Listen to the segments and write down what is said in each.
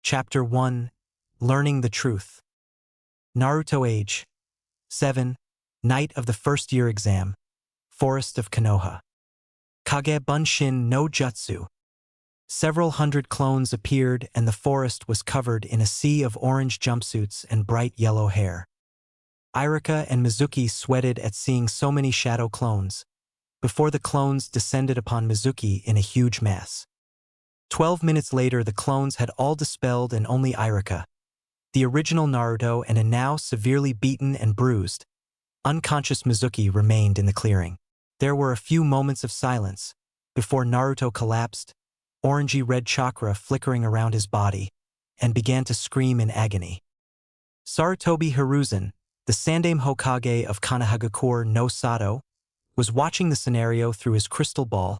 Chapter 1 Learning the Truth. Naruto age 7. Night of the first year exam. Forest of Konoha. Kage-Bunshin no Jutsu. Several hundred clones appeared and the forest was covered in a sea of orange jumpsuits and bright yellow hair. Irika and Mizuki sweated at seeing so many shadow clones, before the clones descended upon Mizuki in a huge mass. 12 minutes later the clones had all dispelled and only Irika, the original Naruto and a now severely beaten and bruised, unconscious Mizuki remained in the clearing. There were a few moments of silence, before Naruto collapsed, orangey-red chakra flickering around his body, and began to scream in agony. Sarutobi Hiruzen, the Sandaime Hokage of Konohagakure no Sato, was watching the scenario through his crystal ball,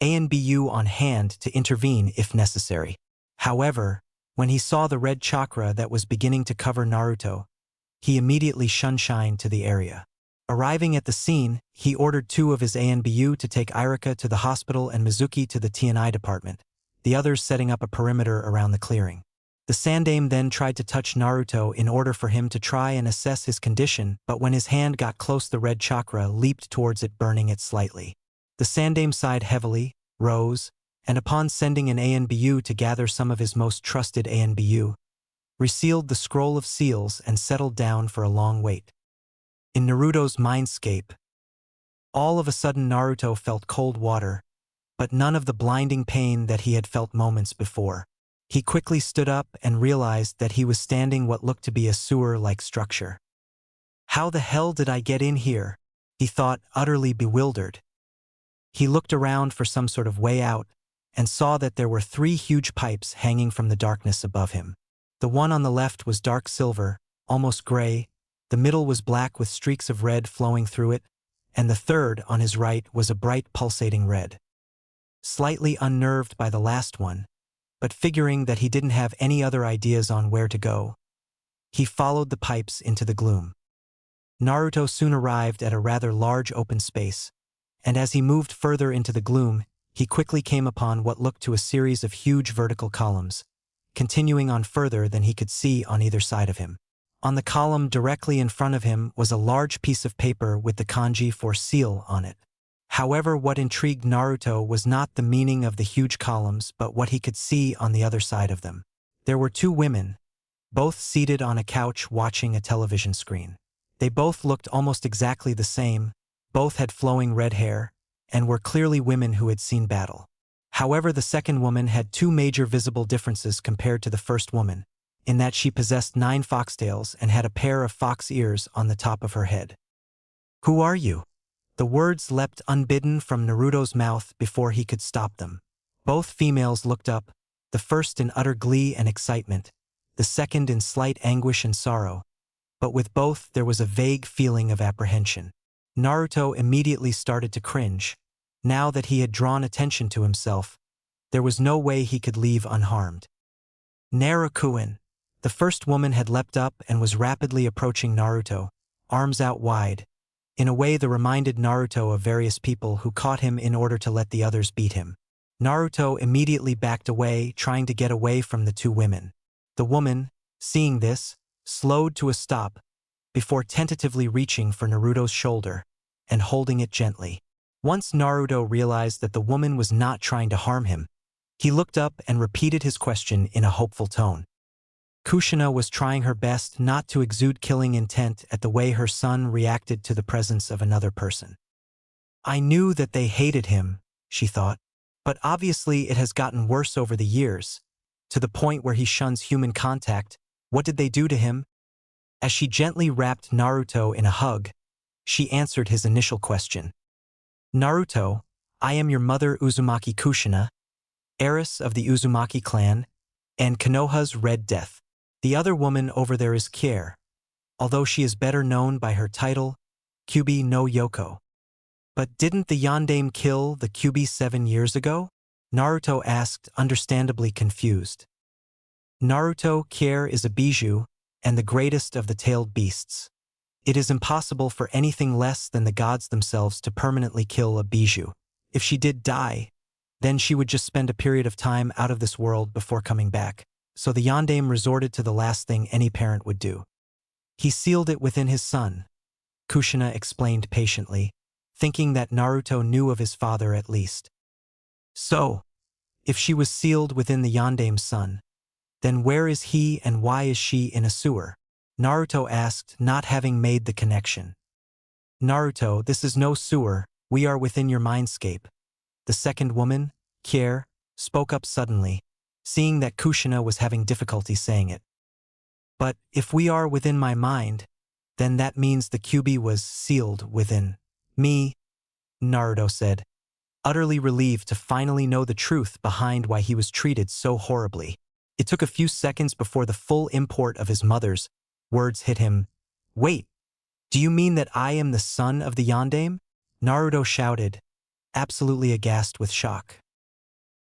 ANBU on hand to intervene if necessary. However, when he saw the red chakra that was beginning to cover Naruto, he immediately shunshined to the area. Arriving at the scene, he ordered 2 of his ANBU to take Irika to the hospital and Mizuki to the T&I department, the others setting up a perimeter around the clearing. The Sandaime then tried to touch Naruto in order for him to try and assess his condition, but when his hand got close the red chakra leaped towards it, burning it slightly. The Sandaime sighed heavily, rose, and upon sending an ANBU to gather some of his most trusted ANBU, resealed the scroll of seals and settled down for a long wait. In Naruto's mindscape, all of a sudden Naruto felt cold water, but none of the blinding pain that he had felt moments before. He quickly stood up and realized that he was standing what looked to be a sewer-like structure. How the hell did I get in here? He thought, utterly bewildered. He looked around for some sort of way out and saw that there were 3 huge pipes hanging from the darkness above him. The one on the left was dark silver, almost gray, the middle was black with streaks of red flowing through it, and the third on his right was a bright pulsating red. Slightly unnerved by the last one, but figuring that he didn't have any other ideas on where to go, he followed the pipes into the gloom. Naruto soon arrived at a rather large open space, and as he moved further into the gloom, he quickly came upon what looked to a series of huge vertical columns, continuing on further than he could see on either side of him. On the column directly in front of him was a large piece of paper with the kanji for seal on it. However, what intrigued Naruto was not the meaning of the huge columns but what he could see on the other side of them. There were 2 women, both seated on a couch watching a television screen. They both looked almost exactly the same, both had flowing red hair, and were clearly women who had seen battle. However, the second woman had 2 major visible differences compared to the first woman, in that she possessed 9 foxtails and had a pair of fox ears on the top of her head. "Who are you?" The words leapt unbidden from Naruto's mouth before he could stop them. Both females looked up, the first in utter glee and excitement, the second in slight anguish and sorrow, but with both there was a vague feeling of apprehension. Naruto immediately started to cringe. Now that he had drawn attention to himself, there was no way he could leave unharmed. Naruto-kun. The first woman had leapt up and was rapidly approaching Naruto, arms out wide, in a way that reminded Naruto of various people who caught him in order to let the others beat him. Naruto immediately backed away, trying to get away from the 2 women. The woman, seeing this, slowed to a stop, before tentatively reaching for Naruto's shoulder and holding it gently. Once Naruto realized that the woman was not trying to harm him, he looked up and repeated his question in a hopeful tone. Kushina was trying her best not to exude killing intent at the way her son reacted to the presence of another person. "I knew that they hated him," she thought, "but obviously it has gotten worse over the years, to the point where he shuns human contact. What did they do to him?" As she gently wrapped Naruto in a hug, she answered his initial question. "Naruto, I am your mother Uzumaki Kushina, heiress of the Uzumaki clan, and Konoha's Red Death. The other woman over there is Kier, although she is better known by her title, Kyubi no Yoko." "But didn't the Yondaime kill the Kyubi 7 years ago?" Naruto asked, understandably confused. "Naruto, Kier is a bijou, and the greatest of the tailed beasts. It is impossible for anything less than the gods themselves to permanently kill a bijou. If she did die, then she would just spend a period of time out of this world before coming back. so the yondaime resorted to the last thing any parent would do. He sealed it within his son, Kushina explained patiently, thinking that Naruto knew of his father at least. So, if she was sealed within the yondaime's son, then where is he and why is she in a sewer? Naruto asked, not having made the connection. Naruto, this is no sewer, we are within your mindscape. The second woman, Kier, spoke up suddenly, seeing that Kushina was having difficulty saying it. But if we are within my mind, then that means the Kyuubi was sealed within me, Naruto said, utterly relieved to finally know the truth behind why he was treated so horribly. It took a few seconds before the full import of his mother's words hit him. Wait, do you mean that I am the son of the yondaime? Naruto shouted, absolutely aghast with shock.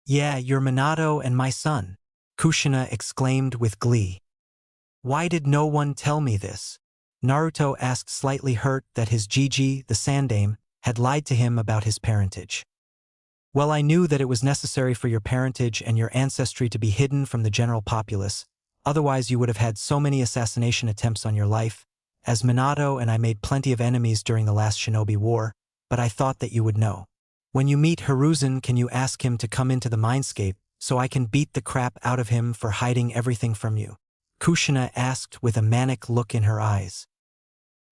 Yeah, you're Minato and my son, Kushina exclaimed with glee. Why did no one tell me this? Naruto asked, slightly hurt that his Gigi, the sandaime, had lied to him about his parentage. Well, I knew that it was necessary for your parentage and your ancestry to be hidden from the general populace, otherwise you would have had so many assassination attempts on your life. As Minato and I made plenty of enemies during the last Shinobi War, but I thought that you would know. When you meet Hiruzen, can you ask him to come into the mindscape, so I can beat the crap out of him for hiding everything from you? Kushina asked with a manic look in her eyes.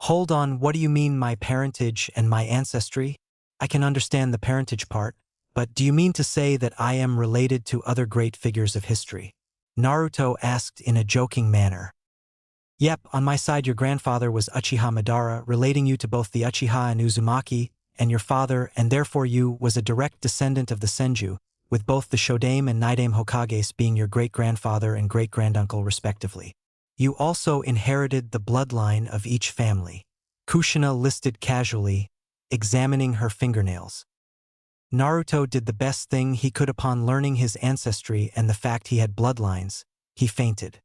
Hold on, what do you mean my parentage and my ancestry? I can understand the parentage part, but do you mean to say that I am related to other great figures of history? Naruto asked in a joking manner. Yep, on my side your grandfather was Uchiha Madara, relating you to both the Uchiha and Uzumaki, and your father, and therefore you, was a direct descendant of the Senju, with both the Shodaime and Nidaime Hokages being your great-grandfather and great-granduncle respectively. You also inherited the bloodline of each family. Kushina listed casually, examining her fingernails. Naruto did the best thing he could upon learning his ancestry and the fact he had bloodlines. He fainted.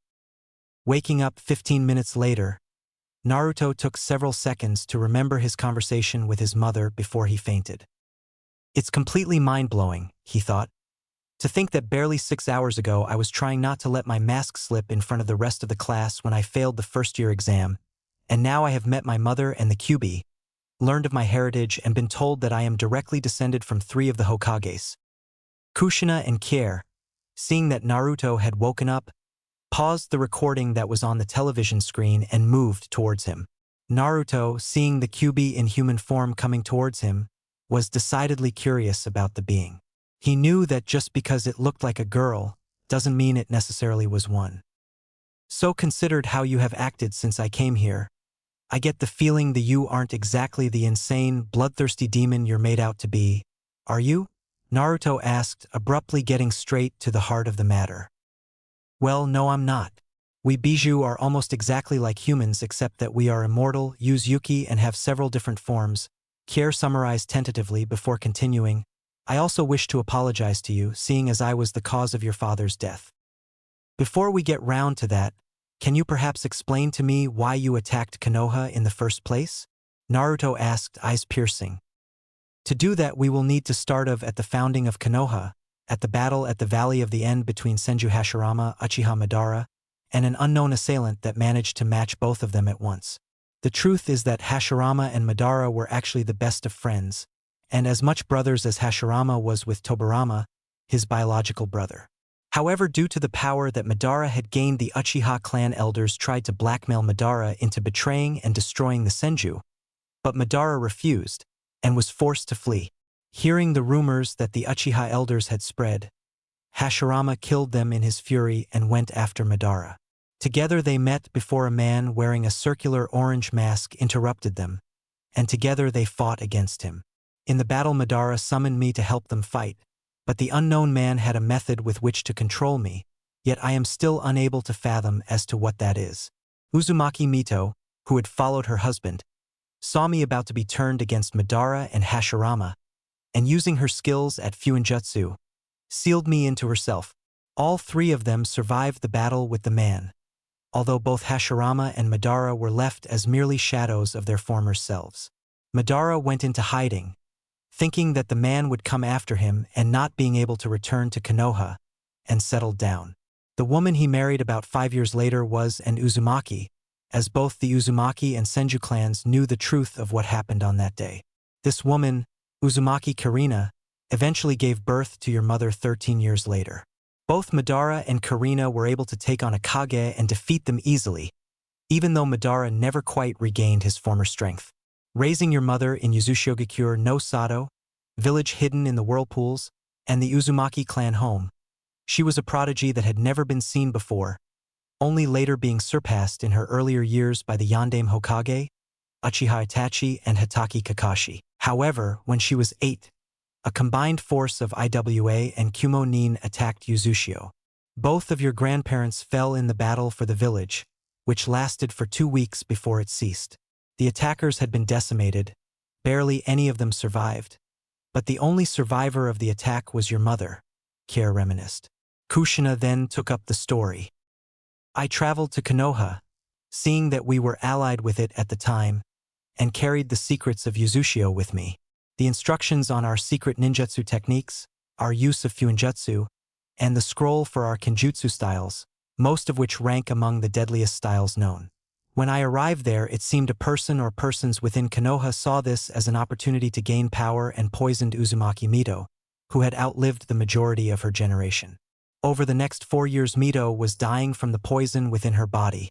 Waking up 15 minutes later, Naruto took several seconds to remember his conversation with his mother before he fainted. It's completely mind-blowing, he thought. To think that barely 6 hours ago I was trying not to let my mask slip in front of the rest of the class when I failed the first-year exam, and now I have met my mother and the Kyuubi, learned of my heritage and been told that I am directly descended from 3 of the Hokages. Kushina and Kier, seeing that Naruto had woken up, paused the recording that was on the television screen and moved towards him. Naruto, seeing the Kyuubi in human form coming towards him, was decidedly curious about the being. He knew that just because it looked like a girl doesn't mean it necessarily was one. So considered how you have acted since I came here, I get the feeling that you aren't exactly the insane, bloodthirsty demon you're made out to be, are you? Naruto asked, abruptly getting straight to the heart of the matter. Well, no, I'm not. We Bijou are almost exactly like humans except that we are immortal, use Yuki and have several different forms, Kier summarized tentatively before continuing. I also wish to apologize to you, seeing as I was the cause of your father's death. Before we get round to that, can you perhaps explain to me why you attacked Konoha in the first place? Naruto asked, eyes piercing. To do that we will need to start at the founding of Konoha, at the battle at the Valley of the End between Senju Hashirama, Uchiha Madara, and an unknown assailant that managed to match both of them at once. The truth is that Hashirama and Madara were actually the best of friends, and as much brothers as Hashirama was with Tobirama, his biological brother. However, due to the power that Madara had gained, the Uchiha clan elders tried to blackmail Madara into betraying and destroying the Senju, but Madara refused, and was forced to flee. Hearing the rumors that the Uchiha elders had spread, Hashirama killed them in his fury and went after Madara. Together they met before a man wearing a circular orange mask interrupted them, and together they fought against him. In the battle Madara summoned me to help them fight, but the unknown man had a method with which to control me, yet I am still unable to fathom as to what that is. Uzumaki Mito, who had followed her husband, saw me about to be turned against Madara and Hashirama, and using her skills at Fuinjutsu, sealed me into herself. All 3 of them survived the battle with the man, although both Hashirama and Madara were left as merely shadows of their former selves. Madara went into hiding, thinking that the man would come after him and not being able to return to Konoha, and settled down. The woman he married about 5 years later was an Uzumaki, as both the Uzumaki and Senju clans knew the truth of what happened on that day. This woman, Uzumaki Karina, eventually gave birth to your mother 13 years later. Both Madara and Karina were able to take on a Kage and defeat them easily, even though Madara never quite regained his former strength. Raising your mother in Yuzushiogakure no Sato, village hidden in the whirlpools, and the Uzumaki clan home, she was a prodigy that had never been seen before, only later being surpassed in her earlier years by the Yondaime Hokage, Uchiha Itachi, and Hitaki Kakashi. However, when she was 8, a combined force of IWA and Kumo Nin attacked Yuzushio. Both of your grandparents fell in the battle for the village, which lasted for 2 weeks before it ceased. The attackers had been decimated, barely any of them survived, but the only survivor of the attack was your mother, Kier reminisced. Kushina then took up the story. I traveled to Konoha, seeing that we were allied with it at the time, and carried the secrets of Yuzushio with me. The instructions on our secret ninjutsu techniques, our use of fuinjutsu, and the scroll for our kenjutsu styles, most of which rank among the deadliest styles known. When I arrived there, it seemed a person or persons within Konoha saw this as an opportunity to gain power and poisoned Uzumaki Mito, who had outlived the majority of her generation. Over the next 4 years, Mito was dying from the poison within her body.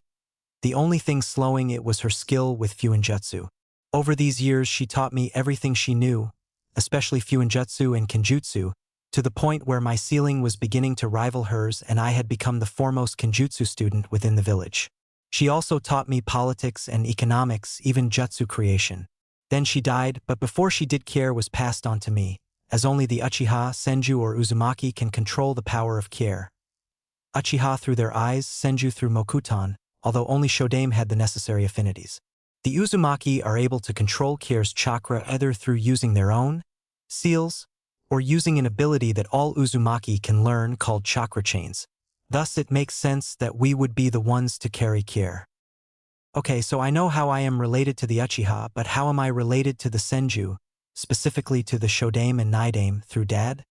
The only thing slowing it was her skill with fuinjutsu. Over these years, she taught me everything she knew, especially fuinjutsu and kenjutsu, to the point where my ceiling was beginning to rival hers and I had become the foremost kenjutsu student within the village. She also taught me politics and economics, even jutsu creation. Then she died, but before she did, care was passed on to me, as only the Uchiha, Senju, or Uzumaki can control the power of care. Uchiha through their eyes, Senju through Mokuton, although only Shodaime had the necessary affinities. The Uzumaki are able to control Kier's chakra either through using their own seals or using an ability that all Uzumaki can learn called chakra chains. Thus it makes sense that we would be the ones to carry Kier. Okay, so I know how I am related to the Uchiha, but how am I related to the Senju, specifically to the Shodaime and Nidaime, through dad?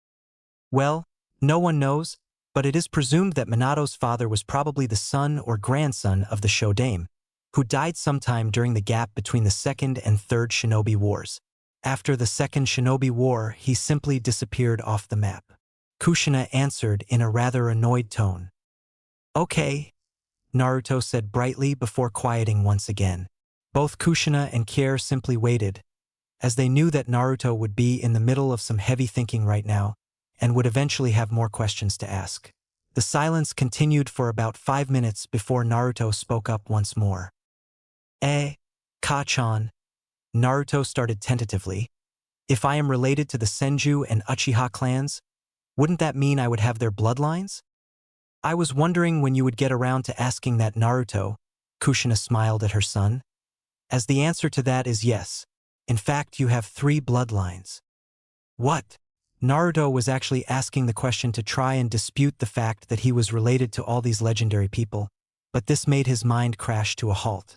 Well, no one knows, but it is presumed that Minato's father was probably the son or grandson of the Shodaime, who died sometime during the gap between the Second and Third Shinobi Wars. After the Second Shinobi War, he simply disappeared off the map. Kushina answered in a rather annoyed tone. Okay, Naruto said brightly before quieting once again. Both Kushina and Kier simply waited, as they knew that Naruto would be in the middle of some heavy thinking right now, and would eventually have more questions to ask. The silence continued for about 5 minutes before Naruto spoke up once more. Ka-chan, Naruto started tentatively. If I am related to the Senju and Uchiha clans, wouldn't that mean I would have their bloodlines? I was wondering when you would get around to asking that, Naruto. Kushina smiled at her son. As the answer to that is yes. In fact, you have 3 bloodlines. What? Naruto was actually asking the question to try and dispute the fact that he was related to all these legendary people, but this made his mind crash to a halt.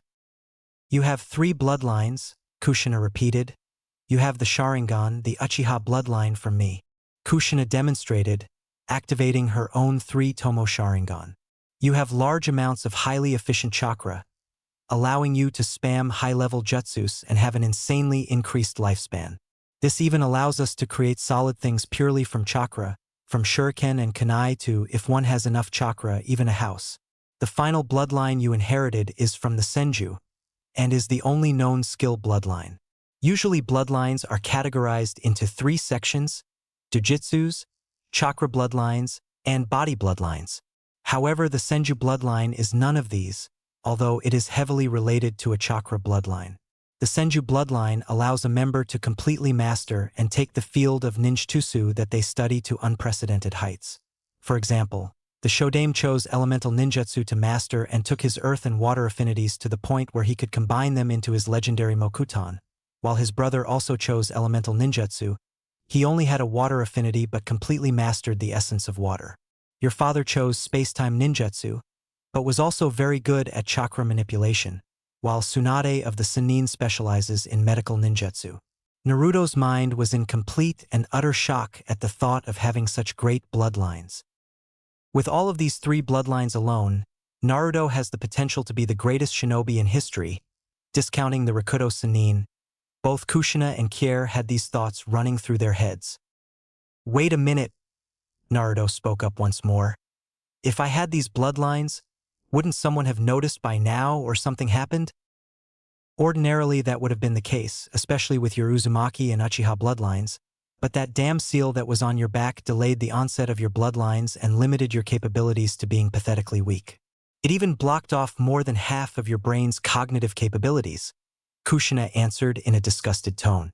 You have 3 bloodlines, Kushina repeated. You have the Sharingan, the Uchiha bloodline, from me. Kushina demonstrated, activating her own 3 Tomo Sharingan. You have large amounts of highly efficient chakra, allowing you to spam high-level jutsus and have an insanely increased lifespan. This even allows us to create solid things purely from chakra, from shuriken and kunai to, if one has enough chakra, even a house. The final bloodline you inherited is from the Senju, and is the only known skill bloodline. Usually bloodlines are categorized into 3 sections: Jujutsus, chakra bloodlines, and body bloodlines. However, the Senju bloodline is none of these, although it is heavily related to a chakra bloodline. The Senju bloodline allows a member to completely master and take the field of ninjutsu that they study to unprecedented heights. For example, the Shodaime chose elemental ninjutsu to master and took his earth and water affinities to the point where he could combine them into his legendary Mokuton, while his brother also chose elemental ninjutsu. He only had a water affinity but completely mastered the essence of water. Your father chose space-time ninjutsu, but was also very good at chakra manipulation, while Tsunade of the Sannin specializes in medical ninjutsu. Naruto's mind was in complete and utter shock at the thought of having such great bloodlines. With all of these three bloodlines alone, Naruto has the potential to be the greatest shinobi in history, discounting the Rakuto Sannin. Both Kushina and Kier had these thoughts running through their heads. Wait a minute, Naruto spoke up once more. If I had these bloodlines, wouldn't someone have noticed by now or something happened? Ordinarily that would have been the case, especially with your Uzumaki and Uchiha bloodlines, but that damn seal that was on your back delayed the onset of your bloodlines and limited your capabilities to being pathetically weak. It even blocked off more than half of your brain's cognitive capabilities, Kushina answered in a disgusted tone.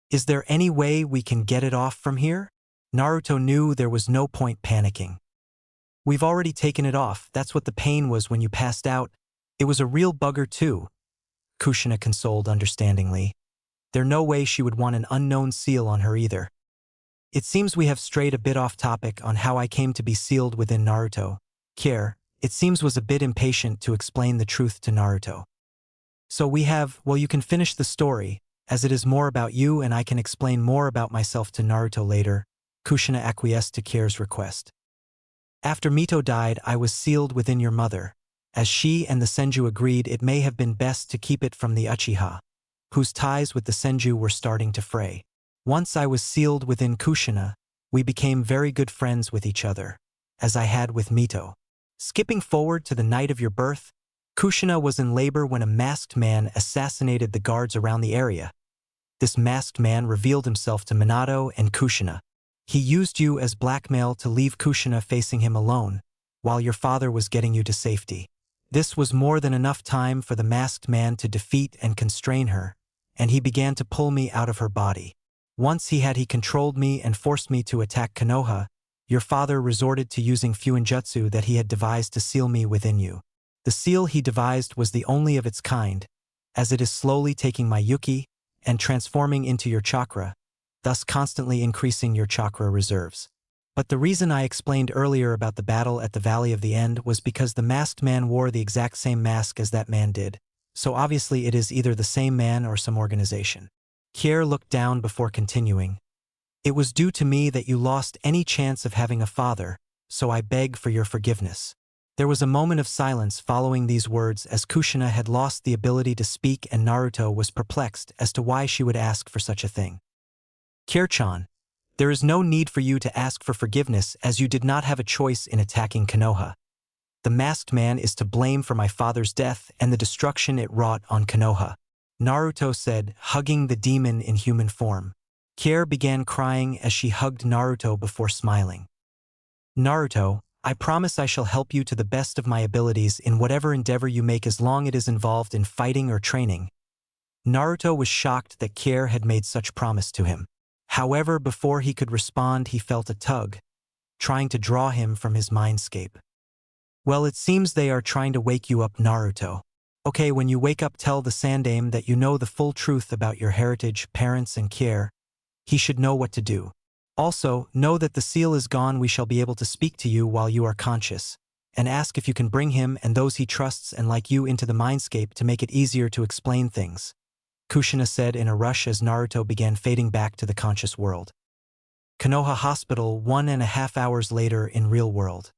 Is there any way we can get it off from here? Naruto knew there was no point panicking. We've already taken it off, that's what the pain was when you passed out. It was a real bugger too, Kushina consoled understandingly. There's no way she would want an unknown seal on her either. It seems we have strayed a bit off topic on how I came to be sealed within Naruto. Kier, it seems, was a bit impatient to explain the truth to Naruto. So well, you can finish the story, as it is more about you and I can explain more about myself to Naruto later, Kushina acquiesced to Kier's request. After Mito died, I was sealed within your mother, as she and the Senju agreed it may have been best to keep it from the Uchiha, whose ties with the Senju were starting to fray. Once I was sealed within Kushina, we became very good friends with each other, as I had with Mito. Skipping forward to the night of your birth, Kushina was in labor when a masked man assassinated the guards around the area. This masked man revealed himself to Minato and Kushina. He used you as blackmail to leave Kushina facing him alone, while your father was getting you to safety. This was more than enough time for the masked man to defeat and constrain her, and he began to pull me out of her body. Once he controlled me and forced me to attack Konoha, your father resorted to using Fuinjutsu that he had devised to seal me within you. The seal he devised was the only of its kind, as it is slowly taking my Yuki and transforming into your chakra, thus constantly increasing your chakra reserves. But the reason I explained earlier about the battle at the Valley of the End was because the masked man wore the exact same mask as that man did, so obviously it is either the same man or some organization. Kier looked down before continuing. It was due to me that you lost any chance of having a father, so I beg for your forgiveness. There was a moment of silence following these words as Kushina had lost the ability to speak and Naruto was perplexed as to why she would ask for such a thing. Kier-chan, there is no need for you to ask for forgiveness as you did not have a choice in attacking Konoha. The masked man is to blame for my father's death and the destruction it wrought on Konoha, Naruto said, hugging the demon in human form. Kier began crying as she hugged Naruto before smiling. Naruto, I promise I shall help you to the best of my abilities in whatever endeavor you make as long as it is involved in fighting or training. Naruto was shocked that Kier had made such promise to him. However, before he could respond, he felt a tug, trying to draw him from his mindscape. Well, it seems they are trying to wake you up, Naruto. Okay, when you wake up, tell the Sandaime that you know the full truth about your heritage, parents, and Kier. He should know what to do. Also, know that the seal is gone. We shall be able to speak to you while you are conscious, and ask if you can bring him and those he trusts and like you into the mindscape to make it easier to explain things, Kushina said in a rush as Naruto began fading back to the conscious world. Konoha Hospital 1.5 hours later in real world.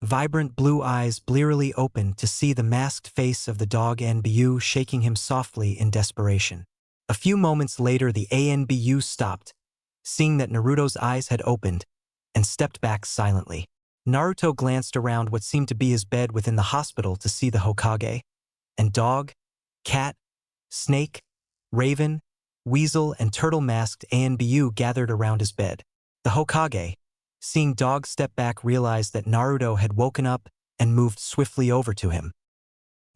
Vibrant blue eyes blearily opened to see the masked face of the dog Anbu shaking him softly in desperation. A few moments later the Anbu stopped, seeing that Naruto's eyes had opened, and stepped back silently. Naruto glanced around what seemed to be his bed within the hospital to see the Hokage, and dog, cat, snake, raven, weasel, and turtle-masked Anbu gathered around his bed. The Hokage, seeing dog step back, realized that Naruto had woken up and moved swiftly over to him.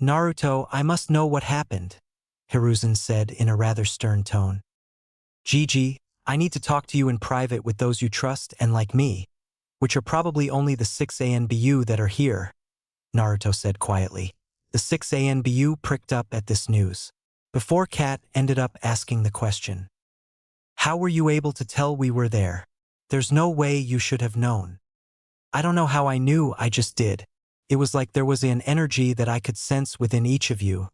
Naruto, I must know what happened, Hiruzen said in a rather stern tone. Gigi, I need to talk to you in private with those you trust and like me, which are probably only the 6 Anbu that are here, Naruto said quietly. The 6 Anbu pricked up at this news. Before Cat ended up asking the question. How were you able to tell we were there? There's no way you should have known. I don't know how I knew, I just did. It was like there was an energy that I could sense within each of you,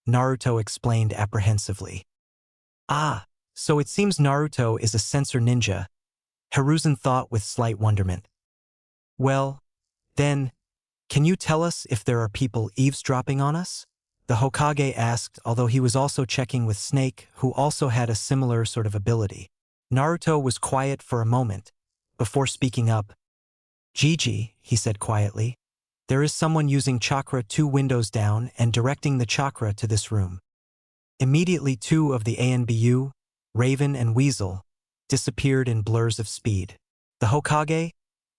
Naruto explained apprehensively. Ah, so it seems Naruto is a sensor ninja, Hiruzen thought with slight wonderment. Well, then, can you tell us if there are people eavesdropping on us? The Hokage asked, although he was also checking with Snake, who also had a similar sort of ability. Naruto was quiet for a moment, before speaking up. Gigi, he said quietly, there is someone using chakra 2 windows down and directing the chakra to this room. Immediately 2 of the ANBU, Raven and Weasel, disappeared in blurs of speed. The Hokage,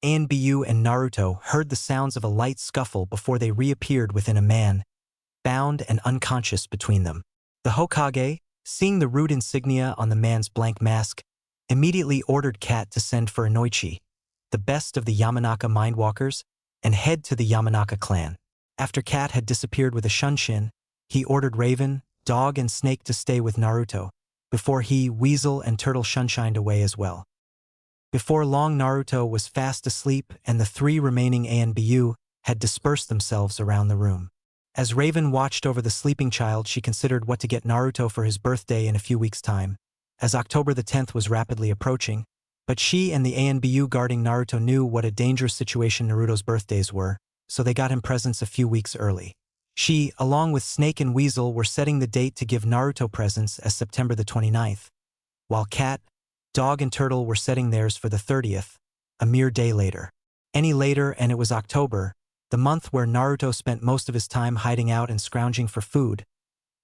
ANBU and Naruto heard the sounds of a light scuffle before they reappeared within a man, bound and unconscious between them. The Hokage, seeing the root insignia on the man's blank mask, immediately ordered Kat to send for Inoichi, the best of the Yamanaka Mindwalkers, and head to the Yamanaka clan. After Kat had disappeared with a Shunshin, he ordered Raven, Dog and Snake to stay with Naruto, before he, Weasel and Turtle Shunshined away as well. Before long, Naruto was fast asleep and the 3 remaining ANBU had dispersed themselves around the room. As Raven watched over the sleeping child, she considered what to get Naruto for his birthday in a few weeks' time, as October the 10th was rapidly approaching, but she and the ANBU guarding Naruto knew what a dangerous situation Naruto's birthdays were, so they got him presents a few weeks early. She, along with Snake and Weasel, were setting the date to give Naruto presents as September the 29th, while Cat, Dog and Turtle were setting theirs for the 30th, a mere day later. Any later and it was October, the month where Naruto spent most of his time hiding out and scrounging for food,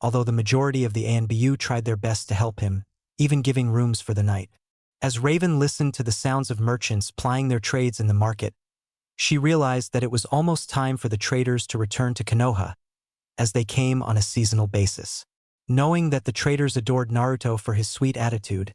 although the majority of the ANBU tried their best to help him, even giving rooms for the night. As Raven listened to the sounds of merchants plying their trades in the market, she realized that it was almost time for the traders to return to Konoha, as they came on a seasonal basis. Knowing that the traders adored Naruto for his sweet attitude,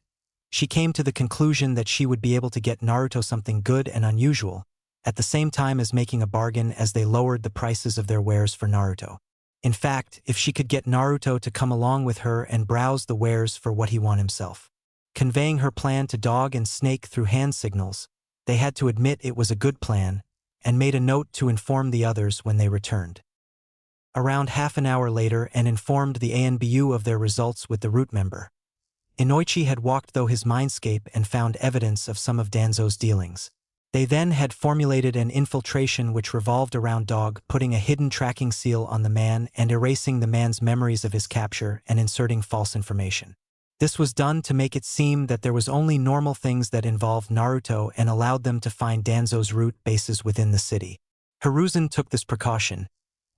she came to the conclusion that she would be able to get Naruto something good and unusual, at the same time as making a bargain as they lowered the prices of their wares for Naruto. In fact, if she could get Naruto to come along with her and browse the wares for what he wanted himself. Conveying her plan to Dog and Snake through hand signals, they had to admit it was a good plan, and made a note to inform the others when they returned. Around half an hour later and informed the ANBU of their results with the root member. Inoichi had walked through his mindscape and found evidence of some of Danzo's dealings. They then had formulated an infiltration which revolved around Dog putting a hidden tracking seal on the man and erasing the man's memories of his capture and inserting false information. This was done to make it seem that there was only normal things that involved Naruto and allowed them to find Danzo's root bases within the city. Hiruzen took this precaution,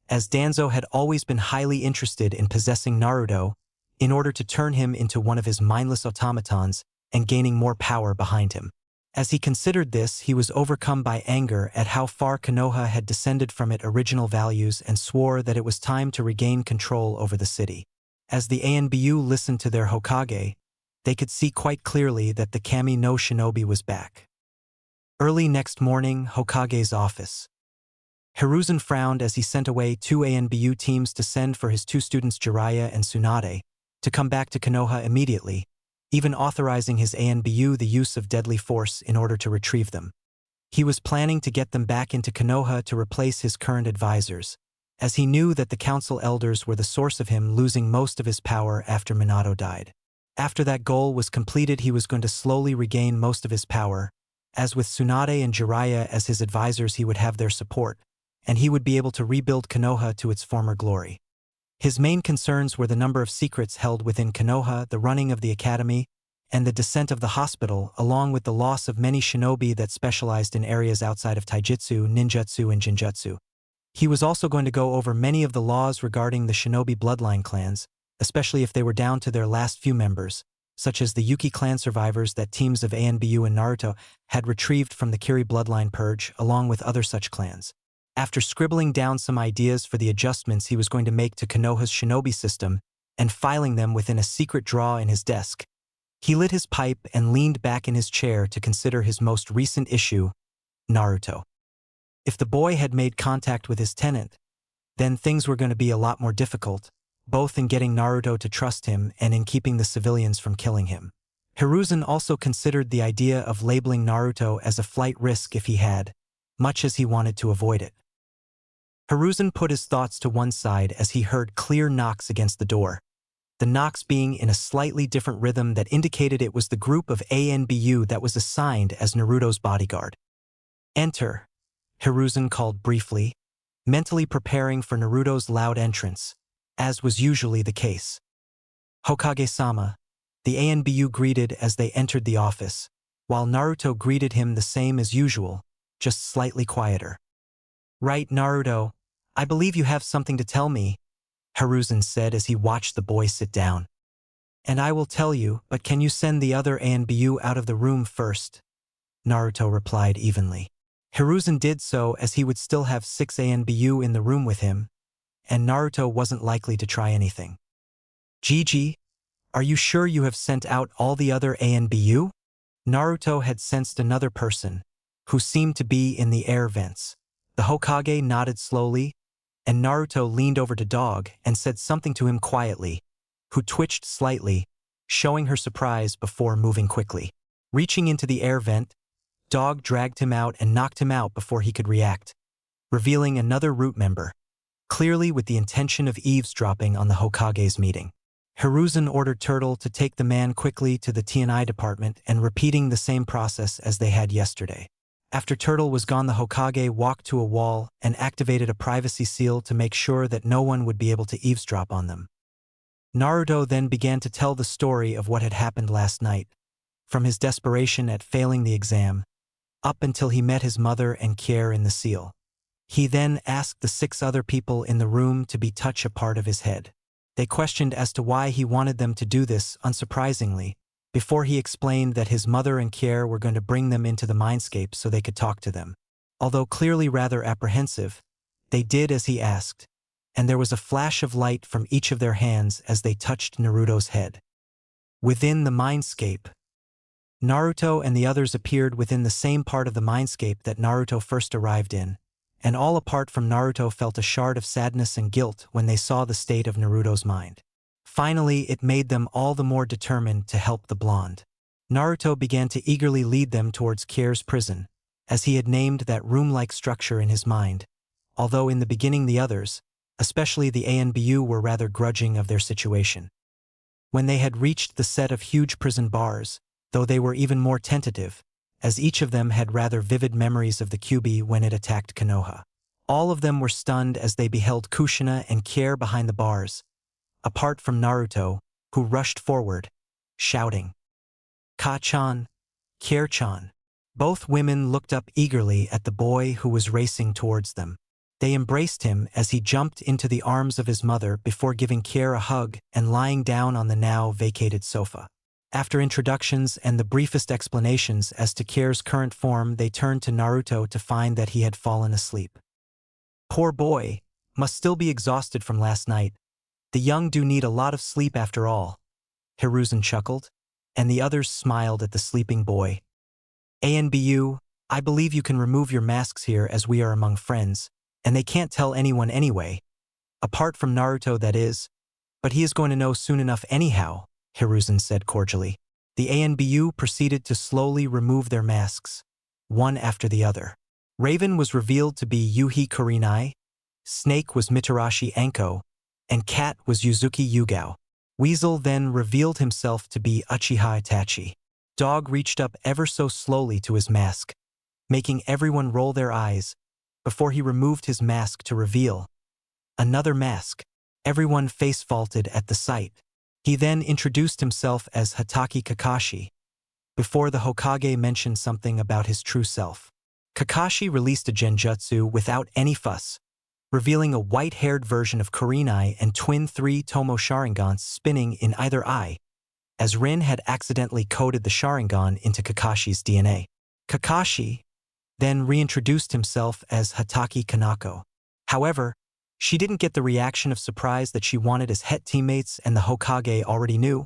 as Danzo had always been highly interested in possessing Naruto in order to turn him into one of his mindless automatons and gaining more power behind him. As he considered this, he was overcome by anger at how far Konoha had descended from its original values and swore that it was time to regain control over the city. As the ANBU listened to their Hokage, they could see quite clearly that the Kami no Shinobi was back. Early next morning, Hokage's office. Hiruzen frowned as he sent away 2 ANBU teams to send for his 2 students Jiraiya and Tsunade to come back to Konoha immediately, even authorizing his ANBU the use of deadly force in order to retrieve them. He was planning to get them back into Konoha to replace his current advisors, as he knew that the council elders were the source of him losing most of his power after Minato died. After that goal was completed, he was going to slowly regain most of his power, as with Tsunade and Jiraiya as his advisors he would have their support, and he would be able to rebuild Konoha to its former glory. His main concerns were the number of secrets held within Konoha, the running of the academy, and the descent of the hospital, along with the loss of many shinobi that specialized in areas outside of taijutsu, ninjutsu, and jinjutsu. He was also going to go over many of the laws regarding the shinobi bloodline clans, especially if they were down to their last few members, such as the Yuki clan survivors that teams of ANBU and Naruto had retrieved from the Kiri bloodline purge, along with other such clans. After scribbling down some ideas for the adjustments he was going to make to Konoha's shinobi system and filing them within a secret drawer in his desk, he lit his pipe and leaned back in his chair to consider his most recent issue, Naruto. If the boy had made contact with his tenant, then things were going to be a lot more difficult, both in getting Naruto to trust him and in keeping the civilians from killing him. Hiruzen also considered the idea of labeling Naruto as a flight risk if he had, much as he wanted to avoid it. Hiruzen put his thoughts to one side as he heard clear knocks against the door, the knocks being in a slightly different rhythm that indicated it was the group of ANBU that was assigned as Naruto's bodyguard. "Enter," Hiruzen called briefly, mentally preparing for Naruto's loud entrance, as was usually the case. Hokage-sama, the ANBU greeted as they entered the office, while Naruto greeted him the same as usual, just slightly quieter. "Right, Naruto, I believe you have something to tell me," Hiruzen said as he watched the boy sit down. "And I will tell you, but can you send the other ANBU out of the room first?" Naruto replied evenly. Hiruzen did so as he would still have 6 ANBU in the room with him, and Naruto wasn't likely to try anything. "Gigi, are you sure you have sent out all the other ANBU?" Naruto had sensed another person, who seemed to be in the air vents. The Hokage nodded slowly, and Naruto leaned over to Dog and said something to him quietly, who twitched slightly, showing her surprise before moving quickly. Reaching into the air vent, Dog dragged him out and knocked him out before he could react, revealing another root member, clearly with the intention of eavesdropping on the Hokage's meeting. Hiruzen ordered Turtle to take the man quickly to the T&I department and repeating the same process as they had yesterday. After Turtle was gone, the Hokage walked to a wall and activated a privacy seal to make sure that no one would be able to eavesdrop on them. Naruto then began to tell the story of what had happened last night, from his desperation at failing the exam, up until he met his mother and Kier in the seal. He then asked the 6 other people in the room to touch a part of his head. They questioned as to why he wanted them to do this, unsurprisingly, before he explained that his mother and Kier were going to bring them into the mindscape so they could talk to them. Although clearly rather apprehensive, they did as he asked, and there was a flash of light from each of their hands as they touched Naruto's head. Within the mindscape, Naruto and the others appeared within the same part of the mindscape that Naruto first arrived in, and all apart from Naruto felt a shard of sadness and guilt when they saw the state of Naruto's mind. Finally, it made them all the more determined to help the blonde. Naruto began to eagerly lead them towards Kier's prison, as he had named that room-like structure in his mind, although in the beginning the others, especially the ANBU, were rather grudging of their situation. When they had reached the set of huge prison bars, though they were even more tentative, as each of them had rather vivid memories of the Kyuubi when it attacked Konoha. All of them were stunned as they beheld Kushina and Kier behind the bars, apart from Naruto, who rushed forward, shouting, "Ka-chan, Kier-chan." Both women looked up eagerly at the boy who was racing towards them. They embraced him as he jumped into the arms of his mother before giving Kier a hug and lying down on the now vacated sofa. After introductions and the briefest explanations as to Kier's current form, they turned to Naruto to find that he had fallen asleep. "Poor boy, must still be exhausted from last night. The young do need a lot of sleep after all," Hiruzen chuckled, and the others smiled at the sleeping boy. "ANBU, I believe you can remove your masks here as we are among friends, and they can't tell anyone anyway. Apart from Naruto, that is, but he is going to know soon enough anyhow," Hiruzen said cordially. The ANBU proceeded to slowly remove their masks, one after the other. Raven was revealed to be Yuhi Kurenai, Snake was Mitarashi Anko, and Cat was Yuzuki Yugao. Weasel then revealed himself to be Uchiha Itachi. Dog reached up ever so slowly to his mask, making everyone roll their eyes, before he removed his mask to reveal another mask. Everyone face-faulted at the sight. He then introduced himself as Hatake Kakashi, before the Hokage mentioned something about his true self. Kakashi released a genjutsu without any fuss, revealing a white-haired version of Kurenai and twin 3-tomo Sharingans spinning in either eye, as Rin had accidentally coded the Sharingan into Kakashi's DNA. Kakashi then reintroduced himself as Hatake Kanako. However, she didn't get the reaction of surprise that she wanted as Het teammates and the Hokage already knew.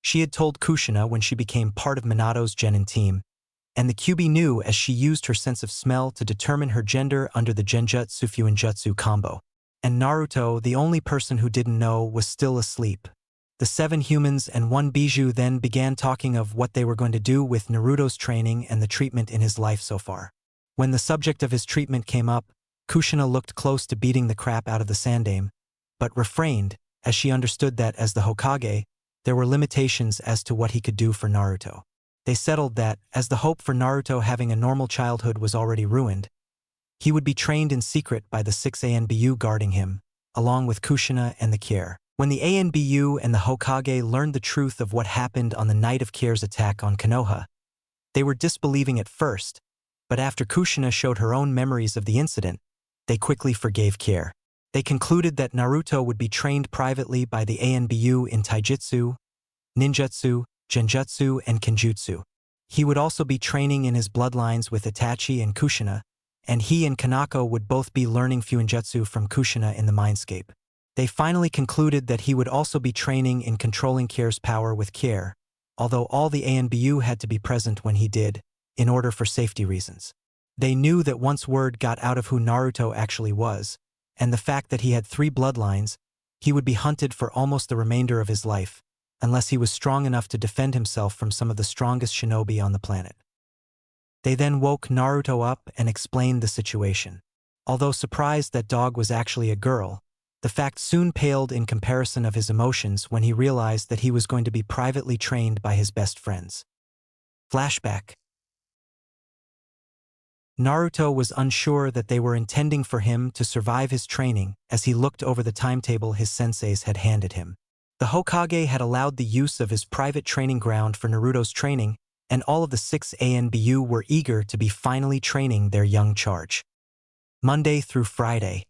She had told Kushina when she became part of Minato's Genin team, and the Kyuubi knew as she used her sense of smell to determine her gender under the Genjutsu Fuinjutsu combo. And Naruto, the only person who didn't know, was still asleep. The 7 humans and 1 Bijou then began talking of what they were going to do with Naruto's training and the treatment in his life so far. When the subject of his treatment came up, Kushina looked close to beating the crap out of the Sandaime, but refrained, as she understood that as the Hokage, there were limitations as to what he could do for Naruto. They settled that, as the hope for Naruto having a normal childhood was already ruined, He would be trained in secret by the 6 ANBU guarding him, along with Kushina and the Kier. When the ANBU and the Hokage learned the truth of what happened on the night of Kier's attack on Konoha, they were disbelieving at first, but after Kushina showed her own memories of the incident, they quickly forgave Kier. They concluded that Naruto would be trained privately by the ANBU in taijutsu, ninjutsu, genjutsu, and kenjutsu. He would also be training in his bloodlines with Itachi and Kushina, and he and Kanako would both be learning Fuinjutsu from Kushina in the Mindscape. They finally concluded that he would also be training in controlling Kier's power with Kier, although all the ANBU had to be present when he did, in order for safety reasons. They knew that once word got out of who Naruto actually was, and the fact that he had 3 bloodlines, he would be hunted for almost the remainder of his life, unless he was strong enough to defend himself from some of the strongest shinobi on the planet. They then woke Naruto up and explained the situation. Although surprised that Dog was actually a girl, the fact soon paled in comparison of his emotions when he realized that he was going to be privately trained by his best friends. Flashback. Naruto was unsure that they were intending for him to survive his training as he looked over the timetable his senseis had handed him. The Hokage had allowed the use of his private training ground for Naruto's training, and all of the 6 ANBU were eager to be finally training their young charge. Monday through Friday.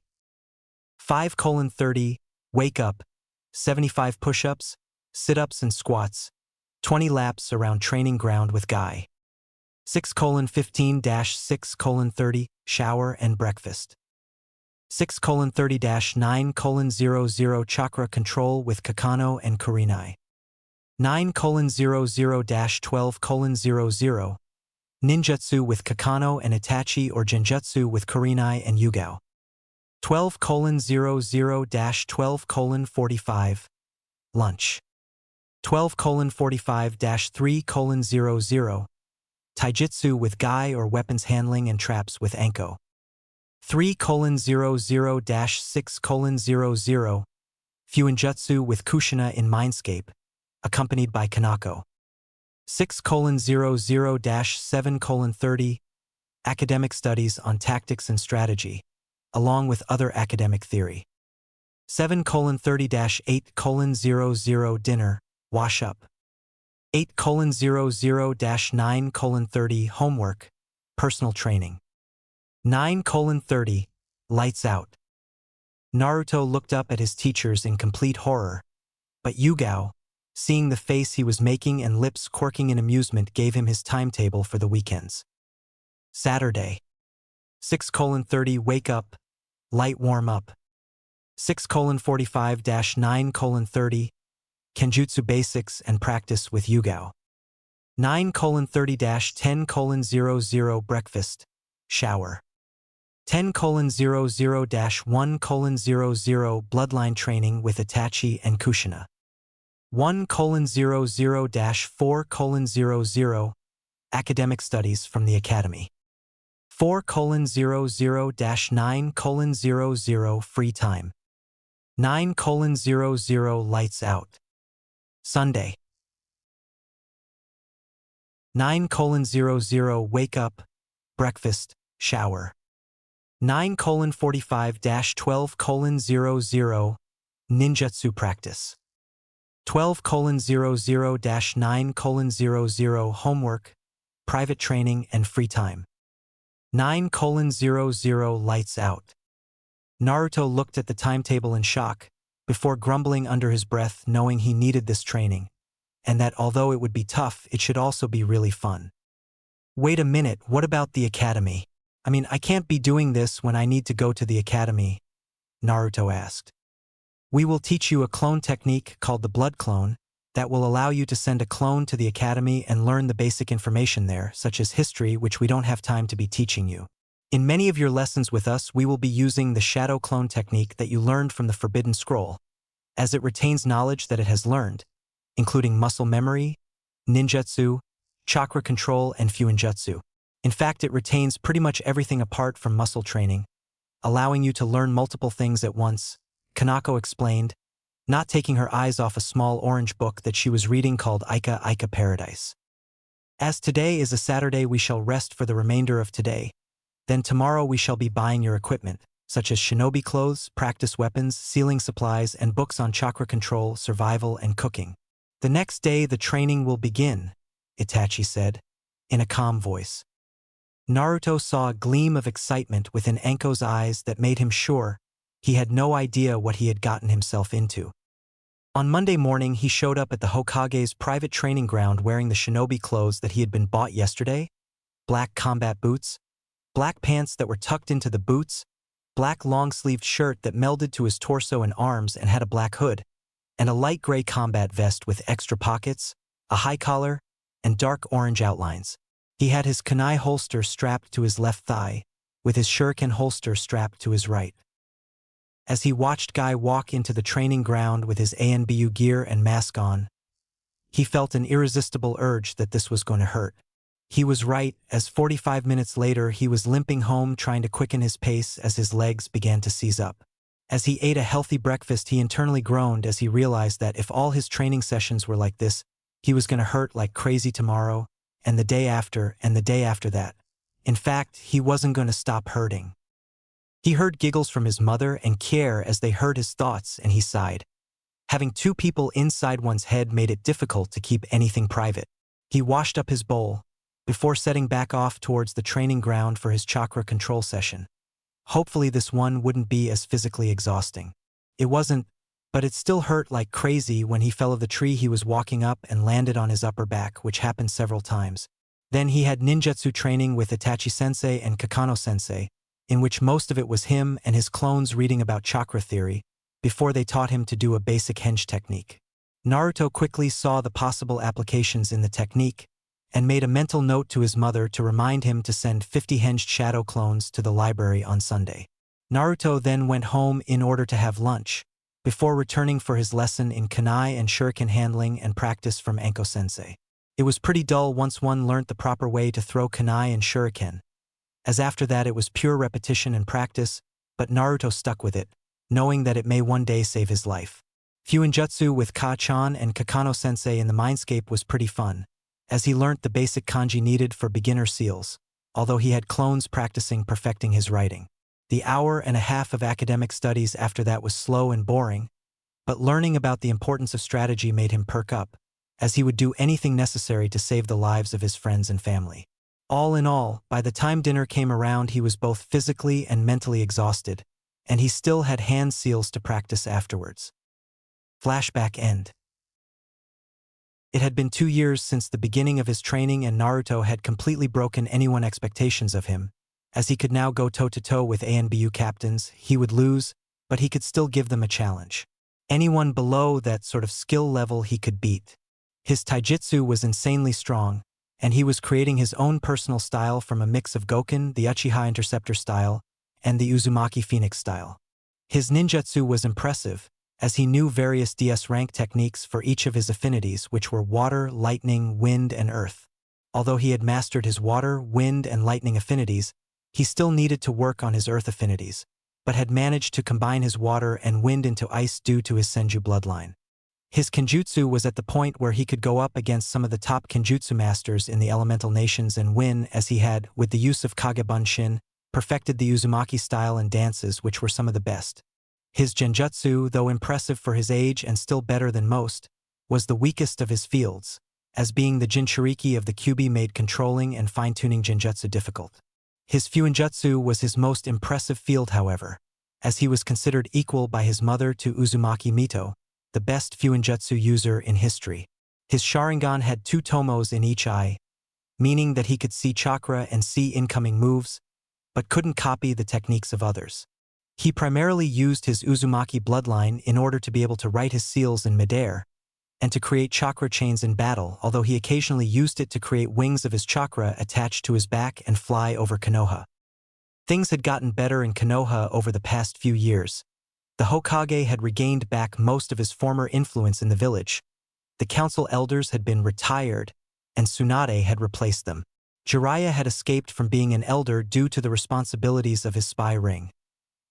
5:30, wake up, 75 push-ups, sit-ups and squats, 20 laps around training ground with Guy. 6:15-6:30, shower and breakfast. 6:30-9:00 chakra control with Kakano and Kurinai. 9:00-12:00, ninjutsu with Kakano and Itachi or genjutsu with Kurinai and Yugao. 12:00-12:45, lunch. 12:45-3:00, taijutsu with Guy or weapons handling and traps with Anko. 3:00-6:00, Fuinjutsu with Kushina in Mindscape, accompanied by Kanako. 6:00-7:30, academic studies on tactics and strategy, along with other academic theory. 7:30-8:00, dinner, wash up. 8:00-9:30, homework, personal training. 9:30, lights out. Naruto looked up at his teachers in complete horror, but Yugao, seeing the face he was making and lips quirking in amusement, gave him his timetable for the weekends. Saturday. 6:30, wake up, light warm up. 6:45-9:30, Kenjutsu basics and practice with Yugao. 9:30-10:00, breakfast, shower. 10:00-1:00, bloodline training with Itachi and Kushina. 1:00-4:00, academic studies from the academy. 4:00-9:00, free time. 9:00, lights out. Sunday. 9:00, wake up, breakfast, shower. 9:45-12:00, ninjutsu practice. 12:00-9:00, homework, private training and free time. 9:00, lights out. Naruto looked at the timetable in shock, before grumbling under his breath, knowing he needed this training, and that although it would be tough, it should also be really fun. Wait a minute, what about the academy? I can't be doing this when I need to go to the academy, Naruto asked. We will teach you a clone technique called the blood clone that will allow you to send a clone to the academy and learn the basic information there, such as history, which we don't have time to be teaching you. In many of your lessons with us, we will be using the shadow clone technique that you learned from the Forbidden Scroll, as it retains knowledge that it has learned, including muscle memory, ninjutsu, chakra control, and fuinjutsu. In fact, it retains pretty much everything apart from muscle training, allowing you to learn multiple things at once, Kanako explained, not taking her eyes off a small orange book that she was reading called Ika Ika Paradise. As today is a Saturday, we shall rest for the remainder of today, Then tomorrow we shall be buying your equipment, such as shinobi clothes, practice weapons, sealing supplies, and books on chakra control, survival, and cooking. The next day the training will begin, Itachi said, in a calm voice. Naruto saw a gleam of excitement within Anko's eyes that made him sure he had no idea what he had gotten himself into. On Monday morning he showed up at the Hokage's private training ground wearing the shinobi clothes that he had been bought yesterday, black combat boots, black pants that were tucked into the boots, black long-sleeved shirt that melded to his torso and arms and had a black hood, and a light gray combat vest with extra pockets, a high collar, and dark orange outlines. He had his kunai holster strapped to his left thigh, with his shuriken holster strapped to his right. As he watched Guy walk into the training ground with his ANBU gear and mask on, he felt an irresistible urge that this was going to hurt. He was right, as 45 minutes later he was limping home trying to quicken his pace as his legs began to seize up. As he ate a healthy breakfast he internally groaned as he realized that if all his training sessions were like this, he was going to hurt like crazy tomorrow, and the day after, and the day after that. In fact, he wasn't going to stop hurting. He heard giggles from his mother and Kier as they heard his thoughts, and he sighed. Having two people inside one's head made it difficult to keep anything private. He washed up his bowl, before setting back off towards the training ground for his chakra control session. Hopefully this one wouldn't be as physically exhausting. It wasn't, but it still hurt like crazy when he fell of the tree he was walking up and landed on his upper back, which happened several times. Then he had ninjutsu training with Itachi-sensei and Kakano-sensei, in which most of it was him and his clones reading about chakra theory, before they taught him to do a basic henge technique. Naruto quickly saw the possible applications in the technique, and made a mental note to his mother to remind him to send 50 henged shadow clones to the library on Sunday. Naruto then went home in order to have lunch, before returning for his lesson in kunai and shuriken handling and practice from Anko-sensei. It was pretty dull once one learnt the proper way to throw kunai and shuriken, as after that it was pure repetition and practice, but Naruto stuck with it, knowing that it may one day save his life. Fuinjutsu with Ka-chan and Kakano-sensei in the mindscape was pretty fun, as he learnt the basic kanji needed for beginner seals, although he had clones practicing perfecting his writing. The hour and a half of academic studies after that was slow and boring, but learning about the importance of strategy made him perk up, as he would do anything necessary to save the lives of his friends and family. All in all, by the time dinner came around he was both physically and mentally exhausted, and he still had hand seals to practice afterwards. Flashback end. It had been 2 years since the beginning of his training and Naruto had completely broken anyone's expectations of him. As he could now go toe-to-toe with ANBU captains, he would lose, but he could still give them a challenge. Anyone below that sort of skill level he could beat. His taijutsu was insanely strong, and he was creating his own personal style from a mix of Goken, the Uchiha Interceptor style, and the Uzumaki Phoenix style. His ninjutsu was impressive, as he knew various DS rank techniques for each of his affinities, which were water, lightning, wind, and earth. Although he had mastered his water, wind, and lightning affinities, he still needed to work on his earth affinities, but had managed to combine his water and wind into ice due to his Senju bloodline. His kenjutsu was at the point where he could go up against some of the top kenjutsu masters in the elemental nations and win, as he had, with the use of Kage-Bunshin, perfected the Uzumaki style and dances, which were some of the best. His genjutsu, though impressive for his age and still better than most, was the weakest of his fields, as being the Jinchuriki of the Kyuubi made controlling and fine-tuning genjutsu difficult. His Fuinjutsu was his most impressive field, however, as he was considered equal by his mother to Uzumaki Mito, the best Fuinjutsu user in history. His Sharingan had 2 tomos in each eye, meaning that he could see chakra and see incoming moves, but couldn't copy the techniques of others. He primarily used his Uzumaki bloodline in order to be able to write his seals in midair, and to create chakra chains in battle, although he occasionally used it to create wings of his chakra attached to his back and fly over Konoha. Things had gotten better in Konoha over the past few years. The Hokage had regained back most of his former influence in the village. The council elders had been retired, and Tsunade had replaced them. Jiraiya had escaped from being an elder due to the responsibilities of his spy ring,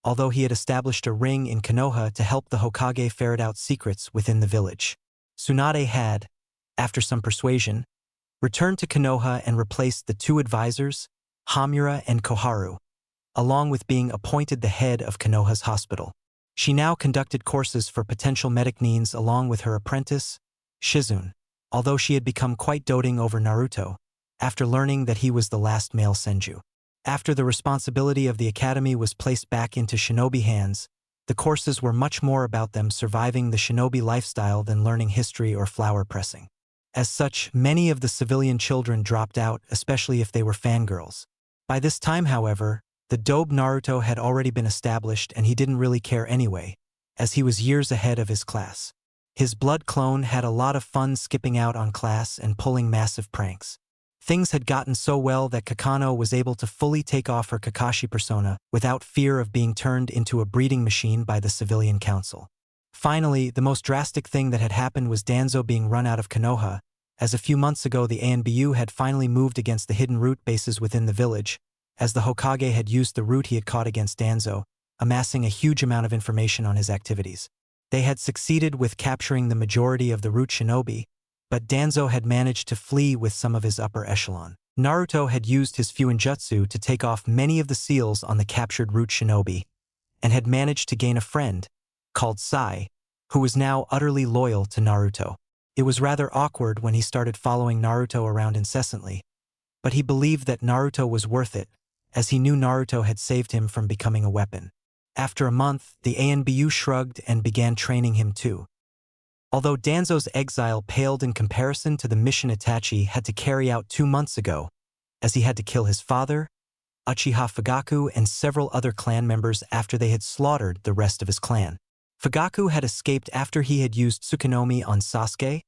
although he had established a ring in Konoha to help the Hokage ferret out secrets within the village. Tsunade had, after some persuasion, returned to Konoha and replaced the 2 advisors, Hamura, and Koharu, along with being appointed the head of Konoha's hospital. She now conducted courses for potential medic needs along with her apprentice, Shizune, although she had become quite doting over Naruto, after learning that he was the last male senju. After the responsibility of the academy was placed back into shinobi hands, the courses were much more about them surviving the shinobi lifestyle than learning history or flower pressing. As such, many of the civilian children dropped out, especially if they were fangirls. By this time, however, the dobe Naruto had already been established and he didn't really care anyway, as he was years ahead of his class. His blood clone had a lot of fun skipping out on class and pulling massive pranks. Things had gotten so well that Kakano was able to fully take off her Kakashi persona without fear of being turned into a breeding machine by the civilian council. Finally, the most drastic thing that had happened was Danzo being run out of Konoha, as a few months ago the ANBU had finally moved against the hidden root bases within the village, as the Hokage had used the route he had caught against Danzo, amassing a huge amount of information on his activities. They had succeeded with capturing the majority of the root shinobi, but Danzo had managed to flee with some of his upper echelon. Naruto had used his Fuinjutsu to take off many of the seals on the captured root shinobi, and had managed to gain a friend, called Sai, who was now utterly loyal to Naruto. It was rather awkward when he started following Naruto around incessantly, but he believed that Naruto was worth it, as he knew Naruto had saved him from becoming a weapon. After a month, the ANBU shrugged and began training him too. Although Danzo's exile paled in comparison to the mission Itachi had to carry out 2 months ago, as he had to kill his father, Uchiha Fugaku, and several other clan members after they had slaughtered the rest of his clan. Fugaku had escaped after he had used Tsukunomi on Sasuke,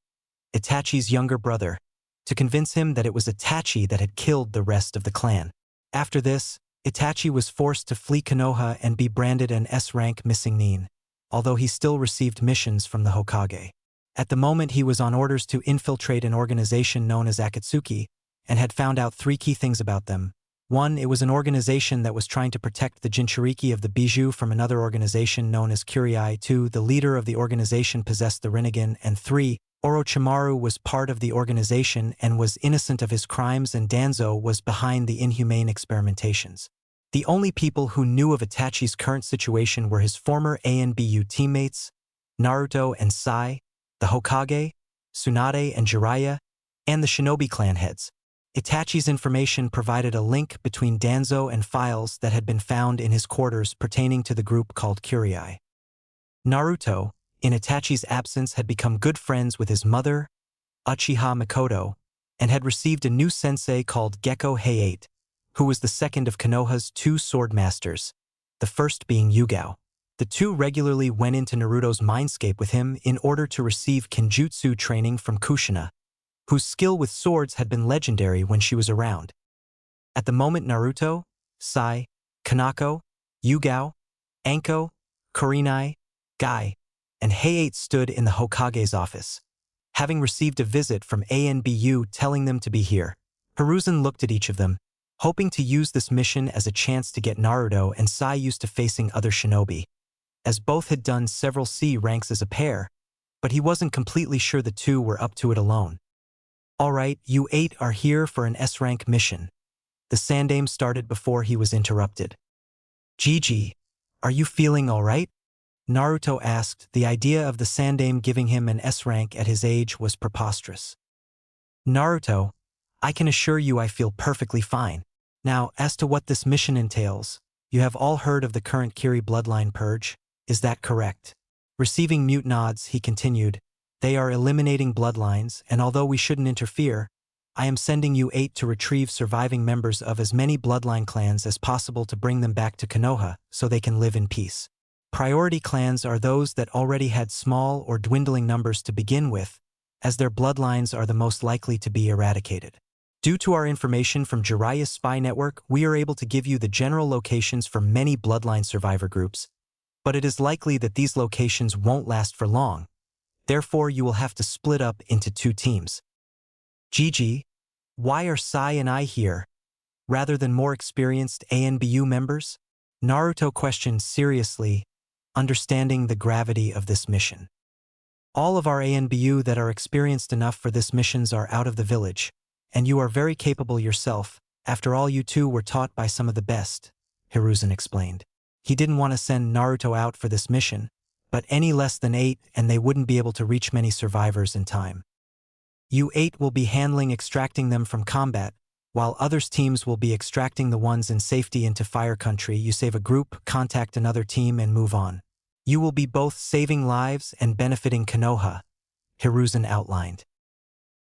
Itachi's younger brother, to convince him that it was Itachi that had killed the rest of the clan. After this, Itachi was forced to flee Konoha and be branded an S-rank missing nin, although he still received missions from the Hokage. At the moment he was on orders to infiltrate an organization known as Akatsuki, and had found out 3 key things about them. 1. It was an organization that was trying to protect the Jinchuriki of the Bijou from another organization known as Kurii. 2. The leader of the organization possessed the Rinnegan. And 3. Orochimaru was part of the organization and was innocent of his crimes, and Danzo was behind the inhumane experimentations. The only people who knew of Itachi's current situation were his former ANBU teammates, Naruto and Sai, the Hokage, Tsunade and Jiraiya, and the shinobi clan heads. Itachi's information provided a link between Danzo and files that had been found in his quarters pertaining to the group called Kurii. Naruto, in Itachi's absence, had become good friends with his mother, Uchiha Mikoto, and had received a new sensei called Gekko Heiate, who was the second of Konoha's 2 sword masters, the first being Yugao. The 2 regularly went into Naruto's mindscape with him in order to receive kenjutsu training from Kushina, whose skill with swords had been legendary when she was around. At the moment Naruto, Sai, Kanako, Yugao, Anko, Kurenai, Guy, and Heiate stood in the Hokage's office, having received a visit from ANBU telling them to be here. Hiruzen looked at each of them, hoping to use this mission as a chance to get Naruto and Sai used to facing other shinobi, as both had done several C ranks as a pair, but he wasn't completely sure the 2 were up to it alone. "Alright, you 8 are here for an S-rank mission." The Sandame started before he was interrupted. "Gigi, are you feeling alright?" Naruto asked. The idea of the Sandame giving him an S-rank at his age was preposterous. "Naruto, I can assure you I feel perfectly fine. Now, as to what this mission entails, you have all heard of the current Kiri bloodline purge, is that correct?" Receiving mute nods, he continued, "They are eliminating bloodlines, and although we shouldn't interfere, I am sending you 8 to retrieve surviving members of as many bloodline clans as possible to bring them back to Konoha so they can live in peace. Priority clans are those that already had small or dwindling numbers to begin with, as their bloodlines are the most likely to be eradicated. Due to our information from Jiraiya's spy network, we are able to give you the general locations for many bloodline survivor groups, but it is likely that these locations won't last for long. Therefore, you will have to split up into 2 teams. Gigi, why are Sai and I here, rather than more experienced ANBU members?" Naruto questioned seriously, understanding the gravity of this mission. "All of our ANBU that are experienced enough for this missions are out of the village, and you are very capable yourself, After all, you two were taught by some of the best, Hiruzen explained. He didn't want to send Naruto out for this mission, but any less than 8 and they wouldn't be able to reach many survivors in time. You 8 will be handling extracting them from combat, while others teams will be extracting the ones in safety into Fire Country. You save a group, contact another team, and move on. You will be both saving lives and benefiting Konoha, Hiruzen outlined.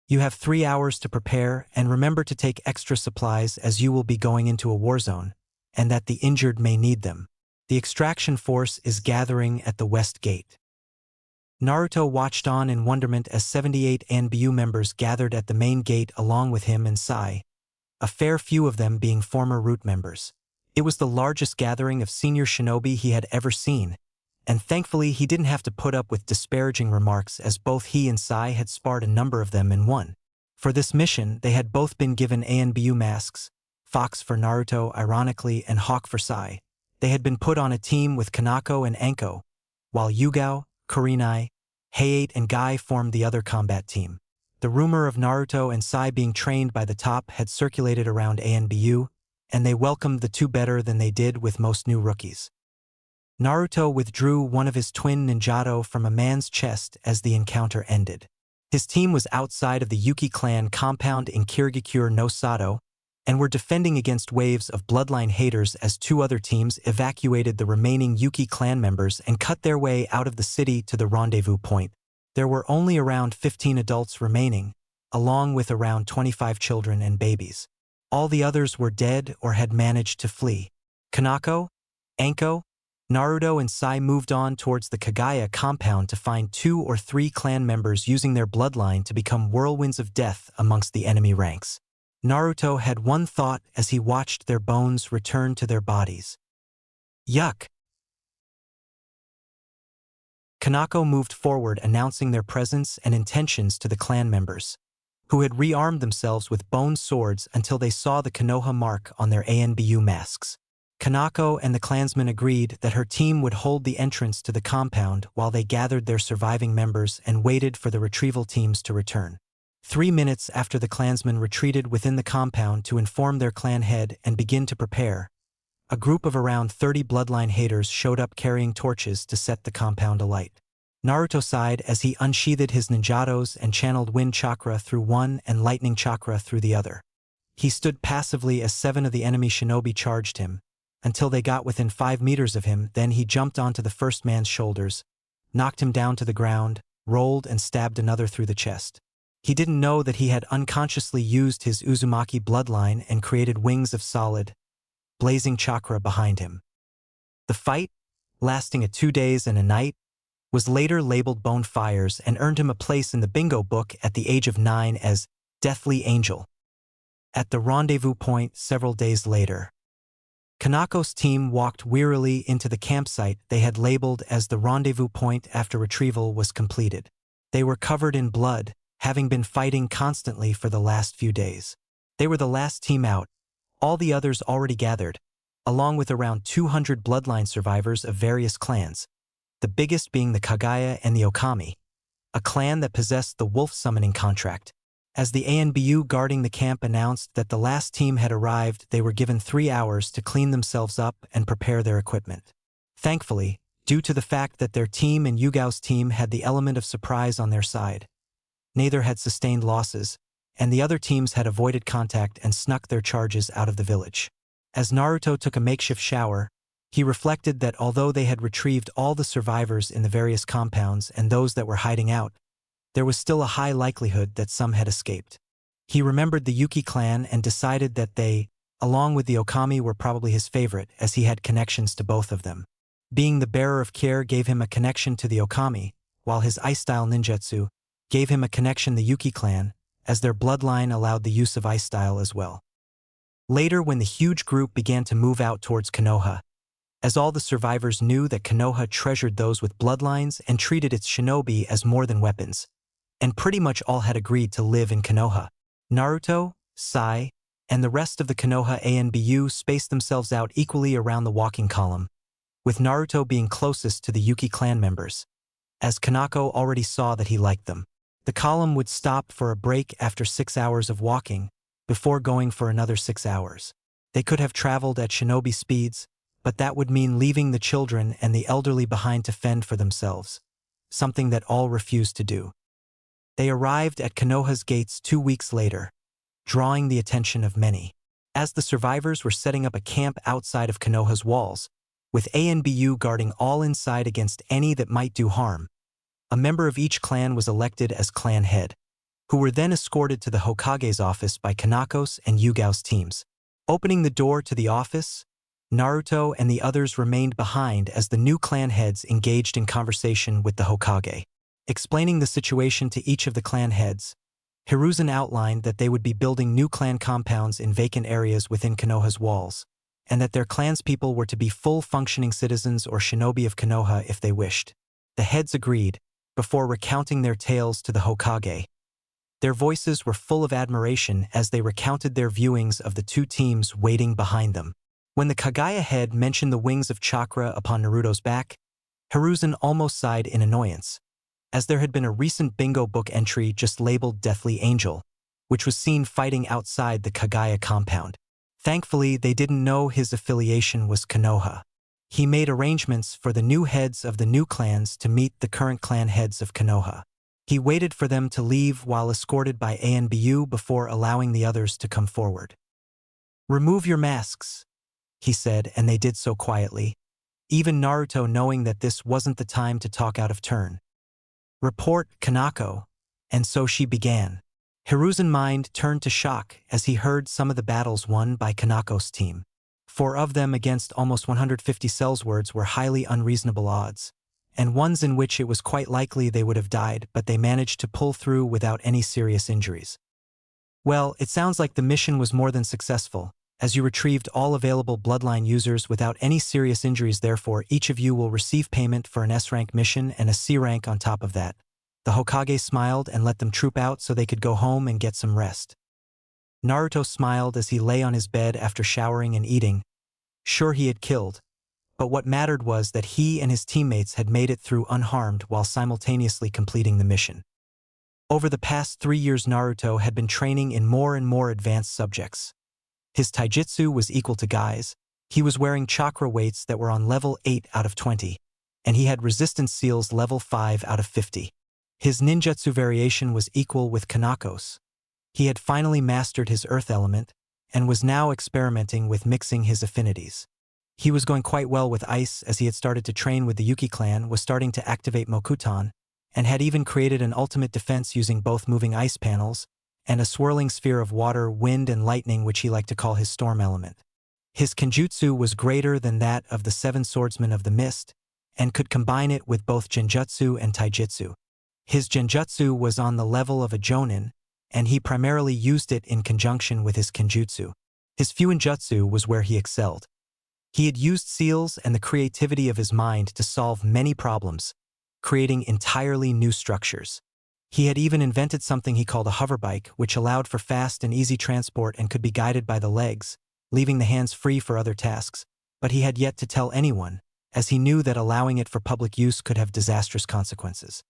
You have 3 hours to prepare, and remember to take extra supplies as you will be going into a war zone, and that the injured may need them. The extraction force is gathering at the West Gate. Naruto watched on in wonderment as 78 ANBU members gathered at the main gate along with him and Sai, a fair few of them being former Root members. It was the largest gathering of senior shinobi he had ever seen, and thankfully he didn't have to put up with disparaging remarks as both he and Sai had sparred a number of them in one. For this mission, they had both been given ANBU masks, Fox for Naruto ironically and Hawk for Sai. They had been put on a team with Kanako and Anko, while Yugao, Kurenai, Hayate and Guy formed the other combat team. The rumor of Naruto and Sai being trained by the top had circulated around ANBU, and they welcomed the two better than they did with most new rookies. Naruto withdrew one of his twin ninjato from a man's chest as the encounter ended. His team was outside of the Yuki clan compound in Kirigakure no Sato, and were defending against waves of bloodline haters as 2 other teams evacuated the remaining Yuki clan members and cut their way out of the city to the rendezvous point. There were only around 15 adults remaining, along with around 25 children and babies. All the others were dead or had managed to flee. Kanako, Anko, Naruto and Sai moved on towards the Kagaya compound to find 2 or 3 clan members using their bloodline to become whirlwinds of death amongst the enemy ranks. Naruto had one thought as he watched their bones return to their bodies. Yuck! Kanako moved forward announcing their presence and intentions to the clan members, who had rearmed themselves with bone swords until they saw the Konoha mark on their ANBU masks. Kanako and the clansmen agreed that her team would hold the entrance to the compound while they gathered their surviving members and waited for the retrieval teams to return. 3 minutes after the clansmen retreated within the compound to inform their clan head and begin to prepare, a group of around 30 bloodline haters showed up carrying torches to set the compound alight. Naruto sighed as he unsheathed his ninjatos and channeled wind chakra through one and lightning chakra through the other. He stood passively as 7 of the enemy shinobi charged him, until they got within 5 meters of him. Then he jumped onto the first man's shoulders, knocked him down to the ground, rolled and stabbed another through the chest. He didn't know that he had unconsciously used his Uzumaki bloodline and created wings of solid, blazing chakra behind him. The fight, lasting 2 days and a night, was later labeled Bonefires and earned him a place in the bingo book at the age of 9 as Deathly Angel. At the rendezvous point several days later, Kanako's team walked wearily into the campsite they had labeled as the rendezvous point after retrieval was completed. They were covered in blood, having been fighting constantly for the last few days. They were the last team out, all the others already gathered, along with around 200 bloodline survivors of various clans, the biggest being the Kagaya and the Okami, a clan that possessed the wolf summoning contract. As the ANBU guarding the camp announced that the last team had arrived, they were given 3 hours to clean themselves up and prepare their equipment. Thankfully, due to the fact that their team and Yugao's team had the element of surprise on their side, neither had sustained losses, and the other teams had avoided contact and snuck their charges out of the village. As Naruto took a makeshift shower, he reflected that although they had retrieved all the survivors in the various compounds and those that were hiding out, there was still a high likelihood that some had escaped. He remembered the Yuki clan and decided that they, along with the Okami, were probably his favorite, as he had connections to both of them. Being the bearer of care gave him a connection to the Okami, while his ice-style ninjutsu gave him a connection to the Yuki clan, as their bloodline allowed the use of ice-style as well. Later, when the huge group began to move out towards Konoha, as all the survivors knew that Konoha treasured those with bloodlines and treated its shinobi as more than weapons, and pretty much all had agreed to live in Konoha. Naruto, Sai, and the rest of the Konoha ANBU spaced themselves out equally around the walking column, with Naruto being closest to the Yuki clan members, as Kanako already saw that he liked them. The column would stop for a break after 6 hours of walking, before going for another 6 hours. They could have traveled at shinobi speeds, but that would mean leaving the children and the elderly behind to fend for themselves, something that all refused to do. They arrived at Konoha's gates 2 weeks later, drawing the attention of many. As the survivors were setting up a camp outside of Konoha's walls, with ANBU guarding all inside against any that might do harm, a member of each clan was elected as clan head, who were then escorted to the Hokage's office by Kanako's and Yugao's teams. Opening the door to the office, Naruto and the others remained behind as the new clan heads engaged in conversation with the Hokage. Explaining the situation to each of the clan heads, Hiruzen outlined that they would be building new clan compounds in vacant areas within Konoha's walls, and that their clan's people were to be full-functioning citizens or shinobi of Konoha if they wished. The heads agreed, before recounting their tales to the Hokage. Their voices were full of admiration as they recounted their viewings of the two teams waiting behind them. When the Kagaya head mentioned the wings of chakra upon Naruto's back, Hiruzen almost sighed in annoyance, as there had been a recent bingo book entry just labeled Deathly Angel, which was seen fighting outside the Kagaya compound. Thankfully, they didn't know his affiliation was Konoha. He made arrangements for the new heads of the new clans to meet the current clan heads of Konoha. He waited for them to leave while escorted by ANBU before allowing the others to come forward. "Remove your masks," he said, and they did so quietly, even Naruto knowing that this wasn't the time to talk out of turn. "Report, Kanako," and so she began. Hiruzen's mind turned to shock as he heard some of the battles won by Kanako's team. 4 of them against almost 150 cells words were highly unreasonable odds, and ones in which it was quite likely they would have died, but they managed to pull through without any serious injuries. "Well, it sounds like the mission was more than successful, as you retrieved all available bloodline users without any serious injuries. Therefore, each of you will receive payment for an S-rank mission and a C rank on top of that." The Hokage smiled and let them troop out so they could go home and get some rest. Naruto smiled as he lay on his bed after showering and eating. Sure, he had killed, but what mattered was that he and his teammates had made it through unharmed while simultaneously completing the mission. Over the past 3 years, Naruto had been training in more and more advanced subjects. His taijutsu was equal to Gai's, he was wearing chakra weights that were on level 8 out of 20, and he had resistance seals level 5 out of 50. His ninjutsu variation was equal with Kanako's. He had finally mastered his earth element, and was now experimenting with mixing his affinities. He was going quite well with ice as he had started to train with the Yuki clan, was starting to activate Mokuton, and had even created an ultimate defense using both moving ice panels and a swirling sphere of water, wind, and lightning, which he liked to call his storm element. His kenjutsu was greater than that of the 7 swordsmen of the mist, and could combine it with both genjutsu and taijutsu. His genjutsu was on the level of a jonin, and he primarily used it in conjunction with his kenjutsu. His fuinjutsu was where he excelled. He had used seals and the creativity of his mind to solve many problems, creating entirely new structures. He had even invented something he called a hoverbike, which allowed for fast and easy transport and could be guided by the legs, leaving the hands free for other tasks, but he had yet to tell anyone, as he knew that allowing it for public use could have disastrous consequences.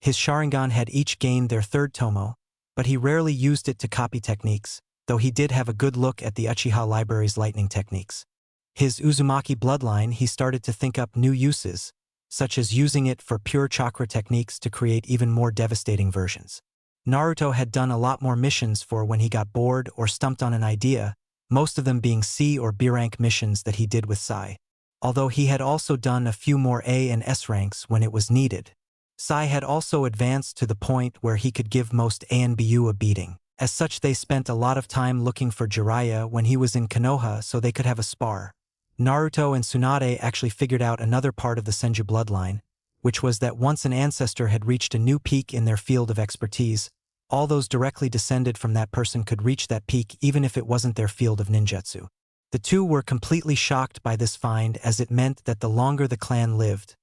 His Sharingan had each gained their 3rd tomo, but he rarely used it to copy techniques, though he did have a good look at the Uchiha Library's lightning techniques. His Uzumaki bloodline, he started to think up new uses, such as using it for pure chakra techniques to create even more devastating versions. Naruto had done a lot more missions for when he got bored or stumped on an idea, most of them being C or B rank missions that he did with Sai. Although he had also done a few more A and S ranks when it was needed. Sai had also advanced to the point where he could give most ANBU a beating. As such, they spent a lot of time looking for Jiraiya when he was in Konoha so they could have a spar. Naruto and Tsunade actually figured out another part of the Senju bloodline, which was that once an ancestor had reached a new peak in their field of expertise, all those directly descended from that person could reach that peak even if it wasn't their field of ninjutsu. The two were completely shocked by this find, as it meant that the longer the clan lived,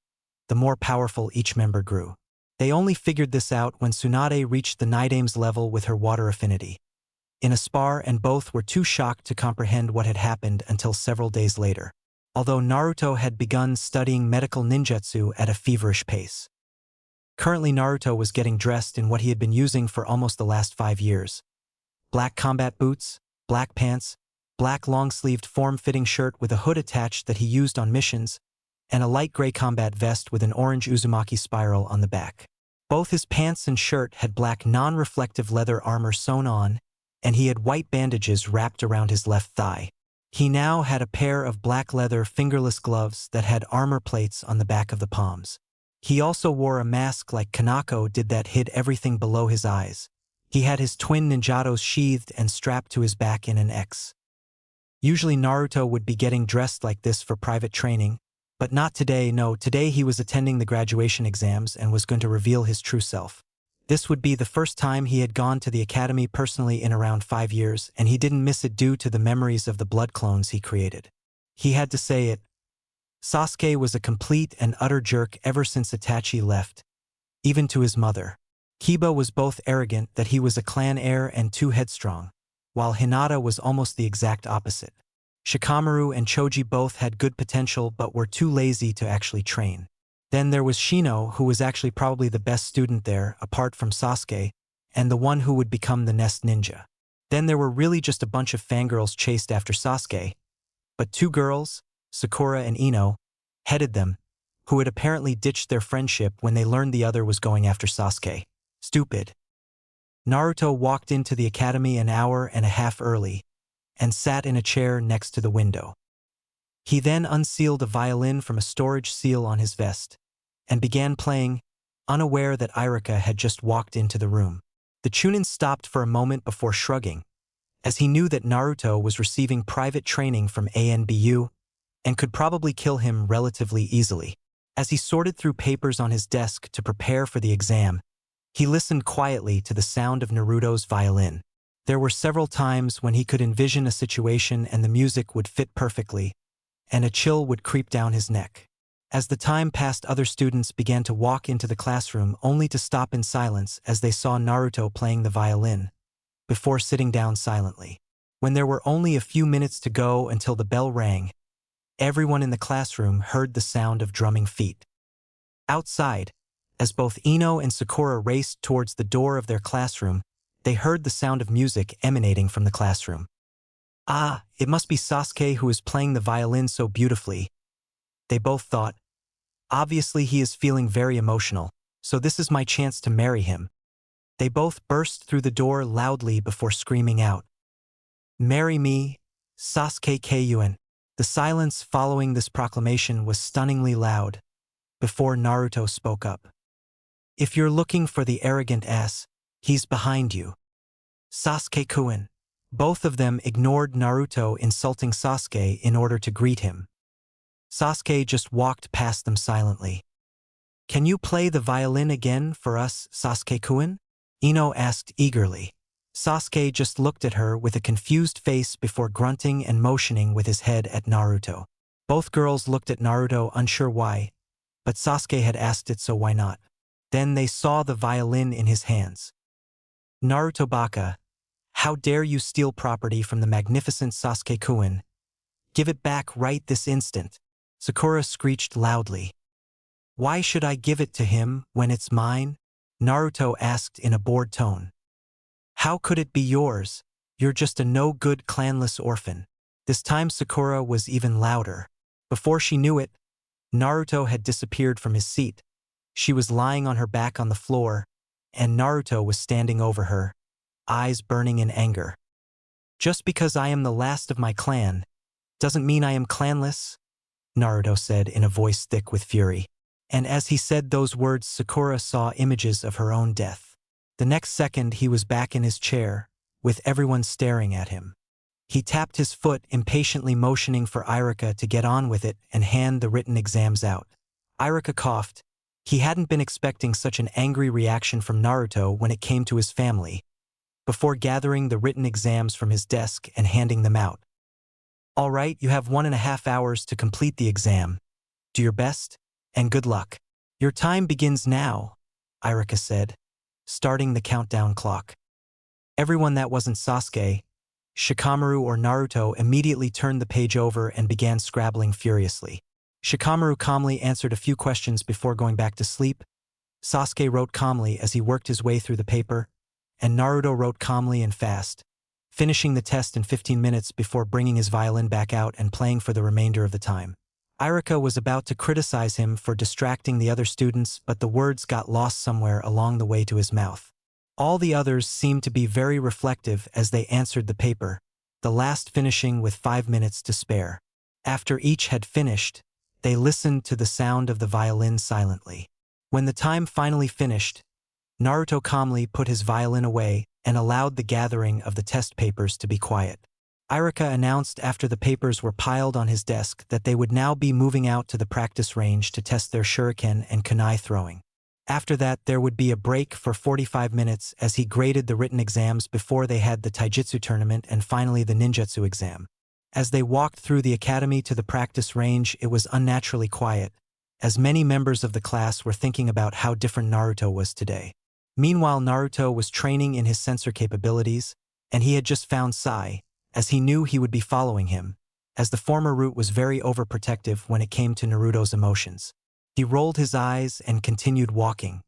the more powerful each member grew. They only figured this out when Tsunade reached the Nidame's level with her water affinity. In a spar, and both were too shocked to comprehend what had happened until several days later. Although Naruto had begun studying medical ninjutsu at a feverish pace. Currently, Naruto was getting dressed in what he had been using for almost the last 5 years. black combat boots, black pants, black long-sleeved form-fitting shirt with a hood attached that he used on missions, and a light gray combat vest with an orange Uzumaki spiral on the back. Both his pants and shirt had black non-reflective leather armor sewn on, and he had white bandages wrapped around his left thigh. He now had a pair of black leather fingerless gloves that had armor plates on the back of the palms. He also wore a mask like Kanako did that hid everything below his eyes. He had his twin ninjatos sheathed and strapped to his back in an X. Usually Naruto would be getting dressed like this for private training, but not today. No, today he was attending the graduation exams and was going to reveal his true self. This would be the first time he had gone to the academy personally in around 5 years, and he didn't miss it due to the memories of the blood clones he created. He had to say it. Sasuke was a complete and utter jerk ever since Itachi left, even to his mother. Kiba was both arrogant that he was a clan heir and too headstrong, while Hinata was almost the exact opposite. Shikamaru and Choji both had good potential but were too lazy to actually train. Then there was Shino, who was actually probably the best student there, apart from Sasuke, and the one who would become the next ninja. Then there were really just a bunch of fangirls chased after Sasuke, but 2 girls, Sakura and Ino, headed them, who had apparently ditched their friendship when they learned the other was going after Sasuke. Stupid. Naruto walked into the academy an hour and a half early, and sat in a chair next to the window. He then unsealed a violin from a storage seal on his vest, and began playing, unaware that Irika had just walked into the room. The Chunin stopped for a moment before shrugging, as he knew that Naruto was receiving private training from ANBU and could probably kill him relatively easily. As he sorted through papers on his desk to prepare for the exam, he listened quietly to the sound of Naruto's violin. There were several times when he could envision a situation and the music would fit perfectly, and a chill would creep down his neck. As the time passed, other students began to walk into the classroom only to stop in silence as they saw Naruto playing the violin, before sitting down silently. When there were only a few minutes to go until the bell rang, everyone in the classroom heard the sound of drumming feet. Outside, as both Ino and Sakura raced towards the door of their classroom, they heard the sound of music emanating from the classroom. Ah, it must be Sasuke who is playing the violin so beautifully, they both thought. Obviously he is feeling very emotional, so this is my chance to marry him. They both burst through the door loudly before screaming out, "Marry me, Sasuke Kayuin." The silence following this proclamation was stunningly loud, before Naruto spoke up. "If you're looking for the arrogant ass, he's behind you. Sasuke-kun." Both of them ignored Naruto insulting Sasuke in order to greet him. Sasuke just walked past them silently. "Can you play the violin again for us, Sasuke-kun?" Ino asked eagerly. Sasuke just looked at her with a confused face before grunting and motioning with his head at Naruto. Both girls looked at Naruto unsure why, but Sasuke had asked it, so why not? Then they saw the violin in his hands. "Naruto Baka, how dare you steal property from the magnificent Sasuke-kun? Give it back right this instant." Sakura screeched loudly. "Why should I give it to him when it's mine?" Naruto asked in a bored tone. "How could it be yours? You're just a no-good clanless orphan." This time Sakura was even louder. Before she knew it, Naruto had disappeared from his seat. She was lying on her back on the floor, and Naruto was standing over her, eyes burning in anger. "Just because I am the last of my clan, doesn't mean I am clanless," Naruto said in a voice thick with fury. And as he said those words, Sakura saw images of her own death. The next second he was back in his chair, with everyone staring at him. He tapped his foot, impatiently motioning for Irika to get on with it and hand the written exams out. Irika coughed. He hadn't been expecting such an angry reaction from Naruto when it came to his family, before gathering the written exams from his desk and handing them out. "All right, you have 1.5 hours to complete the exam. Do your best, and good luck. Your time begins now," Irika said, starting the countdown clock. Everyone that wasn't Sasuke, Shikamaru or Naruto immediately turned the page over and began scrabbling furiously. Shikamaru calmly answered a few questions before going back to sleep. Sasuke wrote calmly as he worked his way through the paper, and Naruto wrote calmly and fast, finishing the test in 15 minutes before bringing his violin back out and playing for the remainder of the time. Irika was about to criticize him for distracting the other students, but the words got lost somewhere along the way to his mouth. All the others seemed to be very reflective as they answered the paper, the last finishing with 5 minutes to spare. After each had finished, they listened to the sound of the violin silently. When the time finally finished, Naruto calmly put his violin away and allowed the gathering of the test papers to be quiet. Irika announced after the papers were piled on his desk that they would now be moving out to the practice range to test their shuriken and kunai throwing. After that, there would be a break for 45 minutes as he graded the written exams before they had the taijutsu tournament and finally the ninjutsu exam. As they walked through the academy to the practice range, it was unnaturally quiet, as many members of the class were thinking about how different Naruto was today. Meanwhile, Naruto was training in his sensor capabilities, and he had just found Sai, as he knew he would be following him, as the former route was very overprotective when it came to Naruto's emotions. He rolled his eyes and continued walking.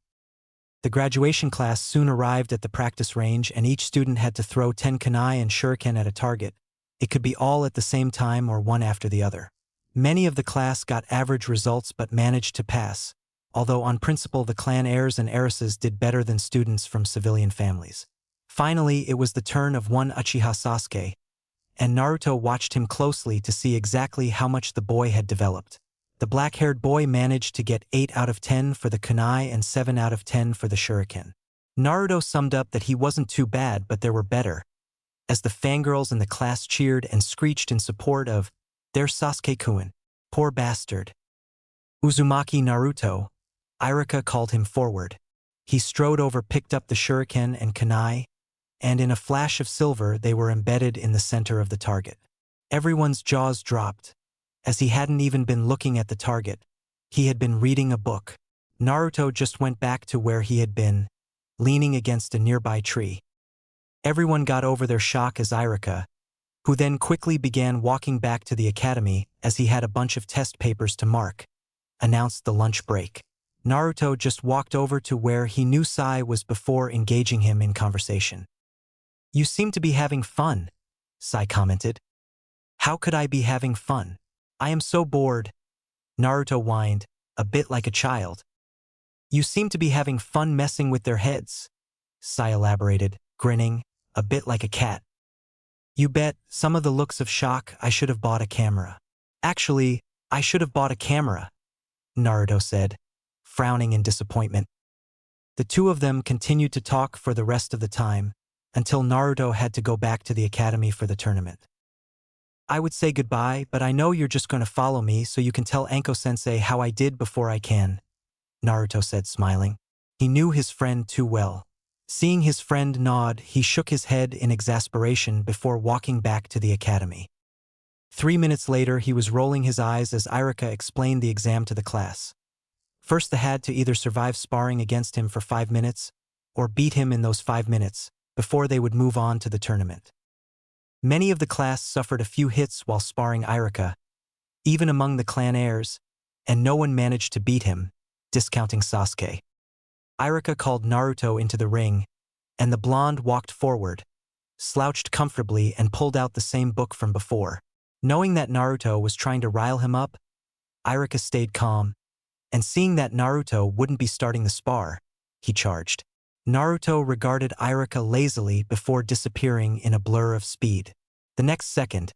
The graduation class soon arrived at the practice range, and each student had to throw 10 kunai and shuriken at a target. It could be all at the same time or one after the other. Many of the class got average results but managed to pass, although on principle the clan heirs and heiresses did better than students from civilian families. Finally, it was the turn of one Uchiha Sasuke, and Naruto watched him closely to see exactly how much the boy had developed. The black-haired boy managed to get 8 out of 10 for the kunai and 7 out of 10 for the shuriken. Naruto summed up that he wasn't too bad, but there were better, as the fangirls in the class cheered and screeched in support of their Sasuke-kun. Poor bastard. Uzumaki Naruto, Irika called him forward. He strode over, picked up the shuriken and kunai, and in a flash of silver they were embedded in the center of the target. Everyone's jaws dropped, as he hadn't even been looking at the target. He had been reading a book. Naruto just went back to where he had been, leaning against a nearby tree. Everyone got over their shock as Irika, who then quickly began walking back to the academy as he had a bunch of test papers to mark, announced the lunch break. Naruto just walked over to where he knew Sai was before engaging him in conversation. "You seem to be having fun," Sai commented. "How could I be having fun? I am so bored," Naruto whined, a bit like a child. "You seem to be having fun messing with their heads," Sai elaborated, grinning, a bit like a cat. "You bet, some of the looks of shock. I should have bought a camera." "Actually, I should have bought a camera," Naruto said, frowning in disappointment. The two of them continued to talk for the rest of the time, until Naruto had to go back to the academy for the tournament. "I would say goodbye, but I know you're just going to follow me so you can tell Anko-sensei how I did before I can," Naruto said, smiling. He knew his friend too well. Seeing his friend nod, he shook his head in exasperation before walking back to the academy. 3 minutes later, he was rolling his eyes as Irika explained the exam to the class. First, they had to either survive sparring against him for 5 minutes, or beat him in those 5 minutes, before they would move on to the tournament. Many of the class suffered a few hits while sparring Irika, even among the clan heirs, and no one managed to beat him, discounting Sasuke. Irika called Naruto into the ring, and the blonde walked forward, slouched comfortably and pulled out the same book from before. Knowing that Naruto was trying to rile him up, Irika stayed calm, and seeing that Naruto wouldn't be starting the spar, he charged. Naruto regarded Irika lazily before disappearing in a blur of speed. The next second,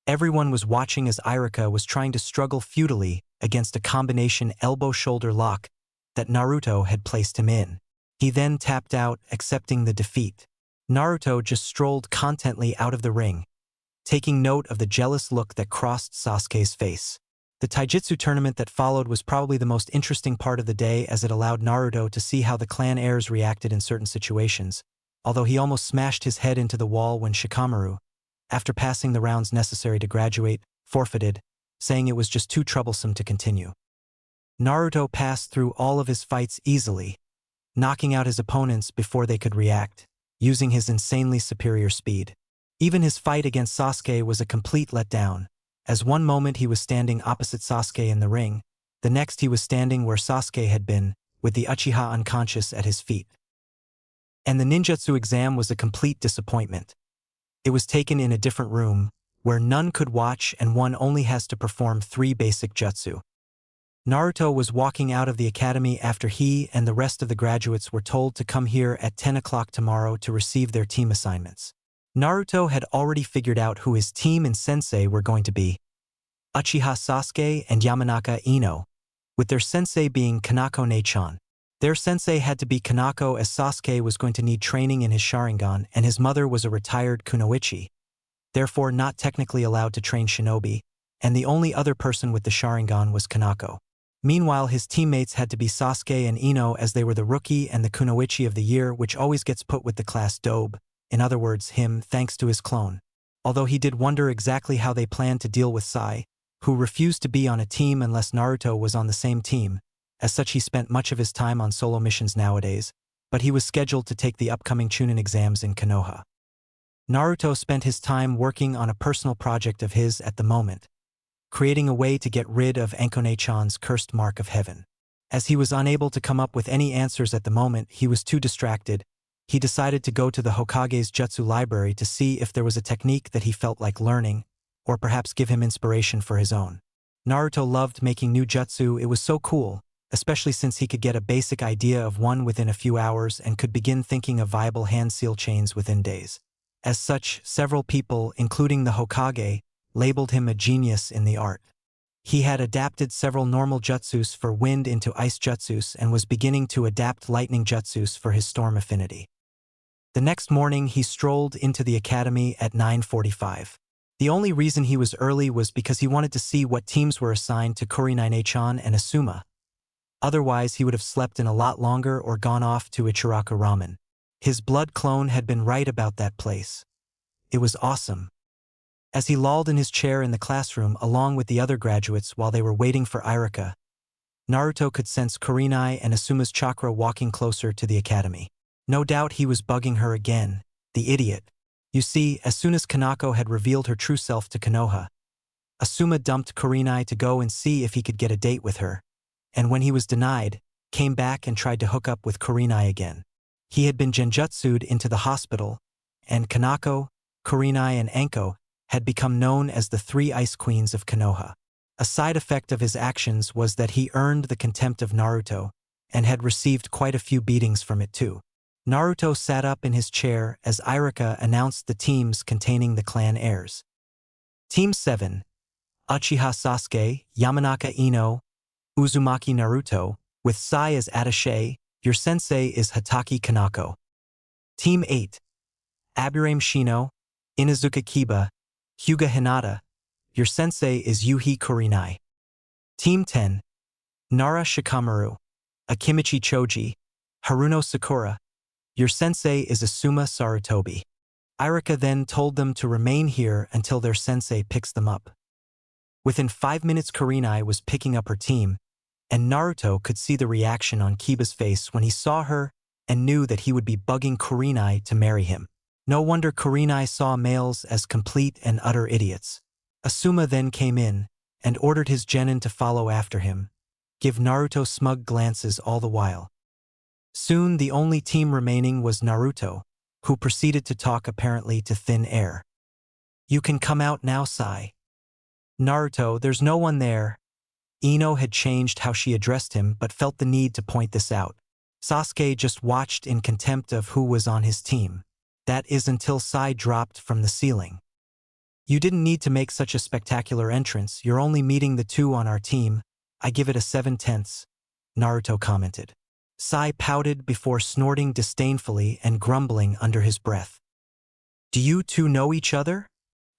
everyone was watching as Irika was trying to struggle futilely against a combination elbow-shoulder lock that Naruto had placed him in. He then tapped out, accepting the defeat. Naruto just strolled contently out of the ring, taking note of the jealous look that crossed Sasuke's face. The taijutsu tournament that followed was probably the most interesting part of the day, as it allowed Naruto to see how the clan heirs reacted in certain situations, although he almost smashed his head into the wall when Shikamaru, after passing the rounds necessary to graduate, forfeited, saying it was just too troublesome to continue. Naruto passed through all of his fights easily, knocking out his opponents before they could react, using his insanely superior speed. Even his fight against Sasuke was a complete letdown, as one moment he was standing opposite Sasuke in the ring, the next he was standing where Sasuke had been, with the Uchiha unconscious at his feet. And the ninjutsu exam was a complete disappointment. It was taken in a different room, where none could watch and one only has to perform 3 basic jutsu. Naruto was walking out of the academy after he and the rest of the graduates were told to come here at 10 o'clock tomorrow to receive their team assignments. Naruto had already figured out who his team and sensei were going to be: Uchiha Sasuke and Yamanaka Ino, with their sensei being Kanako Nechan. Their sensei had to be Kanako as Sasuke was going to need training in his Sharingan and his mother was a retired kunoichi, therefore not technically allowed to train shinobi, and the only other person with the Sharingan was Kanako. Meanwhile, his teammates had to be Sasuke and Ino as they were the rookie and the kunoichi of the year, which always gets put with the class dobe, in other words him, thanks to his clone. Although he did wonder exactly how they planned to deal with Sai, who refused to be on a team unless Naruto was on the same team. As such, he spent much of his time on solo missions nowadays, but he was scheduled to take the upcoming Chunin exams in Konoha. Naruto spent his time working on a personal project of his at the moment, creating a way to get rid of Ankone-chan's cursed mark of heaven. As he was unable to come up with any answers at the moment, he was too distracted. He decided to go to the Hokage's jutsu library to see if there was a technique that he felt like learning, or perhaps give him inspiration for his own. Naruto loved making new jutsu. It was so cool, especially since he could get a basic idea of one within a few hours and could begin thinking of viable hand seal chains within days. As such, several people, including the Hokage, labeled him a genius in the art. He had adapted several normal jutsus for wind into ice jutsus and was beginning to adapt lightning jutsus for his storm affinity. The next morning he strolled into the academy at 9:45. The only reason he was early was because he wanted to see what teams were assigned to Kurinai-chan and Asuma. Otherwise he would have slept in a lot longer or gone off to Ichiraku Ramen. His blood clone had been right about that place. It was awesome. As he lolled in his chair in the classroom along with the other graduates while they were waiting for Irika, Naruto could sense Kurinai and Asuma's chakra walking closer to the academy. No doubt he was bugging her again, the idiot. You see, as soon as Kanako had revealed her true self to Konoha, Asuma dumped Kurinai to go and see if he could get a date with her, and when he was denied, came back and tried to hook up with Kurinai again. He had been genjutsu'd into the hospital, and Kanako, Kurinai and Anko had become known as the 3 Ice Queens of Konoha. A side effect of his actions was that he earned the contempt of Naruto, and had received quite a few beatings from it too. Naruto sat up in his chair as Irika announced the teams containing the clan heirs. Team 7, Uchiha Sasuke, Yamanaka Ino, Uzumaki Naruto, with Sai as attaché, your sensei is Hatake Kanako. Team 8, Aburame Shino, Inazuka Kiba, Hyuga Hinata, your sensei is Yuhi Kurinai. Team 10, Nara Shikamaru, Akimichi Choji, Haruno Sakura, your sensei is Asuma Sarutobi. Irika then told them to remain here until their sensei picks them up. Within 5 minutes Kurinai was picking up her team, and Naruto could see the reaction on Kiba's face when he saw her and knew that he would be bugging Kurinai to marry him. No wonder Kurinai saw males as complete and utter idiots. Asuma then came in and ordered his genin to follow after him, give Naruto smug glances all the while. Soon the only team remaining was Naruto, who proceeded to talk apparently to thin air. You can come out now, Sai. Naruto, there's no one there. Ino had changed how she addressed him but felt the need to point this out. Sasuke just watched in contempt of who was on his team. That is until Sai dropped from the ceiling. You didn't need to make such a spectacular entrance, you're only meeting the 2 on our team. I give it a 7/10, Naruto commented. Sai pouted before snorting disdainfully and grumbling under his breath. Do you 2 know each other?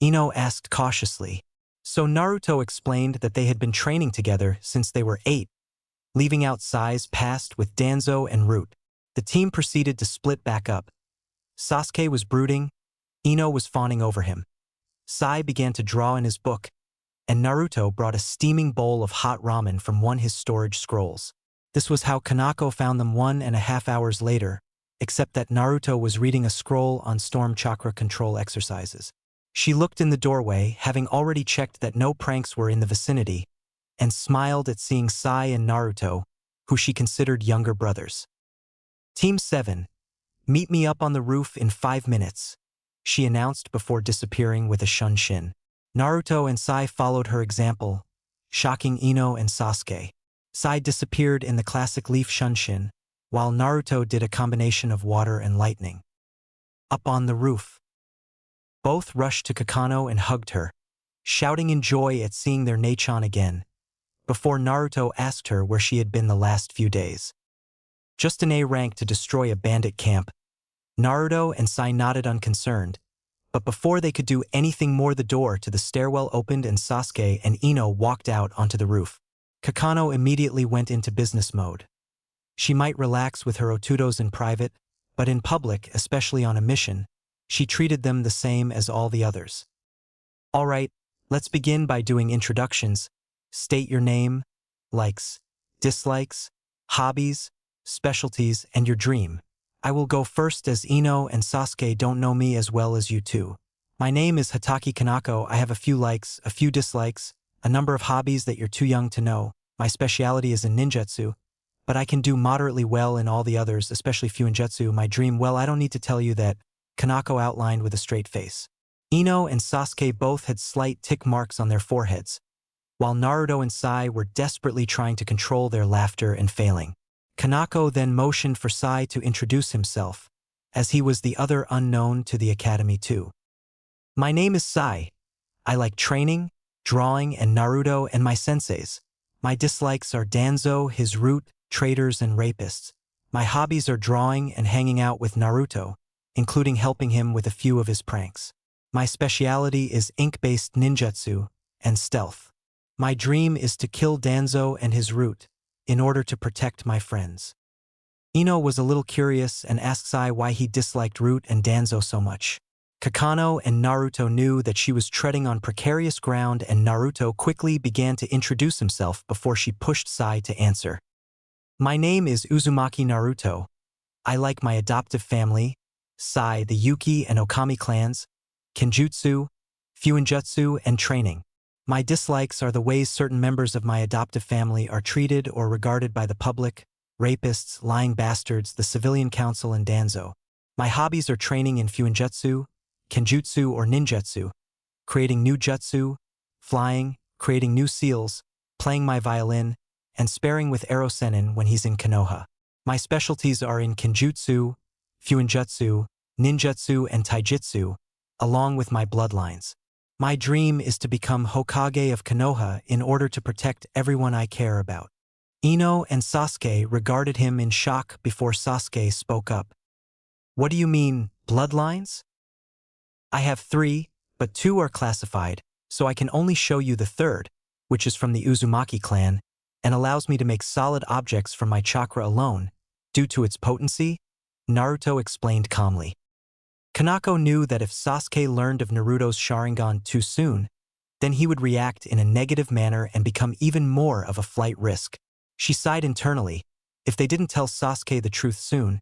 Ino asked cautiously. So Naruto explained that they had been training together since they were 8, leaving out Sai's past with Danzo and Root. The team proceeded to split back up. Sasuke was brooding, Ino was fawning over him. Sai began to draw in his book, and Naruto brought a steaming bowl of hot ramen from one of his storage scrolls. This was how Kanako found them 1.5 hours later, except that Naruto was reading a scroll on storm chakra control exercises. She looked in the doorway, having already checked that no pranks were in the vicinity, and smiled at seeing Sai and Naruto, who she considered younger brothers. Team 7, meet me up on the roof in 5 minutes. she announced before disappearing with a shunshin. Naruto and Sai followed her example, shocking Ino and Sasuke. Sai disappeared in the classic leaf shunshin, while Naruto did a combination of water and lightning. Up on the roof. Both rushed to Kakano and hugged her, shouting in joy at seeing their Nachan again, before Naruto asked her where she had been the last few days. Just an A rank to destroy a bandit camp. Naruto and Sai nodded unconcerned, but before they could do anything more the door to the stairwell opened and Sasuke and Ino walked out onto the roof. Kakano immediately went into business mode. She might relax with her otudos in private, but in public, especially on a mission, she treated them the same as all the others. Alright, let's begin by doing introductions. State your name, likes, dislikes, hobbies, specialties, and your dream. I will go first as Ino and Sasuke don't know me as well as you two. My name is Hataki Kanako. I have a few likes, a few dislikes, a number of hobbies that you're too young to know. My speciality is in ninjutsu, but I can do moderately well in all the others, especially fuinjutsu. My dream, well, I don't need to tell you that, Kanako outlined with a straight face. Ino and Sasuke both had slight tick marks on their foreheads, while Naruto and Sai were desperately trying to control their laughter and failing. Kanako then motioned for Sai to introduce himself, as he was the other unknown to the academy too. My name is Sai. I like training, drawing, and Naruto and my senseis. My dislikes are Danzo, his root, traitors, and rapists. My hobbies are drawing and hanging out with Naruto, including helping him with a few of his pranks. My speciality is ink-based ninjutsu and stealth. My dream is to kill Danzo and his root, in order to protect my friends. Ino was a little curious and asked Sai why he disliked Root and Danzo so much. Kakano and Naruto knew that she was treading on precarious ground, and Naruto quickly began to introduce himself before she pushed Sai to answer. My name is Uzumaki Naruto. I like my adoptive family, Sai, the Yuki and Okami clans, Kenjutsu, Fuinjutsu, and training. My dislikes are the ways certain members of my adoptive family are treated or regarded by the public, rapists, lying bastards, the civilian council, and Danzo. My hobbies are training in Fuinjutsu, Kenjutsu, or ninjutsu, creating new jutsu, flying, creating new seals, playing my violin, and sparring with Erosenin when he's in Konoha. My specialties are in Kenjutsu, Fuinjutsu, ninjutsu, and taijutsu, along with my bloodlines. My dream is to become Hokage of Konoha in order to protect everyone I care about. Ino and Sasuke regarded him in shock before Sasuke spoke up. What do you mean, bloodlines? I have 3, but 2 are classified, so I can only show you the 3rd, which is from the Uzumaki clan, and allows me to make solid objects from my chakra alone, due to its potency, Naruto explained calmly. Kanako knew that if Sasuke learned of Naruto's Sharingan too soon, then he would react in a negative manner and become even more of a flight risk. She sighed internally. If they didn't tell Sasuke the truth soon,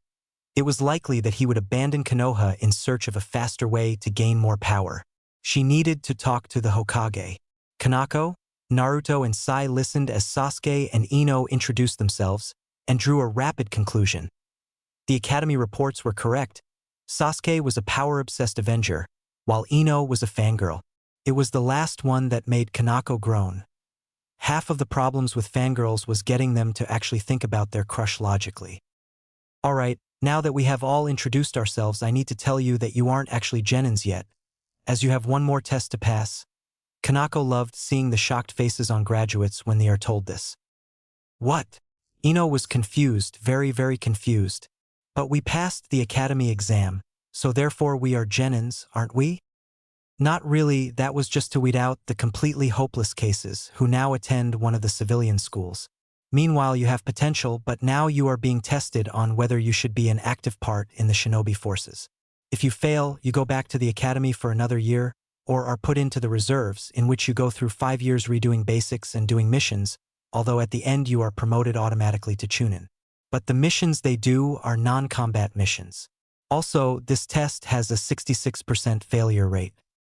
it was likely that he would abandon Konoha in search of a faster way to gain more power. She needed to talk to the Hokage. Kanako, Naruto, and Sai listened as Sasuke and Ino introduced themselves and drew a rapid conclusion. The academy reports were correct. Sasuke was a power-obsessed Avenger, while Ino was a fangirl. It was the last one that made Kanako groan. Half of the problems with fangirls was getting them to actually think about their crush logically. Alright, now that we have all introduced ourselves, I need to tell you that you aren't actually Genins yet, as you have one more test to pass. Kanako loved seeing the shocked faces on graduates when they are told this. What? Ino was confused, very, very confused. But we passed the academy exam, so therefore we are Genins, aren't we? Not really, that was just to weed out the completely hopeless cases who now attend one of the civilian schools. Meanwhile, you have potential, but now you are being tested on whether you should be an active part in the shinobi forces. If you fail, you go back to the academy for another year, or are put into the reserves, in which you go through 5 years redoing basics and doing missions, although at the end you are promoted automatically to Chunin. But the missions they do are non-combat missions. Also, this test has a 66% failure rate.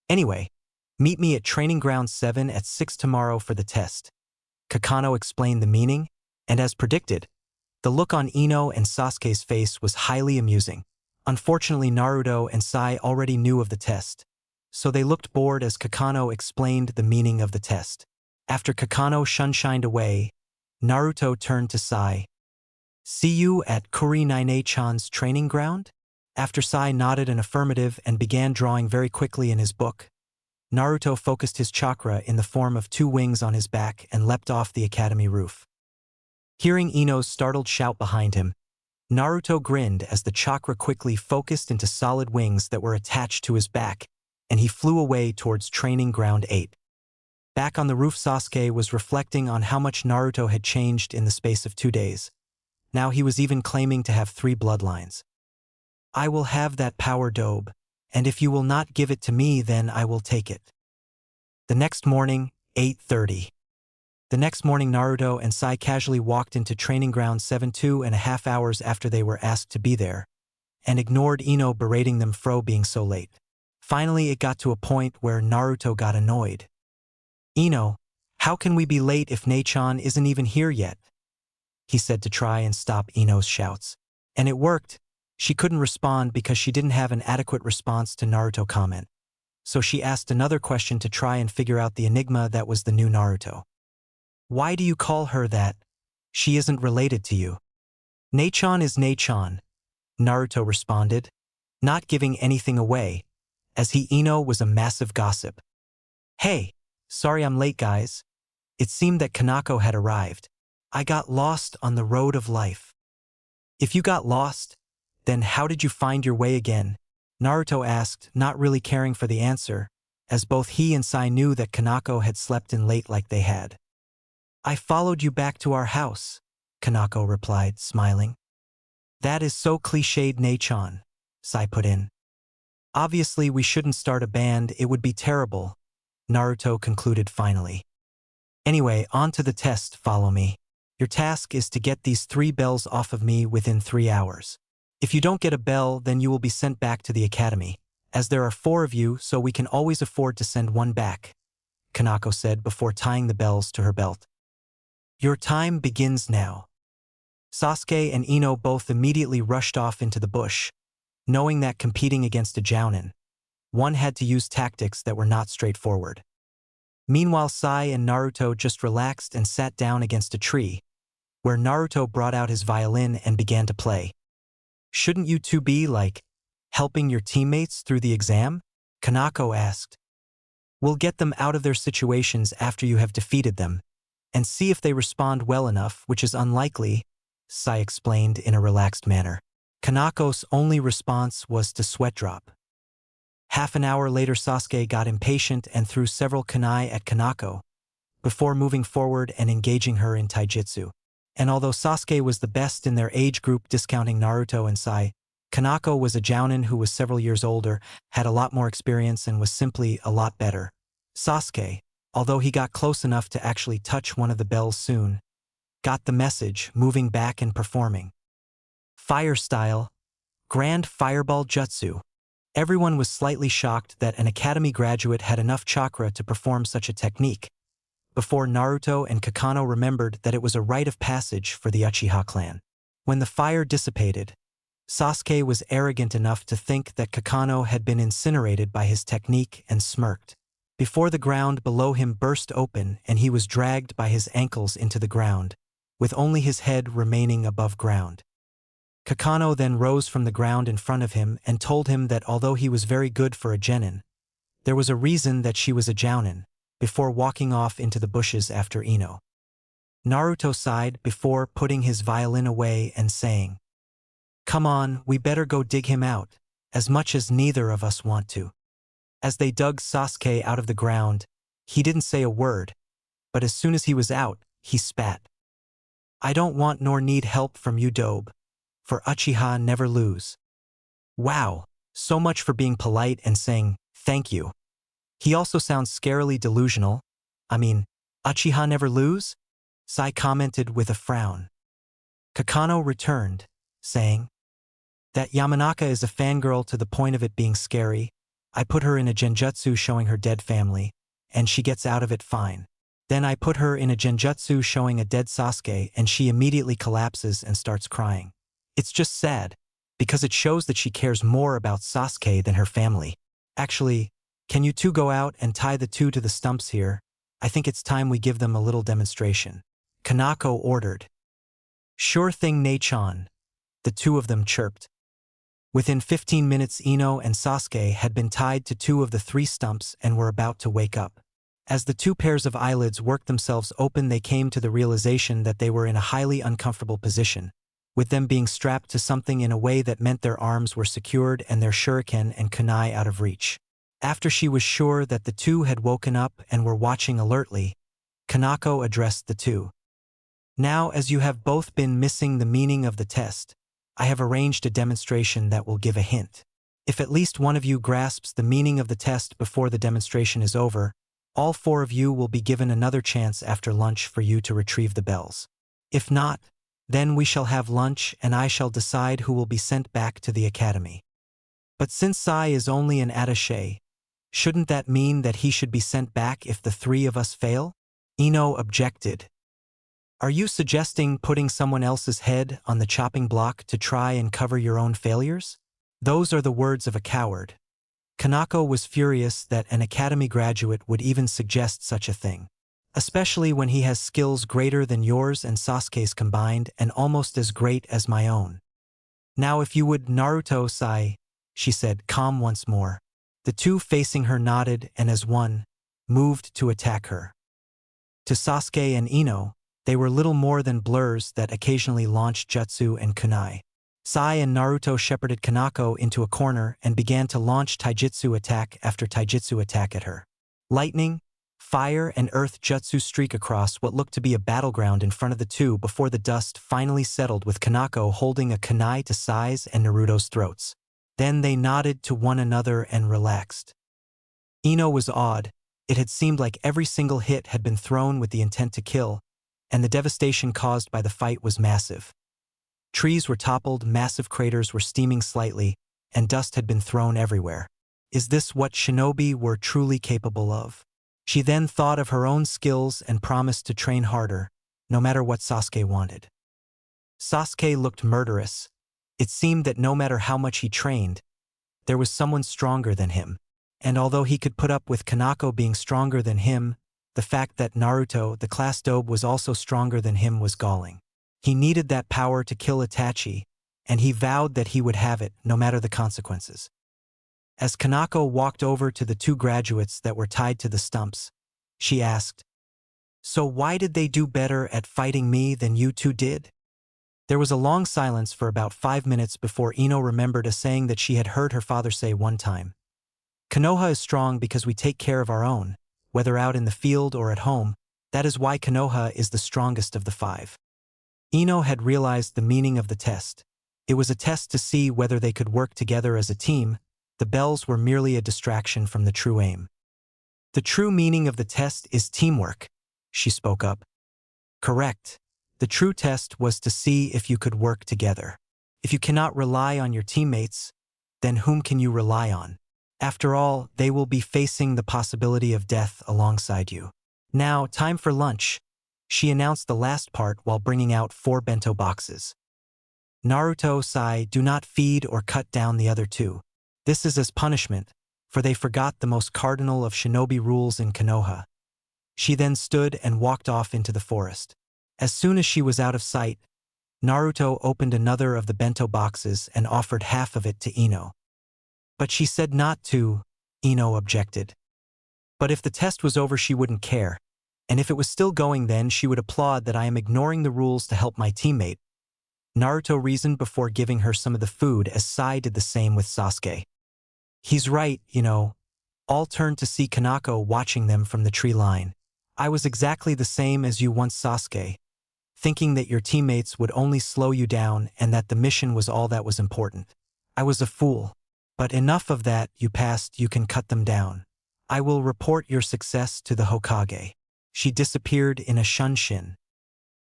Anyway, meet me at Training Ground 7 at 6 tomorrow for the test. Kakano explained the meaning, and as predicted, the look on Ino and Sasuke's face was highly amusing. Unfortunately, Naruto and Sai already knew of the test, so they looked bored as Kakano explained the meaning of the test. After Kakano shunshined away, Naruto turned to Sai. "See you at Kurinine-chan's training ground?" After Sai nodded an affirmative and began drawing very quickly in his book, Naruto focused his chakra in the form of 2 wings on his back and leapt off the academy roof. Hearing Ino's startled shout behind him, Naruto grinned as the chakra quickly focused into solid wings that were attached to his back, and he flew away towards Training Ground 8. Back on the roof, Sasuke was reflecting on how much Naruto had changed in the space of 2 days. Now he was even claiming to have 3 bloodlines. "I will have that power dobe, and if you will not give it to me, then I will take it." The next morning, 8:30. The next morning, Naruto and Sai casually walked into Training Ground 7 2.5 hours after they were asked to be there, and ignored Ino berating them for being so late. Finally, it got to a point where Naruto got annoyed. "Ino, how can we be late if Ne-chan isn't even here yet?" he said to try and stop Ino's shouts. And it worked. She couldn't respond because she didn't have an adequate response to Naruto's comment. So she asked another question to try and figure out the enigma that was the new Naruto. "Why do you call her that? She isn't related to you." "Ne-chan is Ne-chan," Naruto responded, not giving anything away, as Ino was a massive gossip. "Hey, sorry I'm late, guys. It seemed that Kanako had arrived. I got lost on the road of life." "If you got lost, then how did you find your way again?" Naruto asked, not really caring for the answer, as both he and Sai knew that Kanako had slept in late like they had. "I followed you back to our house," Kanako replied, smiling. "That is so cliched, Ne-chan," Sai put in. "Obviously we shouldn't start a band, it would be terrible," Naruto concluded finally. "Anyway, on to the test, follow me. Your task is to get these 3 bells off of me within 3 hours. If you don't get a bell, then you will be sent back to the academy, as there are 4 of you, so we can always afford to send 1 back," Kanako said before tying the bells to her belt. "Your time begins now." Sasuke and Ino both immediately rushed off into the bush, knowing that competing against a jounin, one had to use tactics that were not straightforward. Meanwhile, Sai and Naruto just relaxed and sat down against a tree, where Naruto brought out his violin and began to play. "Shouldn't you two be, helping your teammates through the exam?" Kanako asked. "We'll get them out of their situations after you have defeated them, and see if they respond well enough, which is unlikely," Sai explained in a relaxed manner. Kanako's only response was to sweat drop. Half an hour later, Sasuke got impatient and threw several kunai at Kanako, before moving forward and engaging her in taijutsu. And although Sasuke was the best in their age group discounting Naruto and Sai, Kanako was a jounin who was several years older, had a lot more experience, and was simply a lot better. Sasuke, although he got close enough to actually touch one of the bells soon, got the message, moving back and performing. Fire style, Grand Fireball Jutsu. Everyone was slightly shocked that an academy graduate had enough chakra to perform such a technique, before Naruto and Kakano remembered that it was a rite of passage for the Uchiha clan. When the fire dissipated, Sasuke was arrogant enough to think that Kakano had been incinerated by his technique and smirked. Before the ground below him burst open and he was dragged by his ankles into the ground, with only his head remaining above ground. Kakano then rose from the ground in front of him and told him that although he was very good for a genin, there was a reason that she was a jounin, before walking off into the bushes after Ino. Naruto sighed before putting his violin away and saying, "Come on, we better go dig him out, as much as neither of us want to." As they dug Sasuke out of the ground, he didn't say a word, but as soon as he was out, he spat. "I don't want nor need help from you, Dobe, for Uchiha never lose." Wow, so much for being polite and saying, "Thank you." He also sounds scarily delusional. I mean, Uchiha never lose? Sai commented with a frown. Kakano returned, saying, "That Yamanaka is a fangirl to the point of it being scary. I put her in a genjutsu showing her dead family, and she gets out of it fine. Then I put her in a genjutsu showing a dead Sasuke and she immediately collapses and starts crying. It's just sad, because it shows that she cares more about Sasuke than her family. Actually, can you two go out and tie the two to the stumps here? I think it's time we give them a little demonstration. Kanako ordered. Sure thing, Ne-chan, the two of them chirped. Within 15 minutes, Ino and Sasuke had been tied to two of the three stumps and were about to wake up. As the two pairs of eyelids worked themselves open, they came to the realization that they were in a highly uncomfortable position, with them being strapped to something in a way that meant their arms were secured and their shuriken and kunai out of reach. After she was sure that the two had woken up and were watching alertly, Kanako addressed the two. Now, as you have both been missing the meaning of the test, I have arranged a demonstration that will give a hint. If at least one of you grasps the meaning of the test before the demonstration is over, all four of you will be given another chance after lunch for you to retrieve the bells. If not, then we shall have lunch and I shall decide who will be sent back to the academy. But since Sai is only an attaché, shouldn't that mean that he should be sent back if the three of us fail? Ino objected. Are you suggesting putting someone else's head on the chopping block to try and cover your own failures? Those are the words of a coward. Kanako was furious that an academy graduate would even suggest such a thing, especially when he has skills greater than yours and Sasuke's combined and almost as great as my own. Now if you would, Naruto-sai, she said, calm once more. The two facing her nodded and as one, moved to attack her. To Sasuke and Ino, they were little more than blurs that occasionally launched jutsu and kunai. Sai and Naruto shepherded Kanako into a corner and began to launch taijutsu attack after taijutsu attack at her. Lightning, fire, and earth jutsu streak across what looked to be a battleground in front of the two before the dust finally settled with Kanako holding a kunai to Sai's and Naruto's throats. Then they nodded to one another and relaxed. Ino was awed. It had seemed like every single hit had been thrown with the intent to kill, and the devastation caused by the fight was massive. Trees were toppled, massive craters were steaming slightly, and dust had been thrown everywhere. Is this what shinobi were truly capable of? She then thought of her own skills and promised to train harder, no matter what Sasuke wanted. Sasuke looked murderous. It seemed that no matter how much he trained, there was someone stronger than him. And although he could put up with Kanako being stronger than him, the fact that Naruto, the class dobe, was also stronger than him was galling. He needed that power to kill Itachi, and he vowed that he would have it, no matter the consequences. As Kanako walked over to the two graduates that were tied to the stumps, she asked, "So why did they do better at fighting me than you two did?" There was a long silence for about 5 minutes before Ino remembered a saying that she had heard her father say one time. Konoha is strong because we take care of our own, whether out in the field or at home. That is why Konoha is the strongest of the five. Ino had realized the meaning of the test. It was a test to see whether they could work together as a team. The bells were merely a distraction from the true aim. The true meaning of the test is teamwork, she spoke up. Correct. The true test was to see if you could work together. If you cannot rely on your teammates, then whom can you rely on? After all, they will be facing the possibility of death alongside you. Now, time for lunch, she announced the last part while bringing out 4 bento boxes. Naruto-sai, do not feed or cut down the other two. This is as punishment, for they forgot the most cardinal of shinobi rules in Konoha. She then stood and walked off into the forest. As soon as she was out of sight, Naruto opened another of the bento boxes and offered half of it to Ino. But she said not to, Ino objected. But if the test was over, she wouldn't care. And if it was still going, then she would applaud that I am ignoring the rules to help my teammate. Naruto reasoned before giving her some of the food, as Sai did the same with Sasuke. He's right, All turned to see Kanako watching them from the tree line. I was exactly the same as you once, Sasuke, thinking that your teammates would only slow you down and that the mission was all that was important. I was a fool. But enough of that, you passed, you can cut them down. I will report your success to the Hokage. She disappeared in a shunshin.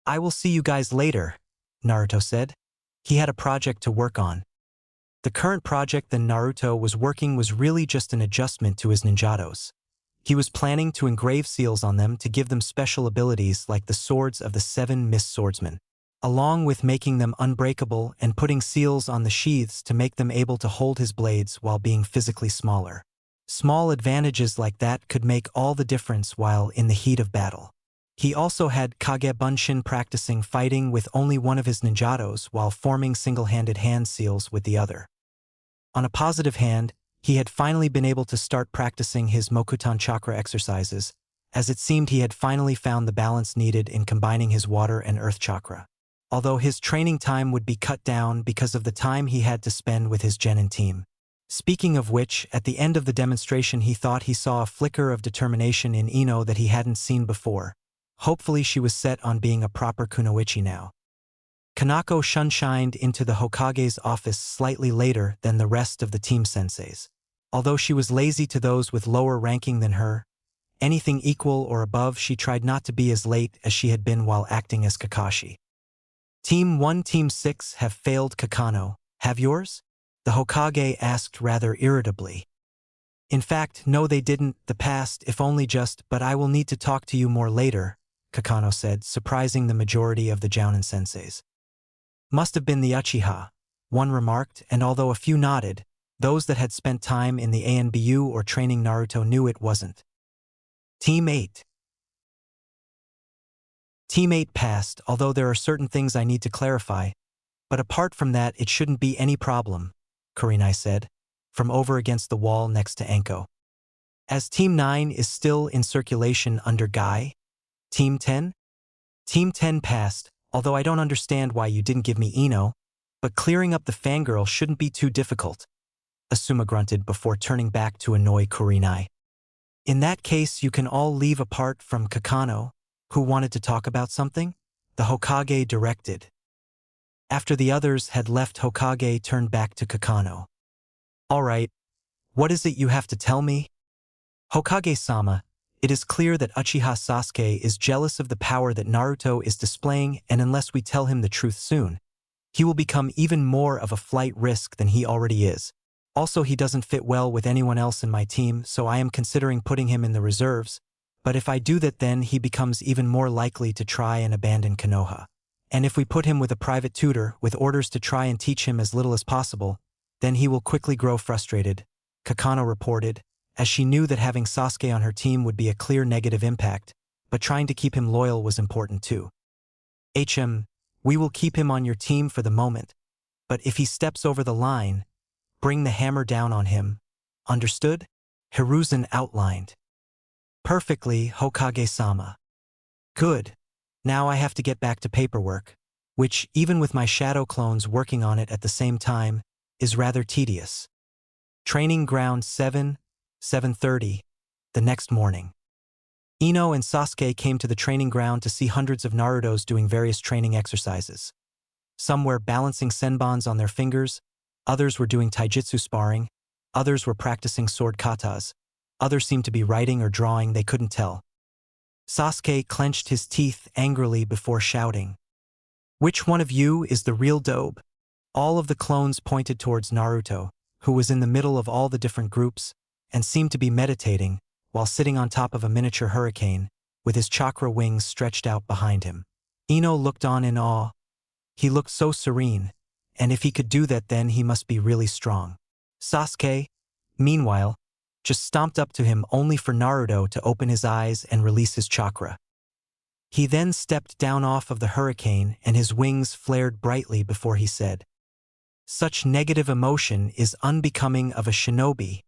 I will see you guys later, Naruto said. He had a project to work on. The current project that Naruto was working was really just an adjustment to his ninjados. He was planning to engrave seals on them to give them special abilities like the swords of the 7 Mist Swordsmen. along with making them unbreakable and putting seals on the sheaths to make them able to hold his blades while being physically smaller. Small advantages like that could make all the difference while in the heat of battle. He also had Kage-Bunshin practicing fighting with only one of his ninjados while forming single-handed hand seals with the other. On a positive hand, he had finally been able to start practicing his Mokutan chakra exercises, as it seemed he had finally found the balance needed in combining his water and earth chakra. Although his training time would be cut down because of the time he had to spend with his genin team. Speaking of which, at the end of the demonstration he thought he saw a flicker of determination in Ino that he hadn't seen before. Hopefully she was set on being a proper kunoichi now. Kanako shunshined into the Hokage's office slightly later than the rest of the team senseis. Although she was lazy to those with lower ranking than her, anything equal or above, she tried not to be as late as she had been while acting as Kakashi. Team 1 Team 6 have failed Kakano, have yours? The Hokage asked rather irritably. In fact, no they didn't, the past if only just, but I will need to talk to you more later, Kakano said, surprising the majority of the Jounin senseis. Must have been the Uchiha, one remarked, and although a few nodded, those that had spent time in the ANBU or training Naruto knew it wasn't. Team 8. Team 8 passed, although there are certain things I need to clarify, but apart from that it shouldn't be any problem, Kurenai said, from over against the wall next to Anko. As Team 9 is still in circulation under Guy, Team 10? Team 10 passed, although I don't understand why you didn't give me Ino, but clearing up the fangirl shouldn't be too difficult, Asuma grunted before turning back to annoy Kurenai. In that case you can all leave apart from Kakano, who wanted to talk about something, the Hokage directed. After the others had left, Hokage turned back to Kakano. All right, what is it you have to tell me? Hokage-sama, it is clear that Uchiha Sasuke is jealous of the power that Naruto is displaying, and unless we tell him the truth soon, he will become even more of a flight risk than he already is. Also, he doesn't fit well with anyone else in my team, so I am considering putting him in the reserves, but if I do that then he becomes even more likely to try and abandon Konoha. And if we put him with a private tutor with orders to try and teach him as little as possible, then he will quickly grow frustrated, Kakano reported, as she knew that having Sasuke on her team would be a clear negative impact, but trying to keep him loyal was important too. We will keep him on your team for the moment, but if he steps over the line, bring the hammer down on him. Understood? Hiruzen outlined. Perfectly, Hokage-sama. Good. Now I have to get back to paperwork, which, even with my shadow clones working on it at the same time, is rather tedious. Training ground 7:30, the next morning. Ino and Sasuke came to the training ground to see hundreds of Narutos doing various training exercises. Some were balancing senbons on their fingers, others were doing taijutsu sparring, others were practicing sword katas, others seemed to be writing or drawing, they couldn't tell. Sasuke clenched his teeth angrily before shouting, "Which one of you is the real dope?" All of the clones pointed towards Naruto, who was in the middle of all the different groups, and seemed to be meditating, while sitting on top of a miniature hurricane, with his chakra wings stretched out behind him. Ino looked on in awe. He looked so serene, and if he could do that then he must be really strong. Sasuke, meanwhile, just stomped up to him only for Naruto to open his eyes and release his chakra. He then stepped down off of the hurricane and his wings flared brightly before he said, "Such negative emotion is unbecoming of a shinobi,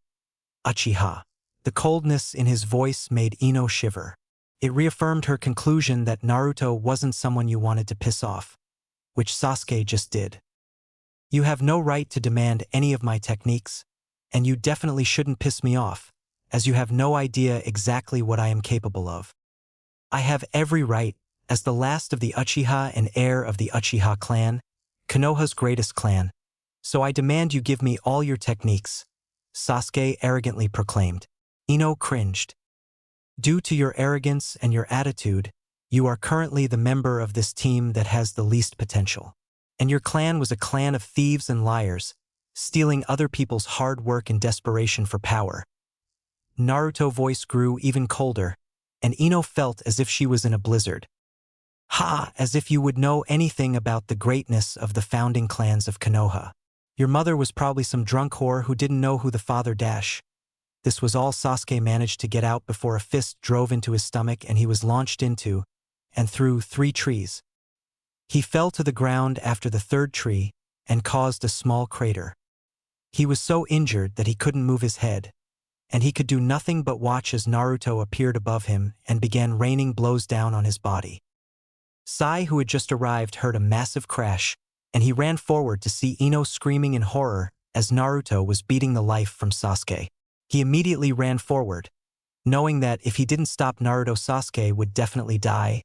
Uchiha." The coldness in his voice made Ino shiver. It reaffirmed her conclusion that Naruto wasn't someone you wanted to piss off, which Sasuke just did. You have no right to demand any of my techniques, and you definitely shouldn't piss me off, as you have no idea exactly what I am capable of. I have every right, as the last of the Uchiha and heir of the Uchiha clan, Konoha's greatest clan, so I demand you give me all your techniques, Sasuke arrogantly proclaimed. Ino cringed. Due to your arrogance and your attitude, you are currently the member of this team that has the least potential. And your clan was a clan of thieves and liars, stealing other people's hard work in desperation for power. Naruto's voice grew even colder, and Ino felt as if she was in a blizzard. Ha, as if you would know anything about the greatness of the founding clans of Konoha. Your mother was probably some drunk whore who didn't know who the father dash. This was all Sasuke managed to get out before a fist drove into his stomach and he was launched into and through 3 trees. He fell to the ground after the 3rd tree and caused a small crater. He was so injured that he couldn't move his head, and he could do nothing but watch as Naruto appeared above him and began raining blows down on his body. Sai, who had just arrived, heard a massive crash, and he ran forward to see Ino screaming in horror as Naruto was beating the life from Sasuke. He immediately ran forward, knowing that if he didn't stop Naruto, Sasuke would definitely die,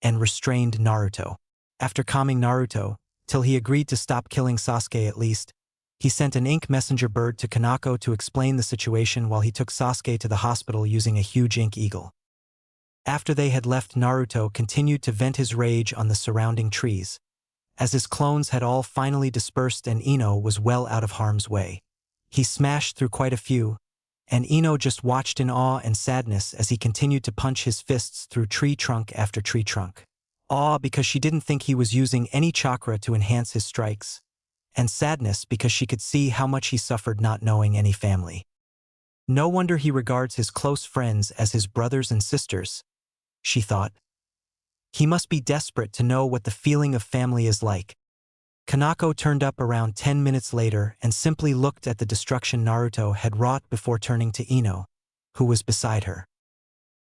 and restrained Naruto. After calming Naruto, till he agreed to stop killing Sasuke at least, he sent an ink messenger bird to Kanako to explain the situation while he took Sasuke to the hospital using a huge ink eagle. After they had left, Naruto continued to vent his rage on the surrounding trees, as his clones had all finally dispersed and Ino was well out of harm's way. He smashed through quite a few, and Ino just watched in awe and sadness as he continued to punch his fists through tree trunk after tree trunk. Awe because she didn't think he was using any chakra to enhance his strikes, and sadness because she could see how much he suffered not knowing any family. No wonder he regards his close friends as his brothers and sisters, she thought. He must be desperate to know what the feeling of family is like. Kanako turned up around 10 minutes later and simply looked at the destruction Naruto had wrought before turning to Ino, who was beside her.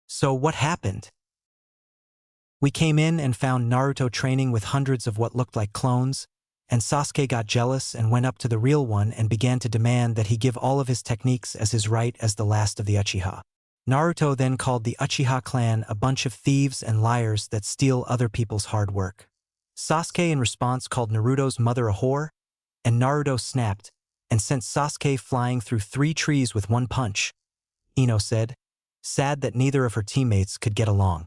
So what happened? We came in and found Naruto training with hundreds of what looked like clones, and Sasuke got jealous and went up to the real one and began to demand that he give all of his techniques as his right as the last of the Uchiha. Naruto then called the Uchiha clan a bunch of thieves and liars that steal other people's hard work. Sasuke in response called Naruto's mother a whore, and Naruto snapped and sent Sasuke flying through 3 trees with 1 punch. Ino said, sad that neither of her teammates could get along.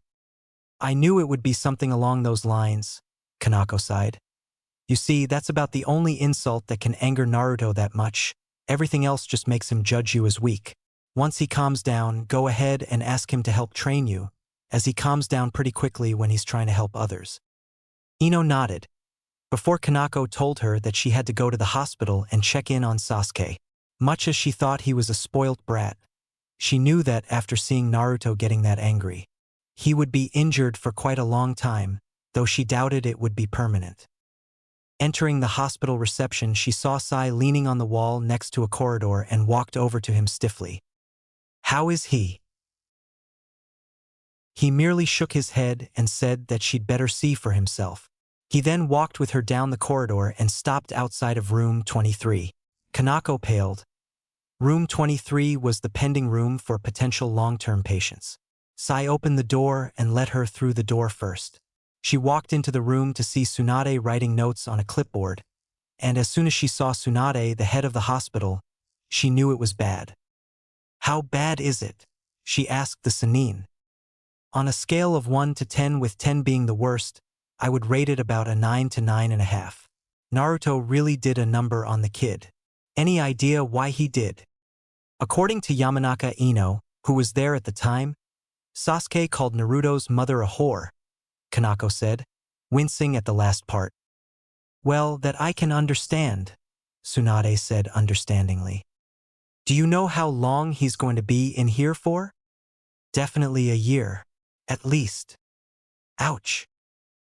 I knew it would be something along those lines, Kanako sighed. You see, that's about the only insult that can anger Naruto that much. Everything else just makes him judge you as weak. Once he calms down, go ahead and ask him to help train you, as he calms down pretty quickly when he's trying to help others. Ino nodded, before Kanako told her that she had to go to the hospital and check in on Sasuke. Much as she thought he was a spoilt brat, she knew that after seeing Naruto getting that angry, he would be injured for quite a long time, though she doubted it would be permanent. Entering the hospital reception, she saw Sai leaning on the wall next to a corridor and walked over to him stiffly. How is he? He merely shook his head and said that she'd better see for himself. He then walked with her down the corridor and stopped outside of room 23. Kanako paled. Room 23 was the pending room for potential long-term patients. Sai opened the door and let her through the door first. She walked into the room to see Tsunade writing notes on a clipboard, and as soon as she saw Tsunade, the head of the hospital, she knew it was bad. How bad is it? She asked the Sannin. On a scale of 1 to 10, with 10 being the worst, I would rate it about a 9 to 9.5. Naruto really did a number on the kid. Any idea why he did? According to Yamanaka Ino, who was there at the time, Sasuke called Naruto's mother a whore, Kanako said, wincing at the last part. Well, that I can understand, Tsunade said understandingly. Do you know how long he's going to be in here for? Definitely a year, at least. Ouch.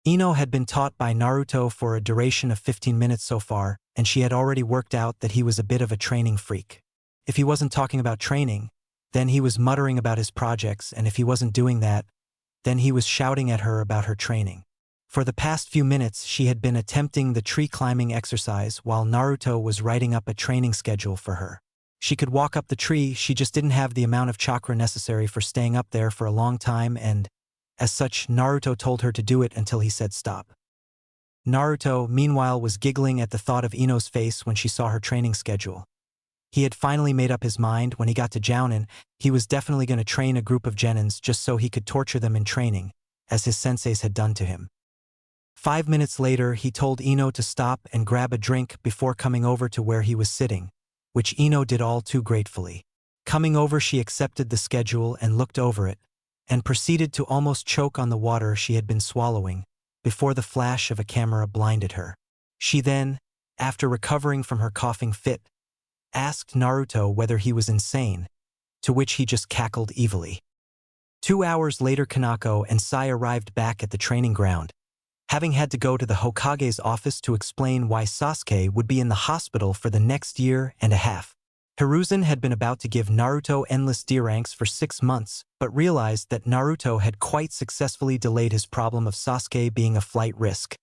Ino had been taught by Naruto for a duration of 15 minutes so far, and she had already worked out that he was a bit of a training freak. If he wasn't talking about training, then he was muttering about his projects, and if he wasn't doing that, then he was shouting at her about her training. For the past few minutes, she had been attempting the tree climbing exercise while Naruto was writing up a training schedule for her. She could walk up the tree, she just didn't have the amount of chakra necessary for staying up there for a long time, and as such, Naruto told her to do it until he said stop. Naruto, meanwhile, was giggling at the thought of Ino's face when she saw her training schedule. He had finally made up his mind. When he got to Jounin, he was definitely going to train a group of genins just so he could torture them in training, as his senseis had done to him. 5 minutes later, he told Ino to stop and grab a drink before coming over to where he was sitting, which Ino did all too gratefully. Coming over, she accepted the schedule and looked over it, and proceeded to almost choke on the water she had been swallowing, before the flash of a camera blinded her. She then, after recovering from her coughing fit, asked Naruto whether he was insane, to which he just cackled evilly. 2 hours later, Kanako and Sai arrived back at the training ground, having had to go to the Hokage's office to explain why Sasuke would be in the hospital for the next year and a half. Hiruzen had been about to give Naruto endless D ranks for 6 months, but realized that Naruto had quite successfully delayed his problem of Sasuke being a flight risk.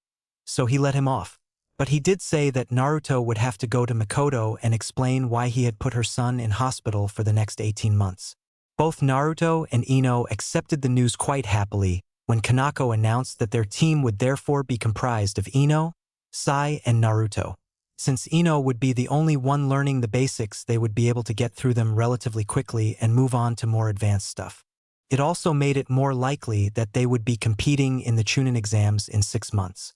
So he let him off. But he did say that Naruto would have to go to Mikoto and explain why he had put her son in hospital for the next 18 months. Both Naruto and Ino accepted the news quite happily when Kanako announced that their team would therefore be comprised of Ino, Sai, and Naruto. Since Ino would be the only one learning the basics, they would be able to get through them relatively quickly and move on to more advanced stuff. It also made it more likely that they would be competing in the Chunin exams in 6 months.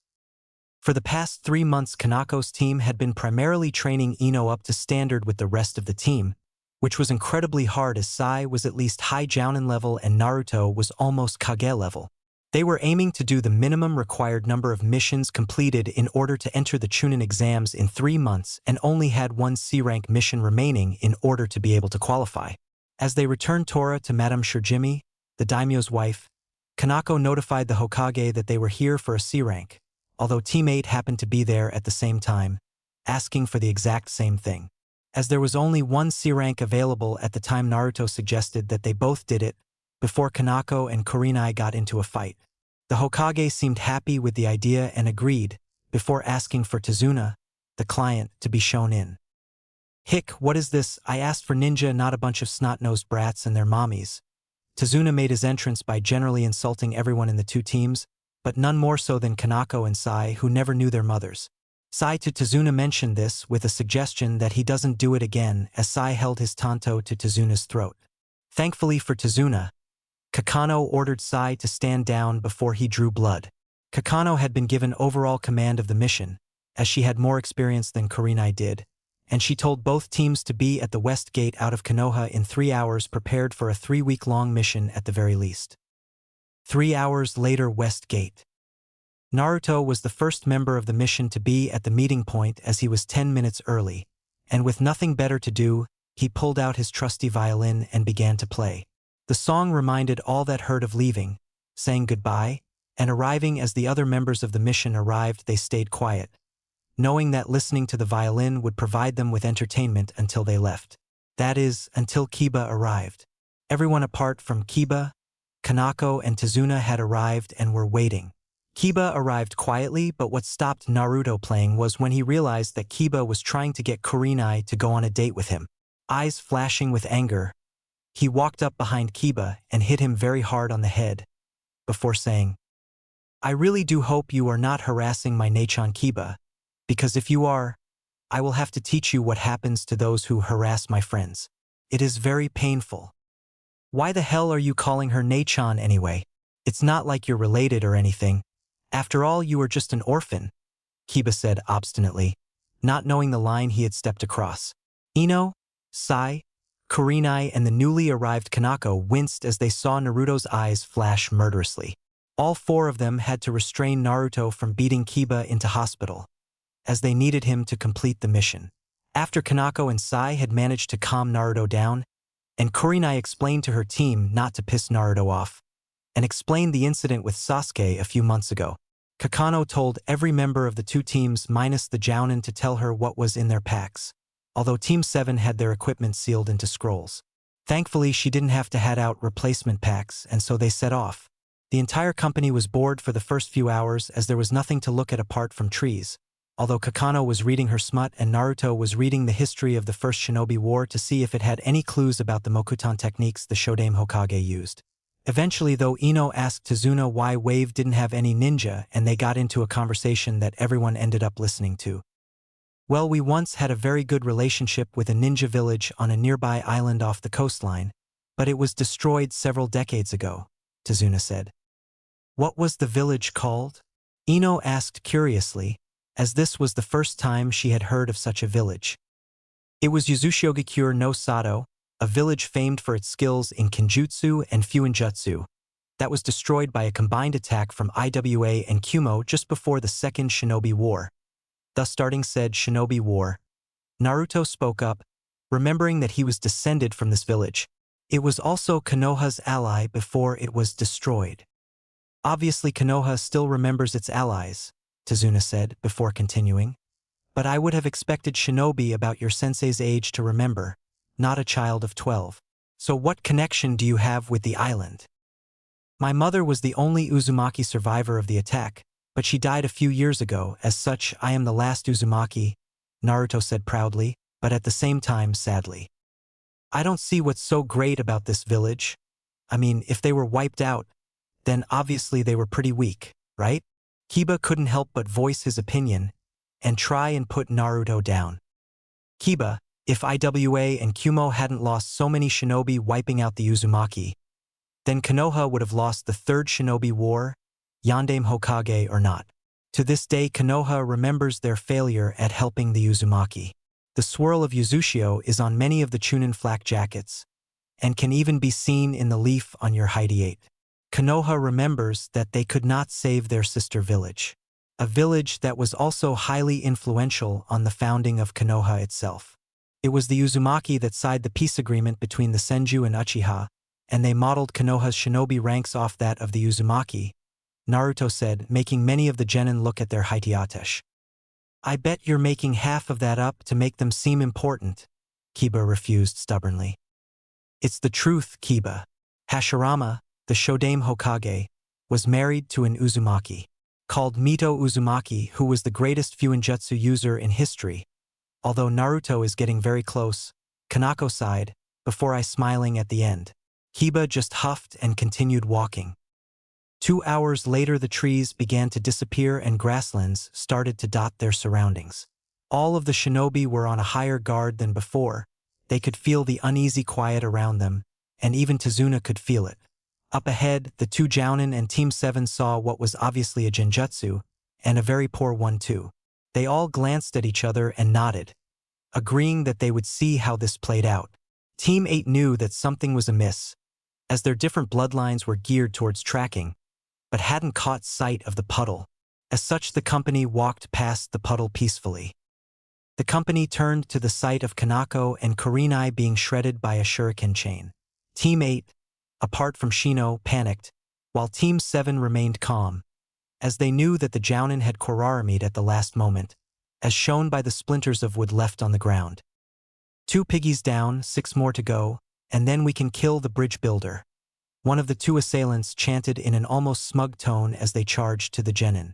For the past 3 months, Kanako's team had been primarily training Ino up to standard with the rest of the team, which was incredibly hard as Sai was at least high Jounin level and Naruto was almost Kage level. They were aiming to do the minimum required number of missions completed in order to enter the Chunin exams in 3 months and only had 1 C-rank mission remaining in order to be able to qualify. As they returned Tora to Madame Shirjimi, the daimyo's wife, Kanako notified the Hokage that they were here for a C-rank, although Team 8 happened to be there at the same time, asking for the exact same thing. As there was only 1 C-rank available at the time, Naruto suggested that they both did it before Kanako and Kurenai got into a fight. The Hokage seemed happy with the idea and agreed, before asking for Tazuna, the client, to be shown in. "Hick, what is this? I asked for ninja, not a bunch of snot-nosed brats and their mommies." Tazuna made his entrance by generally insulting everyone in the 2 teams, but none more so than Kanako and Sai, who never knew their mothers. Sai to Tazuna mentioned this with a suggestion that he doesn't do it again, as Sai held his tanto to Tazuna's throat. Thankfully for Tazuna, Kakano ordered Sai to stand down before he drew blood. Kakano had been given overall command of the mission, as she had more experience than Kurenai did, and she told both teams to be at the west gate out of Konoha in 3 hours, prepared for a 3-week-long mission at the very least. 3 hours later, West Gate. Naruto was the first member of the mission to be at the meeting point, as he was 10 minutes early, and with nothing better to do, he pulled out his trusty violin and began to play. The song reminded all that heard of leaving, saying goodbye, and arriving as the other members of the mission arrived, they stayed quiet, knowing that listening to the violin would provide them with entertainment until they left. That is, until Kiba arrived. Everyone apart from Kiba, Kanako, and Tazuna had arrived and were waiting. Kiba arrived quietly, but what stopped Naruto playing was when he realized that Kiba was trying to get Kurenai to go on a date with him. Eyes flashing with anger, he walked up behind Kiba and hit him very hard on the head, before saying, "I really do hope you are not harassing my Nachan Kiba, because if you are, I will have to teach you what happens to those who harass my friends. It is very painful." "Why the hell are you calling her Nachan anyway? It's not like you're related or anything. After all, you are just an orphan," Kiba said obstinately, not knowing the line he had stepped across. Ino, Sai, Kurenai, and the newly arrived Kanako winced as they saw Naruto's eyes flash murderously. All 4 of them had to restrain Naruto from beating Kiba into hospital, as they needed him to complete the mission. After Kanako and Sai had managed to calm Naruto down, and Kurenai explained to her team not to piss Naruto off, and explained the incident with Sasuke a few months ago, Kakano told every member of the 2 teams minus the Jounin to tell her what was in their packs, although Team 7 had their equipment sealed into scrolls. Thankfully, she didn't have to hand out replacement packs, and so they set off. The entire company was bored for the first few hours, as there was nothing to look at apart from trees, although Kakano was reading her smut and Naruto was reading the history of the First Shinobi War to see if it had any clues about the Mokutan techniques the Shodame Hokage used. Eventually, though, Ino asked Tazuna why Wave didn't have any ninja, and they got into a conversation that everyone ended up listening to. "Well, we once had a very good relationship with a ninja village on a nearby island off the coastline, but it was destroyed several decades ago," Tazuna said. "What was the village called?" Ino asked curiously, as this was the first time she had heard of such a village. "It was Yuzushiogakure no Sato, a village famed for its skills in Kenjutsu and Fuinjutsu," that was destroyed by a combined attack from IWA and Kumo just before the Second Shinobi War. Thus starting said Shinobi War, Naruto spoke up, remembering that he was descended from this village. It was also Konoha's ally before it was destroyed. Obviously Konoha still remembers its allies, Tazuna said before continuing. But I would have expected Shinobi about your sensei's age to remember, not a child of 12. So what connection do you have with the island? My mother was the only Uzumaki survivor of the attack, but she died a few years ago. As such, I am the last Uzumaki, Naruto said proudly, but at the same time sadly. I don't see what's so great about this village. I mean, if they were wiped out, then obviously they were pretty weak, right? Kiba couldn't help but voice his opinion and try and put Naruto down. Kiba, if IWA and Kumo hadn't lost so many shinobi wiping out the Uzumaki, then Konoha would have lost the Third Shinobi War, Yondaime Hokage or not. To this day, Konoha remembers their failure at helping the Uzumaki. The swirl of Uzushio is on many of the Chunin flak jackets, and can even be seen in the leaf on your Hideate. Konoha remembers that they could not save their sister village, a village that was also highly influential on the founding of Konoha itself. It was the Uzumaki that signed the peace agreement between the Senju and Uchiha, and they modeled Konoha's shinobi ranks off that of the Uzumaki, Naruto said, making many of the genin look at their Haitiatesh. I bet you're making half of that up to make them seem important, Kiba refused stubbornly. It's the truth, Kiba. Hashirama, the Shodaime Hokage, was married to an Uzumaki, called Mito Uzumaki, who was the greatest Fuinjutsu user in history. Although Naruto is getting very close, Kanako sighed, before I smiling at the end. Kiba just huffed and continued walking. 2 hours later the trees began to disappear and grasslands started to dot their surroundings. All of the shinobi were on a higher guard than before. They could feel the uneasy quiet around them, and even Tazuna could feel it. Up ahead, the two Jounin and Team 7 saw what was obviously a genjutsu, and a very poor one too. They all glanced at each other and nodded, agreeing that they would see how this played out. Team 8 knew that something was amiss, as their different bloodlines were geared towards tracking, but hadn't caught sight of the puddle. As such, the company walked past the puddle peacefully. The company turned to the sight of Kanako and Kurenai being shredded by a shuriken chain. Team 8, apart from Shino, panicked, while Team 7 remained calm, as they knew that the Jounin had Kurarami'd at the last moment, as shown by the splinters of wood left on the ground. 2 piggies down, 6 more to go, and then we can kill the bridge builder. One of the 2 assailants chanted in an almost smug tone as they charged to the genin.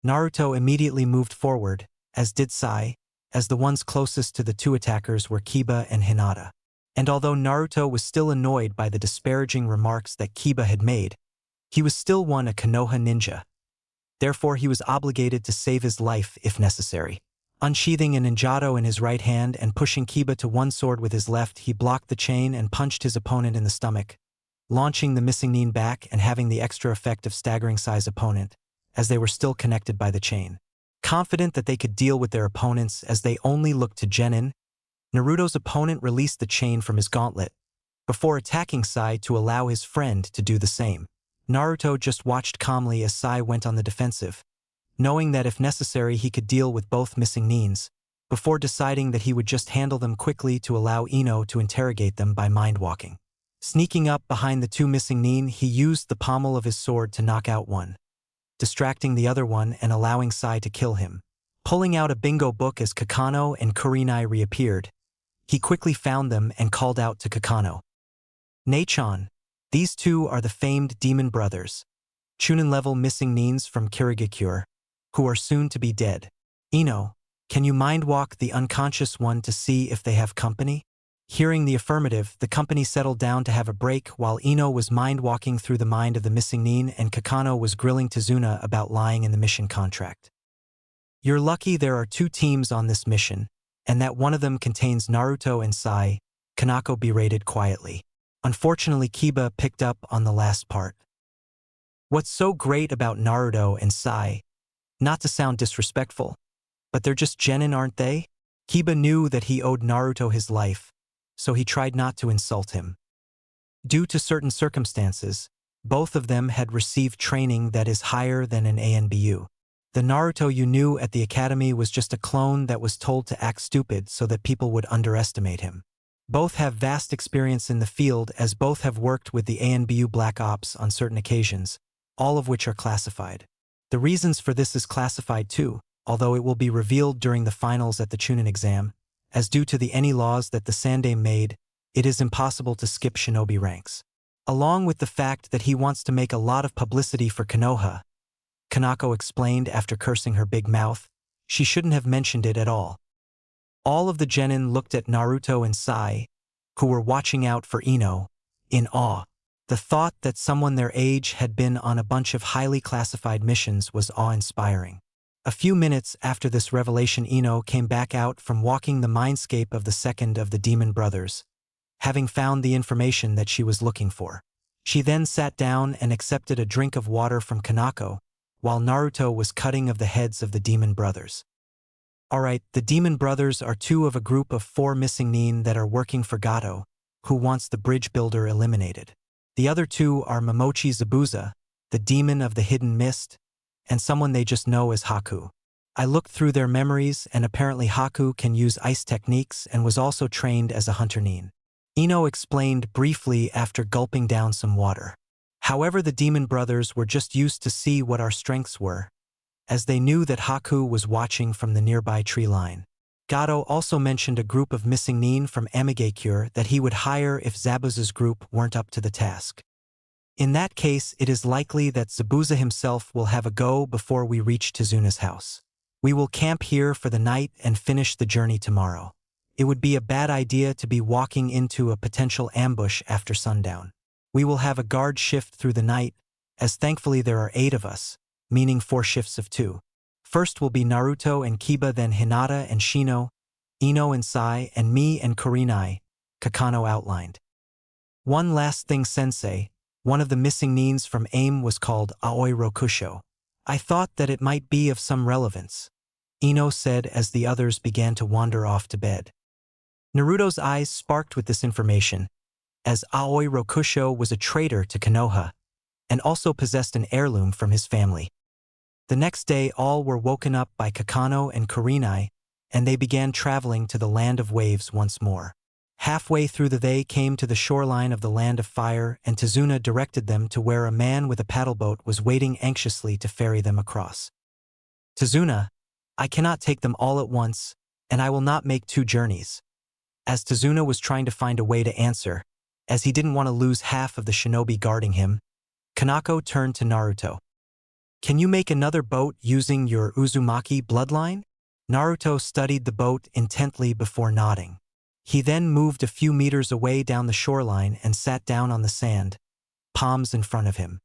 Naruto immediately moved forward, as did Sai, as the ones closest to the 2 attackers were Kiba and Hinata. And although Naruto was still annoyed by the disparaging remarks that Kiba had made, he was still a Konoha ninja. Therefore he was obligated to save his life if necessary. Unsheathing a ninjato in his right hand and pushing Kiba to one sword with his left, he blocked the chain and punched his opponent in the stomach, launching the missing nin back and having the extra effect of staggering Sai's opponent, as they were still connected by the chain. Confident that they could deal with their opponents as they only looked to genin, Naruto's opponent released the chain from his gauntlet, before attacking Sai to allow his friend to do the same. Naruto just watched calmly as Sai went on the defensive, knowing that if necessary he could deal with both missing nins, before deciding that he would just handle them quickly to allow Ino to interrogate them by mind-walking. Sneaking up behind the 2 missing nin, he used the pommel of his sword to knock out one, distracting the other one and allowing Sai to kill him. Pulling out a bingo book as Kakano and Kurenai reappeared, he quickly found them and called out to Kakano. Nei-chan, these 2 are the famed demon brothers, Chunin-level missing nins from Kirigakure, who are soon to be dead. Ino, can you mind-walk the unconscious one to see if they have company? Hearing the affirmative, the company settled down to have a break while Ino was mind-walking through the mind of the missing nin and Kakano was grilling Tazuna about lying in the mission contract. You're lucky there are 2 teams on this mission, and that one of them contains Naruto and Sai, Kanako berated quietly. Unfortunately, Kiba picked up on the last part. What's so great about Naruto and Sai? Not to sound disrespectful, but they're just genin, aren't they? Kiba knew that he owed Naruto his life, so he tried not to insult him. Due to certain circumstances, Both of them had received training that is higher than an ANBU. The Naruto you knew at the academy was just a clone that was told to act stupid so that people would underestimate him. Both have vast experience in the field, as both have worked with the ANBU Black Ops on certain occasions, all of which are classified. The reasons for this is classified too, although it will be revealed during the finals at the Chunin exam, as due to the any laws that the Sandaime made, it is impossible to skip shinobi ranks. Along with the fact that he wants to make a lot of publicity for Konoha, Kanako explained after cursing her big mouth, she shouldn't have mentioned it at all. All of the genin looked at Naruto and Sai, who were watching out for Ino, in awe. The thought that someone their age had been on a bunch of highly classified missions was awe-inspiring. A few minutes after this revelation, Ino came back out from walking the mindscape of the second of the demon brothers, having found the information that she was looking for. She then sat down and accepted a drink of water from Kanako, while Naruto was cutting of the heads of the demon brothers. Alright, the demon brothers are two of a group of 4 missing nin that are working for Gato, who wants the bridge builder eliminated. The other 2 are Momochi Zabuza, the demon of the hidden mist, and someone they just know as Haku. I looked through their memories, and apparently Haku can use ice techniques and was also trained as a hunter nin. Ino explained briefly after gulping down some water. However, the demon brothers were just used to see what our strengths were, as they knew that Haku was watching from the nearby tree line. Gato also mentioned a group of missing nin from Amigakure that he would hire if Zabuza's group weren't up to the task. In that case, it is likely that Zabuza himself will have a go before we reach Tezuna's house. We will camp here for the night and finish the journey tomorrow. It would be a bad idea to be walking into a potential ambush after sundown. We will have a guard shift through the night, as thankfully there are 8 of us, meaning 4 shifts of 2. First will be Naruto and Kiba, then Hinata and Shino, Ino and Sai, and me and Kurenai, Kakano outlined. One last thing, sensei, one of the missing nins from AIM was called Aoi Rokusho. I thought that it might be of some relevance, Ino said as the others began to wander off to bed. Naruto's eyes sparked with this information, as Aoi Rokusho was a traitor to Konoha, and also possessed an heirloom from his family. The next day all were woken up by Kakano and Kurenai, and they began traveling to the Land of Waves once more. Halfway through they came to the shoreline of the Land of Fire, and Tezuna directed them to where a man with a paddleboat was waiting anxiously to ferry them across. Tezuna, I cannot take them all at once, and I will not make 2 journeys. As Tezuna was trying to find a way to answer, as he didn't want to lose half of the shinobi guarding him, Kanako turned to Naruto. Can you make another boat using your Uzumaki bloodline? Naruto studied the boat intently before nodding. He then moved a few meters away down the shoreline and sat down on the sand, palms in front of him.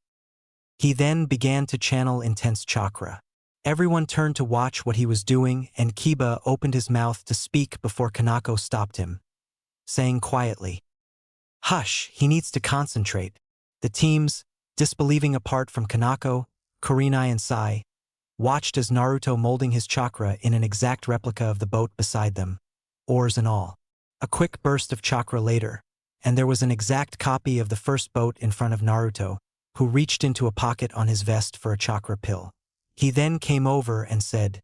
He then began to channel intense chakra. Everyone turned to watch what he was doing, and Kiba opened his mouth to speak before Kanako stopped him, saying quietly, "Hush, he needs to concentrate." The teams, disbelieving apart from Kanako, Kurenai and Sai, watched as Naruto molding his chakra in an exact replica of the boat beside them, oars and all. A quick burst of chakra later, and there was an exact copy of the first boat in front of Naruto, who reached into a pocket on his vest for a chakra pill. He then came over and said,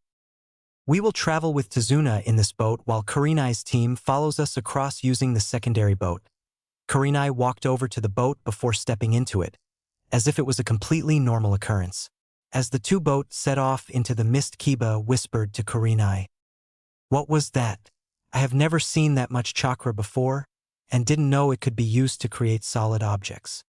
"We will travel with Tezuna in this boat while Kurenai's team follows us across using the secondary boat." Kurenai walked over to the boat before stepping into it, as if it was a completely normal occurrence. As the 2 boats set off into the mist, Kiba whispered to Kurenai, "What was that? I have never seen that much chakra before, and didn't know it could be used to create solid objects."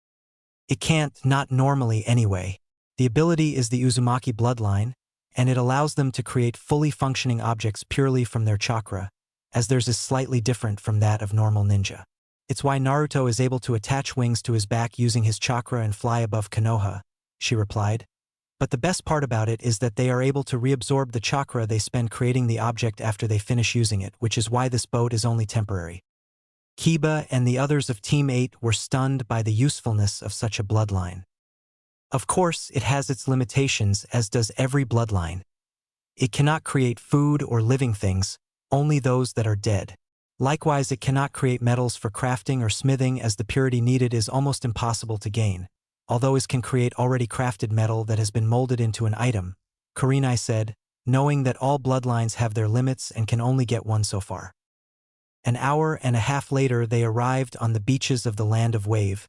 "It can't, not normally anyway. The ability is the Uzumaki bloodline, and it allows them to create fully functioning objects purely from their chakra, as theirs is slightly different from that of normal ninja. It's why Naruto is able to attach wings to his back using his chakra and fly above Konoha," she replied. "But the best part about it is that they are able to reabsorb the chakra they spend creating the object after they finish using it, which is why this boat is only temporary." Kiba and the others of Team 8 were stunned by the usefulness of such a bloodline. Of course, it has its limitations, as does every bloodline. It cannot create food or living things, only those that are dead. Likewise, it cannot create metals for crafting or smithing, as the purity needed is almost impossible to gain. although his can create already crafted metal that has been molded into an item, Kurenai said, knowing that all bloodlines have their limits and can only get one so far. An hour and a half later they arrived on the beaches of the Land of Wave,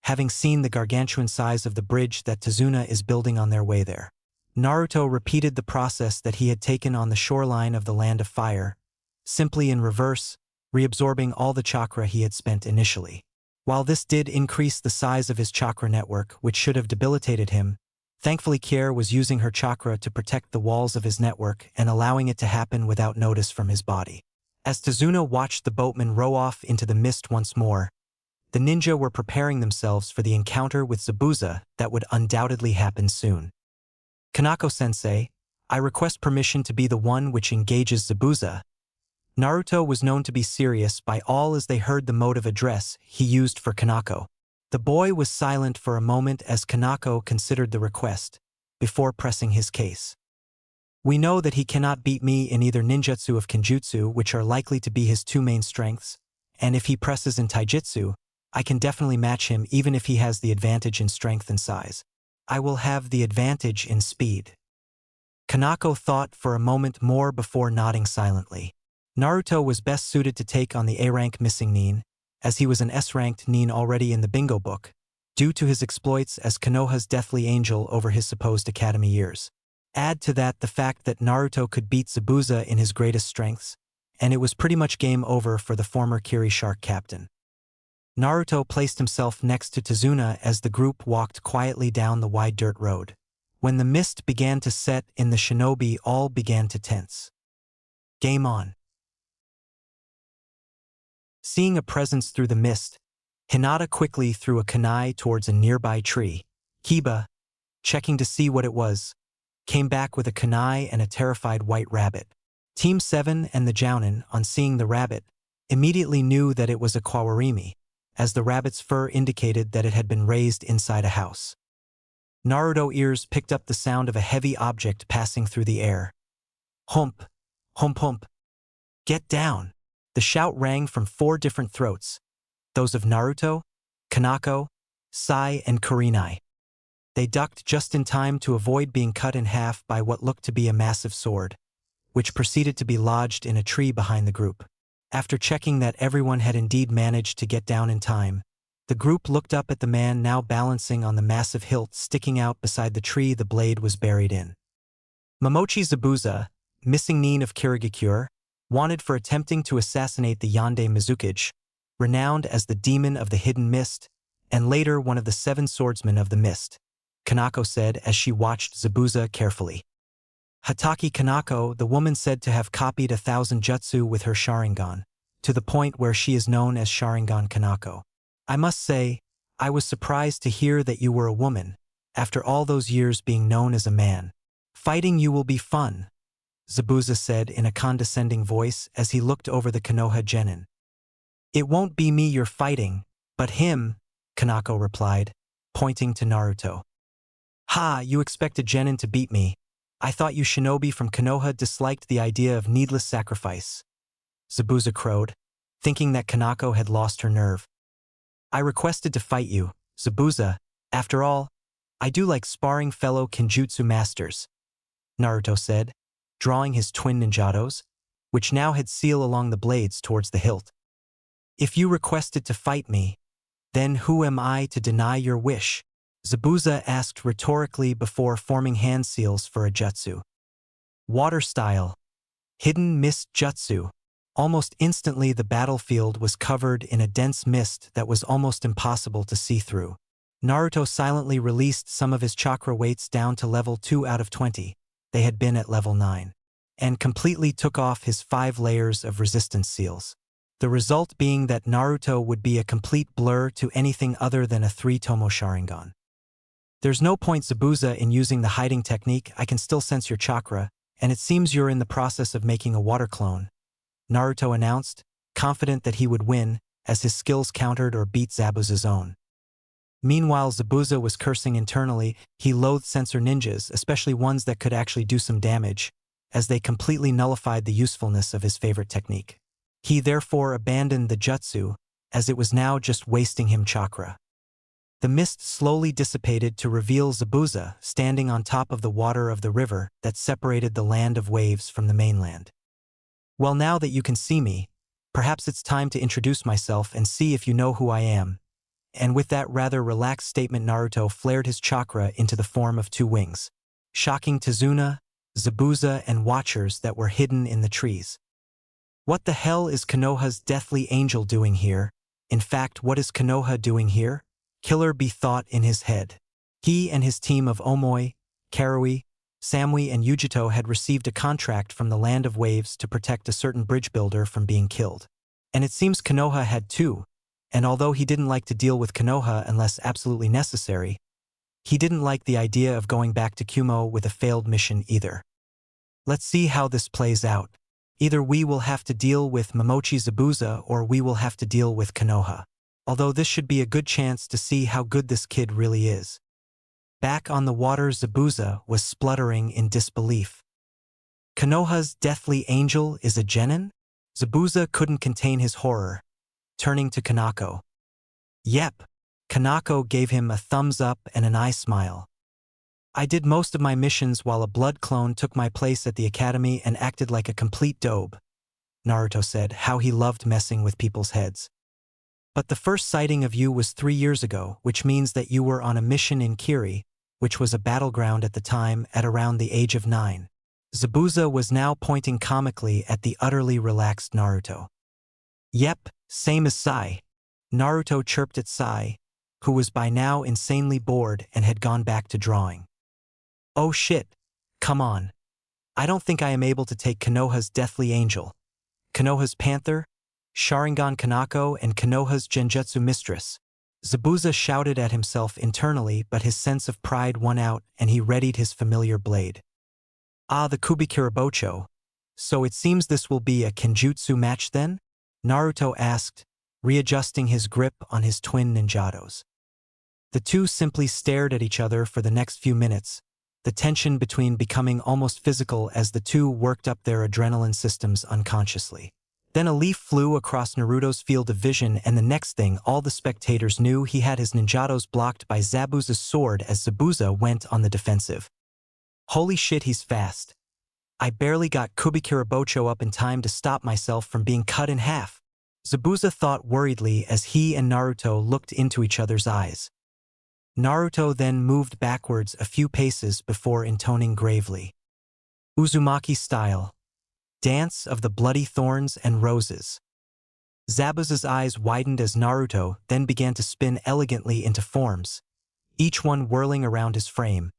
having seen the gargantuan size of the bridge that Tazuna is building on their way there. Naruto repeated the process that he had taken on the shoreline of the Land of Fire, simply in reverse, reabsorbing all the chakra he had spent initially. While this did increase the size of his chakra network, which should have debilitated him, thankfully Kier was using her chakra to protect the walls of his network and allowing it to happen without notice from his body. As Tazuna watched the boatman row off into the mist once more, the ninja were preparing themselves for the encounter with Zabuza that would undoubtedly happen soon. Kanako-sensei, I request permission to be the one which engages Zabuza. Naruto was known to be serious by all as they heard the mode of address he used for Kanako. The boy was silent for a moment as Kanako considered the request, before pressing his case. We know that he cannot beat me in either ninjutsu of Kenjutsu, which are likely to be his two main strengths, and if he presses in taijutsu, I can definitely match him even if he has the advantage in strength and size. I will have the advantage in speed. Kanako thought for a moment more before nodding silently. Naruto was best suited to take on the A-rank missing nin, as he was an S-ranked nin already in the bingo book, due to his exploits as Konoha's deathly angel over his supposed academy years. Add to that the fact that Naruto could beat Zabuza in his greatest strengths, and it was pretty much game over for the former Kiri Shark captain. Naruto placed himself next to Tazuna as the group walked quietly down the wide dirt road. When the mist began to set in, the shinobi all began to tense. Game on. Seeing a presence through the mist, Hinata quickly threw a kunai towards a nearby tree. Kiba, checking to see what it was, came back with a kunai and a terrified white rabbit. Team 7 and the Jounin, on seeing the rabbit, immediately knew that it was a kawarimi, as the rabbit's fur indicated that it had been raised inside a house. Naruto ears picked up the sound of a heavy object passing through the air. Hump, hump hump. Get down! The shout rang from 4 different throats, those of Naruto, Kanako, Sai, and Kurenai. They ducked just in time to avoid being cut in half by what looked to be a massive sword, which proceeded to be lodged in a tree behind the group. After checking that everyone had indeed managed to get down in time, the group looked up at the man now balancing on the massive hilt sticking out beside the tree the blade was buried in. Momochi Zabuza, missing nin of Kirigakure, wanted for attempting to assassinate the Yonde Mizukage, renowned as the Demon of the Hidden Mist, and later one of the 7 swordsmen of the mist, Kanako said as she watched Zabuza carefully. Hatake Kanako, the woman said to have copied 1,000 jutsu with her Sharingan, to the point where she is known as Sharingan Kanako. I must say, I was surprised to hear that you were a woman, after all those years being known as a man. Fighting you will be fun, Zabuza said in a condescending voice as he looked over the Konoha genin. It won't be me you're fighting, but him, Kanako replied, pointing to Naruto. Ha, you expect a genin to beat me. I thought you shinobi from Konoha disliked the idea of needless sacrifice, Zabuza crowed, thinking that Kanako had lost her nerve. I requested to fight you, Zabuza. After all, I do like sparring fellow Kenjutsu masters, Naruto said, drawing his twin ninjados, which now had seal along the blades towards the hilt. If you requested to fight me, then who am I to deny your wish? Zabuza asked rhetorically before forming hand seals for a jutsu. Water style. Hidden mist jutsu. Almost instantly the battlefield was covered in a dense mist that was almost impossible to see through. Naruto silently released some of his chakra weights down to level 2 out of 20. They had been at level 9. And completely took off his 5 layers of resistance seals. The result being that Naruto would be a complete blur to anything other than a 3-tomo Sharingan. There's no point, Zabuza, in using the hiding technique. I can still sense your chakra, and it seems you're in the process of making a water clone, Naruto announced, confident that he would win, as his skills countered or beat Zabuza's own. Meanwhile, Zabuza was cursing internally. He loathed sensor ninjas, especially ones that could actually do some damage, as they completely nullified the usefulness of his favorite technique. He therefore abandoned the jutsu, as it was now just wasting him chakra. The mist slowly dissipated to reveal Zabuza standing on top of the water of the river that separated the land of waves from the mainland. Well, now that you can see me, perhaps it's time to introduce myself and see if you know who I am. And with that rather relaxed statement, Naruto flared his chakra into the form of two wings, shocking Tazuna, Zabuza, and watchers that were hidden in the trees. What the hell is Konoha's deathly angel doing here? In fact, what is Konoha doing here? Killer Bee thought in his head. He and his team of Omoi, Karui, Samui, and Yujito had received a contract from the Land of Waves to protect a certain bridge builder from being killed. And it seems Konoha had too, and although he didn't like to deal with Konoha unless absolutely necessary, he didn't like the idea of going back to Kumo with a failed mission either. Let's see how this plays out. Either we will have to deal with Momochi Zabuza or we will have to deal with Konoha. Although this should be a good chance to see how good this kid really is. Back on the water, Zabuza was spluttering in disbelief. Konoha's deathly angel is a genin? Zabuza couldn't contain his horror, turning to Kanako. Yep, Kanako gave him a thumbs up and an eye smile. I did most of my missions while a blood clone took my place at the academy and acted like a complete dope. Naruto said how he loved messing with people's heads. But the first sighting of you was 3 years ago, which means that you were on a mission in Kiri, which was a battleground at the time at around the age of 9. Zabuza was now pointing comically at the utterly relaxed Naruto. Yep, same as Sai. Naruto chirped at Sai, who was by now insanely bored and had gone back to drawing. Oh shit, come on. I don't think I am able to take Konoha's deathly angel, Konoha's panther, Sharingan Kanako, and Konoha's Genjutsu mistress. Zabuza shouted at himself internally, but his sense of pride won out and he readied his familiar blade. Ah, the Kubikirabocho. So it seems this will be a Kenjutsu match then? Naruto asked, readjusting his grip on his twin ninjados. The two simply stared at each other for the next few minutes, the tension between becoming almost physical as the two worked up their adrenaline systems unconsciously. Then a leaf flew across Naruto's field of vision, and the next thing all the spectators knew, he had his ninjados blocked by Zabuza's sword as Zabuza went on the defensive. Holy shit, he's fast. I barely got Kubikirabocho up in time to stop myself from being cut in half. Zabuza thought worriedly as he and Naruto looked into each other's eyes. Naruto then moved backwards a few paces before intoning gravely. Uzumaki style. Dance of the bloody thorns and roses. Zabuza's eyes widened as Naruto then began to spin elegantly into forms, each one whirling around his frame,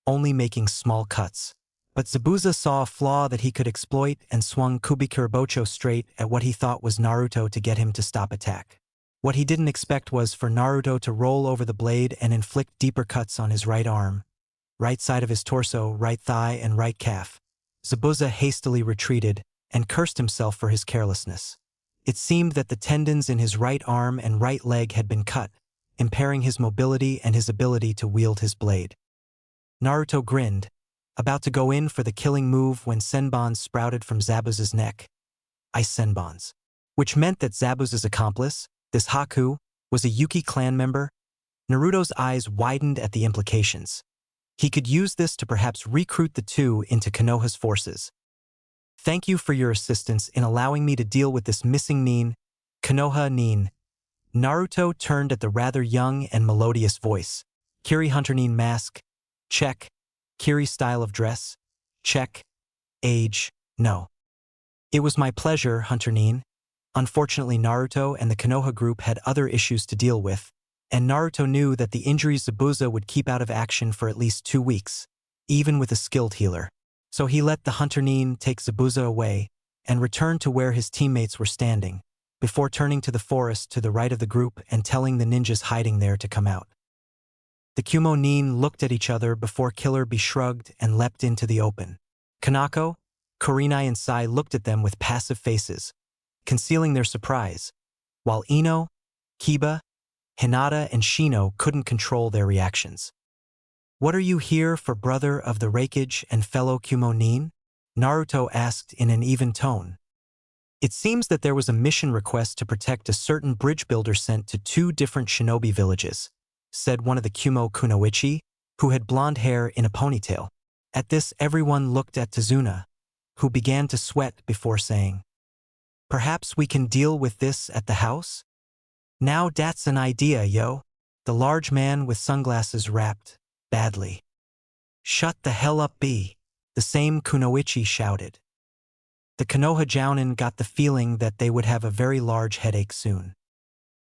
only making small cuts. But Zabuza saw a flaw that he could exploit and swung Kubikirabocho straight at what he thought was Naruto to get him to stop attack. What he didn't expect was for Naruto to roll over the blade and inflict deeper cuts on his right arm, right side of his torso, right thigh, and right calf. Zabuza hastily retreated and cursed himself for his carelessness. It seemed that the tendons in his right arm and right leg had been cut, impairing his mobility and his ability to wield his blade. Naruto grinned, about to go in for the killing move when senbons sprouted from Zabuza's neck. Ice senbons. Which meant that Zabuza's accomplice, this Haku, was a Yuki clan member. Naruto's eyes widened at the implications. He could use this to perhaps recruit the two into Konoha's forces. Thank you for your assistance in allowing me to deal with this missing Nin, Konoha Nin. Naruto turned at the rather young and melodious voice. Kiri Hunter Nin mask? Check. Kiri style of dress? Check. Age? No. It was my pleasure, Hunter Nin. Unfortunately, Naruto and the Konoha group had other issues to deal with, and Naruto knew that the injuries Zabuza would keep out of action for at least 2 weeks, even with a skilled healer. So he let the Hunter Nin take Zabuza away and returned to where his teammates were standing, before turning to the forest to the right of the group and telling the ninjas hiding there to come out. The Kumo Nin looked at each other before Killer Bee shrugged and leapt into the open. Kanako, Kurenai, and Sai looked at them with passive faces, concealing their surprise, while Ino, Kiba, Hinata, and Shino couldn't control their reactions. What are you here for, brother of the Raikage and fellow Kumo Nin? Naruto asked in an even tone. It seems that there was a mission request to protect a certain bridge builder sent to 2 different shinobi villages. said one of the Kumo Kunoichi, who had blonde hair in a ponytail. At this, everyone looked at Tazuna, who began to sweat before saying, "Perhaps we can deal with this at the house?" "Now that's an idea, yo." The large man with sunglasses rapped, badly. "Shut the hell up, B," the same Kunoichi shouted. The Konoha Jounin got the feeling that they would have a very large headache soon.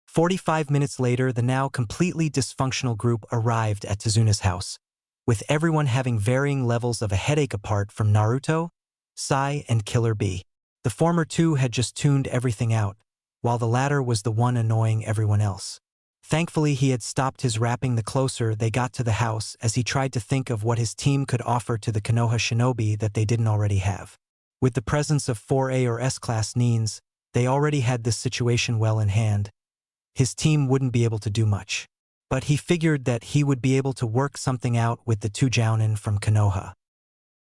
45 minutes later, the now completely dysfunctional group arrived at Tazuna's house, with everyone having varying levels of a headache apart from Naruto, Sai, and Killer B. The former two had just tuned everything out, while the latter was the one annoying everyone else. Thankfully, he had stopped his rapping the closer they got to the house, as he tried to think of what his team could offer to the Konoha shinobi that they didn't already have. With the presence of 4A or S-class nins, they already had this situation well in hand. His team wouldn't be able to do much. But he figured that he would be able to work something out with the two Jounin from Konoha.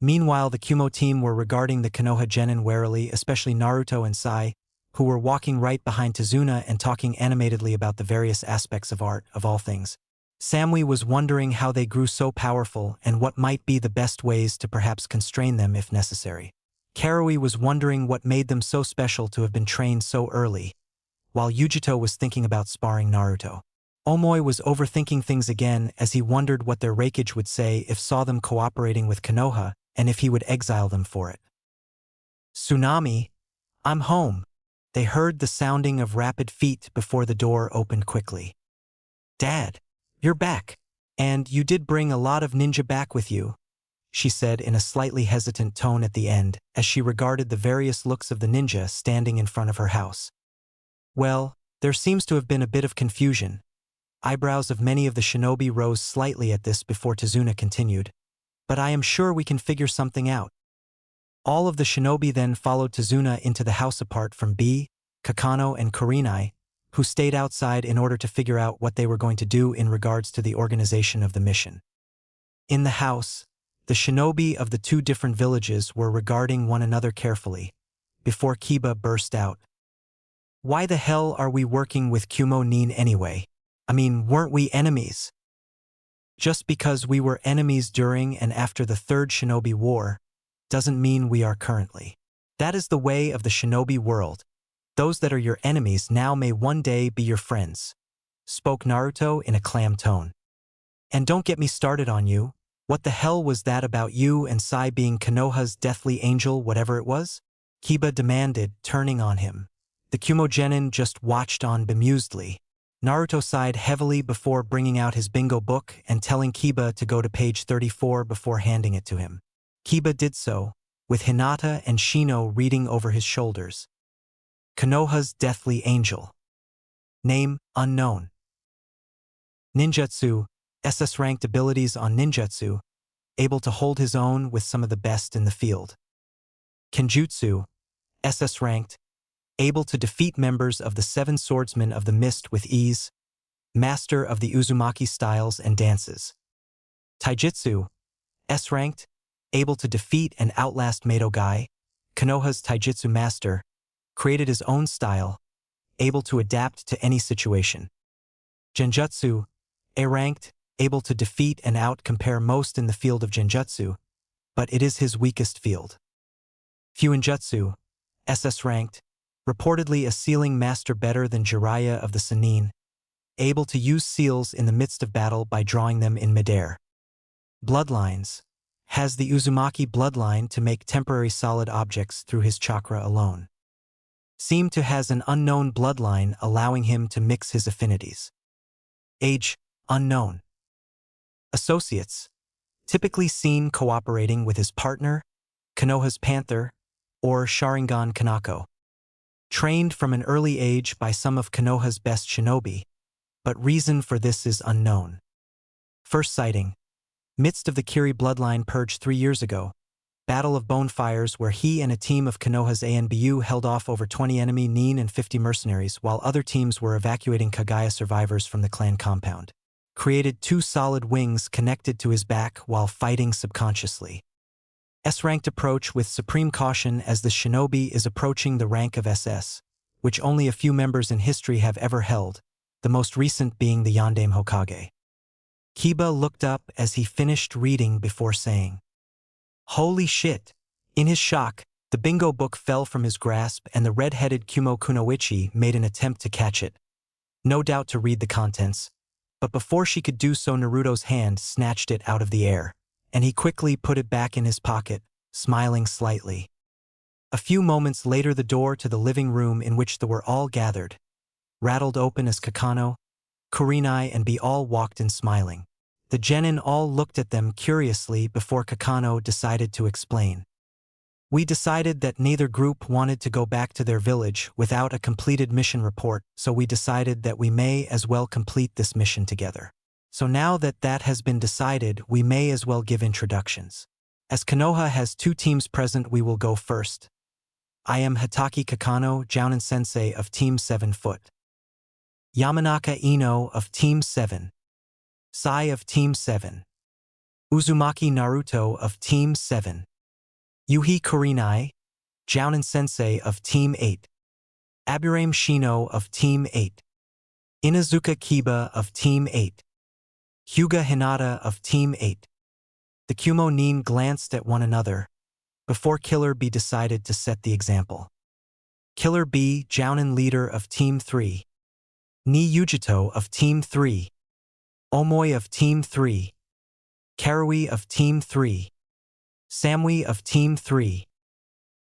Meanwhile, the Kumo team were regarding the Konoha genin warily, especially Naruto and Sai, who were walking right behind Tazuna and talking animatedly about the various aspects of art, of all things. Samui was wondering how they grew so powerful and what might be the best ways to perhaps constrain them if necessary. Karui was wondering what made them so special to have been trained so early, while Yujito was thinking about sparring Naruto. Omoi was overthinking things again as he wondered what their Reikage would say if saw them cooperating with Konoha and if he would exile them for it. "Tsunami, I'm home." They heard the sounding of rapid feet before the door opened quickly. "Dad, you're back. And you did bring a lot of ninja back with you," she said in a slightly hesitant tone at the end as she regarded the various looks of the ninja standing in front of her house. "Well, there seems to have been a bit of confusion." Eyebrows of many of the shinobi rose slightly at this before Tazuna continued, "But I am sure we can figure something out." All of the shinobi then followed Tazuna into the house apart from B, Kakano, and Kurenai, who stayed outside in order to figure out what they were going to do in regards to the organization of the mission. In the house, the shinobi of the two different villages were regarding one another carefully, before Kiba burst out. "Why the hell are we working with Kumo Nin anyway? I mean, weren't we enemies?" "Just because we were enemies during and after the Third Shinobi War doesn't mean we are currently. That is the way of the shinobi world. Those that are your enemies now may one day be your friends," spoke Naruto in a calm tone. "And don't get me started on you. What the hell was that about you and Sai being Konoha's deathly angel, whatever it was?" Kiba demanded, turning on him. The Kumo genin just watched on bemusedly. Naruto sighed heavily before bringing out his bingo book and telling Kiba to go to page 34 before handing it to him. Kiba did so, with Hinata and Shino reading over his shoulders. Konoha's deathly angel. Name, unknown. Ninjutsu, SS-ranked abilities on ninjutsu, able to hold his own with some of the best in the field. Kenjutsu, SS-ranked, able to defeat members of the Seven Swordsmen of the Mist with ease, master of the Uzumaki styles and dances. Taijutsu, S-ranked, able to defeat and outlast Mado Gai, Konoha's taijutsu master, created his own style, able to adapt to any situation. Genjutsu, A-ranked, able to defeat and out-compare most in the field of genjutsu, but it is his weakest field. Fuinjutsu, SS-ranked, reportedly a sealing master better than Jiraiya of the Sannin, able to use seals in the midst of battle by drawing them in midair. Bloodlines, has the Uzumaki bloodline to make temporary solid objects through his chakra alone. Seem to has an unknown bloodline allowing him to mix his affinities. Age, unknown. Associates, typically seen cooperating with his partner, Konoha's Panther, or Sharingan Kanako. Trained from an early age by some of Konoha's best shinobi, but reason for this is unknown. First sighting. Midst of the Kiri bloodline purge 3 years ago, Battle of Bonefires where he and a team of Konoha's ANBU held off over 20 enemy Nin and 50 mercenaries while other teams were evacuating Kagaya survivors from the clan compound. Created 2 solid wings connected to his back while fighting subconsciously. S-ranked approach with supreme caution as the shinobi is approaching the rank of SS, which only a few members in history have ever held, the most recent being the Yondaime Hokage. Kiba looked up as he finished reading before saying, "Holy shit!" In his shock, the bingo book fell from his grasp and the red-headed Kumo Kunoichi made an attempt to catch it, no doubt to read the contents, but before she could do so Naruto's hand snatched it out of the air, and he quickly put it back in his pocket, smiling slightly. A few moments later the door to the living room in which they were all gathered rattled open as Kakano, Kurenai and B all walked in smiling. The genin all looked at them curiously before Kakano decided to explain. "We decided that neither group wanted to go back to their village without a completed mission report, so we decided that we may as well complete this mission together. So now that that has been decided, we may as well give introductions. As Konoha has 2 teams present, we will go first. I am Hitaki Kakano, Jounin Sensei of Team 7 Foot. Yamanaka Ino of Team 7. Sai of Team 7. Uzumaki Naruto of Team 7. Yuhi Kurenai, Jounin Sensei of Team 8. Aburame Shino of Team 8. Inazuka Kiba of Team 8. Hyuga Hinata of Team 8. The Kumo Nin glanced at one another, before Killer B decided to set the example. Killer B, Jounin leader of Team 3. Ni Yujito of Team 3. Omoi of Team 3. Karui of Team 3. Samui of Team 3.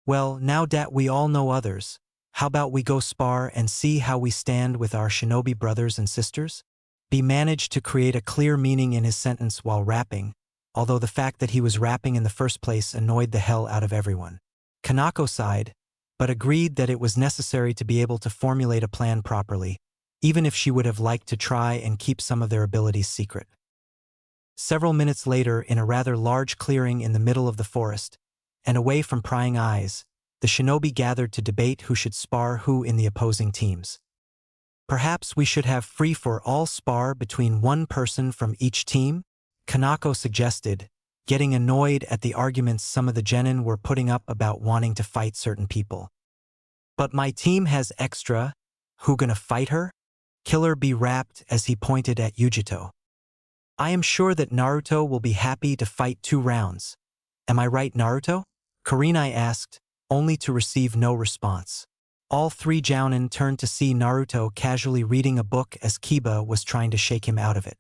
Well, now that we all know others, how about we go spar and see how we stand with our shinobi brothers and sisters? B managed to create a clear meaning in his sentence while rapping, although the fact that he was rapping in the first place annoyed the hell out of everyone. Kanako sighed, but agreed that it was necessary to be able to formulate a plan properly, even if she would have liked to try and keep some of their abilities secret. Several minutes later, in a rather large clearing in the middle of the forest, and away from prying eyes, the shinobi gathered to debate who should spar who in the opposing teams. "Perhaps we should have free-for-all spar between one person from each team?" Kanako suggested, getting annoyed at the arguments some of the genin were putting up about wanting to fight certain people. "But my team has extra. Who gonna fight her?" Killer B rapped as he pointed at Yujito. "I am sure that Naruto will be happy to fight 2 rounds. Am I right, Naruto?" Kurenai asked, only to receive no response. All 3 jounin turned to see Naruto casually reading a book as Kiba was trying to shake him out of it.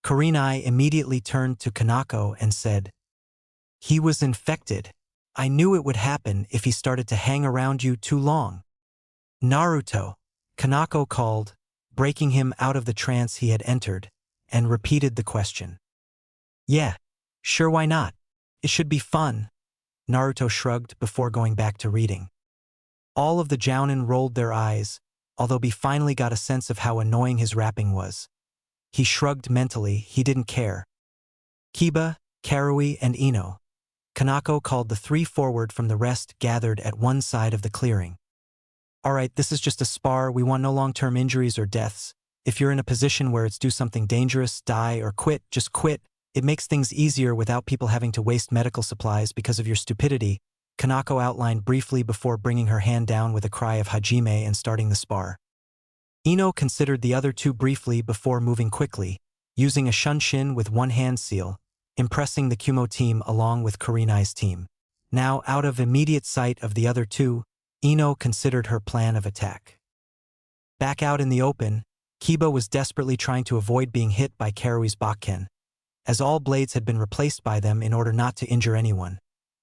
Kurenai immediately turned to Kanako and said, "He was infected. I knew it would happen if he started to hang around you too long." "Naruto," Kanako called, breaking him out of the trance he had entered, and repeated the question. "Yeah, sure, why not? It should be fun." Naruto shrugged before going back to reading. All of the jounin rolled their eyes, although B finally got a sense of how annoying his rapping was. He shrugged mentally, he didn't care. Kiba, Karui, and Ino. Kanako called the 3 forward from the rest gathered at one side of the clearing. "Alright, this is just a spar, we want no long-term injuries or deaths. If you're in a position where it's do something dangerous, die, or quit, just quit. It makes things easier without people having to waste medical supplies because of your stupidity," Kanako outlined briefly before bringing her hand down with a cry of Hajime and starting the spar. Ino considered the other 2 briefly before moving quickly, using a shunshin with one hand seal, impressing the Kumo team along with Kurenai's team. Now out of immediate sight of the other 2, Ino considered her plan of attack. Back out in the open, Kiba was desperately trying to avoid being hit by Karui's Bakken, as all blades had been replaced by them in order not to injure anyone,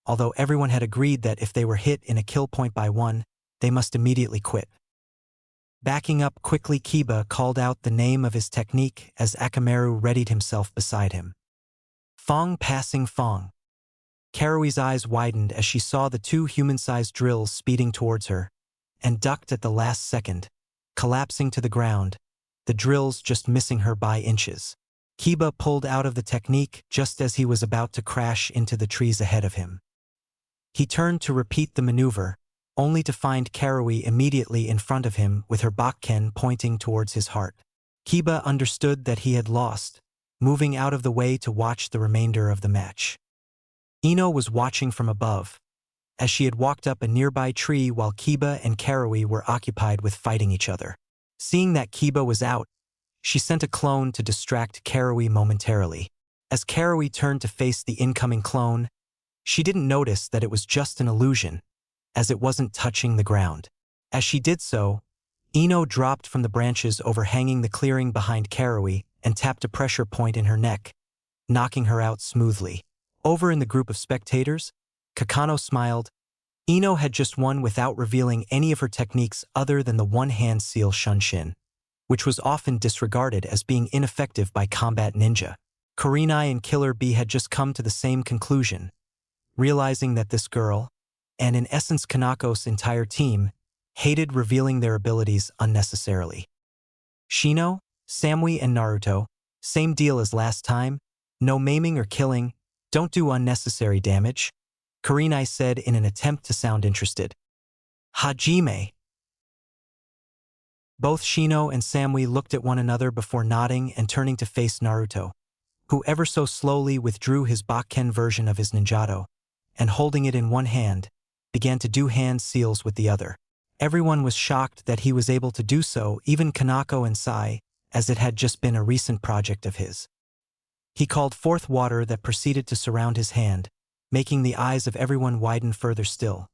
although everyone had agreed that if they were hit in a kill point by one, they must immediately quit. Backing up quickly, Kiba called out the name of his technique as Akamaru readied himself beside him. "Fong passing Fong." Karui's eyes widened as she saw the 2 human-sized drills speeding towards her, and ducked at the last second, collapsing to the ground, the drills just missing her by inches. Kiba pulled out of the technique just as he was about to crash into the trees ahead of him. He turned to repeat the maneuver, only to find Karui immediately in front of him with her Bakken pointing towards his heart. Kiba understood that he had lost, moving out of the way to watch the remainder of the match. Ino was watching from above, as she had walked up a nearby tree while Kiba and Karui were occupied with fighting each other. Seeing that Kiba was out, she sent a clone to distract Karui momentarily. As Karui turned to face the incoming clone, she didn't notice that it was just an illusion, as it wasn't touching the ground. As she did so, Ino dropped from the branches overhanging the clearing behind Karui and tapped a pressure point in her neck, knocking her out smoothly. Over in the group of spectators, Kakano smiled. Ino had just won without revealing any of her techniques other than the one-hand seal Shunshin, which was often disregarded as being ineffective by combat ninja. Kurenai and Killer Bee had just come to the same conclusion, realizing that this girl, and in essence Kanako's entire team, hated revealing their abilities unnecessarily. Shino, Samui, and Naruto, same deal as last time, no maiming or killing, don't do unnecessary damage, Kurenai said in an attempt to sound interested. Hajime. Both Shino and Samui looked at one another before nodding and turning to face Naruto, who ever so slowly withdrew his Bakken version of his ninjato, and holding it in one hand, began to do hand seals with the other. Everyone was shocked that he was able to do so, even Kanako and Sai, as it had just been a recent project of his. He called forth water that proceeded to surround his hand, making the eyes of everyone widen further still.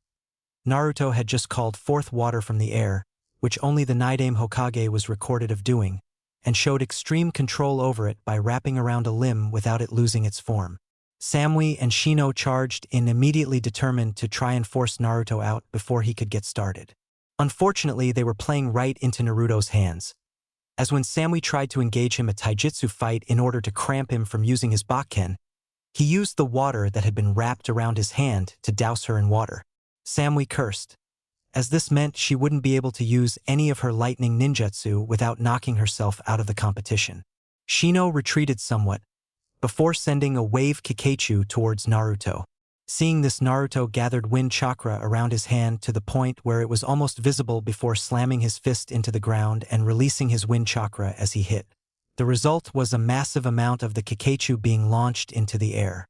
Naruto had just called forth water from the air, which only the Nidaime Hokage was recorded of doing, and showed extreme control over it by wrapping around a limb without it losing its form. Samui and Shino charged in, immediately determined to try and force Naruto out before he could get started. Unfortunately, they were playing right into Naruto's hands, as when Samui tried to engage him a taijutsu fight in order to cramp him from using his Bakken, he used the water that had been wrapped around his hand to douse her in water. Samui cursed, as this meant she wouldn't be able to use any of her lightning ninjutsu without knocking herself out of the competition. Shino retreated somewhat, before sending a wave Kikaichu towards Naruto. Seeing this, Naruto gathered wind chakra around his hand to the point where it was almost visible before slamming his fist into the ground and releasing his wind chakra as he hit. The result was a massive amount of the Kikaichu being launched into the air.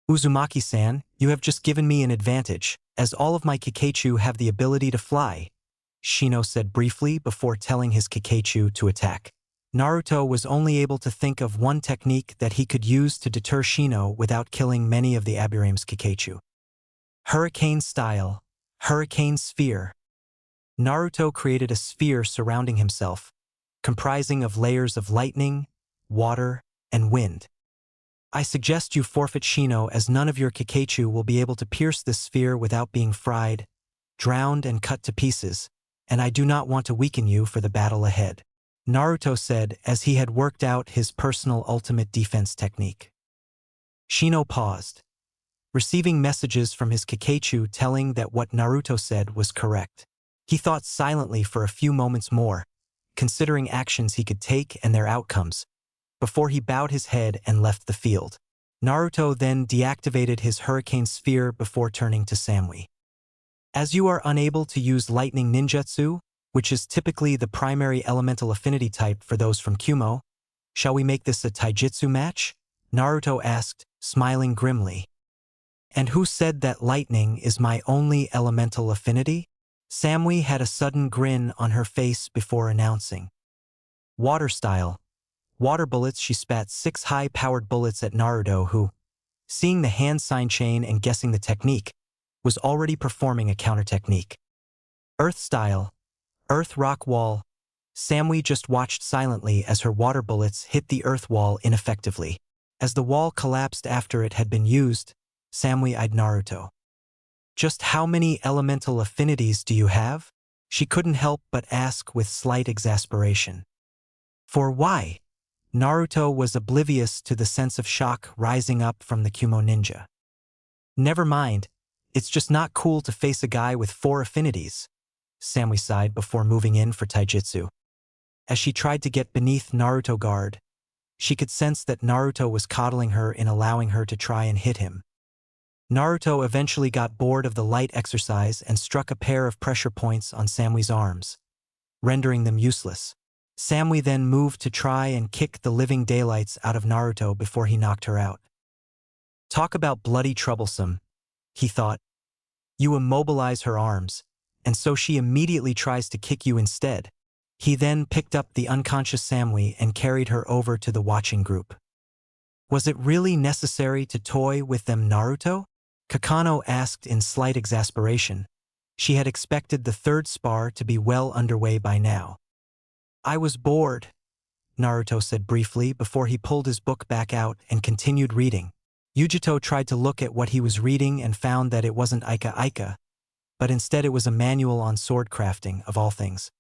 Uzumaki-san, you have just given me an advantage, as all of my Kikaichu have the ability to fly, Shino said briefly before telling his Kikaichu to attack. Naruto was only able to think of one technique that he could use to deter Shino without killing many of the Aburame's Kikaichu. Hurricane style, Hurricane Sphere. Naruto created a sphere surrounding himself, comprising of layers of lightning, water, and wind. I suggest you forfeit Shino, as none of your Kikaichu will be able to pierce this sphere without being fried, drowned, and cut to pieces, and I do not want to weaken you for the battle ahead, Naruto said as he had worked out his personal ultimate defense technique. Shino paused, receiving messages from his Kikaichu telling that what Naruto said was correct. He thought silently for a few moments more, considering actions he could take and their outcomes, before he bowed his head and left the field. Naruto then deactivated his Hurricane Sphere before turning to Samui. As you are unable to use Lightning Ninjutsu, which is typically the primary elemental affinity type for those from Kumo, shall we make this a taijutsu match? Naruto asked, smiling grimly. And who said that lightning is my only elemental affinity? Samui had a sudden grin on her face before announcing. Water style. Water bullets. She spat 6 high-powered bullets at Naruto, who, seeing the hand sign chain and guessing the technique, was already performing a counter-technique. Earth style. Earth rock wall. Samui just watched silently as her water bullets hit the earth wall ineffectively. As the wall collapsed after it had been used, Samui eyed Naruto. Just how many elemental affinities do you have? She couldn't help but ask with slight exasperation. For why? Naruto was oblivious to the sense of shock rising up from the Kumo ninja. Never mind, it's just not cool to face a guy with 4 affinities, Samui sighed before moving in for taijutsu. As she tried to get beneath Naruto's guard, she could sense that Naruto was coddling her in allowing her to try and hit him. Naruto eventually got bored of the light exercise and struck a pair of pressure points on Samui's arms, rendering them useless. Samui then moved to try and kick the living daylights out of Naruto before he knocked her out. Talk about bloody troublesome, he thought. You immobilize her arms, and so she immediately tries to kick you instead. He then picked up the unconscious Samui and carried her over to the watching group. Was it really necessary to toy with them, Naruto? Kakano asked in slight exasperation. She had expected the third spar to be well underway by now. I was bored, Naruto said briefly before he pulled his book back out and continued reading. Yujito tried to look at what he was reading and found that it wasn't Aika Aika, but instead it was a manual on sword crafting, of all things.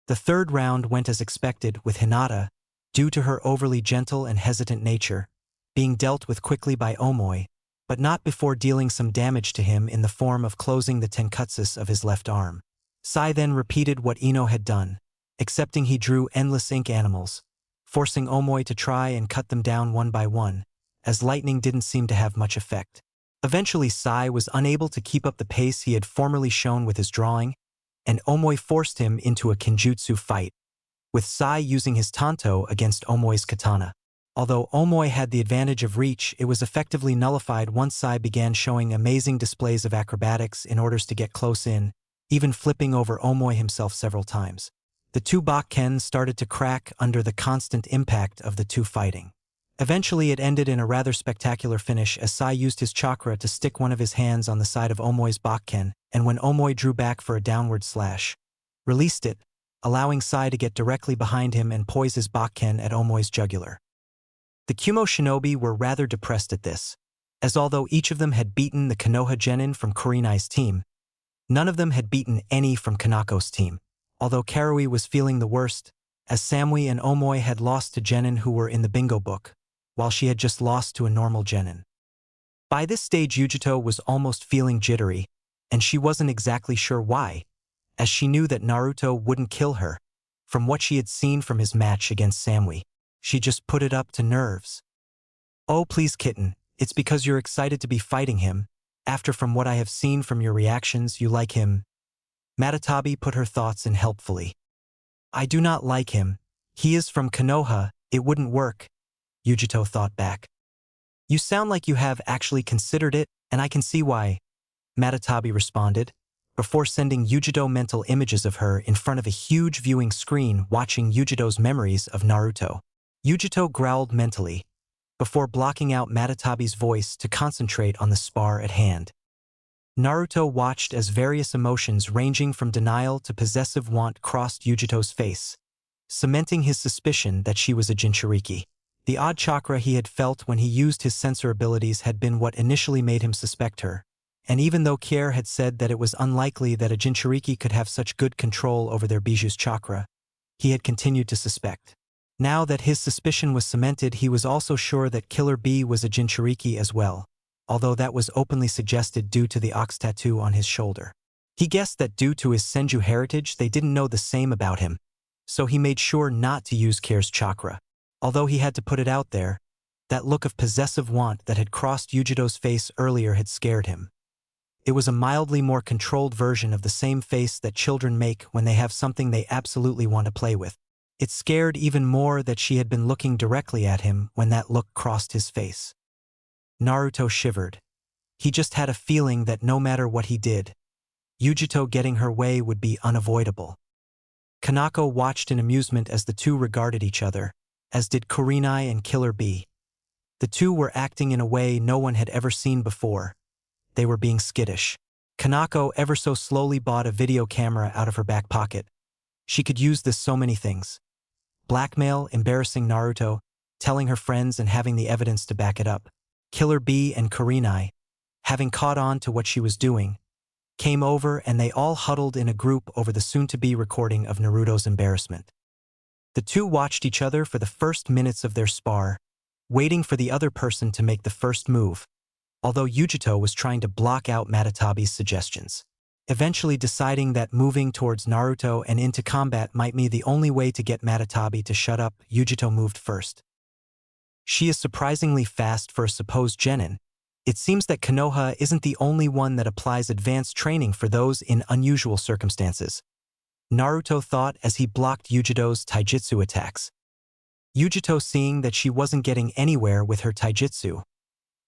The third round went as expected, with Hinata, due to her overly gentle and hesitant nature, being dealt with quickly by Omoi, but not before dealing some damage to him in the form of closing the tenkutsus of his left arm. Sai then repeated what Ino had done, excepting he drew endless ink animals, forcing Omoi to try and cut them down one by one, as lightning didn't seem to have much effect. Eventually Sai was unable to keep up the pace he had formerly shown with his drawing, and Omoi forced him into a kenjutsu fight, with Sai using his tanto against Omoi's katana. Although Omoi had the advantage of reach, it was effectively nullified once Sai began showing amazing displays of acrobatics in order to get close in, even flipping over Omoi himself several times. The two bakkens started to crack under the constant impact of the two fighting. Eventually it ended in a rather spectacular finish as Sai used his chakra to stick one of his hands on the side of Omoi's bakken, and when Omoi drew back for a downward slash, released it, allowing Sai to get directly behind him and poise his bakken at Omoi's jugular. The Kumo shinobi were rather depressed at this, as although each of them had beaten the Konoha genin from Kurenai's team, none of them had beaten any from Kanako's team, although Karui was feeling the worst, as Samui and Omoi had lost to genin who were in the bingo book, while she had just lost to a normal genin. By this stage Yujito was almost feeling jittery, and she wasn't exactly sure why, as she knew that Naruto wouldn't kill her. From what she had seen from his match against Samui, she just put it up to nerves. Oh please kitten, it's because you're excited to be fighting him, after from what I have seen from your reactions you like him. Matatabi put her thoughts in helpfully. I do not like him. He is from Konoha, it wouldn't work, Yujito thought back. You sound like you have actually considered it, and I can see why, Matatabi responded, before sending Yujito mental images of her in front of a huge viewing screen watching Yujito's memories of Naruto. Yujito growled mentally, before blocking out Matatabi's voice to concentrate on the spar at hand. Naruto watched as various emotions ranging from denial to possessive want crossed Yujito's face, cementing his suspicion that she was a Jinchuriki. The odd chakra he had felt when he used his sensor abilities had been what initially made him suspect her, and even though Kier had said that it was unlikely that a Jinchuriki could have such good control over their Biju's chakra, he had continued to suspect. Now that his suspicion was cemented, he was also sure that Killer B was a Jinchuriki as well, although that was openly suggested due to the ox tattoo on his shoulder. He guessed that due to his Senju heritage they didn't know the same about him, so he made sure not to use Kier's chakra. Although he had to put it out there, that look of possessive want that had crossed Yujito's face earlier had scared him. It was a mildly more controlled version of the same face that children make when they have something they absolutely want to play with. It scared even more that she had been looking directly at him when that look crossed his face. Naruto shivered. He just had a feeling that no matter what he did, Yujito getting her way would be unavoidable. Kanako watched in amusement as the two regarded each other, as did Kurenai and Killer B. The two were acting in a way no one had ever seen before. They were being skittish. Kanako ever so slowly bought a video camera out of her back pocket. She could use this so many things. Blackmail, embarrassing Naruto, telling her friends and having the evidence to back it up. Killer B and Kurenai, having caught on to what she was doing, came over and they all huddled in a group over the soon-to-be recording of Naruto's embarrassment. The two watched each other for the first minutes of their spar, waiting for the other person to make the first move, although Yujito was trying to block out Matatabi's suggestions. Eventually deciding that moving towards Naruto and into combat might be the only way to get Matatabi to shut up, Yujito moved first. She is surprisingly fast for a supposed genin. It seems that Konoha isn't the only one that applies advanced training for those in unusual circumstances, Naruto thought as he blocked Yujito's taijutsu attacks. Yujito, seeing that she wasn't getting anywhere with her taijutsu,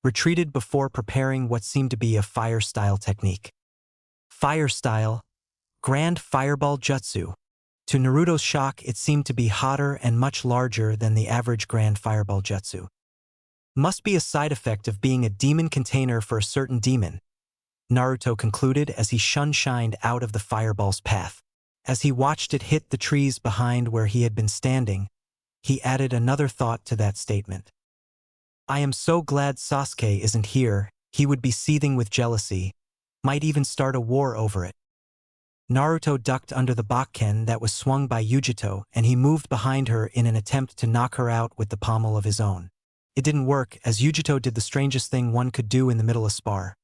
retreated before preparing what seemed to be a fire-style technique. Fire style, Grand Fireball Jutsu. To Naruto's shock, it seemed to be hotter and much larger than the average Grand Fireball Jutsu. Must be a side effect of being a demon container for a certain demon, Naruto concluded as he shined out of the fireball's path. As he watched it hit the trees behind where he had been standing, he added another thought to that statement. I am so glad Sasuke isn't here. He would be seething with jealousy, might even start a war over it. Naruto ducked under the Bakken that was swung by Yujito, and he moved behind her in an attempt to knock her out with the pommel of his own. It didn't work, as Yujito did the strangest thing one could do in the middle of spar.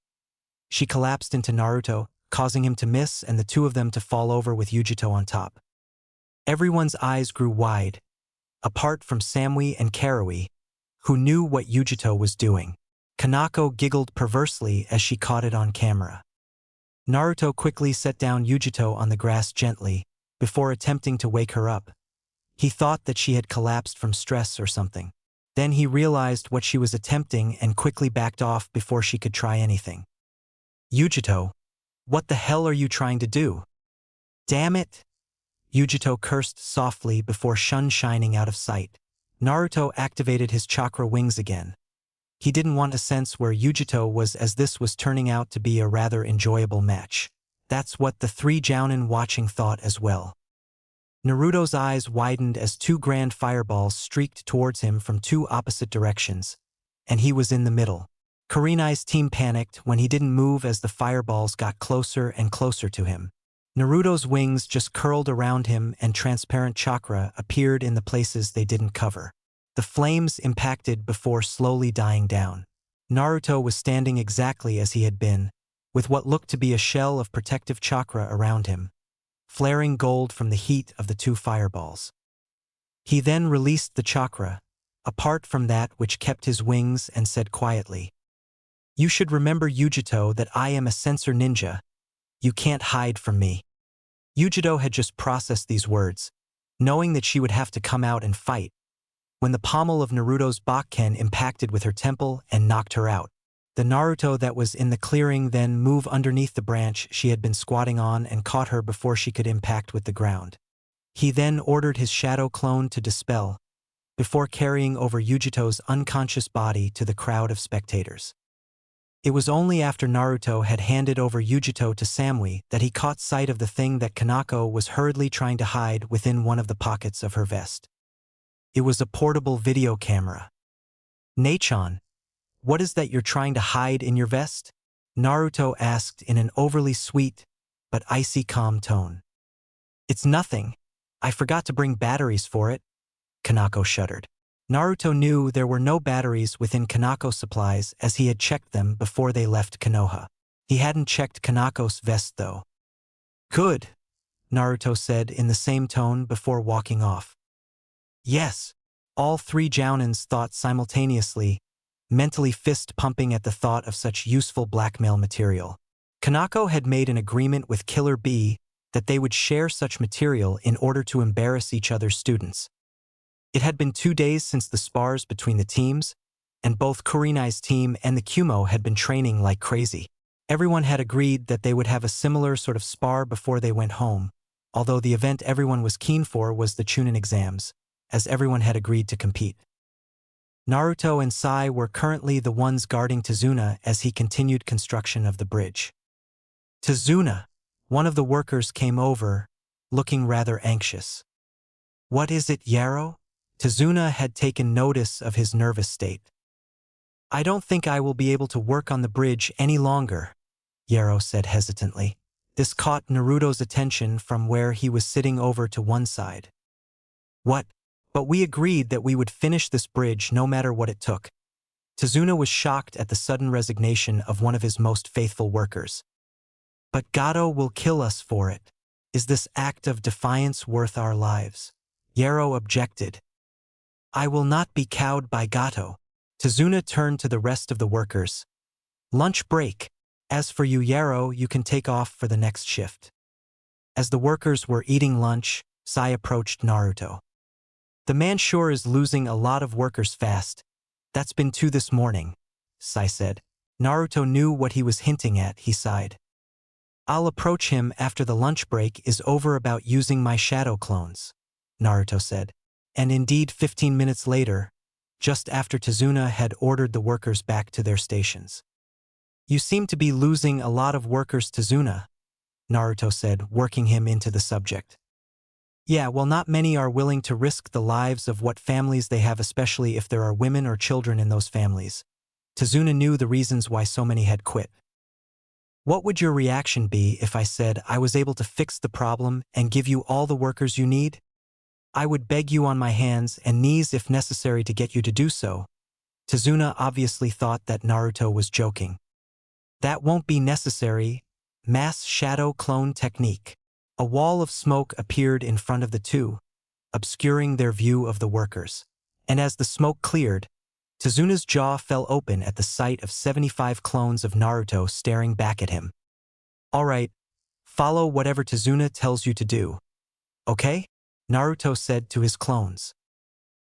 She collapsed into Naruto, causing him to miss and the two of them to fall over with Yujito on top. Everyone's eyes grew wide, apart from Samui and Karui, who knew what Yujito was doing. Kanako giggled perversely as she caught it on camera. Naruto quickly set down Yujito on the grass gently, before attempting to wake her up. He thought that she had collapsed from stress or something. Then he realized what she was attempting and quickly backed off before she could try anything. Yujito, what the hell are you trying to do? Damn it! Yujito cursed softly before shining out of sight. Naruto activated his chakra wings again. He didn't want a sense where Yujito was, as this was turning out to be a rather enjoyable match. That's what the three jounin watching thought as well. Naruto's eyes widened as two grand fireballs streaked towards him from two opposite directions, and he was in the middle. Kurenai's team panicked when he didn't move as the fireballs got closer and closer to him. Naruto's wings just curled around him and transparent chakra appeared in the places they didn't cover. The flames impacted before slowly dying down. Naruto was standing exactly as he had been, with what looked to be a shell of protective chakra around him, flaring gold from the heat of the two fireballs. He then released the chakra, apart from that which kept his wings, and said quietly, "You should remember, Yujito, that I am a sensor ninja. You can't hide from me." Yujito had just processed these words, knowing that she would have to come out and fight, when the pommel of Naruto's Bakken impacted with her temple and knocked her out. The Naruto that was in the clearing then moved underneath the branch she had been squatting on and caught her before she could impact with the ground. He then ordered his shadow clone to dispel, before carrying over Yujito's unconscious body to the crowd of spectators. It was only after Naruto had handed over Yujito to Samui that he caught sight of the thing that Kanako was hurriedly trying to hide within one of the pockets of her vest. It was a portable video camera. "Nachan, what is that you're trying to hide in your vest?" Naruto asked in an overly sweet but icy calm tone. "It's nothing. I forgot to bring batteries for it." Kanako shuddered. Naruto knew there were no batteries within Kanako's supplies as he had checked them before they left Konoha. He hadn't checked Kanako's vest though. "Good," Naruto said in the same tone before walking off. "Yes," all three jounins thought simultaneously, mentally fist-pumping at the thought of such useful blackmail material. Kanako had made an agreement with Killer Bee that they would share such material in order to embarrass each other's students. It had been 2 days since the spars between the teams, and both Kurenai's team and the Kumo had been training like crazy. Everyone had agreed that they would have a similar sort of spar before they went home, although the event everyone was keen for was the Chunin exams, as everyone had agreed to compete. Naruto and Sai were currently the ones guarding Tazuna as he continued construction of the bridge. "Tazuna," one of the workers came over, looking rather anxious. "What is it, Yaro?" Tazuna had taken notice of his nervous state. "I don't think I will be able to work on the bridge any longer," Yaro said hesitantly. This caught Naruto's attention from where he was sitting over to one side. "What? But we agreed that we would finish this bridge no matter what it took." Tazuna was shocked at the sudden resignation of one of his most faithful workers. "But Gato will kill us for it. Is this act of defiance worth our lives?" Yaro objected. "I will not be cowed by Gato." Tazuna turned to the rest of the workers. "Lunch break. As for you, Yaro, you can take off for the next shift." As the workers were eating lunch, Sai approached Naruto. "The man sure is losing a lot of workers fast. That's been 2 this morning," Sai said. Naruto knew what he was hinting at. He sighed. I'll approach him after the lunch break is over about using my shadow clones, Naruto said. And indeed 15 minutes later, just after Tazuna had ordered the workers back to their stations. You seem to be losing a lot of workers, Tazuna, Naruto said, working him into the subject. Yeah, well, not many are willing to risk the lives of what families they have, especially if there are women or children in those families. Tazuna knew the reasons why so many had quit. What would your reaction be if I said I was able to fix the problem and give you all the workers you need? I would beg you on my hands and knees if necessary to get you to do so. Tazuna obviously thought that Naruto was joking. That won't be necessary. Mass shadow clone technique. A wall of smoke appeared in front of the two, obscuring their view of the workers. And as the smoke cleared, Tazuna's jaw fell open at the sight of 75 clones of Naruto staring back at him. All right, follow whatever Tazuna tells you to do. Okay? Naruto said to his clones.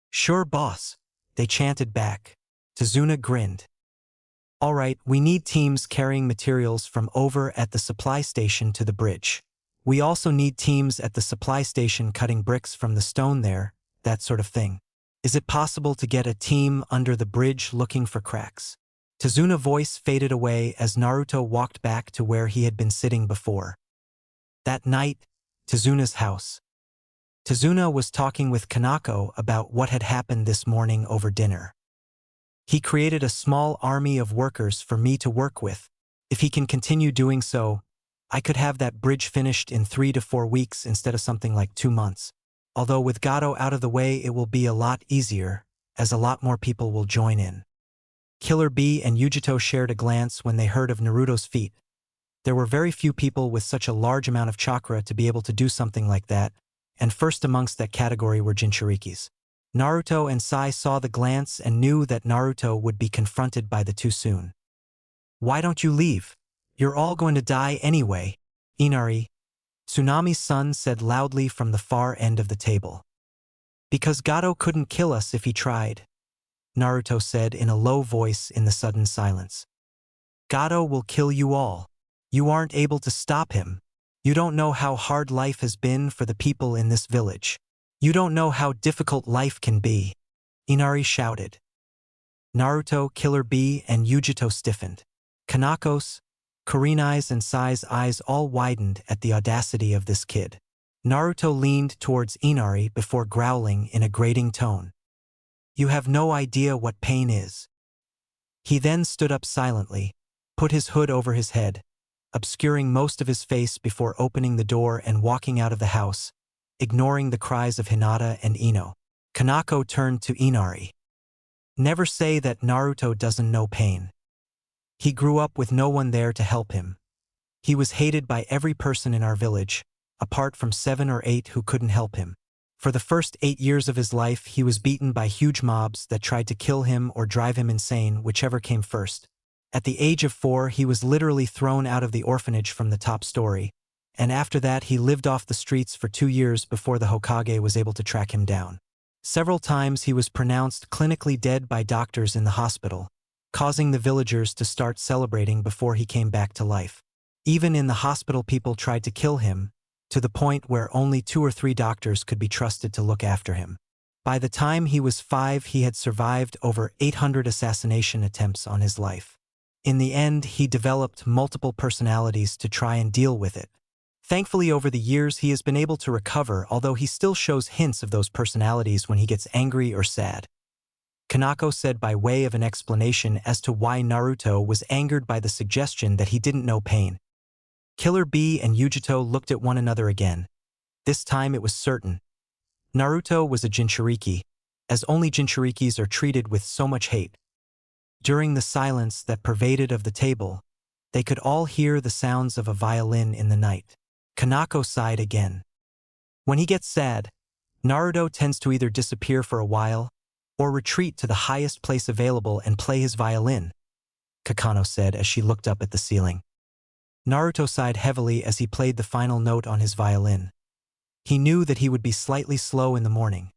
Sure, boss, they chanted back. Tazuna grinned. All right, we need teams carrying materials from over at the supply station to the bridge. We also need teams at the supply station cutting bricks from the stone there, that sort of thing. Is it possible to get a team under the bridge looking for cracks? Tazuna's voice faded away as Naruto walked back to where he had been sitting before. That night, Tazuna's house. Tazuna was talking with Kanako about what had happened this morning over dinner. He created a small army of workers for me to work with. If he can continue doing so, I could have that bridge finished in 3 to 4 weeks instead of something like 2 months. Although with Gato out of the way it will be a lot easier, as a lot more people will join in. Killer Bee and Yujito shared a glance when they heard of Naruto's feat. There were very few people with such a large amount of chakra to be able to do something like that, and first amongst that category were Jinchurikis. Naruto and Sai saw the glance and knew that Naruto would be confronted by the two soon. Why don't you leave? You're all going to die anyway, Inari. Tsunami's son said loudly from the far end of the table. Because Gato couldn't kill us if he tried, Naruto said in a low voice in the sudden silence. Gato will kill you all. You aren't able to stop him. You don't know how hard life has been for the people in this village. You don't know how difficult life can be, Inari shouted. Naruto, Killer Bee, and Yujito stiffened. Kanako's, Kurenai's and Sai's eyes all widened at the audacity of this kid. Naruto leaned towards Inari before growling in a grating tone. You have no idea what pain is. He then stood up silently, put his hood over his head, obscuring most of his face before opening the door and walking out of the house, ignoring the cries of Hinata and Ino. Kanako turned to Inari. Never say that Naruto doesn't know pain. He grew up with no one there to help him. He was hated by every person in our village, apart from 7 or 8 who couldn't help him. For the first 8 years of his life, he was beaten by huge mobs that tried to kill him or drive him insane, whichever came first. At the age of 4, he was literally thrown out of the orphanage from the top story, and after that he lived off the streets for 2 years before the Hokage was able to track him down. Several times he was pronounced clinically dead by doctors in the hospital, causing the villagers to start celebrating before he came back to life. Even in the hospital, people tried to kill him, to the point where only 2 or 3 doctors could be trusted to look after him. By the time he was 5, he had survived over 800 assassination attempts on his life. In the end, he developed multiple personalities to try and deal with it. Thankfully, over the years, he has been able to recover, although he still shows hints of those personalities when he gets angry or sad. Kanako said by way of an explanation as to why Naruto was angered by the suggestion that he didn't know pain. Killer Bee and Yujito looked at one another again. This time it was certain. Naruto was a Jinchuriki, as only Jinchurikis are treated with so much hate. During the silence that pervaded of the table, they could all hear the sounds of a violin in the night. Kanako sighed again. When he gets sad, Naruto tends to either disappear for a while or retreat to the highest place available and play his violin, Kakano said as she looked up at the ceiling. Naruto sighed heavily as he played the final note on his violin. He knew that he would be slightly slow in the morning.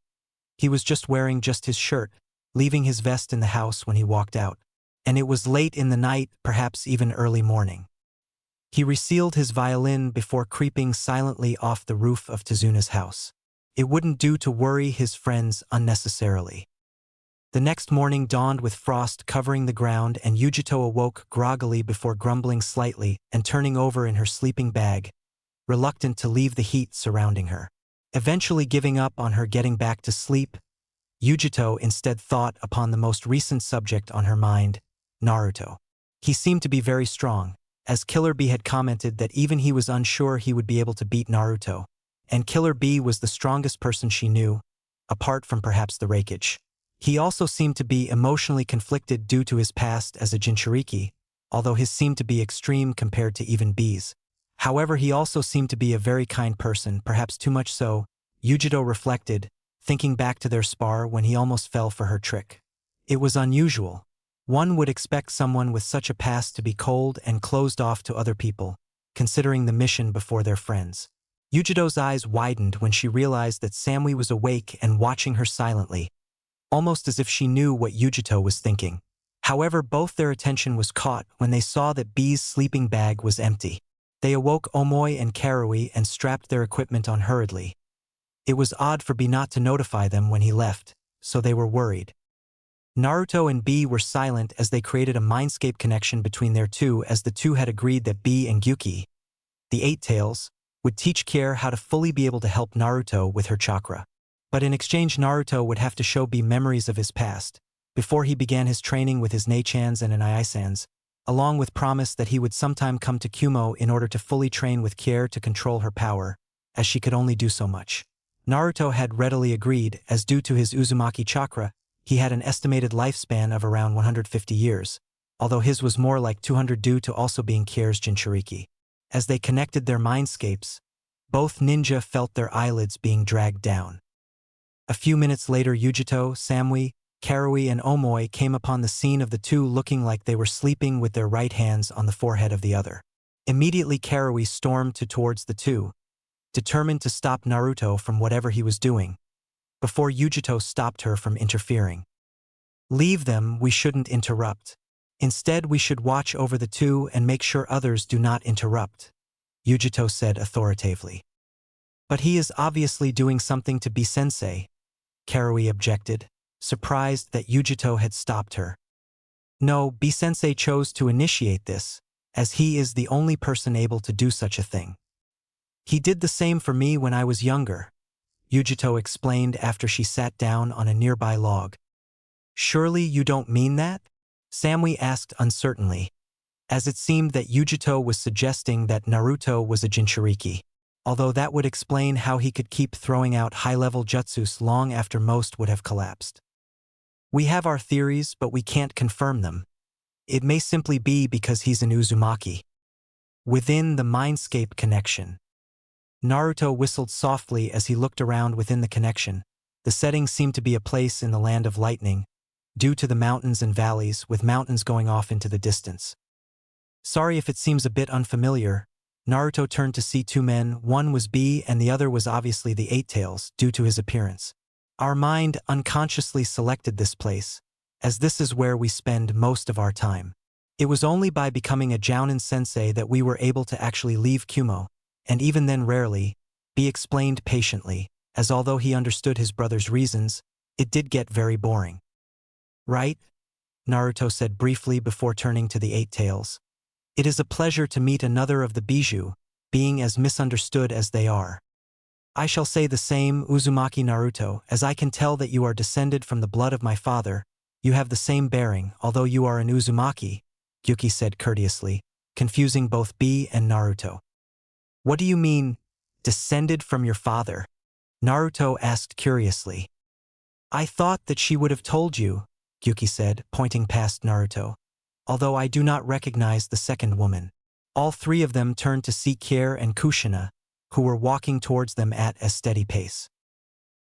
He was just wearing just his shirt, leaving his vest in the house when he walked out. And it was late in the night, perhaps even early morning. He resealed his violin before creeping silently off the roof of Tezuna's house. It wouldn't do to worry his friends unnecessarily. The next morning dawned with frost covering the ground, and Yujito awoke groggily before grumbling slightly and turning over in her sleeping bag, reluctant to leave the heat surrounding her. Eventually giving up on her getting back to sleep, Yujito instead thought upon the most recent subject on her mind, Naruto. He seemed to be very strong, as Killer Bee had commented that even he was unsure he would be able to beat Naruto, and Killer Bee was the strongest person she knew, apart from perhaps the Raikage. He also seemed to be emotionally conflicted due to his past as a Jinchuriki, although his seemed to be extreme compared to even Bee's. However, he also seemed to be a very kind person, perhaps too much so, Yujito reflected, thinking back to their spar when he almost fell for her trick. It was unusual. One would expect someone with such a past to be cold and closed off to other people, considering the mission before their friends. Yujito's eyes widened when she realized that Samui was awake and watching her silently, almost as if she knew what Yujito was thinking. However, both their attention was caught when they saw that Bee's sleeping bag was empty. They awoke Omoi and Karui and strapped their equipment on hurriedly. It was odd for Bee not to notify them when he left, so they were worried. Naruto and Bee were silent as they created a mindscape connection between their two, as the two had agreed that Bee and Gyuki, the Eight Tails, would teach Kier how to fully be able to help Naruto with her chakra. But in exchange, Naruto would have to show Bee memories of his past, before he began his training with his Nei-chans and Anai-sans, along with promise that he would sometime come to Kumo in order to fully train with Kier to control her power, as she could only do so much. Naruto had readily agreed, as due to his Uzumaki chakra, he had an estimated lifespan of around 150 years, although his was more like 200 due to also being Kier's Jinchuriki. As they connected their mindscapes, both ninja felt their eyelids being dragged down. A few minutes later, Yujito, Samui, Karui and Omoi came upon the scene of the two looking like they were sleeping with their right hands on the forehead of the other. Immediately Karui stormed towards the two, determined to stop Naruto from whatever he was doing, before Yujito stopped her from interfering. "Leave them, we shouldn't interrupt. Instead, we should watch over the two and make sure others do not interrupt," Yujito said authoritatively. "But he is obviously doing something to Bee-sensei," Karui objected, surprised that Yujito had stopped her. "No, Bee-sensei chose to initiate this, as he is the only person able to do such a thing. He did the same for me when I was younger," Yujito explained after she sat down on a nearby log. "Surely you don't mean that?" Samui asked uncertainly, as it seemed that Yujito was suggesting that Naruto was a Jinchuriki, although that would explain how he could keep throwing out high-level jutsus long after most would have collapsed. "We have our theories, but we can't confirm them. It may simply be because he's an Uzumaki." Within the mindscape connection, Naruto whistled softly as he looked around within the connection. The setting seemed to be a place in the land of lightning, due to the mountains and valleys, with mountains going off into the distance. "Sorry if it seems a bit unfamiliar." Naruto turned to see two men. One was Bee and the other was obviously the Eight Tails, due to his appearance. "Our mind unconsciously selected this place, as this is where we spend most of our time. It was only by becoming a Jounin sensei that we were able to actually leave Kumo, and even then rarely," Bee explained patiently, as although he understood his brother's reasons, it did get very boring. "Right?" Naruto said briefly before turning to the Eight Tails. "It is a pleasure to meet another of the Bijou, being as misunderstood as they are. I shall say the same, Uzumaki Naruto, as I can tell that you are descended from the blood of my father. You have the same bearing, although you are an Uzumaki," Gyuki said courteously, confusing both Bee and Naruto. "What do you mean, descended from your father?" Naruto asked curiously. "I thought that she would have told you," Gyuki said, pointing past Naruto, "although I do not recognize the second woman." All three of them turned to see Kier and Kushina, who were walking towards them at a steady pace.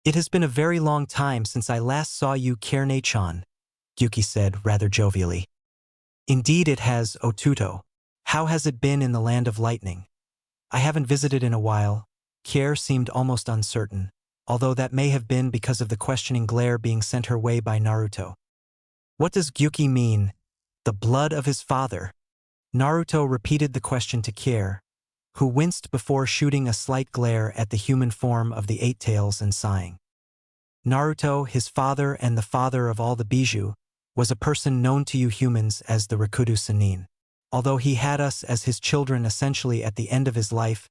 "It has been a very long time since I last saw you, Kierne-chan," Gyuki said rather jovially. "Indeed it has, Otuto. How has it been in the land of lightning?" "I haven't visited in a while." Kier seemed almost uncertain, although that may have been because of the questioning glare being sent her way by Naruto. "What does Gyuki mean? The blood of his father?" Naruto repeated the question to Kier, who winced before shooting a slight glare at the human form of the Eight Tails and sighing. Naruto, his father and the father of all the Bijou, was a person known to you humans as the Rikudo Sannin. Although he had us as his children essentially at the end of his life,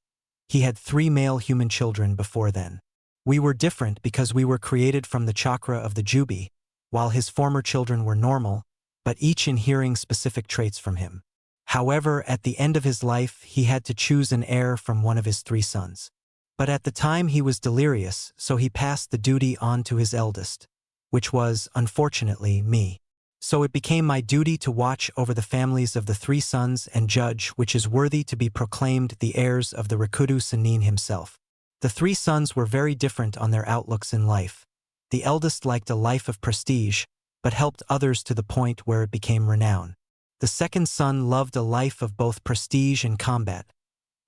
he had 3 male human children before then. We were different because we were created from the chakra of the Jubi, while his former children were normal, but each inhering specific traits from him. However, at the end of his life, he had to choose an heir from one of his 3 sons. But at the time he was delirious, so he passed the duty on to his eldest, which was, unfortunately, me. So it became my duty to watch over the families of the 3 sons and judge which is worthy to be proclaimed the heirs of the Rikudo Sannin himself. The 3 sons were very different on their outlooks in life. The eldest liked a life of prestige, but helped others to the point where it became renown. The second son loved a life of both prestige and combat,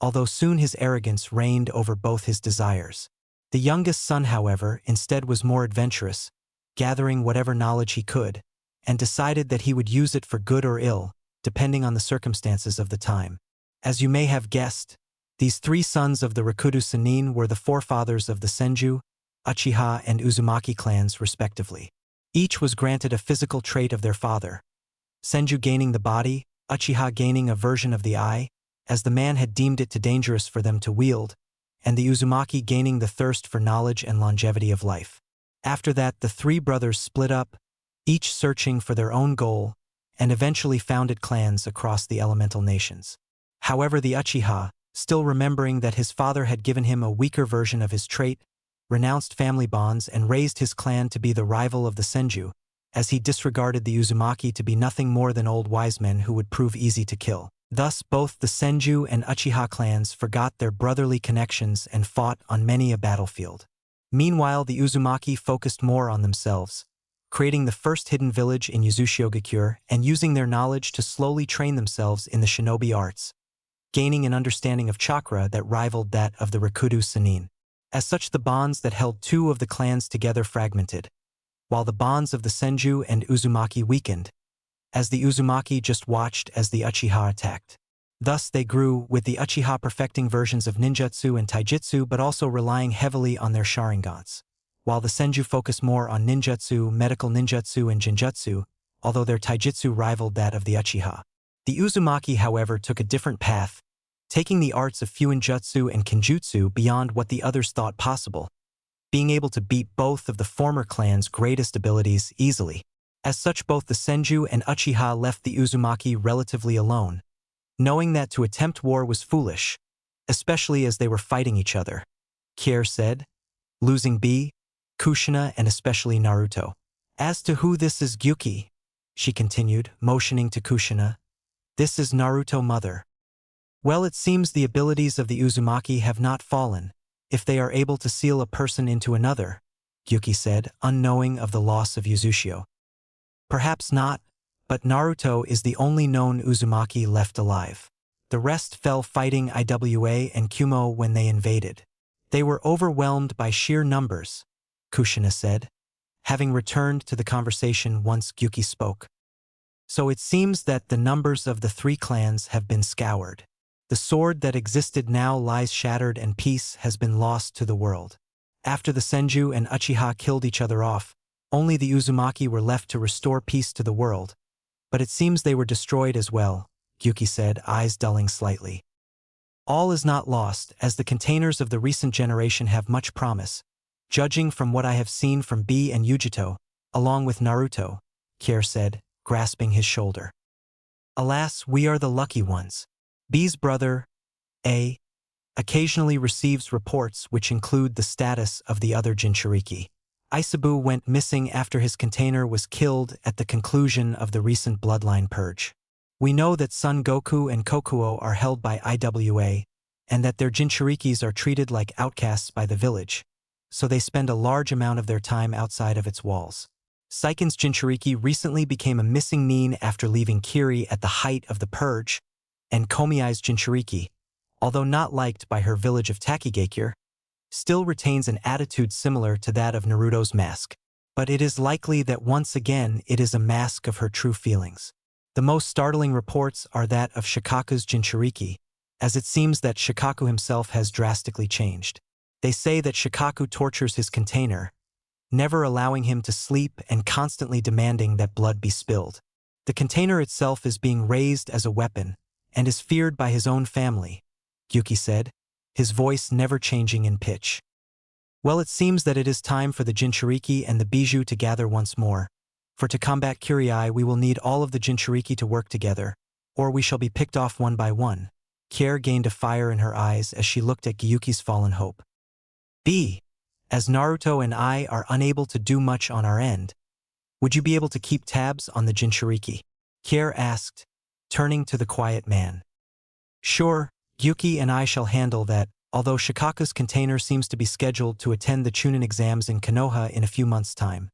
although soon his arrogance reigned over both his desires. The youngest son, however, instead was more adventurous, gathering whatever knowledge he could, and decided that he would use it for good or ill, depending on the circumstances of the time. As you may have guessed, these 3 sons of the Rikudo Sannin were the forefathers of the Senju, Uchiha, and Uzumaki clans, respectively. Each was granted a physical trait of their father, Senju gaining the body, Uchiha gaining a version of the eye, as the man had deemed it too dangerous for them to wield, and the Uzumaki gaining the thirst for knowledge and longevity of life. After that, the 3 brothers split up, each searching for their own goal, and eventually founded clans across the elemental nations. However, the Uchiha, still remembering that his father had given him a weaker version of his trait, renounced family bonds and raised his clan to be the rival of the Senju, as he disregarded the Uzumaki to be nothing more than old wise men who would prove easy to kill. Thus, both the Senju and Uchiha clans forgot their brotherly connections and fought on many a battlefield. Meanwhile, the Uzumaki focused more on themselves, creating the first hidden village in Yuzushiogakure and using their knowledge to slowly train themselves in the shinobi arts, gaining an understanding of chakra that rivaled that of the Rikudo Sannin. As such, the bonds that held 2 of the clans together fragmented, while the bonds of the Senju and Uzumaki weakened, as the Uzumaki just watched as the Uchiha attacked. Thus they grew, with the Uchiha perfecting versions of ninjutsu and taijutsu but also relying heavily on their sharingans, while the Senju focused more on ninjutsu, medical ninjutsu, and jinjutsu, although their taijutsu rivaled that of the Uchiha. The Uzumaki, however, took a different path, taking the arts of fuinjutsu and kinjutsu beyond what the others thought possible, being able to beat both of the former clan's greatest abilities easily. As such, both the Senju and Uchiha left the Uzumaki relatively alone, knowing that to attempt war was foolish, especially as they were fighting each other. Kier said, losing B, Kushina, and especially Naruto. As to who this is, Gyuki, she continued, motioning to Kushina, this is Naruto mother. Well, it seems the abilities of the Uzumaki have not fallen, if they are able to seal a person into another, Gyuki said, unknowing of the loss of Yuzushio. Perhaps not, but Naruto is the only known Uzumaki left alive. The rest fell fighting Iwa and Kumo when they invaded. They were overwhelmed by sheer numbers, Kushina said, having returned to the conversation once Gyuki spoke. So it seems that the numbers of the 3 clans have been scoured. The sword that existed now lies shattered and peace has been lost to the world. After the Senju and Uchiha killed each other off, only the Uzumaki were left to restore peace to the world, but it seems they were destroyed as well, Gyuki said, eyes dulling slightly. All is not lost, as the containers of the recent generation have much promise, judging from what I have seen from B and Yujito, along with Naruto, Kier said, grasping his shoulder. Alas, we are the lucky ones. B's brother, A, occasionally receives reports which include the status of the other Jinchuriki. Isabu went missing after his container was killed at the conclusion of the recent bloodline purge. We know that Son Goku and Kokuo are held by Iwa, and that their Jinchurikis are treated like outcasts by the village, so they spend a large amount of their time outside of its walls. Seiken's Jinchuriki recently became a missing nin after leaving Kiri at the height of the purge, and Komiai's Jinchuriki, although not liked by her village of Takigakure, still retains an attitude similar to that of Naruto's mask. But it is likely that once again it is a mask of her true feelings. The most startling reports are that of Shikaku's Jinchuriki, as it seems that Shikaku himself has drastically changed. They say that Shikaku tortures his container, never allowing him to sleep and constantly demanding that blood be spilled. The container itself is being raised as a weapon and is feared by his own family, Yuki said, his voice never changing in pitch. Well, it seems that it is time for the Jinchuriki and the Bijou to gather once more. For to combat Kyrie, we will need all of the Jinchuriki to work together, or we shall be picked off one by one. Kier gained a fire in her eyes as she looked at Gyuki's fallen hope. As Naruto and I are unable to do much on our end, would you be able to keep tabs on the Jinchuriki? Kier asked, turning to the quiet man. Sure, Gyuki and I shall handle that, although Shikaku's container seems to be scheduled to attend the Chunin exams in Konoha in a few months' time.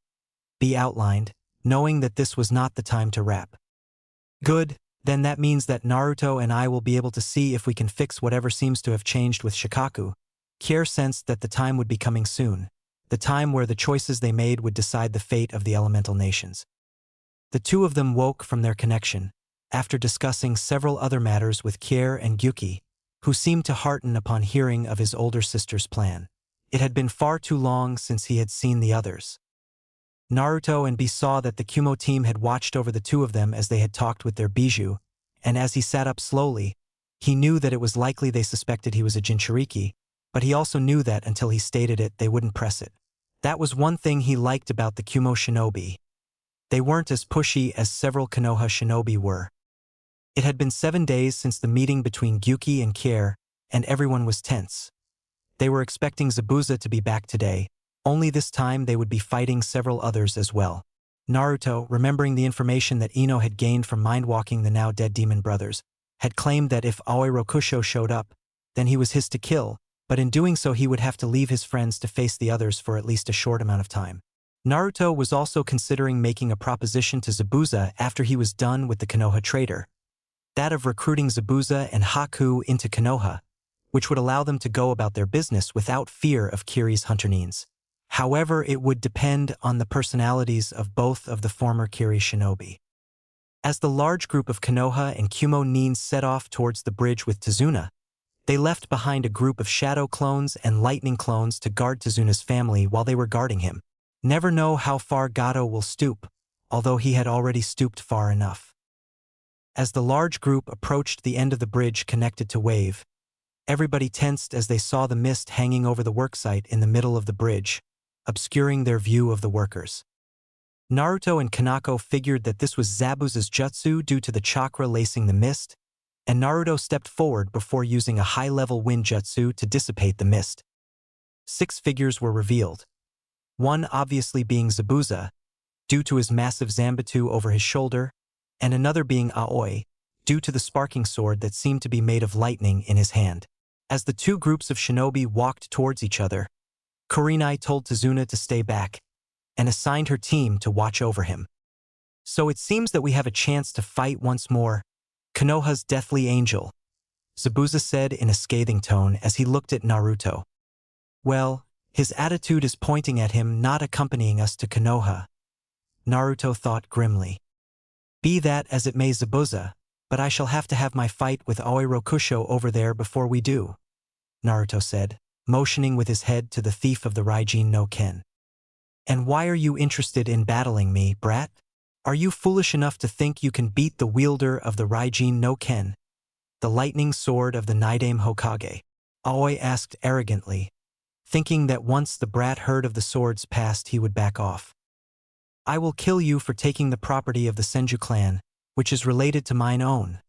B outlined, knowing that this was not the time to rap. Good, then that means that Naruto and I will be able to see if we can fix whatever seems to have changed with Shikaku. Kier sensed that the time would be coming soon, the time where the choices they made would decide the fate of the elemental nations. The two of them woke from their connection, after discussing several other matters with Kier and Gyuki, who seemed to hearten upon hearing of his older sister's plan. It had been far too long since he had seen the others. Naruto and B saw that the Kumo team had watched over the two of them as they had talked with their Bijou, and as he sat up slowly, he knew that it was likely they suspected he was a Jinchuriki, but he also knew that until he stated it, they wouldn't press it. That was one thing he liked about the Kumo shinobi. They weren't as pushy as several Konoha shinobi were. It had been 7 days since the meeting between Gyuki and Kier, and everyone was tense. They were expecting Zabuza to be back today, only this time they would be fighting several others as well. Naruto, remembering the information that Ino had gained from mind-walking the now-dead demon brothers, had claimed that if Aoi Rokusho showed up, then he was his to kill, but in doing so he would have to leave his friends to face the others for at least a short amount of time. Naruto was also considering making a proposition to Zabuza after he was done with the Konoha trader, that of recruiting Zabuza and Haku into Konoha, which would allow them to go about their business without fear of Kiri's Hunternines. However, it would depend on the personalities of both of the former Kiri shinobi. As the large group of Konoha and Kumo Nins set off towards the bridge with Tazuna, they left behind a group of shadow clones and lightning clones to guard Tazuna's family while they were guarding him. Never know how far Gato will stoop, although he had already stooped far enough. As the large group approached the end of the bridge connected to Wave, everybody tensed as they saw the mist hanging over the worksite in the middle of the bridge, obscuring their view of the workers. Naruto and Kanako figured that this was Zabuza's jutsu due to the chakra lacing the mist, and Naruto stepped forward before using a high-level wind jutsu to dissipate the mist. 6 figures were revealed, one obviously being Zabuza, due to his massive Zanbatsu over his shoulder, and another being Aoi, due to the sparking sword that seemed to be made of lightning in his hand. As the two groups of shinobi walked towards each other, Kurenai told Tazuna to stay back, and assigned her team to watch over him. So it seems that we have a chance to fight once more. Konoha's deathly angel, Zabuza said in a scathing tone as he looked at Naruto. Well, his attitude is pointing at him not accompanying us to Konoha, Naruto thought grimly. Be that as it may, Zabuza, but I shall have to have my fight with Aoi Rokusho over there before we do, Naruto said, motioning with his head to the thief of the Raijin no Ken. And why are you interested in battling me, brat? Are you foolish enough to think you can beat the wielder of the Raijin no Ken, the lightning sword of the Nidaime Hokage? Aoi asked arrogantly, thinking that once the brat heard of the sword's past he would back off. I will kill you for taking the property of the Senju clan, which is related to mine own,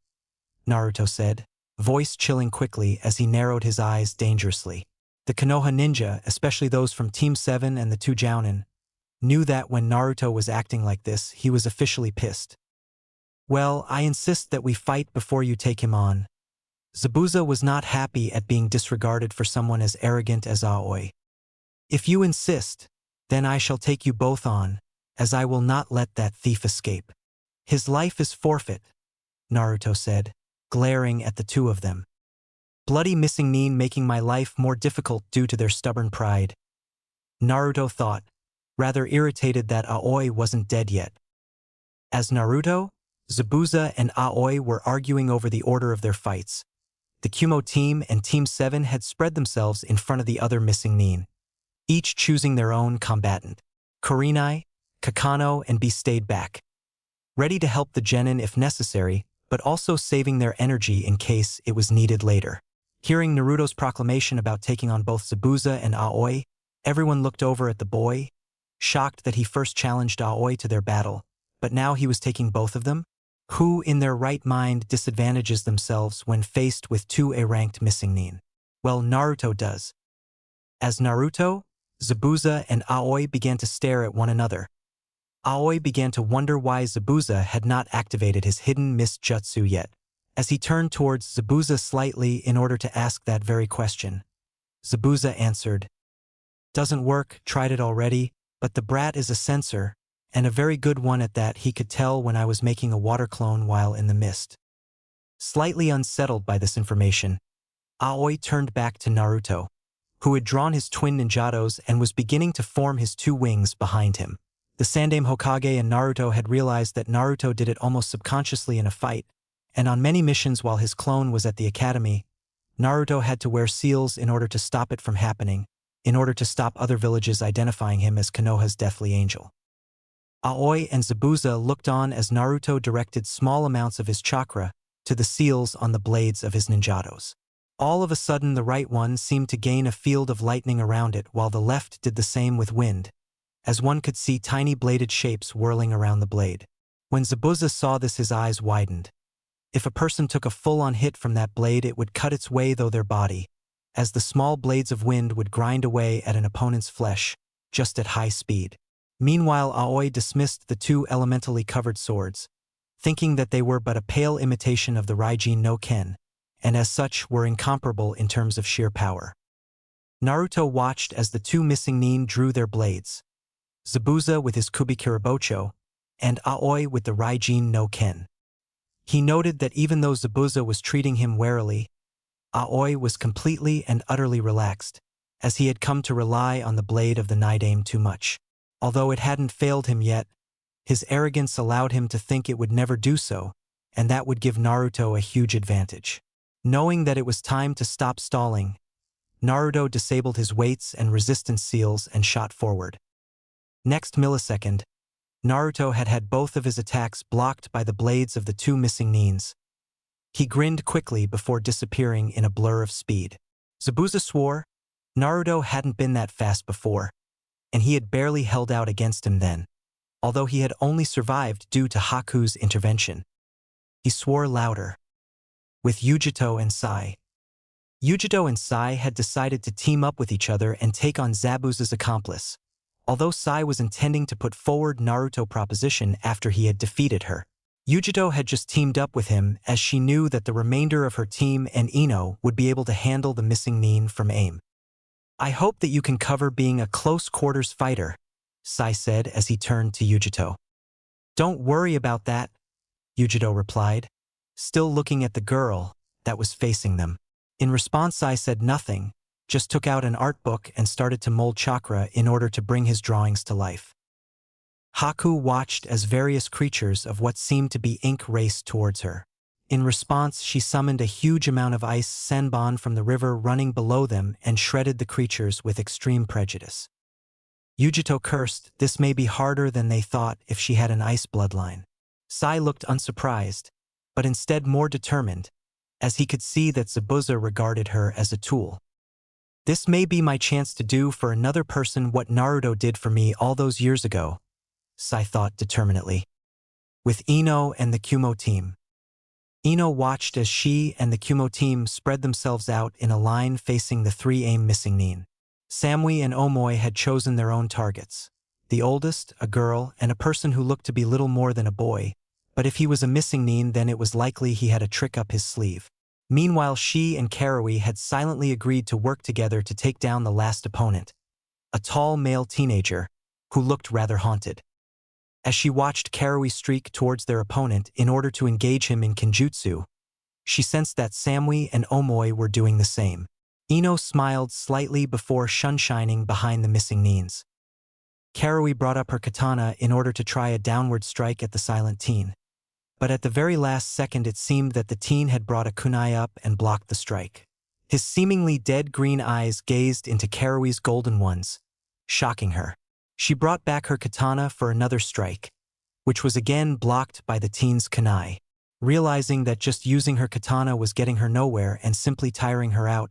Naruto said, voice chilling quickly as he narrowed his eyes dangerously. The Konoha ninja, especially those from Team 7 and the 2 Jounin, knew that when Naruto was acting like this, he was officially pissed. Well, I insist that we fight before you take him on. Zabuza was not happy at being disregarded for someone as arrogant as Aoi. If you insist, then I shall take you both on, as I will not let that thief escape. His life is forfeit, Naruto said, glaring at the two of them. Bloody missing Nin making my life more difficult due to their stubborn pride, Naruto thought, rather irritated that Aoi wasn't dead yet. As Naruto, Zabuza and Aoi were arguing over the order of their fights. The Kumo team and Team 7 had spread themselves in front of the other missing nin, each choosing their own combatant. Kurenai, Kakano, and B stayed back, ready to help the genin if necessary, but also saving their energy in case it was needed later. Hearing Naruto's proclamation about taking on both Zabuza and Aoi, everyone looked over at the boy, shocked that he first challenged Aoi to their battle, but now he was taking both of them? Who in their right mind disadvantages themselves when faced with two A-ranked missing nin? Well, Naruto does. As Naruto, Zabuza and Aoi began to stare at one another. Aoi began to wonder why Zabuza had not activated his hidden mist jutsu yet. As he turned towards Zabuza slightly in order to ask that very question, Zabuza answered, "Doesn't work, tried it already, but the brat is a censor, and a very good one at that. He could tell when I was making a water clone while in the mist." Slightly unsettled by this information, Aoi turned back to Naruto, who had drawn his twin ninjados and was beginning to form his two wings behind him. The Sandaime Hokage and Naruto had realized that Naruto did it almost subconsciously in a fight, and on many missions while his clone was at the academy, Naruto had to wear seals in order to stop it from happening, in order to stop other villages identifying him as Konoha's deathly angel. Aoi and Zabuza looked on as Naruto directed small amounts of his chakra to the seals on the blades of his ninjados. All of a sudden the right one seemed to gain a field of lightning around it while the left did the same with wind, as one could see tiny bladed shapes whirling around the blade. When Zabuza saw this, his eyes widened. If a person took a full-on hit from that blade, it would cut its way through their body, as the small blades of wind would grind away at an opponent's flesh, just at high speed. Meanwhile, Aoi dismissed the two elementally covered swords, thinking that they were but a pale imitation of the Raijin no Ken, and as such were incomparable in terms of sheer power. Naruto watched as the two missing nin drew their blades, Zabuza with his Kubikirabocho, and Aoi with the Raijin no Ken. He noted that even though Zabuza was treating him warily, Aoi was completely and utterly relaxed, as he had come to rely on the blade of the Nidaime too much. Although it hadn't failed him yet, his arrogance allowed him to think it would never do so, and that would give Naruto a huge advantage. Knowing that it was time to stop stalling, Naruto disabled his weights and resistance seals and shot forward. Next millisecond, Naruto had had both of his attacks blocked by the blades of the two missing nins. He grinned quickly before disappearing in a blur of speed. Zabuza swore. Naruto hadn't been that fast before, and he had barely held out against him then, although he had only survived due to Haku's intervention. He swore louder. With Yujito and Sai. Yujito and Sai had decided to team up with each other and take on Zabuza's accomplice, although Sai was intending to put forward Naruto's proposition after he had defeated her. Yujito had just teamed up with him as she knew that the remainder of her team and Ino would be able to handle the missing nin from AIM. "I hope that you can cover being a close-quarters fighter," Sai said as he turned to Yujito. "Don't worry about that," Yujito replied, still looking at the girl that was facing them. In response, Sai said nothing, just took out an art book and started to mold chakra in order to bring his drawings to life. Haku watched as various creatures of what seemed to be ink raced towards her. In response, she summoned a huge amount of ice senbon from the river running below them and shredded the creatures with extreme prejudice. Yujito cursed, "This may be harder than they thought if she had an ice bloodline." Sai looked unsurprised, but instead more determined, as he could see that Zabuza regarded her as a tool. "This may be my chance to do for another person what Naruto did for me all those years ago," Sai thought determinedly. With Ino and the Kumo team. Ino watched as she and the Kumo team spread themselves out in a line facing the three AIM missing nin. Samui and Omoi had chosen their own targets. The oldest, a girl, and a person who looked to be little more than a boy, but if he was a missing nin then it was likely he had a trick up his sleeve. Meanwhile, she and Karui had silently agreed to work together to take down the last opponent, a tall male teenager who looked rather haunted. As she watched Karui streak towards their opponent in order to engage him in kenjutsu, she sensed that Samui and Omoi were doing the same. Ino smiled slightly before sunshining behind the missing nins. Karui brought up her katana in order to try a downward strike at the silent teen, but at the very last second it seemed that the teen had brought a kunai up and blocked the strike. His seemingly dead green eyes gazed into Karui's golden ones, shocking her. She brought back her katana for another strike, which was again blocked by the teen's kunai. Realizing that just using her katana was getting her nowhere and simply tiring her out,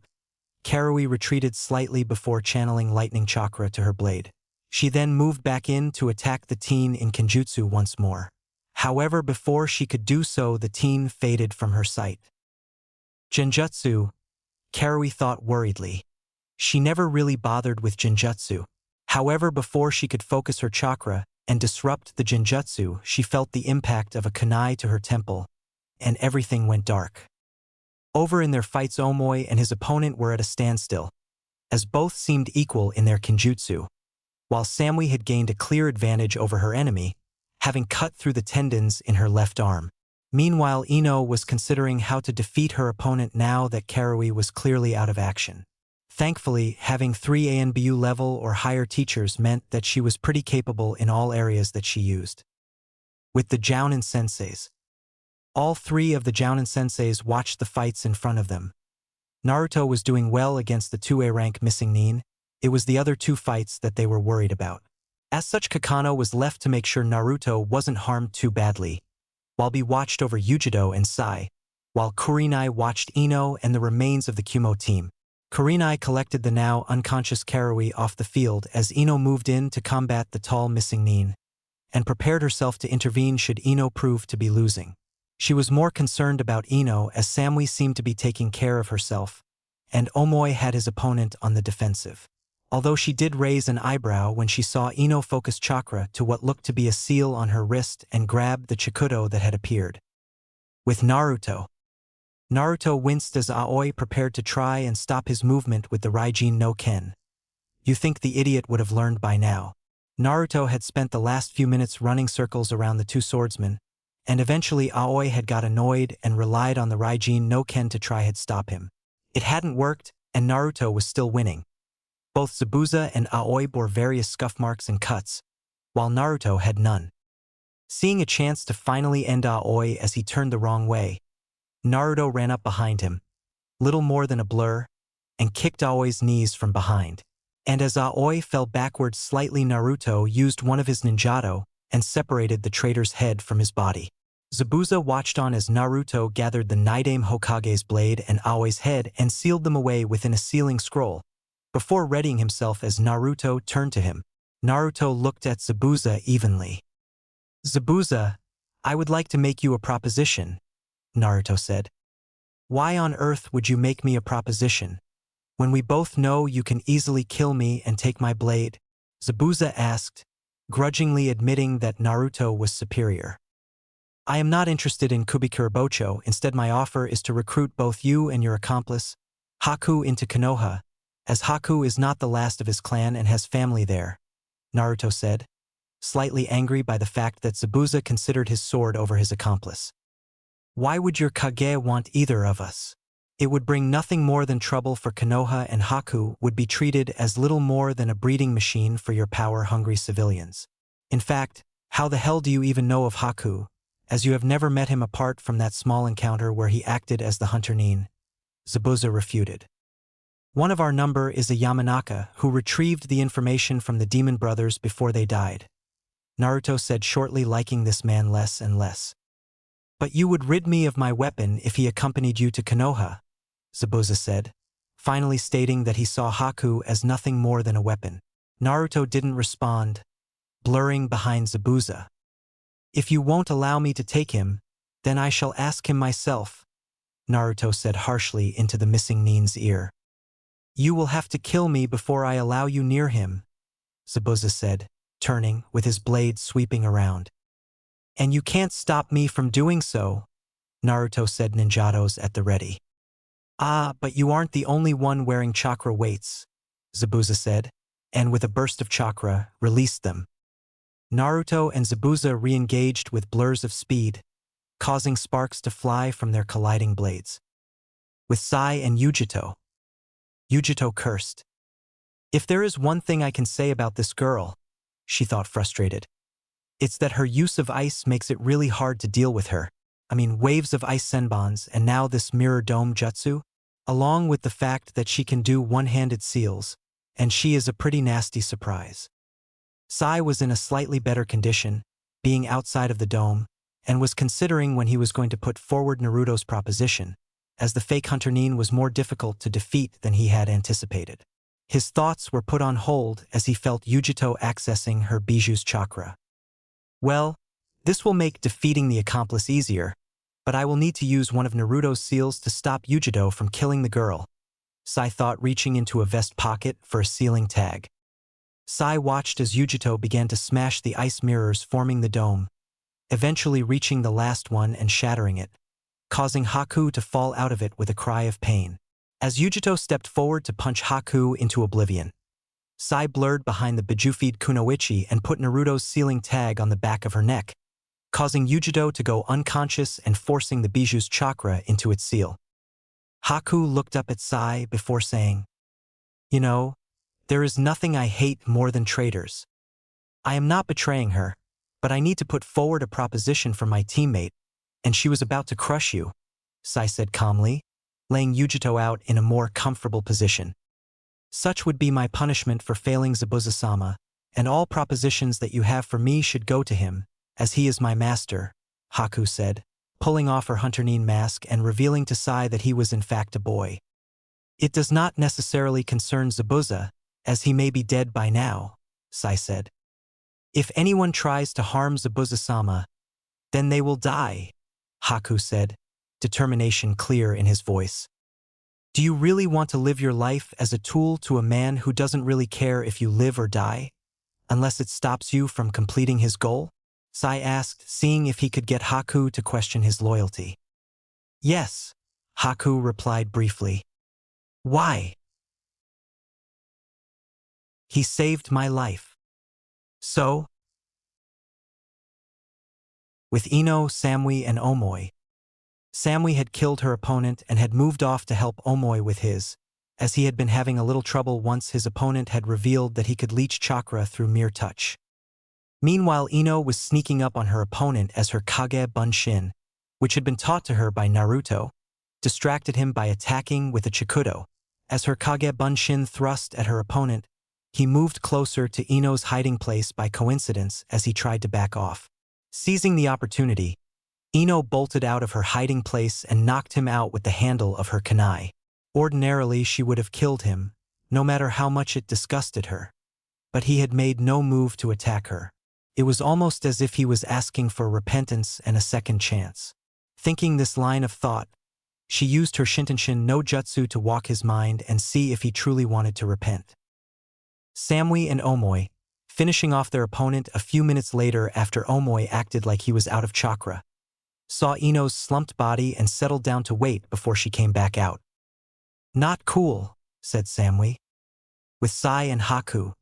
Karui retreated slightly before channeling lightning chakra to her blade. She then moved back in to attack the teen in Kenjutsu once more. However, before she could do so, the teen faded from her sight. Genjutsu, Karui thought worriedly. She never really bothered with Genjutsu. However, before she could focus her chakra and disrupt the Genjutsu, she felt the impact of a kunai to her temple, and everything went dark. Over in their fights, Omoi and his opponent were at a standstill, as both seemed equal in their Kenjutsu, while Samui had gained a clear advantage over her enemy, having cut through the tendons in her left arm. Meanwhile, Ino was considering how to defeat her opponent now that Karui was clearly out of action. Thankfully, having 3 ANBU level or higher teachers meant that she was pretty capable in all areas that she used. With the Jounin senseis, all 3 of the Jounin senseis watched the fights in front of them. Naruto was doing well against the 2A rank missing Nin. It was the other 2 fights that they were worried about. As such, Kakano was left to make sure Naruto wasn't harmed too badly, while B watched over Yujido and Sai, while Kurenai watched Ino and the remains of the Kumo team. Kurenai collected the now unconscious Karui off the field as Ino moved in to combat the tall missing Nin, and prepared herself to intervene should Ino prove to be losing. She was more concerned about Ino as Samui seemed to be taking care of herself, and Omoi had his opponent on the defensive. Although she did raise an eyebrow when she saw Ino focus chakra to what looked to be a seal on her wrist and grab the Chikudo that had appeared. With Naruto winced as Aoi prepared to try and stop his movement with the Raijin no Ken. You think the idiot would have learned by now. Naruto had spent the last few minutes running circles around the 2 swordsmen, and eventually Aoi had got annoyed and relied on the Raijin no Ken to try and stop him. It hadn't worked, and Naruto was still winning. Both Zabuza and Aoi bore various scuff marks and cuts, while Naruto had none. Seeing a chance to finally end Aoi as he turned the wrong way, Naruto ran up behind him, little more than a blur, and kicked Aoi's knees from behind. And as Aoi fell backwards slightly, Naruto used one of his ninjato and separated the traitor's head from his body. Zabuza watched on as Naruto gathered the Nidaime Hokage's blade and Aoi's head and sealed them away within a sealing scroll, before readying himself as Naruto turned to him. Naruto looked at Zabuza evenly. "Zabuza, I would like to make you a proposition," Naruto said. "Why on earth would you make me a proposition, when we both know you can easily kill me and take my blade?" Zabuza asked, grudgingly admitting that Naruto was superior. "I am not interested in Kubikurabocho. Instead, my offer is to recruit both you and your accomplice, Haku, into Konoha, as Haku is not the last of his clan and has family there," Naruto said, slightly angry by the fact that Zabuza considered his sword over his accomplice. "Why would your Kage want either of us? It would bring nothing more than trouble for Konoha, and Haku would be treated as little more than a breeding machine for your power-hungry civilians. In fact, how the hell do you even know of Haku, as you have never met him apart from that small encounter where he acted as the hunter Nin?" Zabuza refuted. "One of our number is a Yamanaka who retrieved the information from the Demon Brothers before they died," Naruto said shortly, liking this man less and less. "But you would rid me of my weapon if he accompanied you to Konoha," Zabuza said, finally stating that he saw Haku as nothing more than a weapon. Naruto didn't respond, blurring behind Zabuza. "If you won't allow me to take him, then I shall ask him myself," Naruto said harshly into the missing Nin's ear. "You will have to kill me before I allow you near him," Zabuza said, turning, with his blade sweeping around. "And you can't stop me from doing so," Naruto said, ninjatos at the ready. "Ah, but you aren't the only one wearing chakra weights," Zabuza said, and with a burst of chakra, released them. Naruto and Zabuza re-engaged with blurs of speed, causing sparks to fly from their colliding blades. With Sai and Yujito cursed. "If there is one thing I can say about this girl," she thought, frustrated, "it's that her use of ice makes it really hard to deal with her." waves of ice senbons, and now this mirror dome jutsu, along with the fact that she can do one-handed seals, and she is a pretty nasty surprise. Sai was in a slightly better condition, being outside of the dome, and was considering when he was going to put forward Naruto's proposition, as the fake Hunter Nin was more difficult to defeat than he had anticipated. His thoughts were put on hold as he felt Yujito accessing her Bijuu's chakra. Well, this will make defeating the accomplice easier, but I will need to use one of Naruto's seals to stop Yujito from killing the girl, Sai thought, reaching into a vest pocket for a sealing tag. Sai watched as Yujito began to smash the ice mirrors forming the dome, eventually reaching the last one and shattering it, causing Haku to fall out of it with a cry of pain. As Yujito stepped forward to punch Haku into oblivion, Sai blurred behind the Bijuufied Kunoichi and put Naruto's sealing tag on the back of her neck, causing Yujito to go unconscious and forcing the Bijuu's chakra into its seal. Haku looked up at Sai before saying, "You know, there is nothing I hate more than traitors. I am not betraying her, but I need to put forward a proposition for my teammate, and she was about to crush you," Sai said calmly, laying Yujito out in a more comfortable position. "Such would be my punishment for failing Zabuza-sama, and all propositions that you have for me should go to him, as he is my master," Haku said, pulling off her Hunter Nin mask and revealing to Sai that he was in fact a boy. "It does not necessarily concern Zabuza, as he may be dead by now," Sai said. "If anyone tries to harm Zabuza-sama, then they will die," Haku said, determination clear in his voice. "Do you really want to live your life as a tool to a man who doesn't really care if you live or die, unless it stops you from completing his goal?" Sai asked, seeing if he could get Haku to question his loyalty. "Yes," Haku replied briefly. "Why?" "He saved my life." "So?" With Ino, Samui, and Omoi. Samui had killed her opponent and had moved off to help Omoi with his, as he had been having a little trouble once his opponent had revealed that he could leech chakra through mere touch. Meanwhile, Ino was sneaking up on her opponent as her Kage-Bunshin, which had been taught to her by Naruto, distracted him by attacking with a Chikudo. As her Kage-Bunshin thrust at her opponent, he moved closer to Ino's hiding place by coincidence as he tried to back off. Seizing the opportunity, Ino bolted out of her hiding place and knocked him out with the handle of her kunai. Ordinarily, she would have killed him, no matter how much it disgusted her. But he had made no move to attack her. It was almost as if he was asking for repentance and a second chance. Thinking this line of thought, she used her Shintenshin no Jutsu to walk his mind and see if he truly wanted to repent. Samui and Omoi, finishing off their opponent a few minutes later after Omoi acted like he was out of chakra, saw Ino's slumped body and settled down to wait before she came back out. "Not cool," said Samui. With Sai and Haku.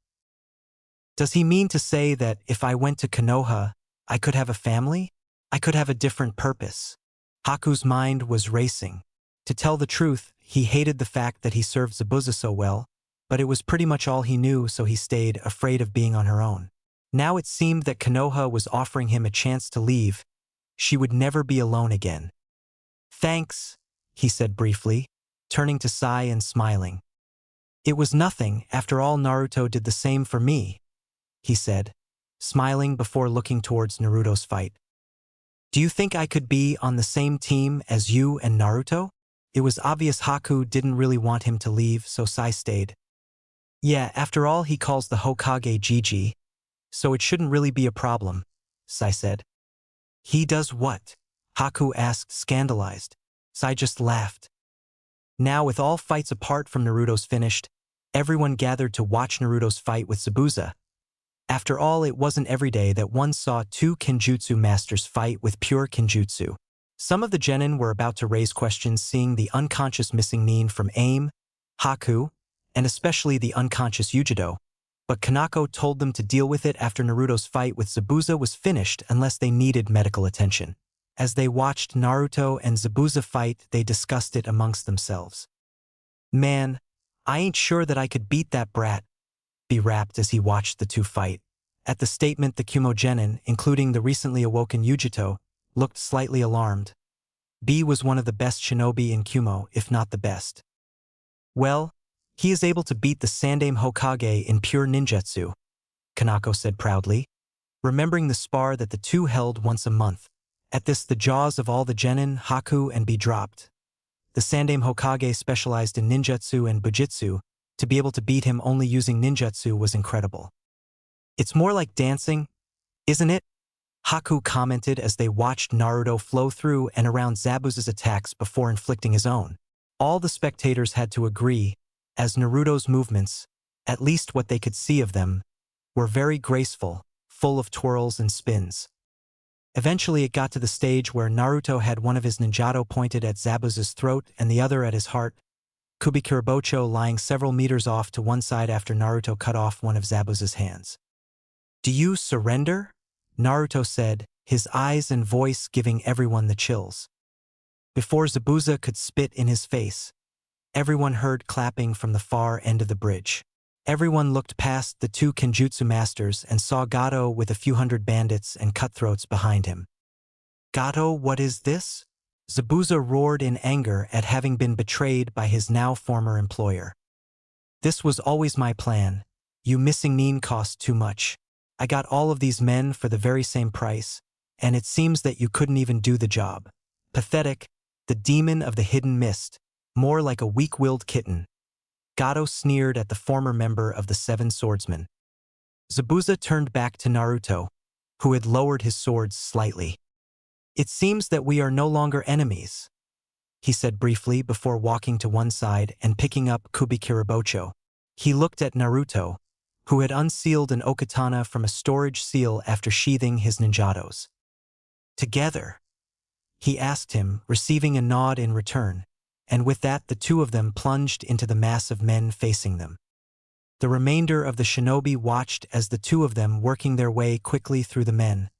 "Does he mean to say that if I went to Konoha, I could have a family? I could have a different purpose?" Haku's mind was racing. To tell the truth, he hated the fact that he served Zabuza so well, but it was pretty much all he knew, so he stayed, afraid of being on her own. Now it seemed that Konoha was offering him a chance to leave. She would never be alone again. "Thanks," he said briefly, turning to Sai and smiling. "It was nothing, after all Naruto did the same for me," he said, smiling before looking towards Naruto's fight. "Do you think I could be on the same team as you and Naruto?" It was obvious Haku didn't really want him to leave, so Sai stayed. "Yeah, after all he calls the Hokage Gigi, so it shouldn't really be a problem," Sai said. "He does what?" Haku asked, scandalized. Sai just laughed. Now, with all fights apart from Naruto's finished, everyone gathered to watch Naruto's fight with Zabuza. After all, it wasn't every day that one saw two Kenjutsu masters fight with pure Kenjutsu. Some of the genin were about to raise questions seeing the unconscious missing Nin from AIM, Haku, and especially the unconscious Yujito, but Kanako told them to deal with it after Naruto's fight with Zabuza was finished unless they needed medical attention. As they watched Naruto and Zabuza fight, they discussed it amongst themselves. "Man, I ain't sure that I could beat that brat," B rapped as he watched the two fight. At the statement, the Kumo genin, including the recently awoken Yujito, looked slightly alarmed. B was one of the best shinobi in Kumo, if not the best. Well, he is able to beat the Sandaime Hokage in pure ninjutsu, Kanako said proudly, remembering the spar that the two held once a month. At this, the jaws of all the genin, haku, and bi dropped. The Sandaime Hokage specialized in ninjutsu and bujitsu. To be able to beat him only using ninjutsu was incredible. It's more like dancing, isn't it? Haku commented as they watched Naruto flow through and around Zabuza's attacks before inflicting his own. All the spectators had to agree, as Naruto's movements, at least what they could see of them, were very graceful, full of twirls and spins. Eventually it got to the stage where Naruto had one of his ninjato pointed at Zabuza's throat and the other at his heart, Kubikirabocho lying several meters off to one side after Naruto cut off one of Zabuza's hands. "Do you surrender?" Naruto said, his eyes and voice giving everyone the chills. Before Zabuza could spit in his face, everyone heard clapping from the far end of the bridge. Everyone looked past the two Kenjutsu masters and saw Gato with a few hundred bandits and cutthroats behind him. "Gato, what is this?" Zabuza roared in anger at having been betrayed by his now former employer. "This was always my plan. You missing nin cost too much. I got all of these men for the very same price, and it seems that you couldn't even do the job. Pathetic, the demon of the hidden mist, more like a weak-willed kitten." Gato sneered at the former member of the Seven Swordsmen. Zabuza turned back to Naruto, who had lowered his swords slightly. "It seems that we are no longer enemies," he said briefly before walking to one side and picking up Kubikirabocho. He looked at Naruto, who had unsealed an okatana from a storage seal after sheathing his ninjatos. "Together?" he asked him, receiving a nod in return, and with that the two of them plunged into the mass of men facing them. The remainder of the shinobi watched as the two of them working their way quickly through the men,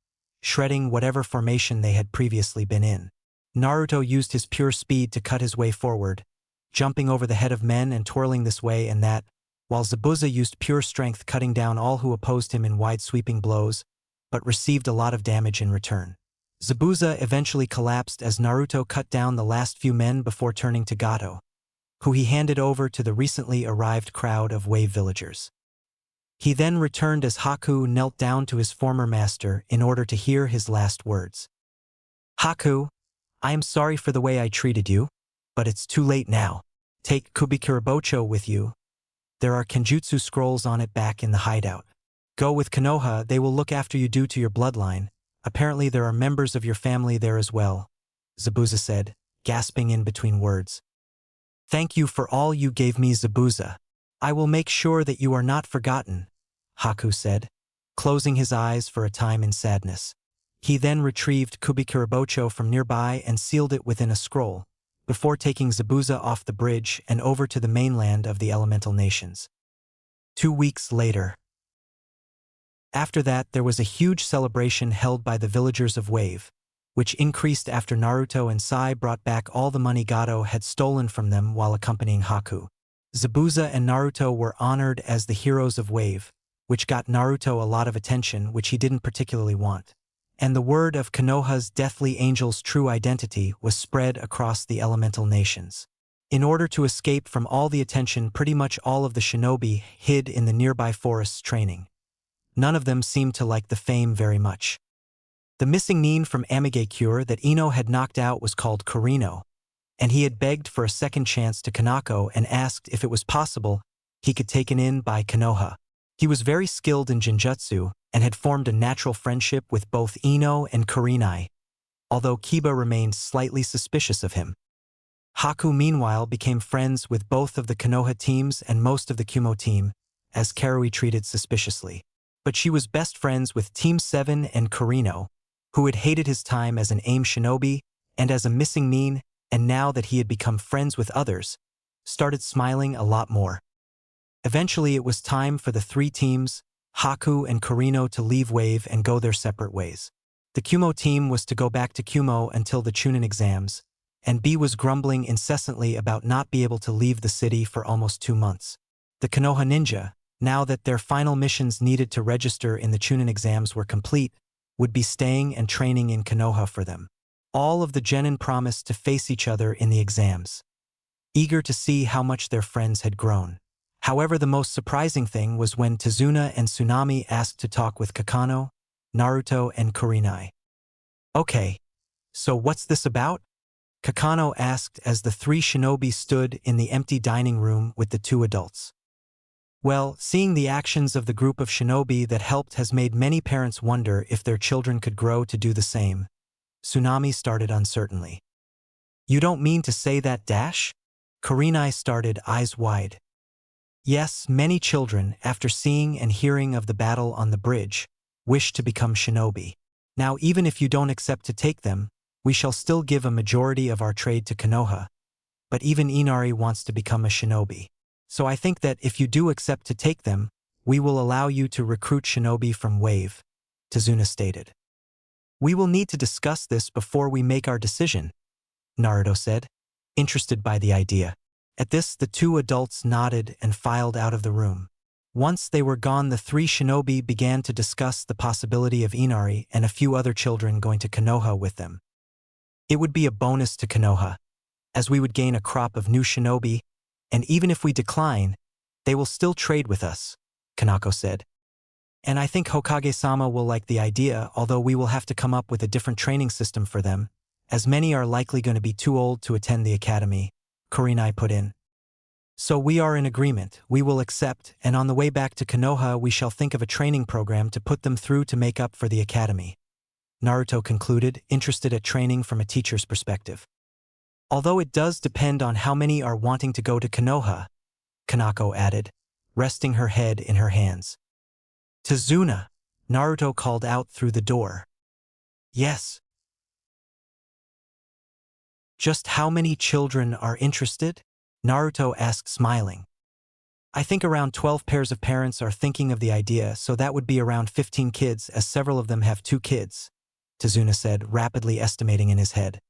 shredding whatever formation they had previously been in. Naruto used his pure speed to cut his way forward, jumping over the head of men and twirling this way and that, while Zabuza used pure strength cutting down all who opposed him in wide sweeping blows, but received a lot of damage in return. Zabuza eventually collapsed as Naruto cut down the last few men before turning to Gato, who he handed over to the recently arrived crowd of wave villagers. He then returned as Haku knelt down to his former master in order to hear his last words. "Haku, I am sorry for the way I treated you, but it's too late now. Take Kubikirabocho with you. There are Kenjutsu scrolls on it back in the hideout. Go with Konoha, they will look after you due to your bloodline. Apparently there are members of your family there as well," Zabuza said, gasping in between words. "Thank you for all you gave me, Zabuza. I will make sure that you are not forgotten," Haku said, closing his eyes for a time in sadness. He then retrieved Kubikirabocho from nearby and sealed it within a scroll, before taking Zabuza off the bridge and over to the mainland of the elemental nations. 2 weeks later. After that, there was a huge celebration held by the villagers of Wave, which increased after Naruto and Sai brought back all the money Gato had stolen from them while accompanying Haku. Zabuza and Naruto were honored as the heroes of Wave, which got Naruto a lot of attention which he didn't particularly want. And the word of Konoha's deathly angel's true identity was spread across the elemental nations. In order to escape from all the attention, pretty much all of the shinobi hid in the nearby forests training. None of them seemed to like the fame very much. The missing nin from Amigakure that Ino had knocked out was called Kurino, and he had begged for a second chance to Kanako and asked if it was possible he could take it in by Konoha. He was very skilled in Jinjutsu and had formed a natural friendship with both Ino and Kurinai, although Kiba remained slightly suspicious of him. Haku meanwhile became friends with both of the Konoha teams and most of the Kumo team, as Karui treated suspiciously. But she was best friends with Team 7 and Kurino, who had hated his time as an AIM shinobi and as a missing nin, and now that he had become friends with others, started smiling a lot more. Eventually it was time for the three teams, Haku and Kurino, to leave Wave and go their separate ways. The Kumo team was to go back to Kumo until the Chunin exams, and B was grumbling incessantly about not being able to leave the city for almost 2 months. The Konoha ninja, now that their final missions needed to register in the Chunin exams were complete, would be staying and training in Konoha for them. All of the genin promised to face each other in the exams, eager to see how much their friends had grown. However, the most surprising thing was when Tazuna and Tsunami asked to talk with Kakano, Naruto, and Kurenai. "Okay, so what's this about?" Kakano asked as the three shinobi stood in the empty dining room with the two adults. "Well, seeing the actions of the group of shinobi that helped has made many parents wonder if their children could grow to do the same." Tsunami started uncertainly. "You don't mean to say that dash?" Kurenai started, eyes wide. "Yes, many children, after seeing and hearing of the battle on the bridge, wish to become shinobi. Now, even if you don't accept to take them, we shall still give a majority of our trade to Konoha. But even Inari wants to become a shinobi. So I think that if you do accept to take them, we will allow you to recruit shinobi from Wave," Tazuna stated. "We will need to discuss this before we make our decision," Naruto said, interested by the idea. At this, the two adults nodded and filed out of the room. Once they were gone, the three shinobi began to discuss the possibility of Inari and a few other children going to Konoha with them. "It would be a bonus to Konoha, as we would gain a crop of new shinobi, and even if we decline, they will still trade with us," Kanako said. "And I think Hokage-sama will like the idea, although we will have to come up with a different training system for them, as many are likely going to be too old to attend the academy," Kurenai put in. "So we are in agreement, we will accept, and on the way back to Konoha we shall think of a training program to put them through to make up for the academy," Naruto concluded, interested at training from a teacher's perspective. "Although it does depend on how many are wanting to go to Konoha," Kanako added, resting her head in her hands. "Tazuna," Naruto called out through the door. "Yes." "Just how many children are interested?" Naruto asked, smiling. "I think around 12 pairs of parents are thinking of the idea, so that would be around 15 kids, as several of them have 2 kids, Tazuna said, rapidly estimating in his head.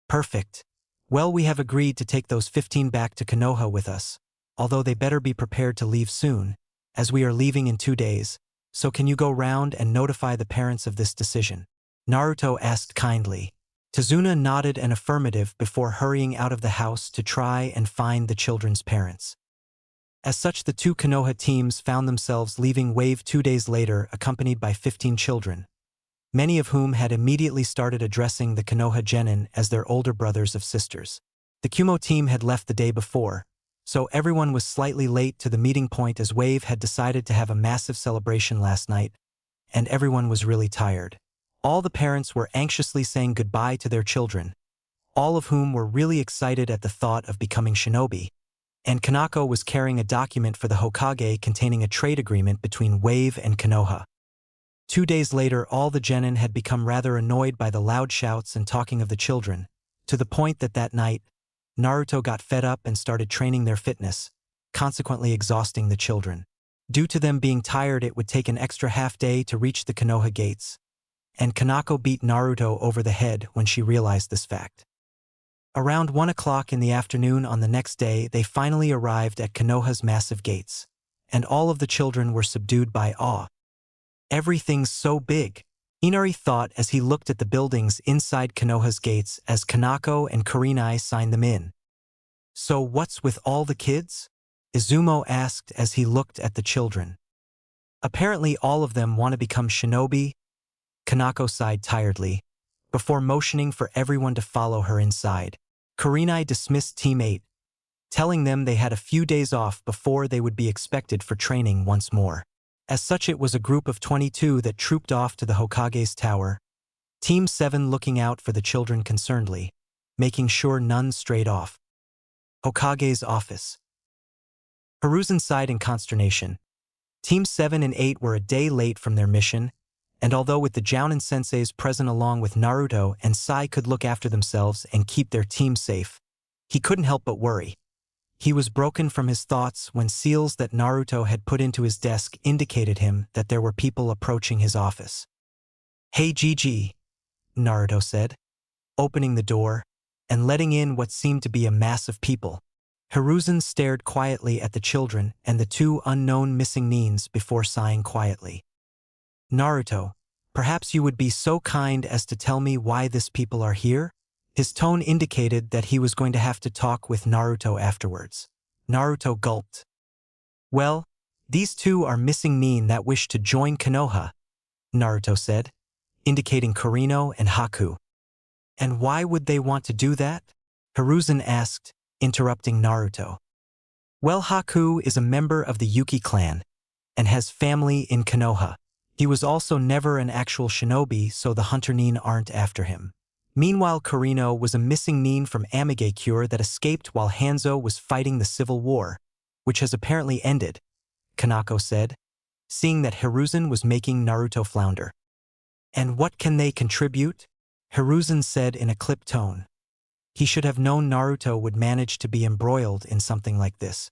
"Perfect. Well, we have agreed to take those 15 back to Konoha with us, although they better be prepared to leave soon, as we are leaving in 2 days, so can you go round and notify the parents of this decision?" Naruto asked kindly. Tazuna nodded an affirmative before hurrying out of the house to try and find the children's parents. As such, the two Konoha teams found themselves leaving Wave 2 days later, accompanied by 15 children, many of whom had immediately started addressing the Konoha genin as their older brothers or sisters. The Kumo team had left the day before, so everyone was slightly late to the meeting point as Wave had decided to have a massive celebration last night, and everyone was really tired. All the parents were anxiously saying goodbye to their children, all of whom were really excited at the thought of becoming shinobi, and Kanako was carrying a document for the Hokage containing a trade agreement between Wave and Konoha. 2 days later, all the genin had become rather annoyed by the loud shouts and talking of the children, to the point that night, Naruto got fed up and started training their fitness, consequently exhausting the children. Due to them being tired, it would take an extra half-day to reach the Konoha gates, and Kanako beat Naruto over the head when she realized this fact. Around 1 o'clock in the afternoon on the next day, they finally arrived at Konoha's massive gates, and all of the children were subdued by awe. "Everything's so big," Inari thought as he looked at the buildings inside Konoha's gates as Kanako and Kurenai signed them in. "So what's with all the kids?" Izumo asked as he looked at the children. "Apparently all of them want to become shinobi," Kanako sighed tiredly, before motioning for everyone to follow her inside. Kurenai dismissed Team 8, telling them they had a few days off before they would be expected for training once more. As such, it was a group of 22 that trooped off to the Hokage's tower, Team 7 looking out for the children concernedly, making sure none strayed off. Hokage's office. Hiruzen sighed in consternation. Team 7 and 8 were a day late from their mission, and although with the Jounin senseis present along with Naruto and Sai could look after themselves and keep their team safe, he couldn't help but worry. He was broken from his thoughts when seals that Naruto had put into his desk indicated him that there were people approaching his office. "Hey Gigi," Naruto said, opening the door and letting in what seemed to be a mass of people. Hiruzen stared quietly at the children and the 2 unknown missing Nins before sighing quietly. "Naruto, Perhaps you would be so kind as to tell me why these people are here? His tone indicated that he was going to have to talk with Naruto afterwards. Naruto gulped. Well, these two are missing men that wish to join Konoha, Naruto said, indicating Kurino and Haku. And why would they want to do that? Hiruzen asked, interrupting Naruto. Well, Haku is a member of the Yuki clan and has family in Konoha. He was also never an actual shinobi, so the hunter nin aren't after him. Meanwhile, Kurino was a missing nin from Amigakure that escaped while Hanzo was fighting the civil war, which has apparently ended, Kanako said, seeing that Hiruzen was making Naruto flounder. And what can they contribute? Hiruzen said in a clipped tone. He should have known Naruto would manage to be embroiled in something like this.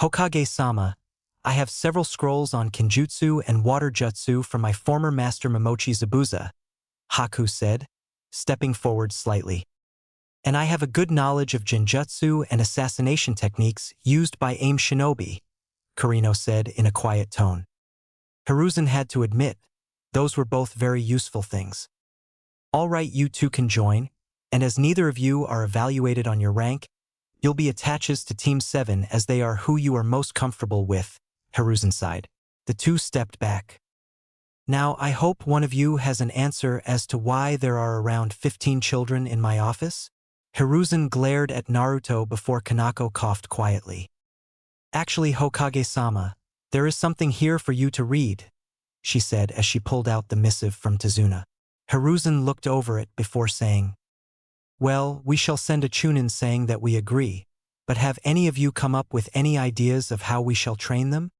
Hokage-sama, I have several scrolls on Kenjutsu and Water Jutsu from my former master Momochi Zabuza, Haku said, stepping forward slightly. And I have a good knowledge of Genjutsu and assassination techniques used by aim shinobi, Kurino said in a quiet tone. Hiruzen had to admit, those were both very useful things. All right, you two can join, and as neither of you are evaluated on your rank, you'll be attached to Team 7 as they are who you are most comfortable with, Hiruzen sighed. The two stepped back. Now, I hope one of you has an answer as to why there are around 15 children in my office? Hiruzen glared at Naruto before Kanako coughed quietly. Actually, Hokage-sama, there is something here for you to read, she said as she pulled out the missive from Tazuna. Hiruzen looked over it before saying, Well, we shall send a chunin saying that we agree, but have any of you come up with any ideas of how we shall train them?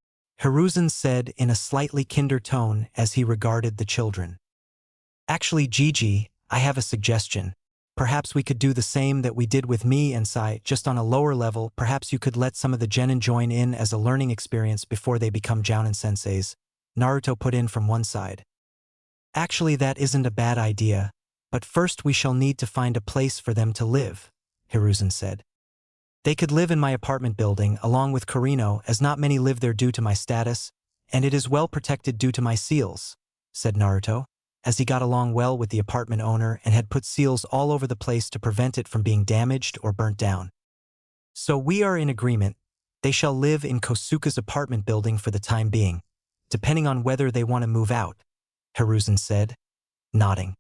Hiruzen said in a slightly kinder tone as he regarded the children. Actually, Gigi, I have a suggestion. Perhaps we could do the same that we did with me and Sai, just on a lower level. Perhaps you could let some of the genin join in as a learning experience before they become jounin senseis, Naruto put in from one side. Actually, that isn't a bad idea, but first we shall need to find a place for them to live, Hiruzen said. They could live in my apartment building along with Kurino, as not many live there due to my status, and it is well protected due to my seals, said Naruto, as he got along well with the apartment owner and had put seals all over the place to prevent it from being damaged or burnt down. So we are in agreement. They shall live in Kosuke's apartment building for the time being, depending on whether they want to move out, Hiruzen said, nodding.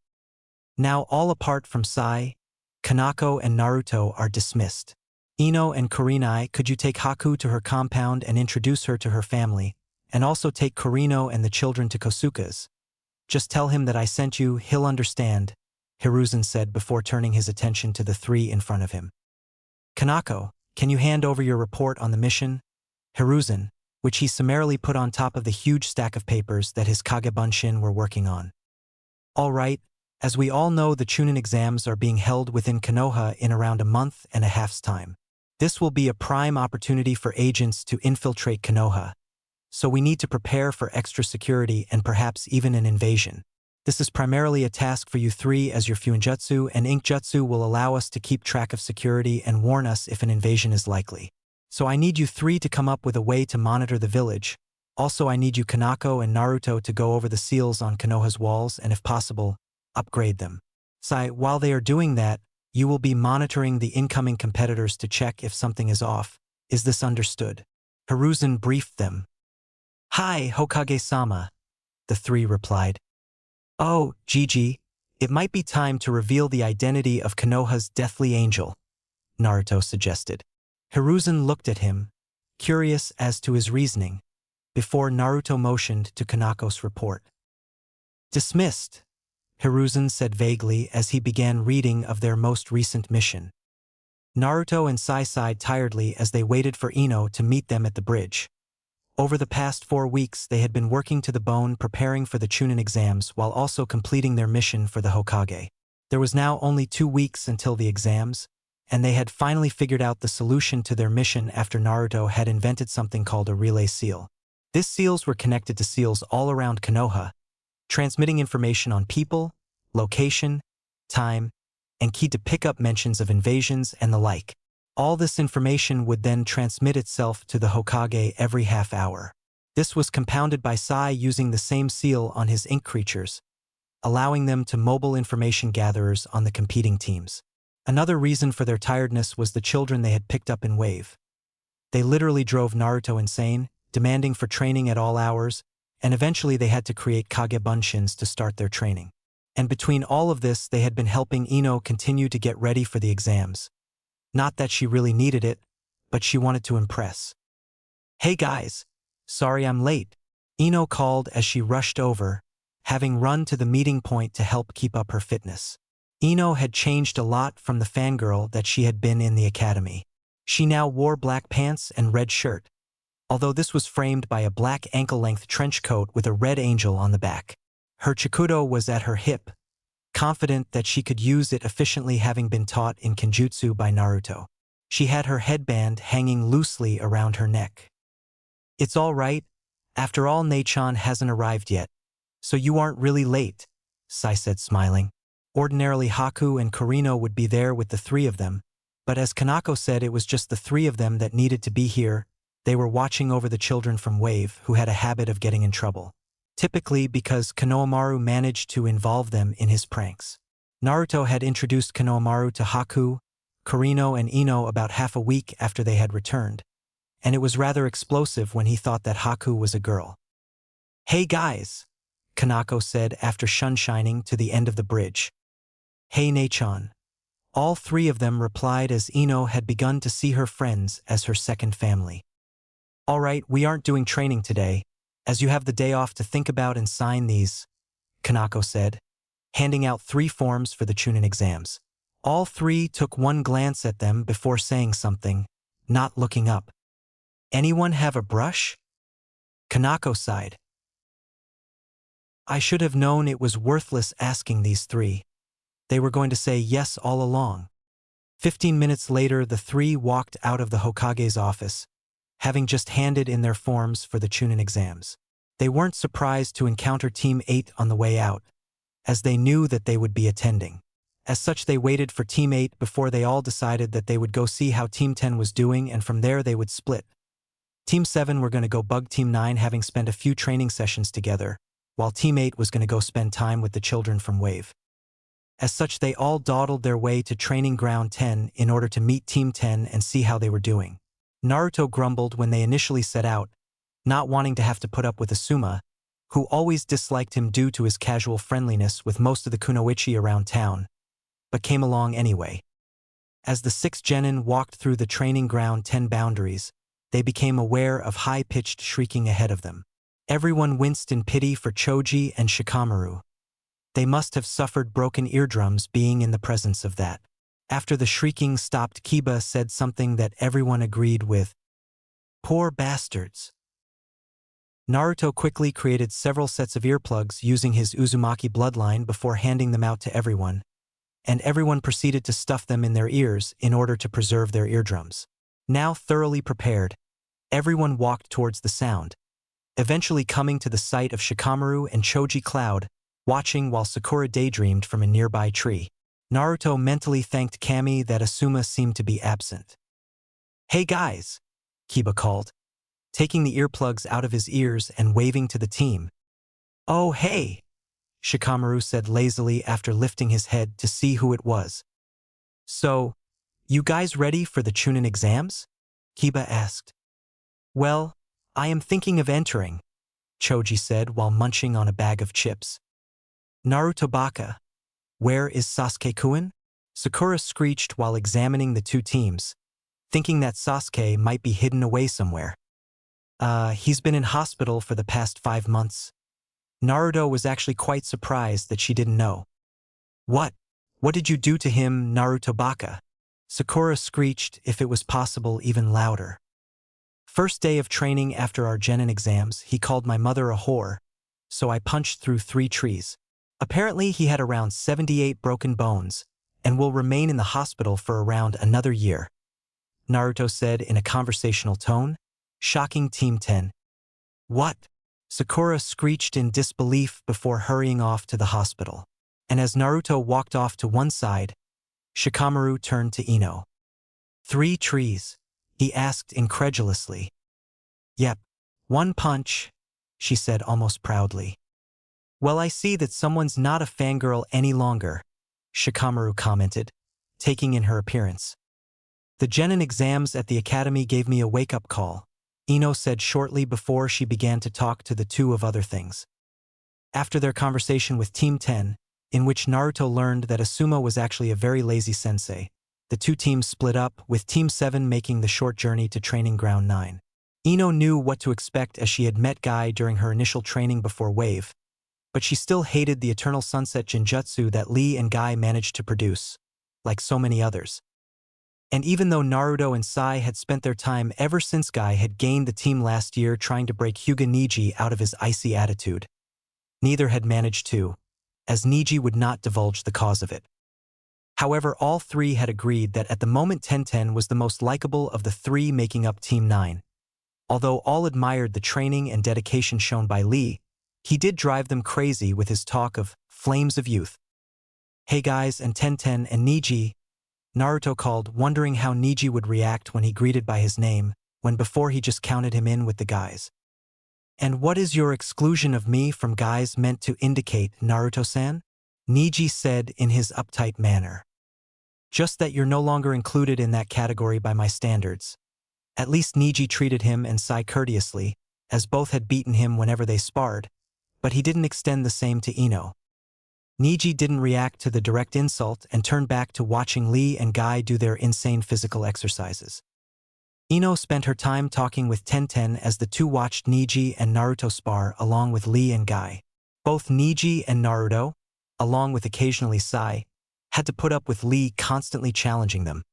Now all apart from Sai, Kanako and Naruto are dismissed. Ino and Kurinai, could you take Haku to her compound and introduce her to her family, and also take Kurino and the children to Kosuke's? Just tell him that I sent you, he'll understand, Hiruzen said before turning his attention to the three in front of him. Kanako, can you hand over your report on the mission? Hiruzen, which he summarily put on top of the huge stack of papers that his Kage-Bunshin were working on. All right, as we all know, the Chunin exams are being held within Konoha in around a month and a half's time. This will be a prime opportunity for agents to infiltrate Konoha, so we need to prepare for extra security and perhaps even an invasion. This is primarily a task for you three, as your Fuinjutsu and Inkjutsu will allow us to keep track of security and warn us if an invasion is likely. So I need you three to come up with a way to monitor the village. Also, I need you Kanako and Naruto to go over the seals on Konoha's walls and, if possible, upgrade them. Sai, while they are doing that, you will be monitoring the incoming competitors to check if something is off. Is this understood? Hiruzen briefed them. Hi, Hokage-sama, the three replied. Oh, Gigi, it might be time to reveal the identity of Konoha's deathly angel, Naruto suggested. Hiruzen looked at him, curious as to his reasoning, before Naruto motioned to Kanako's report. Dismissed, Hiruzen said vaguely as he began reading of their most recent mission. Naruto and Sai sighed tiredly as they waited for Ino to meet them at the bridge. Over the past 4 weeks, they had been working to the bone preparing for the Chunin exams while also completing their mission for the Hokage. There was now only 2 weeks until the exams, and they had finally figured out the solution to their mission after Naruto had invented something called a relay seal. These seals were connected to seals all around Konoha, transmitting information on people, location, time, and key to pick up mentions of invasions and the like. All this information would then transmit itself to the Hokage every half hour. This was compounded by Sai using the same seal on his ink creatures, allowing them to mobile information gatherers on the competing teams. Another reason for their tiredness was the children they had picked up in Wave. They literally drove Naruto insane, demanding for training at all hours, and eventually they had to create Kage-Bunshins to start their training. And between all of this, they had been helping Ino continue to get ready for the exams. Not that she really needed it, but she wanted to impress. "Hey guys, sorry I'm late," Ino called as she rushed over, having run to the meeting point to help keep up her fitness. Ino had changed a lot from the fangirl that she had been in the academy. She now wore black pants and red shirt, although this was framed by a black ankle-length trench coat with a red angel on the back. Her chikudo was at her hip, confident that she could use it efficiently, having been taught in Kenjutsu by Naruto. She had her headband hanging loosely around her neck. "It's all right. After all, Nei-chan hasn't arrived yet, so you aren't really late," Sai said, smiling. Ordinarily Haku and Kurino would be there with the three of them, but as Kanako said, it was just the three of them that needed to be here. They were watching over the children from Wave who had a habit of getting in trouble, typically because Konohamaru managed to involve them in his pranks. Naruto had introduced Konohamaru to Haku, Kurino, and Ino about half a week after they had returned, and it was rather explosive when he thought that Haku was a girl. "Hey guys," Kanako said after sunshining to the end of the bridge. "Hey Nei-chan." All three of them replied as Ino had begun to see her friends as her second family. "All right, we aren't doing training today, as you have the day off to think about and sign these," Kanako said, handing out 3 forms for the Chunin exams. All three took one glance at them before saying something, not looking up. "Anyone have a brush?" Kanako sighed. "I should have known it was worthless asking these 3. They were going to say yes all along." 15 minutes later, the 3 walked out of the Hokage's office, having just handed in their forms for the Chunin exams. They weren't surprised to encounter Team 8 on the way out, as they knew that they would be attending. As such, they waited for Team 8 before they all decided that they would go see how Team 10 was doing, and from there they would split. Team 7 were going to go bug Team 9, having spent a few training sessions together, while Team 8 was going to go spend time with the children from Wave. As such, they all dawdled their way to Training Ground 10 in order to meet Team 10 and see how they were doing. Naruto grumbled when they initially set out, not wanting to have to put up with Asuma, who always disliked him due to his casual friendliness with most of the kunoichi around town, but came along anyway. As the 6 genin walked through the Training Ground 10 boundaries, they became aware of high-pitched shrieking ahead of them. Everyone winced in pity for Choji and Shikamaru. They must have suffered broken eardrums being in the presence of that. After the shrieking stopped, Kiba said something that everyone agreed with. "Poor bastards." Naruto quickly created several sets of earplugs using his Uzumaki bloodline before handing them out to everyone, and everyone proceeded to stuff them in their ears in order to preserve their eardrums. Now thoroughly prepared, everyone walked towards the sound, eventually coming to the sight of Shikamaru and Choji Cloud, watching while Sakura daydreamed from a nearby tree. Naruto mentally thanked Kami that Asuma seemed to be absent. "Hey guys," Kiba called, taking the earplugs out of his ears and waving to the team. "Oh hey," Shikamaru said lazily after lifting his head to see who it was. "So, you guys ready for the Chunin exams?" Kiba asked. "Well, I am thinking of entering," Choji said while munching on a bag of chips. "Naruto Baka, where is Sasuke-kun?" Sakura screeched while examining the 2 teams, thinking that Sasuke might be hidden away somewhere. He's been in hospital for the past 5 months." Naruto was actually quite surprised that she didn't know. What did you do to him, Naruto Baka?" Sakura screeched, if it was possible, even louder. "First day of training after our genin exams, he called my mother a whore, so I punched through 3 trees. Apparently he had around 78 broken bones, and will remain in the hospital for around another year," Naruto said in a conversational tone, shocking Team 10. "What?" Sakura screeched in disbelief before hurrying off to the hospital. And as Naruto walked off to one side, Shikamaru turned to Ino. "3 trees?" he asked incredulously. "Yep. One punch, she said almost proudly. Well, I see that someone's not a fangirl any longer, Shikamaru commented, taking in her appearance. The genin exams at the academy gave me a wake-up call, Ino said shortly before she began to talk to the two of other things. After their conversation with Team 10, in which Naruto learned that Asuma was actually a very lazy sensei, the two teams split up, with Team 7 making the short journey to Training Ground 9. Ino knew what to expect as she had met Guy during her initial training before Wave, but she still hated the Eternal Sunset Jinjutsu that Lee and Guy managed to produce, like so many others. And even though Naruto and Sai had spent their time ever since Guy had gained the team last year trying to break Hyuga Niji out of his icy attitude, neither had managed to, as Niji would not divulge the cause of it. However, all three had agreed that at the moment Tenten was the most likable of the three making up Team 9. Although all admired the training and dedication shown by Lee, he did drive them crazy with his talk of flames of youth. Hey guys, and Tenten and Niji, Naruto called, wondering how Niji would react when he greeted by his name, when before he just counted him in with the guys. And what is your exclusion of me from guys meant to indicate, Naruto-san? Niji said in his uptight manner. Just that you're no longer included in that category by my standards. At least Niji treated him and Sai courteously, as both had beaten him whenever they sparred, but he didn't extend the same to Ino. Niji didn't react to the direct insult and turned back to watching Lee and Guy do their insane physical exercises. Ino spent her time talking with Tenten as the two watched Niji and Naruto spar along with Lee and Guy. Both Niji and Naruto, along with occasionally Sai, had to put up with Lee constantly challenging them,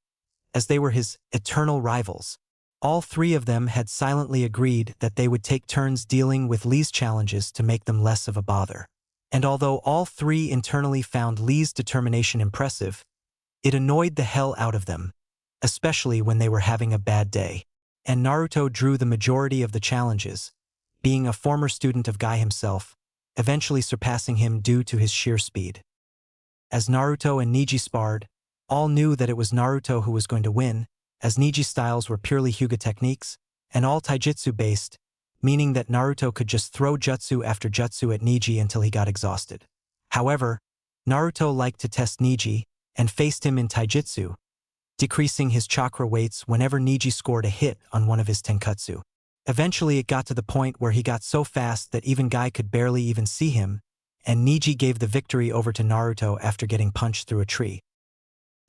as they were his eternal rivals. All three of them had silently agreed that they would take turns dealing with Lee's challenges to make them less of a bother. And although all three internally found Lee's determination impressive, it annoyed the hell out of them, especially when they were having a bad day. And Naruto drew the majority of the challenges, being a former student of Guy himself, eventually surpassing him due to his sheer speed. As Naruto and Niji sparred, all knew that it was Naruto who was going to win, as Niji's styles were purely Hyuga techniques, and all taijutsu-based, meaning that Naruto could just throw jutsu after jutsu at Niji until he got exhausted. However, Naruto liked to test Niji, and faced him in taijutsu, decreasing his chakra weights whenever Niji scored a hit on one of his tenkatsu. Eventually it got to the point where he got so fast that even Guy could barely even see him, and Niji gave the victory over to Naruto after getting punched through a tree.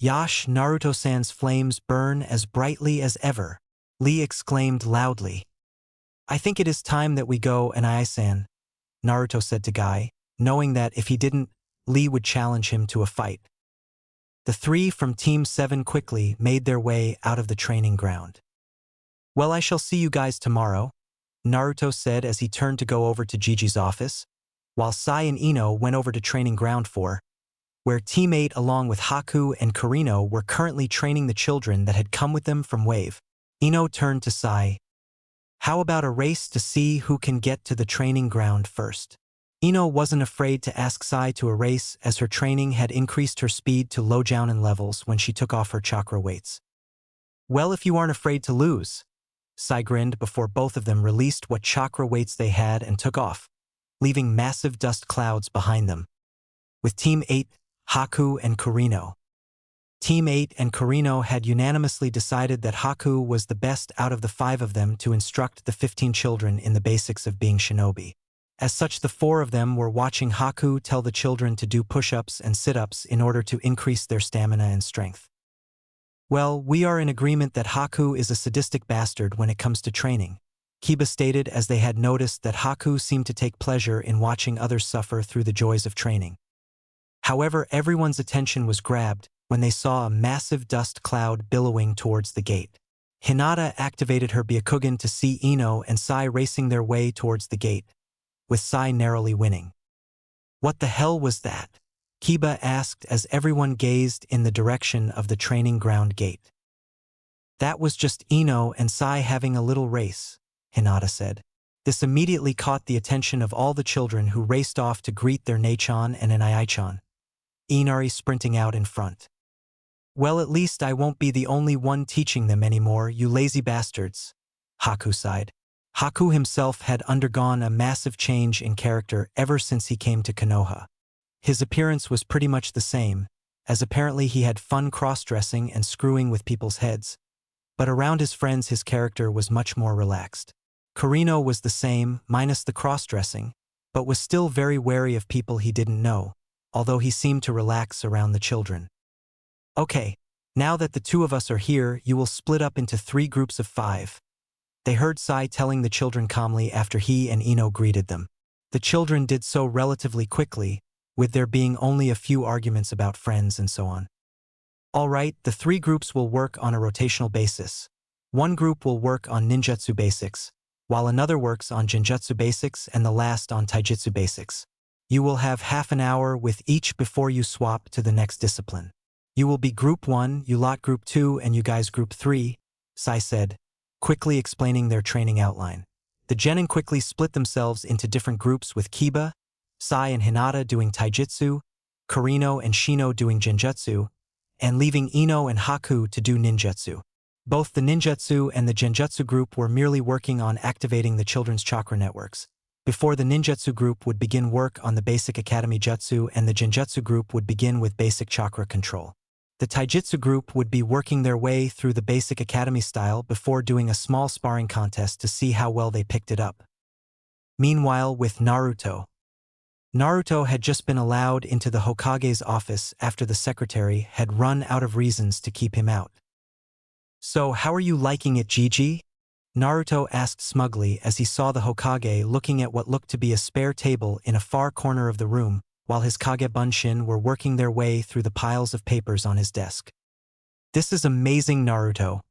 Yash, Naruto-san's flames burn as brightly as ever, Lee exclaimed loudly. I think it is time that we go, and Ai-san, Naruto said to Guy, knowing that if he didn't, Lee would challenge him to a fight. The three from Team 7 quickly made their way out of the training ground. Well, I shall see you guys tomorrow, Naruto said as he turned to go over to Gigi's office, while Sai and Ino went over to Training Ground 4, where Team 8 along with Haku and Kurino were currently training the children that had come with them from Wave. Ino turned to Sai. How about a race to see who can get to the training ground first? Ino wasn't afraid to ask Sai to a race as her training had increased her speed to low jounin levels when she took off her chakra weights. Well, if you aren't afraid to lose, Sai grinned before both of them released what chakra weights they had and took off, leaving massive dust clouds behind them. With Team 8, Haku and Kurino. Team 8 and Kurino had unanimously decided that Haku was the best out of the 5 of them to instruct the 15 children in the basics of being shinobi. As such, the 4 of them were watching Haku tell the children to do push-ups and sit-ups in order to increase their stamina and strength. Well, we are in agreement that Haku is a sadistic bastard when it comes to training, Kiba stated as they had noticed that Haku seemed to take pleasure in watching others suffer through the joys of training. However, everyone's attention was grabbed when they saw a massive dust cloud billowing towards the gate. Hinata activated her Byakugan to see Ino and Sai racing their way towards the gate, with Sai narrowly winning. What the hell was that? Kiba asked as everyone gazed in the direction of the training ground gate. That was just Ino and Sai having a little race, Hinata said. This immediately caught the attention of all the children who raced off to greet their Nei-chan and Inai-chan, Inari sprinting out in front. Well, at least I won't be the only one teaching them anymore, you lazy bastards, Haku sighed. Haku himself had undergone a massive change in character ever since he came to Konoha. His appearance was pretty much the same, as apparently he had fun cross-dressing and screwing with people's heads, but around his friends his character was much more relaxed. Kurino was the same, minus the cross-dressing, but was still very wary of people he didn't know, although he seemed to relax around the children. Okay, now that the two of us are here, you will split up into 3 groups of 5. They heard Sai telling the children calmly after he and Ino greeted them. The children did so relatively quickly, with there being only a few arguments about friends and so on. Alright, the 3 groups will work on a rotational basis. One group will work on ninjutsu basics, while another works on genjutsu basics and the last on taijutsu basics. You will have half an hour with each before you swap to the next discipline. You will be Group 1, you lot Group 2, and you guys Group 3, Sai said, quickly explaining their training outline. The genin quickly split themselves into different groups with Kiba, Sai and Hinata doing taijutsu, Kurino and Shino doing genjutsu, and leaving Ino and Haku to do ninjutsu. Both the ninjutsu and the genjutsu group were merely working on activating the children's chakra networks, before the ninjutsu group would begin work on the basic academy jutsu and the genjutsu group would begin with basic chakra control. The taijutsu group would be working their way through the basic academy style before doing a small sparring contest to see how well they picked it up. Meanwhile, with Naruto. Naruto had just been allowed into the Hokage's office after the secretary had run out of reasons to keep him out. So, how are you liking it, Gigi? Naruto asked smugly as he saw the Hokage looking at what looked to be a spare table in a far corner of the room, while his Kage-Bunshin were working their way through the piles of papers on his desk. This is amazing, Naruto.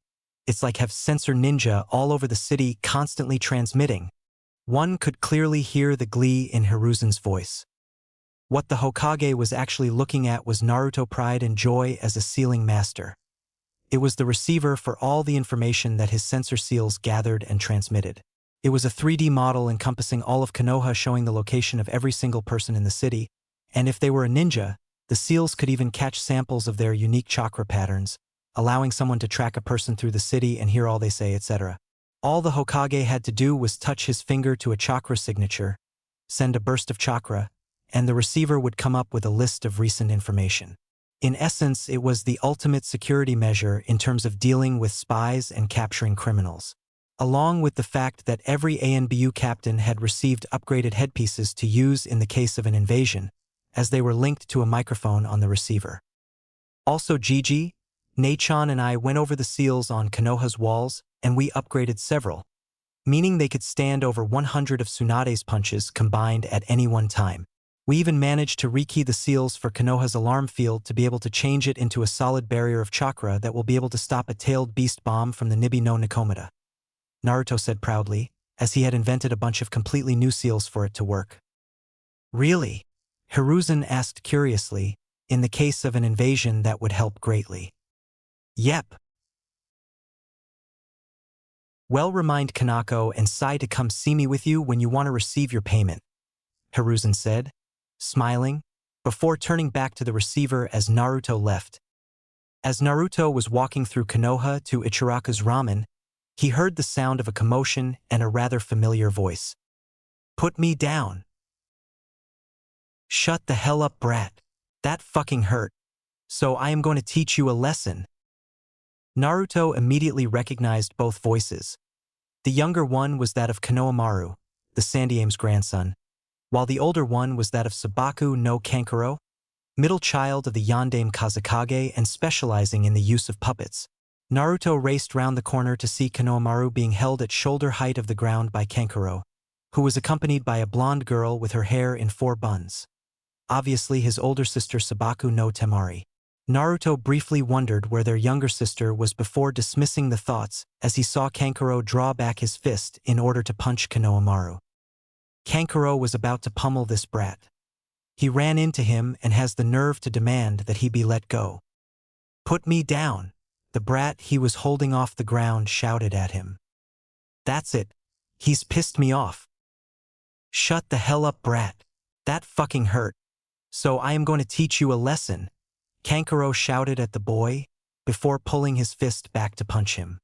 It's like have sensor ninja all over the city constantly transmitting. One could clearly hear the glee in Hiruzen's voice. What the Hokage was actually looking at was Naruto pride and joy as a sealing master. It was the receiver for all the information that his sensor seals gathered and transmitted. It was a 3D model encompassing all of Konoha showing the location of every single person in the city, and if they were a ninja, the seals could even catch samples of their unique chakra patterns, allowing someone to track a person through the city and hear all they say, etc. All the Hokage had to do was touch his finger to a chakra signature, send a burst of chakra, and the receiver would come up with a list of recent information. In essence, it was the ultimate security measure in terms of dealing with spies and capturing criminals. Along with the fact that every ANBU captain had received upgraded headpieces to use in the case of an invasion, as they were linked to a microphone on the receiver. Also, Gigi, Nei-chan and I went over the seals on Konoha's walls, and we upgraded several, meaning they could stand over 100 of Tsunade's punches combined at any one time. We even managed to rekey the seals for Konoha's alarm field to be able to change it into a solid barrier of chakra that will be able to stop a tailed beast bomb from the Nibi no Nikomata. Naruto said proudly, as he had invented a bunch of completely new seals for it to work. Really? Hiruzen asked curiously, in the case of an invasion that would help greatly. Yep. Well, remind Kanako and Sai to come see me with you when you want to receive your payment, Hiruzen said, smiling, before turning back to the receiver as Naruto left. As Naruto was walking through Konoha to Ichiraka's ramen, he heard the sound of a commotion and a rather familiar voice. Put me down. Shut the hell up, brat. That fucking hurt. So I am going to teach you a lesson. Naruto immediately recognized both voices. The younger one was that of Konohamaru, the Sandame's grandson, while the older one was that of Sabaku no Kankuro, middle child of the Yandame Kazekage and specializing in the use of puppets. Naruto raced round the corner to see Konohamaru being held at shoulder height of the ground by Kankuro, who was accompanied by a blonde girl with her hair in 4 buns. Obviously his older sister Sabaku no Temari. Naruto briefly wondered where their younger sister was before dismissing the thoughts as he saw Kankuro draw back his fist in order to punch Konohamaru. Kankuro was about to pummel this brat. He ran into him and has the nerve to demand that he be let go. Put me down, the brat he was holding off the ground shouted at him. That's it. He's pissed me off. Shut the hell up, brat. That fucking hurt. So I am going to teach you a lesson, Kankuro shouted at the boy, before pulling his fist back to punch him.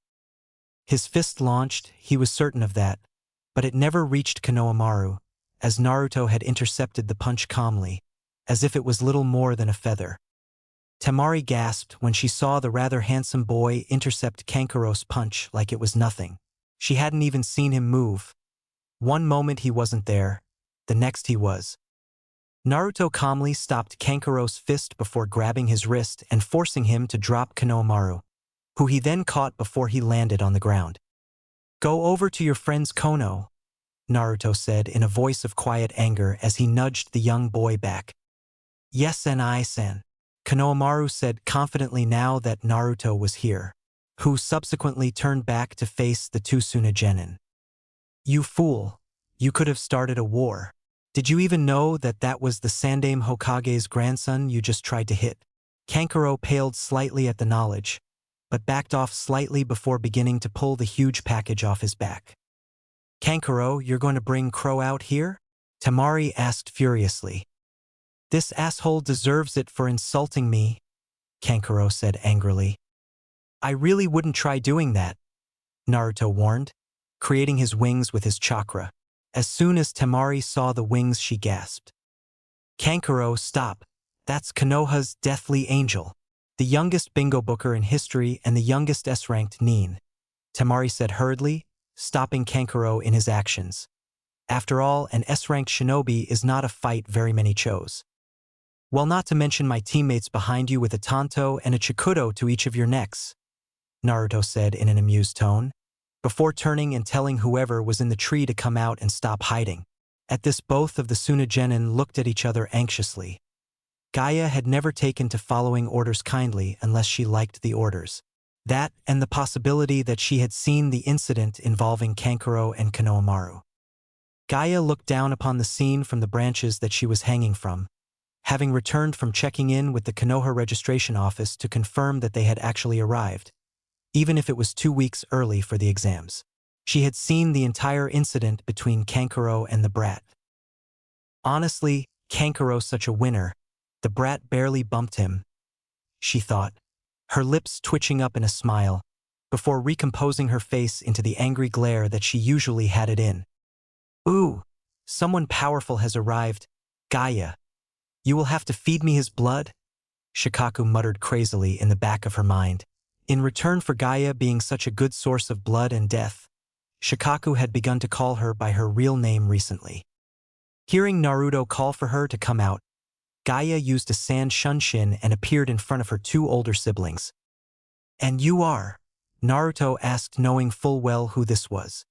His fist launched, he was certain of that, but it never reached Konohamaru, as Naruto had intercepted the punch calmly, as if it was little more than a feather. Temari gasped when she saw the rather handsome boy intercept Kankuro's punch like it was nothing. She hadn't even seen him move. One moment he wasn't there, the next he was. Naruto calmly stopped Kankuro's fist before grabbing his wrist and forcing him to drop Konohamaru, who he then caught before he landed on the ground. "Go over to your friend's Kono," Naruto said in a voice of quiet anger as he nudged the young boy back. "Yes, Senai-san," Konohamaru said confidently now that Naruto was here, who subsequently turned back to face the two Tsunagenin. "You fool, you could have started a war. Did you even know that that was the Sandaime Hokage's grandson you just tried to hit?" Kankuro paled slightly at the knowledge, but backed off slightly before beginning to pull the huge package off his back. "Kankuro, you're going to bring Crow out here?" Temari asked furiously. "This asshole deserves it for insulting me," Kankuro said angrily. "I really wouldn't try doing that," Naruto warned, creating his wings with his chakra. As soon as Temari saw the wings, she gasped. "Kankuro, stop. That's Konoha's deathly angel. The youngest bingo booker in history and the youngest S-ranked nin," Temari said hurriedly, stopping Kankuro in his actions. "After all, an S-ranked shinobi is not a fight very many chose. Well, not to mention my teammates behind you with a tanto and a chikudo to each of your necks," Naruto said in an amused tone, before turning and telling whoever was in the tree to come out and stop hiding. At this, both of the Tsunagenin looked at each other anxiously. Gaia had never taken to following orders kindly unless she liked the orders. That and the possibility that she had seen the incident involving Kankuro and Konohamaru. Gaia looked down upon the scene from the branches that she was hanging from, having returned from checking in with the Konoha registration office to confirm that they had actually arrived, even if it was 2 weeks early for the exams. She had seen the entire incident between Kankuro and the brat. Honestly, Kankuro's such a winner, the brat barely bumped him, she thought, her lips twitching up in a smile, before recomposing her face into the angry glare that she usually had it in. "Ooh, someone powerful has arrived. Gaia, you will have to feed me his blood?" Shikaku muttered crazily in the back of her mind. In return for Gaia being such a good source of blood and death, Shikaku had begun to call her by her real name recently. Hearing Naruto call for her to come out, Gaia used a sand shunshin and appeared in front of her two older siblings. "And you are?" Naruto asked, knowing full well who this was.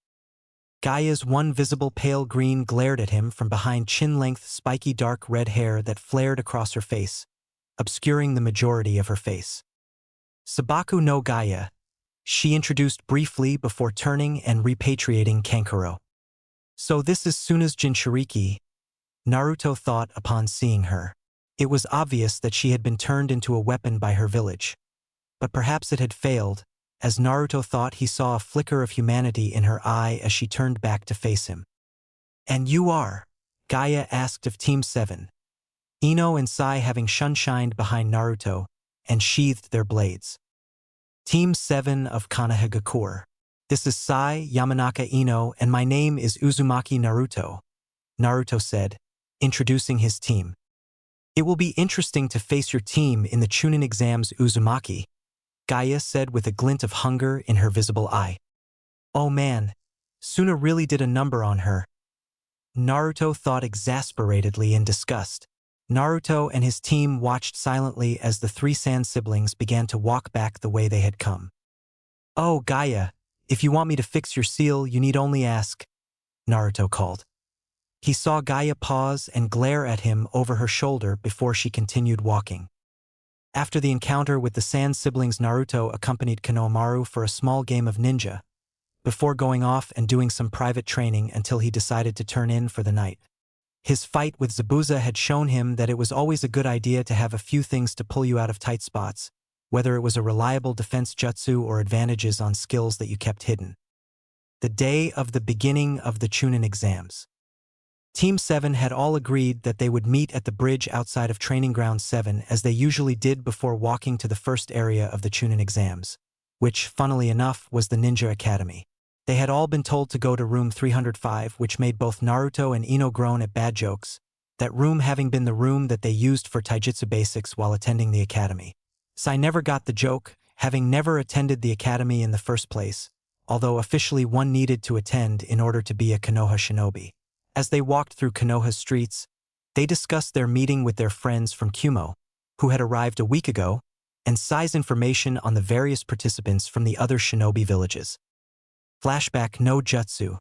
Gaia's one visible pale green glared at him from behind chin-length spiky dark red hair that flared across her face, obscuring the majority of her face. "Sabaku no Gaia," she introduced briefly before turning and repatriating Kankuro. "So this is Suna's Jinchuriki," Naruto thought upon seeing her. It was obvious that she had been turned into a weapon by her village. But perhaps it had failed, as Naruto thought he saw a flicker of humanity in her eye as she turned back to face him. "And you are?" Gaia asked of Team 7. Ino and Sai having shunshined behind Naruto and sheathed their blades. "Team 7 of Konohagakure. This is Sai, Yamanaka Ino, and my name is Uzumaki Naruto," Naruto said, introducing his team. "It will be interesting to face your team in the Chunin exams, Uzumaki," Gaia said with a glint of hunger in her visible eye. "Oh man, Suna really did a number on her," Naruto thought exasperatedly in disgust. Naruto and his team watched silently as the three Sand siblings began to walk back the way they had come. "Oh, Gaia, if you want me to fix your seal, you need only ask," Naruto called. He saw Gaia pause and glare at him over her shoulder before she continued walking. After the encounter with the Sand siblings, Naruto accompanied Konohamaru for a small game of ninja, before going off and doing some private training until he decided to turn in for the night. His fight with Zabuza had shown him that it was always a good idea to have a few things to pull you out of tight spots, whether it was a reliable defense jutsu or advantages on skills that you kept hidden. The day of the beginning of the Chunin exams. Team 7 had all agreed that they would meet at the bridge outside of Training Ground 7 as they usually did before walking to the first area of the Chunin exams, which, funnily enough, was the Ninja Academy. They had all been told to go to room 305, which made both Naruto and Ino groan at bad jokes, that room having been the room that they used for taijutsu basics while attending the academy. Sai never got the joke, having never attended the academy in the first place, although officially one needed to attend in order to be a Konoha shinobi. As they walked through Konoha's streets, they discussed their meeting with their friends from Kumo, who had arrived a week ago, and Sai's information on the various participants from the other shinobi villages. Flashback no jutsu.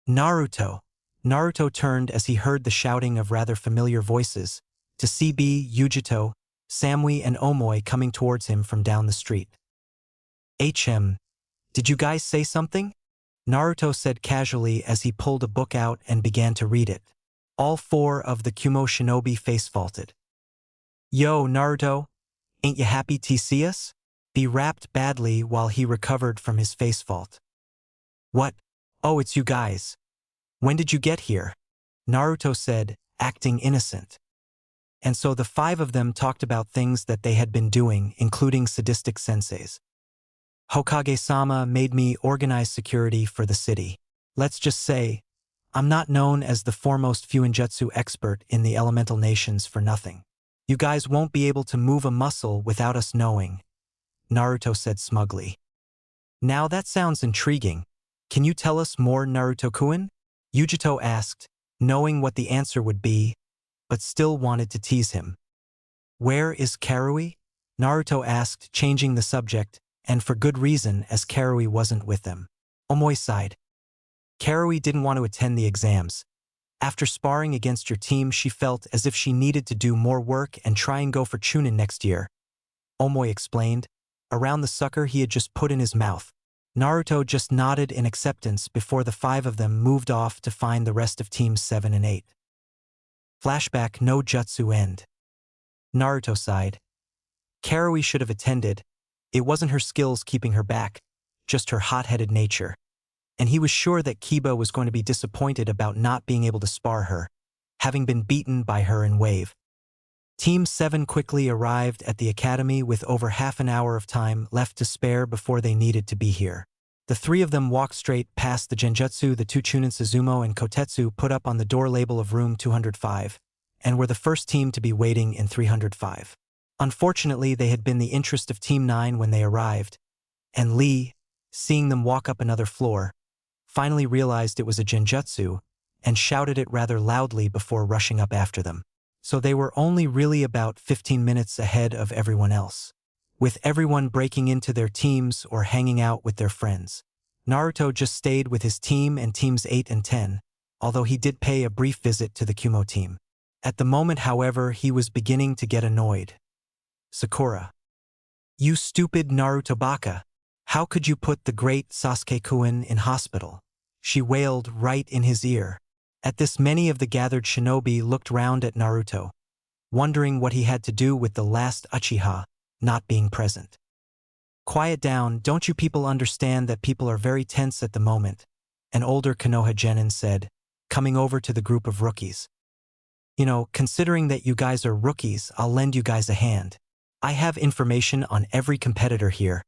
Naruto. Naruto turned as he heard the shouting of rather familiar voices, to CB, Yujito, Samui and Omoi coming towards him from down the street. Did you guys say something? Naruto said casually as he pulled a book out and began to read it. All four of the Kumo shinobi face-faulted. Yo, Naruto, ain't you happy to see us? He rapped badly while he recovered from his face fault. What? Oh, it's you guys. When did you get here? Naruto said, acting innocent. And so the five of them talked about things that they had been doing, including sadistic senseis. Hokage-sama made me organize security for the city. Let's just say, I'm not known as the foremost Fuinjutsu expert in the elemental nations for nothing. You guys won't be able to move a muscle without us knowing, Naruto said smugly. Now that sounds intriguing. Can you tell us more, Naruto-kun? Yujito asked, knowing what the answer would be, but still wanted to tease him. Where is Karui? Naruto asked, changing the subject, and for good reason as Karui wasn't with them. Omoi sighed. Karui didn't want to attend the exams. After sparring against your team, she felt as if she needed to do more work and try and go for Chunin next year. Omoi explained, around the sucker he had just put in his mouth. Naruto just nodded in acceptance before the five of them moved off to find the rest of teams 7 and 8. Flashback no jutsu end. Naruto sighed. Karui should have attended. It wasn't her skills keeping her back, just her hot-headed nature. And he was sure that Kiba was going to be disappointed about not being able to spar her, having been beaten by her in Wave. Team 7 quickly arrived at the academy with over half an hour of time left to spare before they needed to be here. The three of them walked straight past the Genjutsu the two Chunin Suzumo and Kotetsu put up on the door label of room 205, and were the first team to be waiting in 305. Unfortunately, they had been the interest of Team 9 when they arrived, and Lee, seeing them walk up another floor, finally realized it was a Genjutsu and shouted it rather loudly before rushing up after them. So they were only really about 15 minutes ahead of everyone else, with everyone breaking into their teams or hanging out with their friends. Naruto just stayed with his team and teams 8 and 10, although he did pay a brief visit to the Kumo team. At the moment, however, he was beginning to get annoyed. Sakura. You stupid Naruto baka. How could you put the great Sasuke-kun in hospital? She wailed right in his ear. At this, many of the gathered shinobi looked round at Naruto, wondering what he had to do with the last Uchiha not being present. Quiet down, don't you people understand that people are very tense at the moment? An older Konoha genin said, coming over to the group of rookies. You know, considering that you guys are rookies, I'll lend you guys a hand. I have information on every competitor here.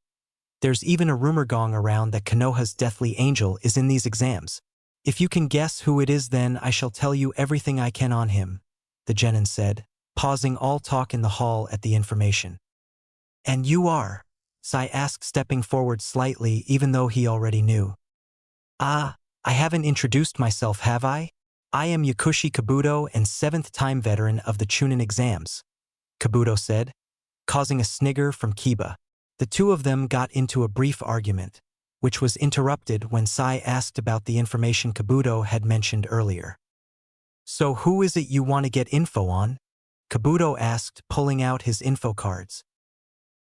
There's even a rumor going around that Konoha's Deathly Angel is in these exams. If you can guess who it is, then I shall tell you everything I can on him, the genin said, pausing all talk in the hall at the information. And you are? Sai asked, stepping forward slightly even though he already knew. I haven't introduced myself, have I? I am Yakushi Kabuto and 7th-time veteran of the Chunin exams, Kabuto said, causing a snigger from Kiba. The two of them got into a brief argument, which was interrupted when Sai asked about the information Kabuto had mentioned earlier. So who is it you want to get info on? Kabuto asked, pulling out his info cards.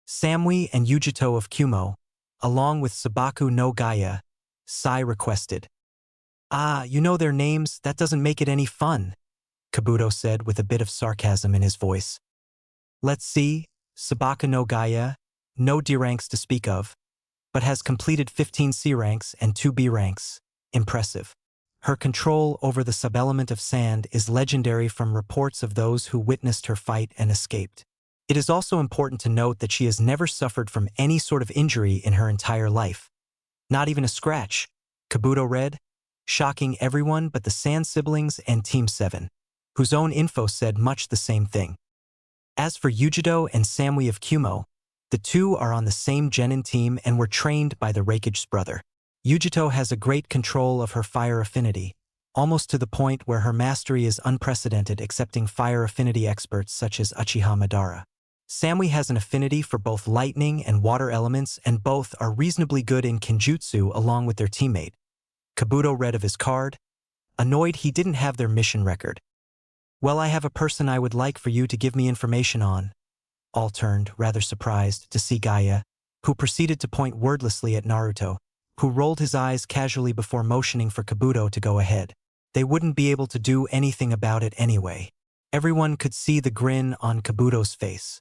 Samui and Yujito of Kumo, along with Sabaku no Gaia, Sai requested. You know their names, that doesn't make it any fun, Kabuto said with a bit of sarcasm in his voice. Let's see, Sabaku no Gaia, no D ranks to speak of, but has completed 15 C ranks and 2 B ranks. Impressive. Her control over the sub-element of sand is legendary from reports of those who witnessed her fight and escaped. It is also important to note that she has never suffered from any sort of injury in her entire life. Not even a scratch. Kabuto read, shocking everyone but the Sand siblings and Team 7, whose own info said much the same thing. As for Yujido and Samui of Kumo, the two are on the same genin team and were trained by the Raikage's brother. Yujito has a great control of her fire affinity, almost to the point where her mastery is unprecedented, accepting fire affinity experts such as Uchiha Madara. Samui has an affinity for both lightning and water elements, and both are reasonably good in Kenjutsu along with their teammate. Kabuto read of his card, annoyed he didn't have their mission record. Well, I have a person I would like for you to give me information on. All turned, rather surprised, to see Gaia, who proceeded to point wordlessly at Naruto, who rolled his eyes casually before motioning for Kabuto to go ahead. They wouldn't be able to do anything about it anyway. Everyone could see the grin on Kabuto's face.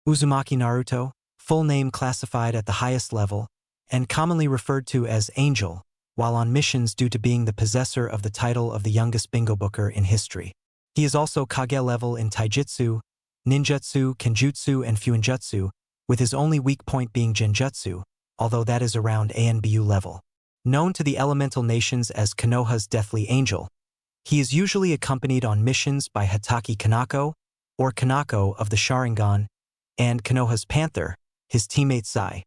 Uzumaki Naruto, full name classified at the highest level, and commonly referred to as Angel, while on missions due to being the possessor of the title of the youngest bingo booker in history. He is also Kage-Level in Taijutsu, Ninjutsu, Kenjutsu, and Fuinjutsu, with his only weak point being Genjutsu, although that is around ANBU level. Known to the elemental nations as Konoha's Deathly Angel, he is usually accompanied on missions by Hatake Kanako, or Kanako of the Sharingan, and Konoha's Panther, his teammate Sai.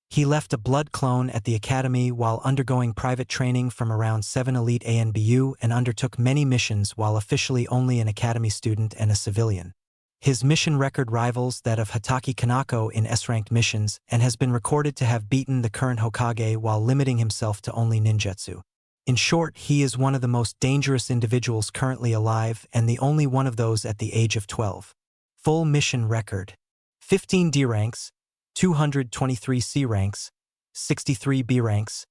He left a blood clone at the academy while undergoing private training from around 7 elite ANBU and undertook many missions while officially only an academy student and a civilian. His mission record rivals that of Hatake Kanako in S-ranked missions and has been recorded to have beaten the current Hokage while limiting himself to only ninjutsu. In short, he is one of the most dangerous individuals currently alive and the only one of those at the age of 12. Full mission record: 15 D ranks, 223 C ranks, 63 B ranks,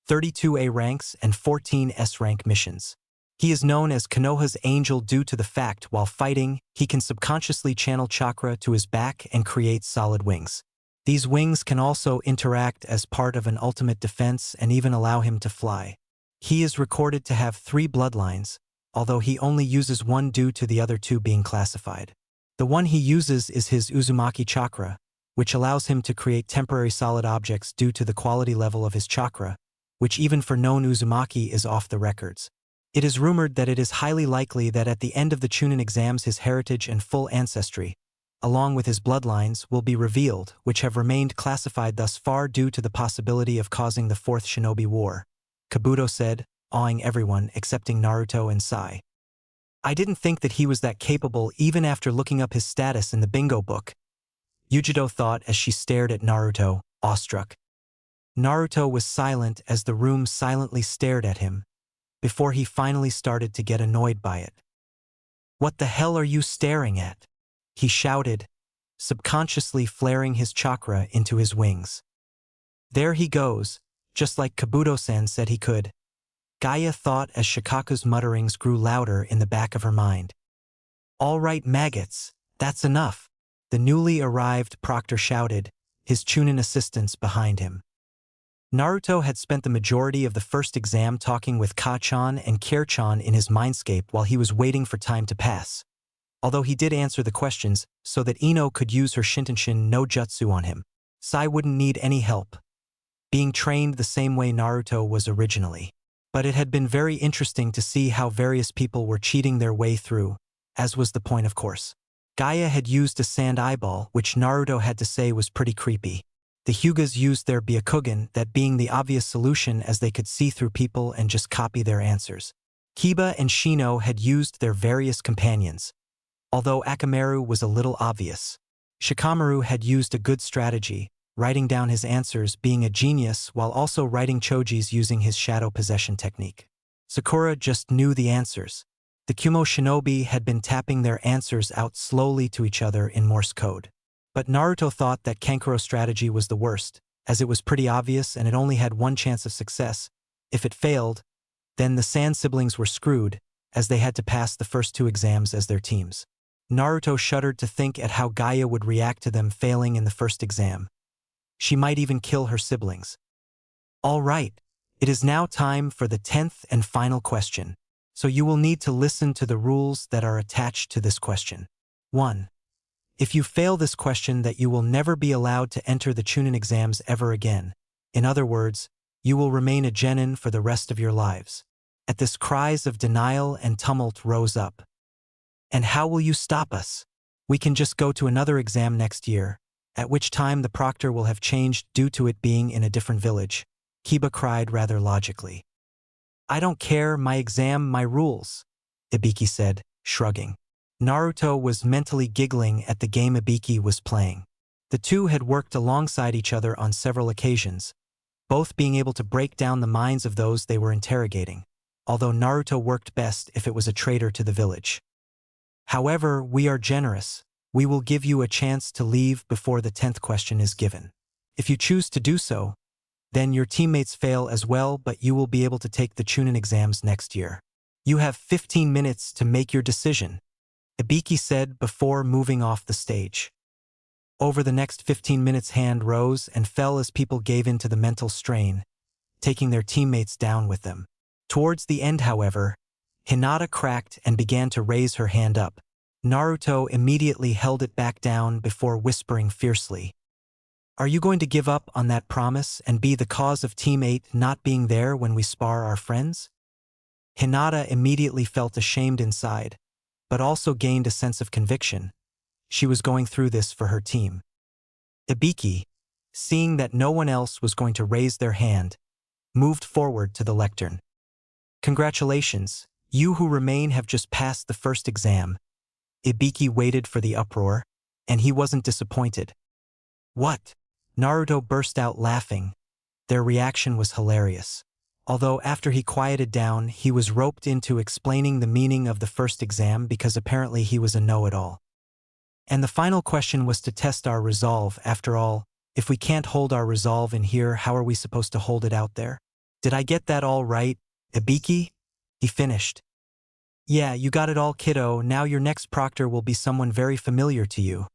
32 A ranks, and 14 S rank missions. He is known as Konoha's Angel due to the fact while fighting, he can subconsciously channel chakra to his back and create solid wings. These wings can also interact as part of an ultimate defense and even allow him to fly. He is recorded to have 3 bloodlines, although he only uses one due to the other 2 being classified. The one he uses is his Uzumaki chakra, which allows him to create temporary solid objects due to the quality level of his chakra, which even for known Uzumaki is off the records. It is rumored that it is highly likely that at the end of the Chunin exams his heritage and full ancestry, along with his bloodlines, will be revealed, which have remained classified thus far due to the possibility of causing the 4th Shinobi War, Kabuto said, awing everyone excepting Naruto and Sai. I didn't think that he was that capable even after looking up his status in the bingo book, Yujido thought as she stared at Naruto, awestruck. Naruto was silent as the room silently stared at him, before he finally started to get annoyed by it. "What the hell are you staring at?" he shouted, subconsciously flaring his chakra into his wings. "There he goes, just like Kabuto-san said he could," Gaia thought as Shikaku's mutterings grew louder in the back of her mind. "All right, maggots, that's enough," the newly arrived proctor shouted, his Chunin assistants behind him. Naruto had spent the majority of the first exam talking with Ka-chan and Kare-chan in his mindscape while he was waiting for time to pass, although he did answer the questions so that Ino could use her Shintenshin no Jutsu on him. Sai wouldn't need any help, being trained the same way Naruto was originally. But it had been very interesting to see how various people were cheating their way through, as was the point of course. Gaia had used a sand eyeball, which Naruto had to say was pretty creepy. The Hyugas used their Byakugan, that being the obvious solution as they could see through people and just copy their answers. Kiba and Shino had used their various companions, although Akamaru was a little obvious. Shikamaru had used a good strategy, writing down his answers, being a genius while also writing Choji's using his shadow possession technique. Sakura just knew the answers. The Kumo shinobi had been tapping their answers out slowly to each other in Morse code. But Naruto thought that Kankuro strategy was the worst, as it was pretty obvious and it only had one chance of success. If it failed, then the Sand siblings were screwed, as they had to pass the first 2 exams as their teams. Naruto shuddered to think at how Gaia would react to them failing in the first exam. She might even kill her siblings. All right, it is now time for the 10th and final question, so you will need to listen to the rules that are attached to this question. 1. If you fail this question, that you will never be allowed to enter the Chunin exams ever again. In other words, You will remain a genin for the rest of your lives. At this, cries of denial and tumult rose up. And how will you stop us? We can just go to another exam next year, at which time the proctor will have changed due to it being in a different village. Kiba cried rather logically. I don't care, my exam, my rules, Ibiki said, shrugging. Naruto was mentally giggling at the game Ibiki was playing. The two had worked alongside each other on several occasions, both being able to break down the minds of those they were interrogating, although Naruto worked best if it was a traitor to the village. However, we are generous. We will give you a chance to leave before the 10th question is given. If you choose to do so, then your teammates fail as well, but you will be able to take the Chunin exams next year. You have 15 minutes to make your decision, Ibiki said before moving off the stage. Over the next 15 minutes, hand rose and fell as people gave in to the mental strain, taking their teammates down with them. Towards the end, however, Hinata cracked and began to raise her hand up. Naruto immediately held it back down before whispering fiercely. Are you going to give up on that promise and be the cause of Team 8 not being there when we spar our friends? Hinata immediately felt ashamed inside, but also gained a sense of conviction. She was going through this for her team. Ibiki, seeing that no one else was going to raise their hand, moved forward to the lectern. Congratulations, you who remain have just passed the first exam. Ibiki waited for the uproar, and he wasn't disappointed. What? Naruto burst out laughing. Their reaction was hilarious. Although after he quieted down, he was roped into explaining the meaning of the first exam because apparently he was a know-it-all. And the final question was to test our resolve. After all, if we can't hold our resolve in here, how are we supposed to hold it out there? Did I get that all right, Ibiki? He finished. Yeah, you got it all, kiddo. Now your next proctor will be someone very familiar to you.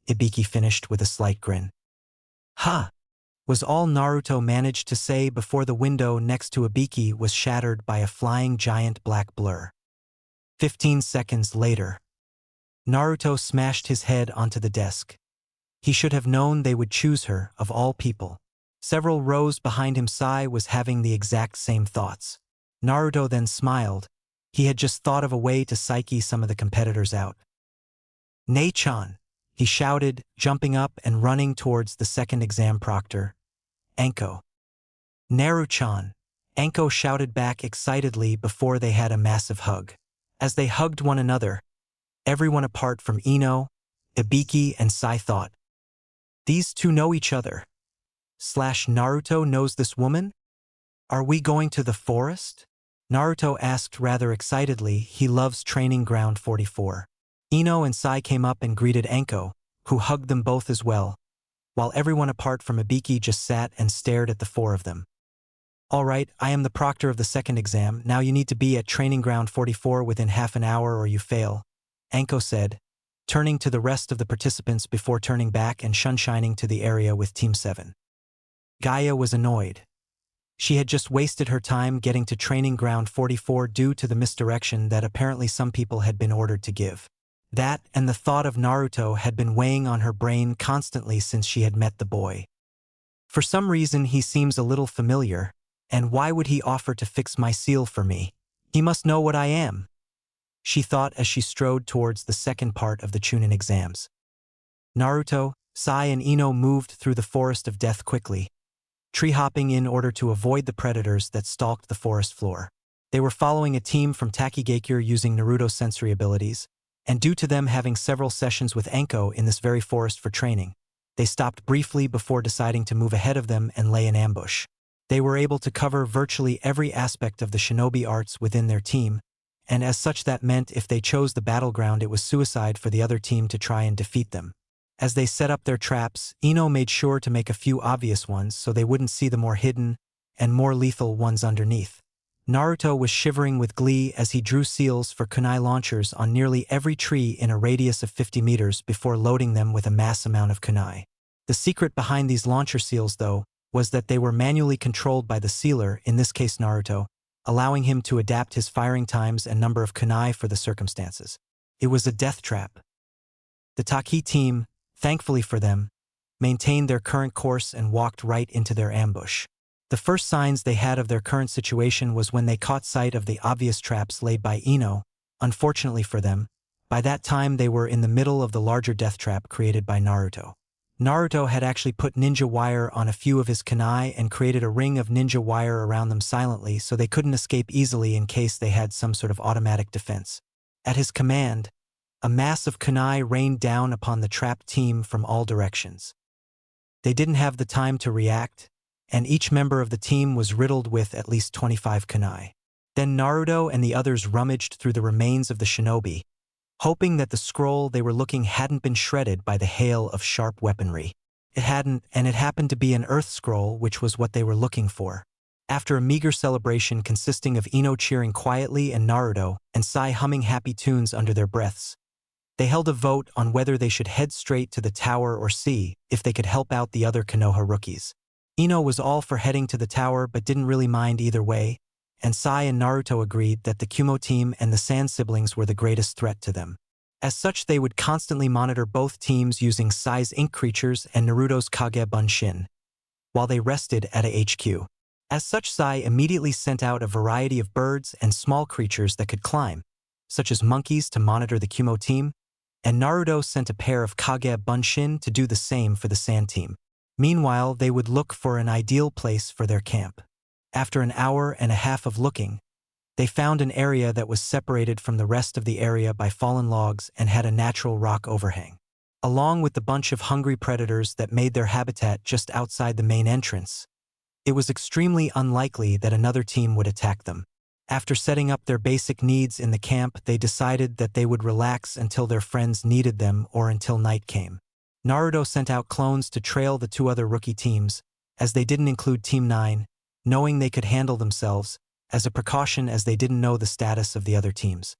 Ibiki finished with a slight grin. Ha! Was all Naruto managed to say before the window next to Ibiki was shattered by a flying giant black blur. 15 seconds later. Naruto smashed his head onto the desk. He should have known they would choose her, of all people. Several rows behind him, Sai was having the exact same thoughts. Naruto then smiled. He had just thought of a way to psyche some of the competitors out. Nei-chan, he shouted, jumping up and running towards the second exam proctor. Anko. Naru-chan, Anko shouted back excitedly before they had a massive hug. As they hugged one another, everyone apart from Ino, Ibiki, and Sai thought, these two know each other. Naruto knows this woman? Are we going to the forest? Naruto asked rather excitedly. He loves Training Ground 44. Ino and Sai came up and greeted Anko, who hugged them both as well, while everyone apart from Ibiki just sat and stared at the four of them. All right, I am the proctor of the second exam. Now you need to be at Training Ground 44 within half an hour or you fail, Anko said, turning to the rest of the participants before turning back and sunshining to the area with Team 7. Gaia was annoyed. She had just wasted her time getting to Training Ground 44 due to the misdirection that apparently some people had been ordered to give. That and the thought of Naruto had been weighing on her brain constantly since she had met the boy. For some reason he seems a little familiar, and why would he offer to fix my seal for me? He must know what I am, she thought as she strode towards the second part of the Chunin exams. Naruto, Sai and Ino moved through the forest of death quickly, tree-hopping in order to avoid the predators that stalked the forest floor. They were following a team from Takigakure using Naruto's sensory abilities, and due to them having several sessions with Anko in this very forest for training, they stopped briefly before deciding to move ahead of them and lay in ambush. They were able to cover virtually every aspect of the shinobi arts within their team, and as such that meant if they chose the battleground it was suicide for the other team to try and defeat them. As they set up their traps, Ino made sure to make a few obvious ones so they wouldn't see the more hidden and more lethal ones underneath. Naruto was shivering with glee as he drew seals for kunai launchers on nearly every tree in a radius of 50 meters before loading them with a mass amount of kunai. The secret behind these launcher seals, though, was that they were manually controlled by the sealer, in this case Naruto, allowing him to adapt his firing times and number of kunai for the circumstances. It was a death trap. The Taki team, thankfully for them, maintained their current course and walked right into their ambush. The first signs they had of their current situation was when they caught sight of the obvious traps laid by Ino. Unfortunately for them, by that time they were in the middle of the larger death trap created by Naruto. Naruto had actually put ninja wire on a few of his kunai and created a ring of ninja wire around them silently so they couldn't escape easily in case they had some sort of automatic defense. At his command, a mass of kunai rained down upon the trapped team from all directions. They didn't have the time to react, and each member of the team was riddled with at least 25 kunai. Then Naruto and the others rummaged through the remains of the shinobi, hoping that the scroll they were looking hadn't been shredded by the hail of sharp weaponry. It hadn't, and it happened to be an earth scroll, which was what they were looking for. After a meager celebration consisting of Ino cheering quietly and Naruto and Sai humming happy tunes under their breaths, they held a vote on whether they should head straight to the tower or see if they could help out the other Konoha rookies. Ino was all for heading to the tower but didn't really mind either way, and Sai and Naruto agreed that the Kumo team and the Sand siblings were the greatest threat to them. As such, they would constantly monitor both teams using Sai's ink creatures and Naruto's Kage-Level while they rested at a HQ. As such, Sai immediately sent out a variety of birds and small creatures that could climb, such as monkeys to monitor the Kumo team, and Naruto sent a pair of Kage-Level to do the same for the Sand team. Meanwhile, they would look for an ideal place for their camp. After an hour and a half of looking, they found an area that was separated from the rest of the area by fallen logs and had a natural rock overhang. Along with the bunch of hungry predators that made their habitat just outside the main entrance, it was extremely unlikely that another team would attack them. After setting up their basic needs in the camp, they decided that they would relax until their friends needed them or until night came. Naruto sent out clones to trail the two other rookie teams, as they didn't include Team 9, knowing they could handle themselves, as a precaution as they didn't know the status of the other teams.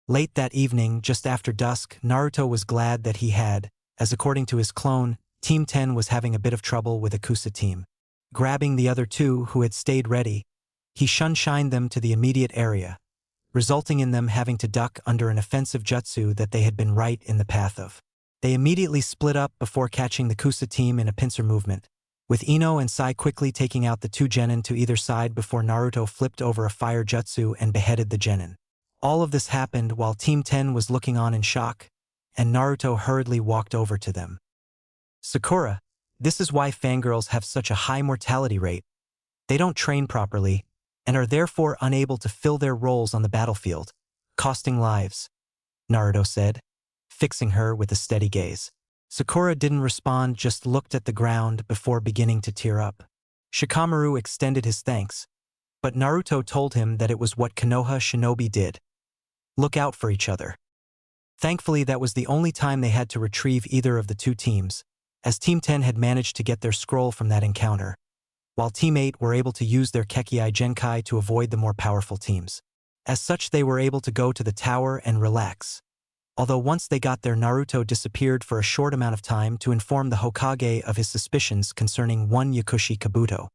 Late that evening, just after dusk, Naruto was glad that he had, as according to his clone, Team 10 was having a bit of trouble with Akusa team. Grabbing the other two who had stayed ready, he shunshined them to the immediate area, resulting in them having to duck under an offensive jutsu that they had been right in the path of. They immediately split up before catching the Kusa team in a pincer movement, with Ino and Sai quickly taking out the two genin to either side before Naruto flipped over a fire jutsu and beheaded the genin. All of this happened while Team 10 was looking on in shock, and Naruto hurriedly walked over to them. Sakura, this is why fangirls have such a high mortality rate. They don't train properly, and are therefore unable to fill their roles on the battlefield, costing lives, Naruto said, fixing her with a steady gaze. Sakura didn't respond, just looked at the ground before beginning to tear up. Shikamaru extended his thanks, but Naruto told him that it was what Konoha shinobi did. Look out for each other. Thankfully, that was the only time they had to retrieve either of the two teams, as Team 10 had managed to get their scroll from that encounter, while Team 8 were able to use their Kekkai Genkai to avoid the more powerful teams. As such, they were able to go to the tower and relax. Although once they got there, Naruto disappeared for a short amount of time to inform the Hokage of his suspicions concerning one Yakushi Kabuto.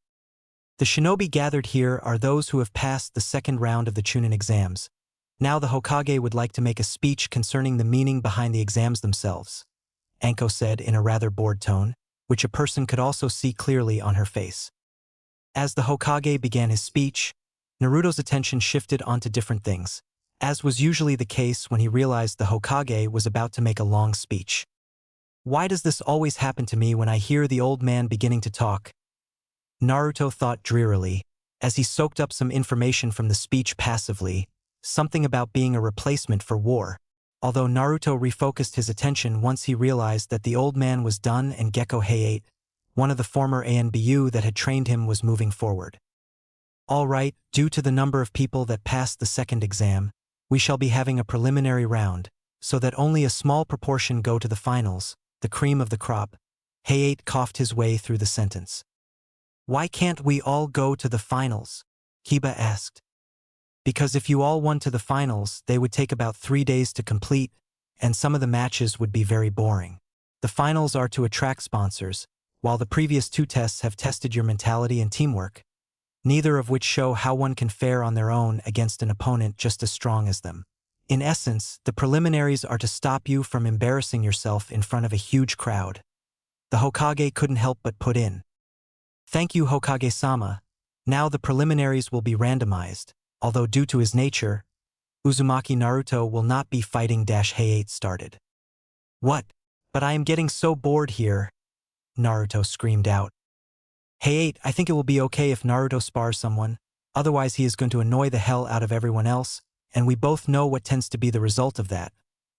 The shinobi gathered here are those who have passed the second round of the Chunin exams. Now the Hokage would like to make a speech concerning the meaning behind the exams themselves, Anko said in a rather bored tone, which a person could also see clearly on her face. As the Hokage began his speech, Naruto's attention shifted onto different things, as was usually the case when he realized the Hokage was about to make a long speech. Why does this always happen to me when I hear the old man beginning to talk? Naruto thought drearily, as he soaked up some information from the speech passively, something about being a replacement for war. Although Naruto refocused his attention once he realized that the old man was done and Gecko Hayate, one of the former ANBU that had trained him, was moving forward. All right, due to the number of people that passed the second exam, we shall be having a preliminary round, so that only a small proportion go to the finals, the cream of the crop. Hayate coughed his way through the sentence. Why can't we all go to the finals? Kiba asked. Because if you all won to the finals, they would take about 3 days to complete, and some of the matches would be very boring. The finals are to attract sponsors, while the previous 2 tests have tested your mentality and teamwork, neither of which show how one can fare on their own against an opponent just as strong as them. In essence, the preliminaries are to stop you from embarrassing yourself in front of a huge crowd. The Hokage couldn't help but put in. Thank you, Hokage-sama. Now the preliminaries will be randomized, although due to his nature, Uzumaki Naruto will not be fighting Hay-8 started. What? But I am getting so bored here, Naruto screamed out. Hay-8, I think it will be okay if Naruto spars someone, otherwise he is going to annoy the hell out of everyone else, and we both know what tends to be the result of that,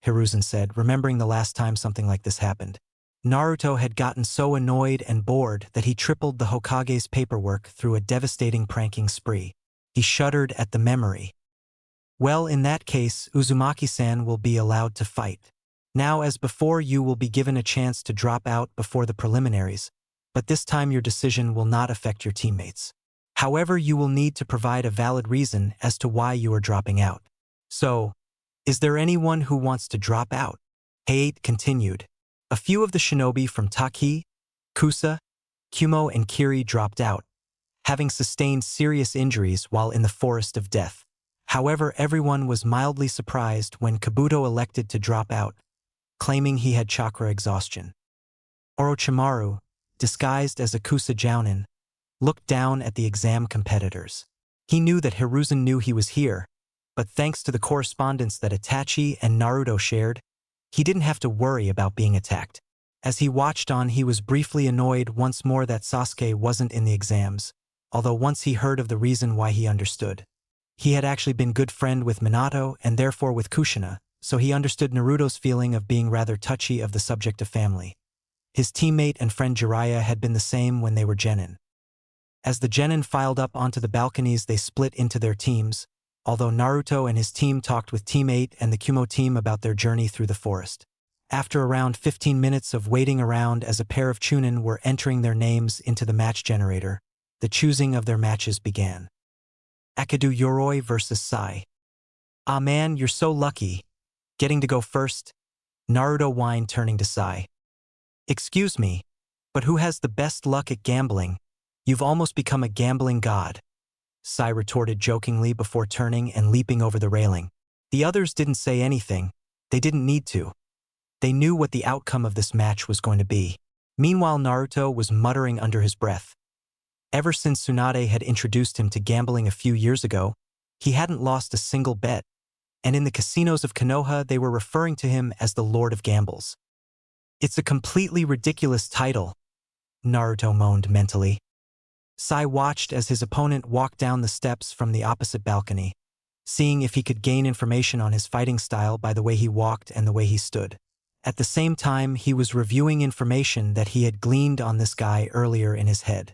Hiruzen said, remembering the last time something like this happened. Naruto had gotten so annoyed and bored that he tripled the Hokage's paperwork through a devastating pranking spree. He shuddered at the memory. Well, in that case, Uzumaki-san will be allowed to fight. Now, as before, you will be given a chance to drop out before the preliminaries, but this time your decision will not affect your teammates. However, you will need to provide a valid reason as to why you are dropping out. So, is there anyone who wants to drop out? Hay-8 continued. A few of the shinobi from Taki, Kusa, Kumo, and Kiri dropped out, having sustained serious injuries while in the forest of death. However, everyone was mildly surprised when Kabuto elected to drop out, claiming he had chakra exhaustion. Orochimaru, disguised as a Kusa Jounin, looked down at the exam competitors. He knew that Hiruzen knew he was here, but thanks to the correspondence that Itachi and Naruto shared, he didn't have to worry about being attacked. As he watched on, he was briefly annoyed once more that Sasuke wasn't in the exams, although once he heard of the reason why he understood. He had actually been good friend with Minato and therefore with Kushina, so he understood Naruto's feeling of being rather touchy of the subject of family. His teammate and friend Jiraiya had been the same when they were genin. As the genin filed up onto the balconies, they split into their teams, although Naruto and his team talked with Team 8 and the Kumo team about their journey through the forest. After around 15 minutes of waiting around as a pair of Chunin were entering their names into the match generator, the choosing of their matches began. Akadu Yoroi versus Sai. Ah man, you're so lucky. Getting to go first? Naruto whined, turning to Sai. Excuse me, but who has the best luck at gambling? You've almost become a gambling god, Sai retorted jokingly before turning and leaping over the railing. The others didn't say anything. They didn't need to. They knew what the outcome of this match was going to be. Meanwhile, Naruto was muttering under his breath. Ever since Tsunade had introduced him to gambling a few years ago, he hadn't lost a single bet, and in the casinos of Konoha they were referring to him as the Lord of Gambles. It's a completely ridiculous title, Naruto moaned mentally. Sai watched as his opponent walked down the steps from the opposite balcony, seeing if he could gain information on his fighting style by the way he walked and the way he stood. At the same time, he was reviewing information that he had gleaned on this guy earlier in his head.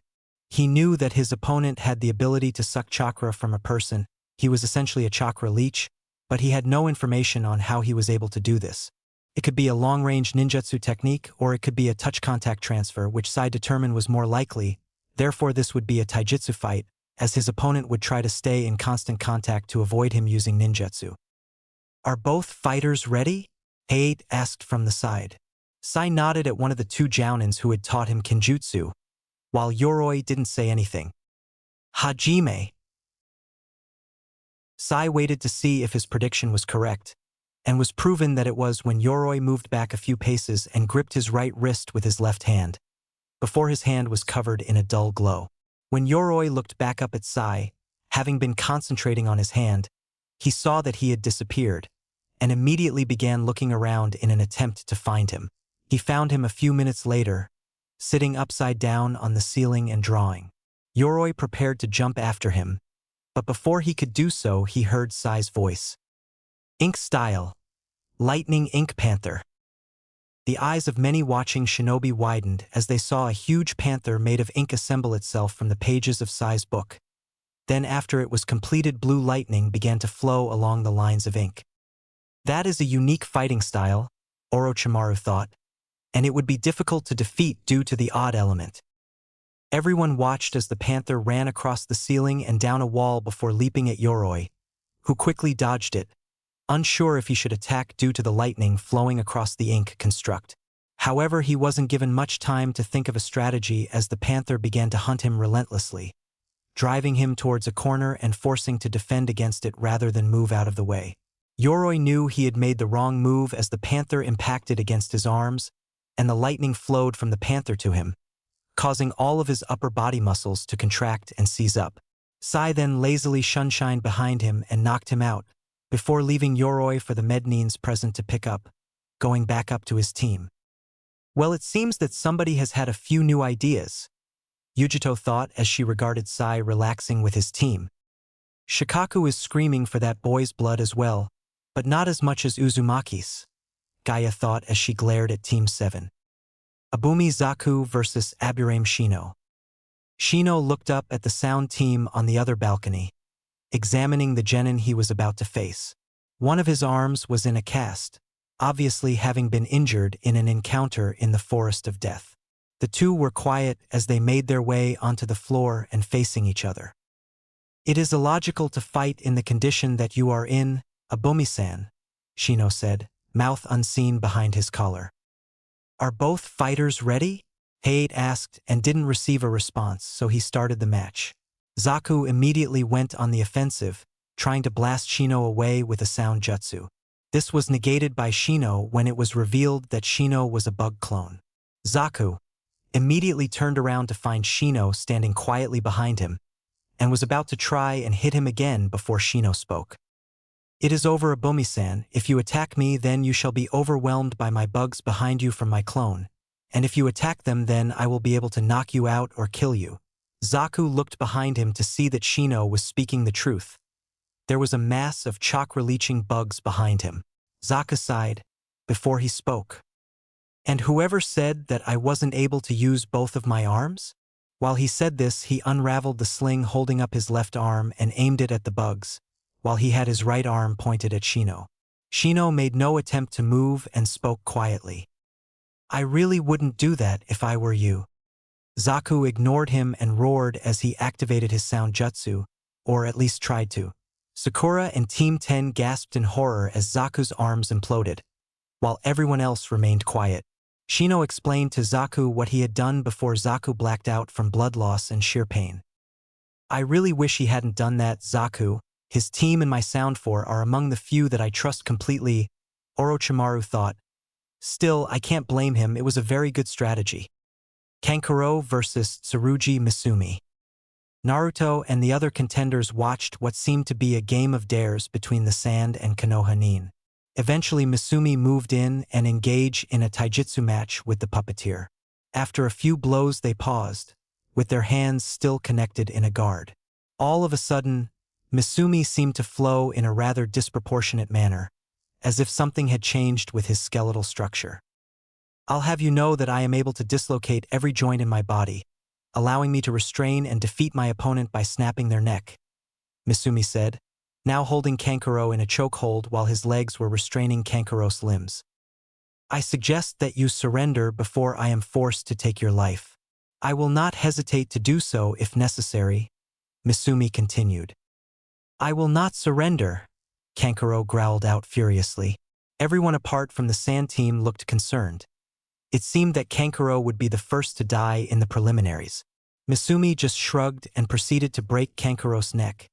He knew that his opponent had the ability to suck chakra from a person. He was essentially a chakra leech, but he had no information on how he was able to do this. It could be a long-range ninjutsu technique, or it could be a touch contact transfer, which Sai determined was more likely. Therefore, this would be a taijutsu fight, as his opponent would try to stay in constant contact to avoid him using ninjutsu. Are both fighters ready? Hay-8 asked from the side. Sai nodded at one of the two Jounins who had taught him Kenjutsu, while Yoroi didn't say anything. Hajime. Sai waited to see if his prediction was correct, and was proven that it was when Yoroi moved back a few paces and gripped his right wrist with his left hand, before his hand was covered in a dull glow. When Yoroi looked back up at Sai, having been concentrating on his hand, he saw that he had disappeared, and immediately began looking around in an attempt to find him. He found him a few minutes later, sitting upside down on the ceiling and drawing. Yoroi prepared to jump after him, but before he could do so, he heard Sai's voice. Ink style. Lightning Ink Panther. The eyes of many watching shinobi widened as they saw a huge panther made of ink assemble itself from the pages of Sai's book. Then after it was completed, blue lightning began to flow along the lines of ink. That is a unique fighting style, Orochimaru thought, and it would be difficult to defeat due to the odd element. Everyone watched as the panther ran across the ceiling and down a wall before leaping at Yoroi, who quickly dodged it, unsure if he should attack due to the lightning flowing across the ink construct. However, he wasn't given much time to think of a strategy as the panther began to hunt him relentlessly, driving him towards a corner and forcing to defend against it rather than move out of the way. Yoroi knew he had made the wrong move as the panther impacted against his arms, and the lightning flowed from the panther to him, causing all of his upper body muscles to contract and seize up. Sai then lazily shunshined behind him and knocked him out, before leaving Yoroi for the Mednines present to pick up, going back up to his team. Well, it seems that somebody has had a few new ideas, Yujito thought as she regarded Sai relaxing with his team. Shikaku is screaming for that boy's blood as well, but not as much as Uzumaki's, Gaia thought as she glared at Team 7. Abumi Zaku versus Aburame Shino. Shino looked up at the sound team on the other balcony, examining the genin he was about to face. One of his arms was in a cast, obviously having been injured in an encounter in the Forest of Death. The two were quiet as they made their way onto the floor and facing each other. It is illogical to fight in the condition that you are in, Abumi-san, Shino said, mouth unseen behind his collar. Are both fighters ready? Hayate asked and didn't receive a response, so he started the match. Zaku immediately went on the offensive, trying to blast Shino away with a sound jutsu. This was negated by Shino when it was revealed that Shino was a bug clone. Zaku immediately turned around to find Shino standing quietly behind him, and was about to try and hit him again before Shino spoke. It is over, Abumi-san. If you attack me, then you shall be overwhelmed by my bugs behind you from my clone, and if you attack them, then I will be able to knock you out or kill you. Zaku looked behind him to see that Shino was speaking the truth. There was a mass of chakra-leeching bugs behind him. Zaku sighed before he spoke. And whoever said that I wasn't able to use both of my arms? While he said this, he unraveled the sling holding up his left arm and aimed it at the bugs, while he had his right arm pointed at Shino. Shino made no attempt to move and spoke quietly. I really wouldn't do that if I were you. Zaku ignored him and roared as he activated his sound jutsu, or at least tried to. Sakura and Team 10 gasped in horror as Zaku's arms imploded, while everyone else remained quiet. Shino explained to Zaku what he had done before Zaku blacked out from blood loss and sheer pain. I really wish he hadn't done that, Zaku. His team and my sound four are among the few that I trust completely, Orochimaru thought. Still, I can't blame him, it was a very good strategy. Kankuro versus Tsurugi Misumi. Naruto and the other contenders watched what seemed to be a game of dares between the Sand and Konoha Nin. Eventually, Misumi moved in and engaged in a taijutsu match with the puppeteer. After a few blows, they paused, with their hands still connected in a guard. All of a sudden, Misumi seemed to flow in a rather disproportionate manner, as if something had changed with his skeletal structure. I'll have you know that I am able to dislocate every joint in my body, allowing me to restrain and defeat my opponent by snapping their neck, Misumi said, now holding Kankuro in a chokehold while his legs were restraining Kankuro's limbs. I suggest that you surrender before I am forced to take your life. I will not hesitate to do so if necessary, Misumi continued. I will not surrender, Kankuro growled out furiously. Everyone apart from the Sand team looked concerned. It seemed that Kankuro would be the first to die in the preliminaries. Misumi just shrugged and proceeded to break Kankuro's neck,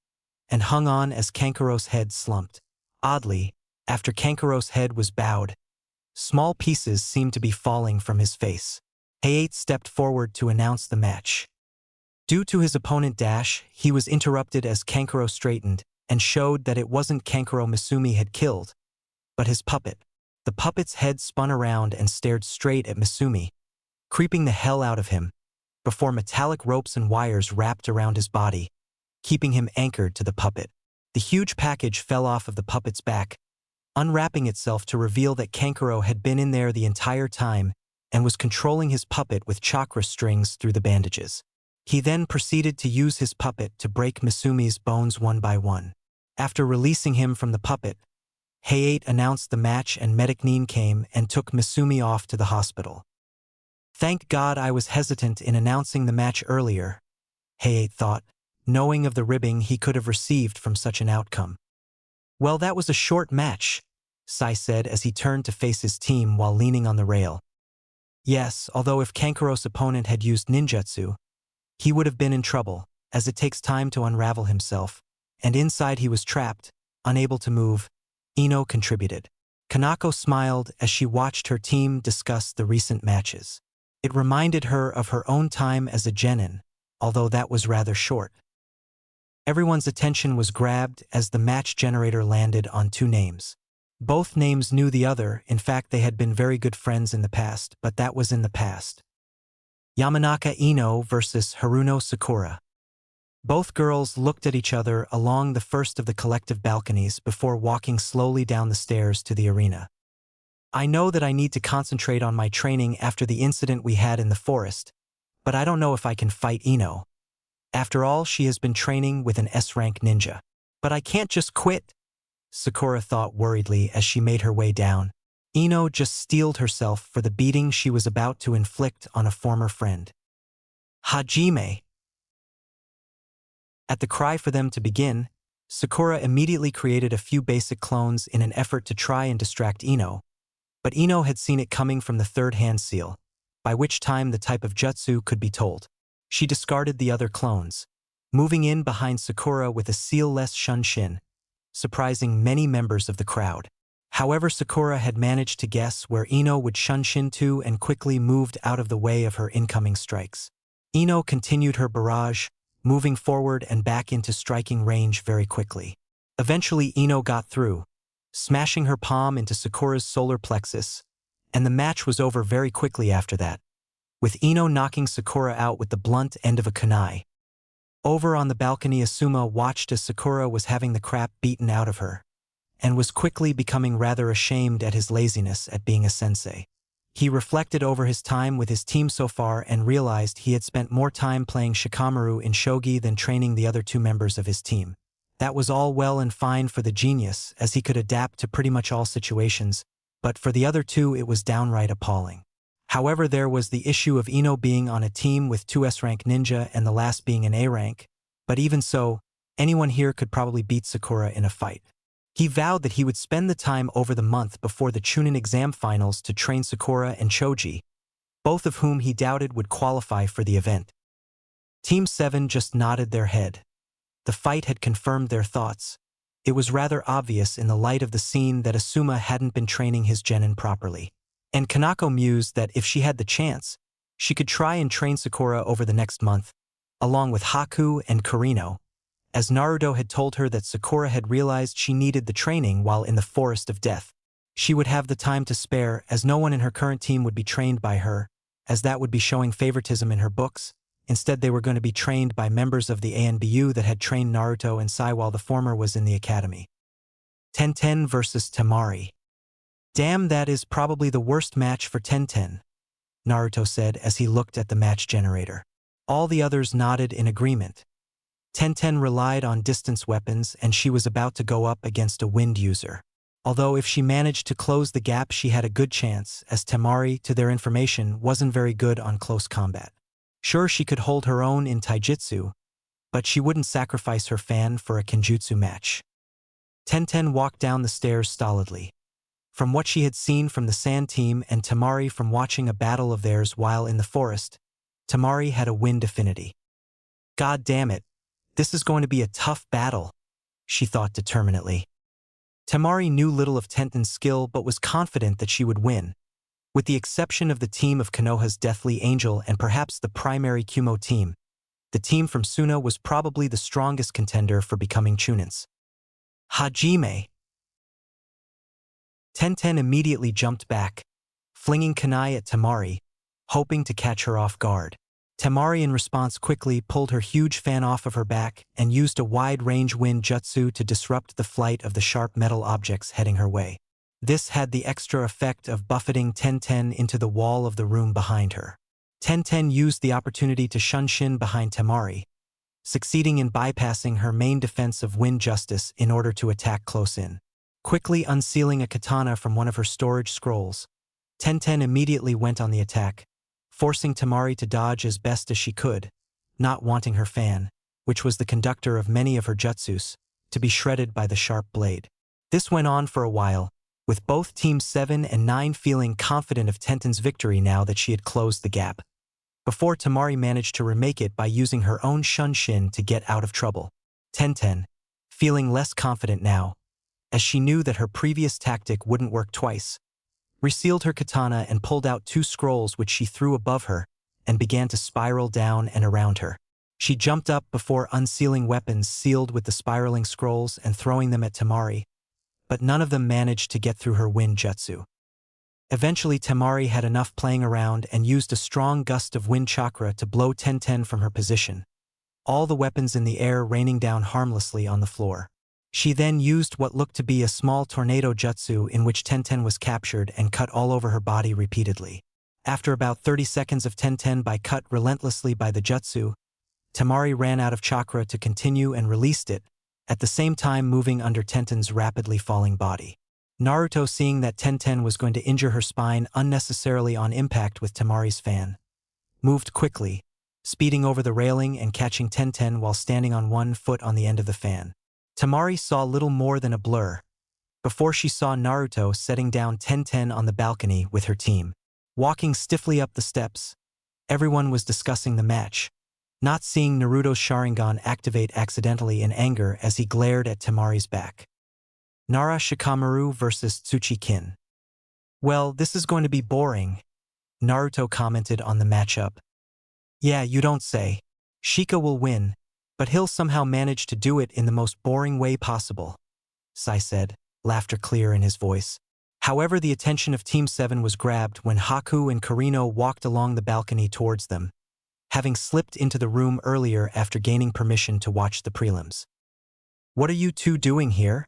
and hung on as Kankuro's head slumped. Oddly, after Kankuro's head was bowed, small pieces seemed to be falling from his face. Hayate stepped forward to announce the match. Due to his opponent dash, he was interrupted as Kankuro straightened and showed that it wasn't Kankuro Misumi had killed, but his puppet. The puppet's head spun around and stared straight at Misumi, creeping the hell out of him, before metallic ropes and wires wrapped around his body, keeping him anchored to the puppet. The huge package fell off of the puppet's back, unwrapping itself to reveal that Kankuro had been in there the entire time and was controlling his puppet with chakra strings through the bandages. He then proceeded to use his puppet to break Misumi's bones one by one. After releasing him from the puppet, Hayate announced the match and Medic Nin came and took Misumi off to the hospital. Thank God I was hesitant in announcing the match earlier, Hayate thought, knowing of the ribbing he could have received from such an outcome. Well, that was a short match, Sai said as he turned to face his team while leaning on the rail. Yes, although if Kankuro's opponent had used ninjutsu, he would have been in trouble, as it takes time to unravel himself, and inside he was trapped, unable to move. Ino contributed. Kanako smiled as she watched her team discuss the recent matches. It reminded her of her own time as a genin, although that was rather short. Everyone's attention was grabbed as the match generator landed on two names. Both names knew the other. In fact, they had been very good friends in the past, but that was in the past. Yamanaka Ino versus Haruno Sakura. Both girls looked at each other along the first of the collective balconies before walking slowly down the stairs to the arena. I know that I need to concentrate on my training after the incident we had in the forest, but I don't know if I can fight Ino. After all, she has been training with an S-rank ninja. But I can't just quit, Sakura thought worriedly as she made her way down. Ino just steeled herself for the beating she was about to inflict on a former friend. Hajime. At the cry for them to begin, Sakura immediately created a few basic clones in an effort to try and distract Ino, but Ino had seen it coming from the third hand seal, by which time the type of jutsu could be told. She discarded the other clones, moving in behind Sakura with a seal-less shunshin, surprising many members of the crowd. However, Sakura had managed to guess where Ino would shunshin to and quickly moved out of the way of her incoming strikes. Ino continued her barrage, moving forward and back into striking range very quickly. Eventually, Ino got through, smashing her palm into Sakura's solar plexus, and the match was over very quickly after that, with Ino knocking Sakura out with the blunt end of a kunai. Over on the balcony, Asuma watched as Sakura was having the crap beaten out of her, and was quickly becoming rather ashamed at his laziness at being a sensei. He reflected over his time with his team so far and realized he had spent more time playing Shikamaru in shogi than training the other two members of his team. That was all well and fine for the genius, as he could adapt to pretty much all situations, but for the other two it was downright appalling. However, there was the issue of Ino being on a team with two S-rank ninja and the last being an A-rank, but even so, anyone here could probably beat Sakura in a fight. He vowed that he would spend the time over the month before the Chunin exam finals to train Sakura and Choji, both of whom he doubted would qualify for the event. Team 7 just nodded their head. The fight had confirmed their thoughts. It was rather obvious in the light of the scene that Asuma hadn't been training his genin properly. And Kanako mused that if she had the chance, she could try and train Sakura over the next month, along with Haku and Kurino, as Naruto had told her that Sakura had realized she needed the training while in the Forest of Death. She would have the time to spare, as no one in her current team would be trained by her, as that would be showing favoritism in her books. Instead, they were going to be trained by members of the ANBU that had trained Naruto and Sai while the former was in the academy. Tenten versus Temari. Damn, that is probably the worst match for Tenten, Naruto said as he looked at the match generator. All the others nodded in agreement. Tenten relied on distance weapons and she was about to go up against a wind user. Although if she managed to close the gap she had a good chance, as Temari, to their information, wasn't very good on close combat. Sure, she could hold her own in taijutsu, but she wouldn't sacrifice her fan for a kenjutsu match. Tenten walked down the stairs stolidly. From what she had seen from the Sand team and Temari from watching a battle of theirs while in the forest, Temari had a wind affinity. God damn it, this is going to be a tough battle, she thought determinedly. Temari knew little of Tenten's skill but was confident that she would win. With the exception of the team of Konoha's Deathly Angel and perhaps the primary Kumo team, the team from Suna was probably the strongest contender for becoming Chunins. Hajime. Tenten immediately jumped back, flinging kunai at Temari, hoping to catch her off guard. Temari in response quickly pulled her huge fan off of her back and used a wide-range wind jutsu to disrupt the flight of the sharp metal objects heading her way. This had the extra effect of buffeting Tenten into the wall of the room behind her. Tenten used the opportunity to shunshin behind Temari, succeeding in bypassing her main defense of wind justice in order to attack close in. Quickly unsealing a katana from one of her storage scrolls, Tenten immediately went on the attack, forcing Temari to dodge as best as she could, not wanting her fan, which was the conductor of many of her jutsus, to be shredded by the sharp blade. This went on for a while, with both Teams 7 and 9 feeling confident of Tenten's victory now that she had closed the gap, before Temari managed to remake it by using her own shunshin to get out of trouble. Tenten, feeling less confident now, as she knew that her previous tactic wouldn't work twice, resealed her katana and pulled out 2 scrolls which she threw above her and began to spiral down and around her. She jumped up before unsealing weapons sealed with the spiraling scrolls and throwing them at Temari, but none of them managed to get through her wind jutsu. Eventually Temari had enough playing around and used a strong gust of wind chakra to blow Tenten from her position, all the weapons in the air raining down harmlessly on the floor. She then used what looked to be a small tornado jutsu in which Tenten was captured and cut all over her body repeatedly. After about 30 seconds of Tenten by cut relentlessly by the jutsu, Temari ran out of chakra to continue and released it, at the same time moving under Tenten's rapidly falling body. Naruto, seeing that Tenten was going to injure her spine unnecessarily on impact with Temari's fan, moved quickly, speeding over the railing and catching Tenten while standing on one foot on the end of the fan. Temari saw little more than a blur before she saw Naruto setting down Tenten on the balcony with her team. Walking stiffly up the steps, everyone was discussing the match, not seeing Naruto's Sharingan activate accidentally in anger as he glared at Temari's back. Nara Shikamaru versus Tsuchi-kin. Well, this is going to be boring, Naruto commented on the matchup. Yeah, you don't say. Shika will win, but he'll somehow manage to do it in the most boring way possible, Sai said, laughter clear in his voice. However, the attention of Team 7 was grabbed when Haku and Kurino walked along the balcony towards them, having slipped into the room earlier after gaining permission to watch the prelims. What are you two doing here?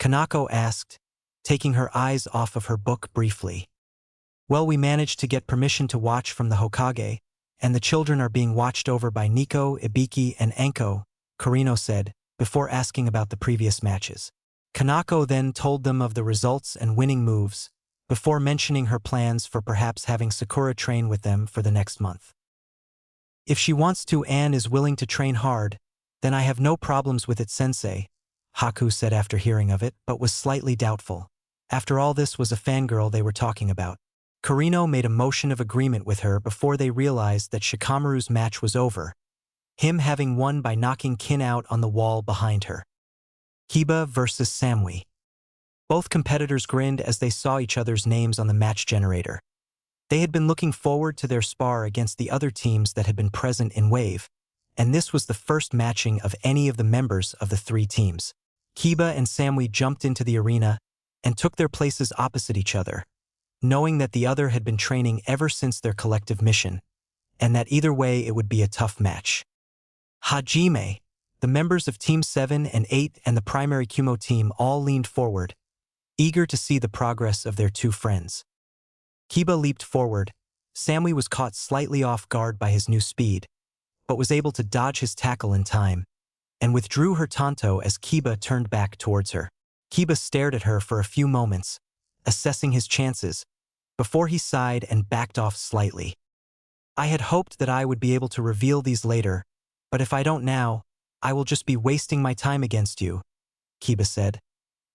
Kanako asked, taking her eyes off of her book briefly. Well, we managed to get permission to watch from the Hokage, and the children are being watched over by Nico, Ibiki, and Anko, Kurino said, before asking about the previous matches. Kanako then told them of the results and winning moves, before mentioning her plans for perhaps having Sakura train with them for the next month. If she wants to and is willing to train hard, then I have no problems with it, sensei, Haku said after hearing of it, but was slightly doubtful. After all, this was a fangirl they were talking about. Kurino made a motion of agreement with her before they realized that Shikamaru's match was over, him having won by knocking Kin out on the wall behind her. Kiba versus Samui. Both competitors grinned as they saw each other's names on the match generator. They had been looking forward to their spar against the other teams that had been present in Wave, and this was the first matching of any of the members of the 3 teams. Kiba and Samui jumped into the arena and took their places opposite each other, knowing that the other had been training ever since their collective mission, and that either way it would be a tough match. Hajime, the members of Team 7 and 8 and the primary Kumo team all leaned forward, eager to see the progress of their 2 friends. Kiba leaped forward. Samui was caught slightly off guard by his new speed, but was able to dodge his tackle in time, and withdrew her tanto as Kiba turned back towards her. Kiba stared at her for a few moments, assessing his chances, before he sighed and backed off slightly. I had hoped that I would be able to reveal these later, but if I don't now, I will just be wasting my time against you, Kiba said,